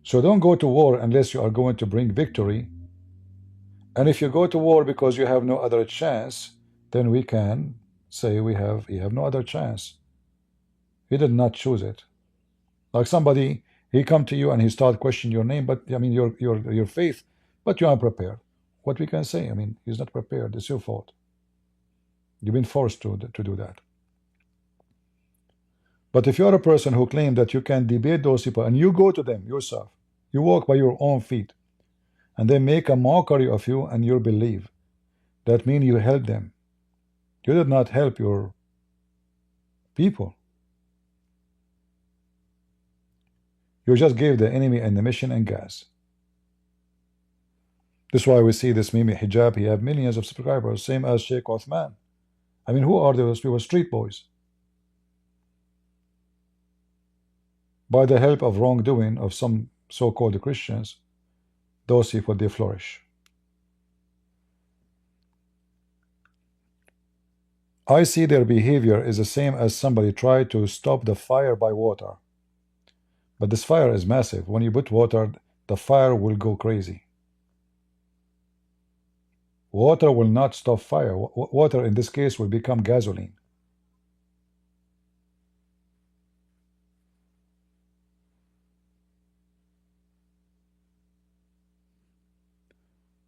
So don't go to war unless you are going to bring victory. And if you go to war because you have no other chance, then we can say you have no other chance. You did not choose it. Like somebody, he come to you and he start questioning your name, but I mean your faith, but you are prepared. What we can say, I mean, he's not prepared. It's your fault. You've been forced to do that. But if you're a person who claims that you can debate those people and you go to them yourself, you walk by your own feet, and they make a mockery of you and your belief, that means you help them. You did not help your people. You just gave the enemy ammunition and gas. This is why we see this Mimi Hijab, he have millions of subscribers, same as Sheikh Othman. I mean, who are those people? Street boys. By the help of wrongdoing of some so-called Christians, those people, they flourish. I see their behavior is the same as somebody tried to stop the fire by water. But this fire is massive. When you put water, the fire will go crazy. Water will not stop fire. Water in this case will become gasoline.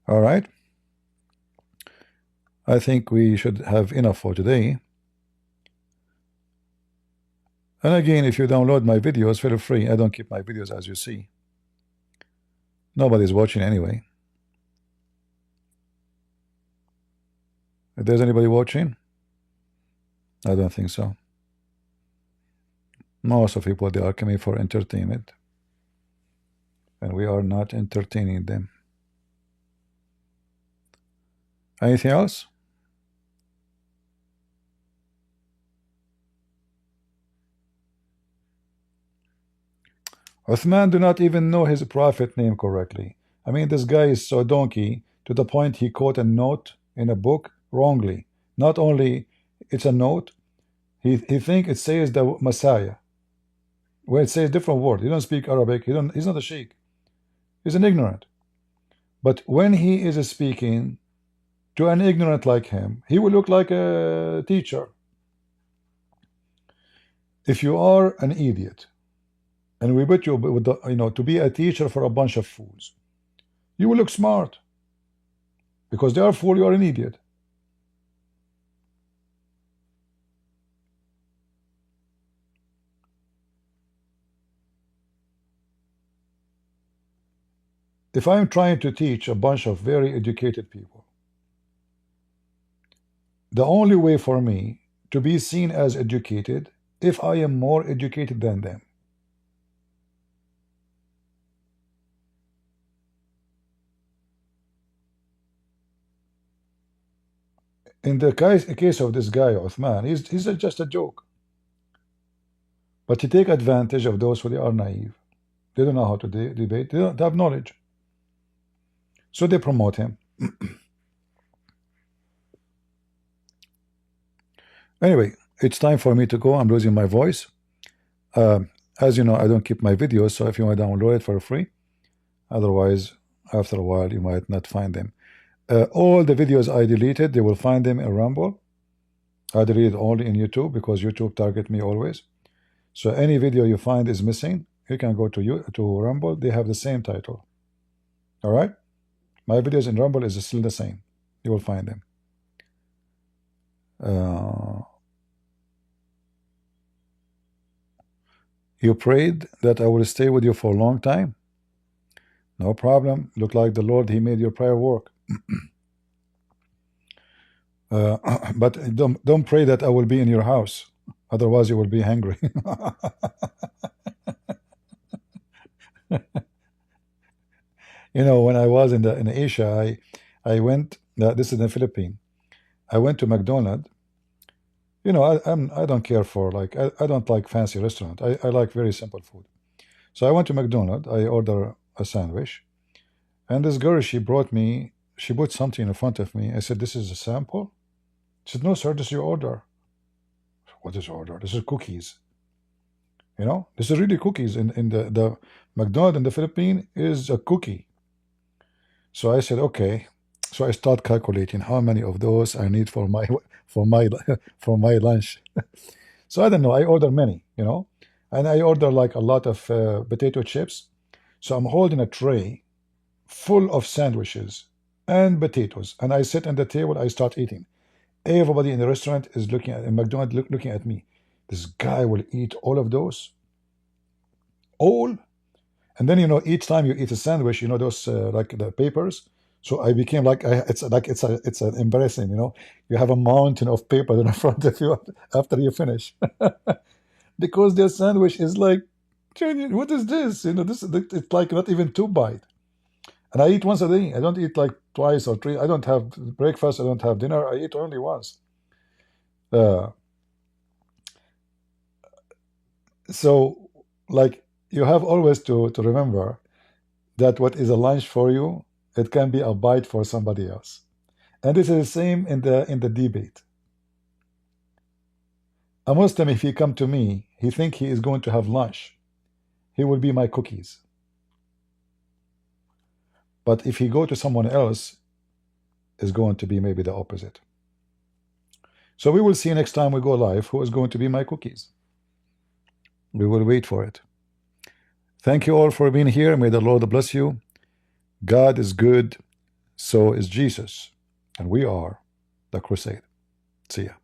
All right. I think we should have enough for today. And again, if you download my videos, feel free. I don't keep my videos, as you see. Nobody's watching anyway. If there's anybody watching, I don't think so. Most of people, they are coming for entertainment, and we are not entertaining them. Anything else? Uthman do not even know his prophet name correctly. I mean, this guy is so donkey to the point he quote a note in a book wrongly. Not only it's a note, he think it says the Messiah, where it says different word. He don't speak Arabic. He's not a sheikh. He's an ignorant. But when he is speaking to an ignorant like him, he will look like a teacher. If you are an idiot, and we put you with the, to be a teacher for a bunch of fools, you will look smart. Because they are fool, you are an idiot. If I'm trying to teach a bunch of very educated people, the only way for me to be seen as educated if I am more educated than them. In the case of this guy, Uthman, he's just a joke. But he take advantage of those who are naive. They don't know how to debate. They don't have knowledge. So they promote him. Anyway, it's time for me to go. I'm losing my voice. As you know, I don't keep my videos, so if you want to download it for free. Otherwise, after a while, you might not find them. All the videos I deleted, they will find them in Rumble. I deleted only in YouTube because YouTube target me always. So any video you find is missing, you can go to Rumble. They have the same title. All right? My videos in Rumble is still the same. You will find them. You prayed that I will stay with you for a long time. No problem. Look like the Lord, He made your prayer work. But don't pray that I will be in your house. Otherwise, you will be hungry. When I was in Asia, I went. This is in the Philippines. I went to McDonald's. I don't care for I don't like fancy restaurant. I like very simple food. So I went to McDonald's. I ordered a sandwich, and this girl, she put something in front of me. I said, "This is a sample." She said, "No, sir, this is your order." What is order? This is cookies. This is really cookies. In the McDonald's in the Philippines is a cookie. So I said, okay. So I start calculating how many of those I need for my lunch. So I don't know. I order many, and I order like a lot of potato chips. So I'm holding a tray full of sandwiches and potatoes, and I sit at the table. I start eating. Everybody in the restaurant is looking at McDonald's, looking at me. This guy will eat all of those, all, and then each time you eat a sandwich, those like the papers. So I became it's an embarrassing. You have a mountain of paper in front of you after you finish, because their sandwich is like, what is this? It's like not even 2 bites. And I eat once a day. I don't eat like twice or 3. I don't have breakfast. I don't have dinner. I eat only once. So, you have always to remember that what is a lunch for you, it can be a bite for somebody else. And this is the same in the debate. A Muslim, if he come to me, he think he is going to have lunch. He will be my cookies. But if he go to someone else, is going to be maybe the opposite. So we will see next time we go live who is going to be my cookies. We will wait for it. Thank you all for being here. May the Lord bless you. God is good, so is Jesus, and we are the crusade. See ya.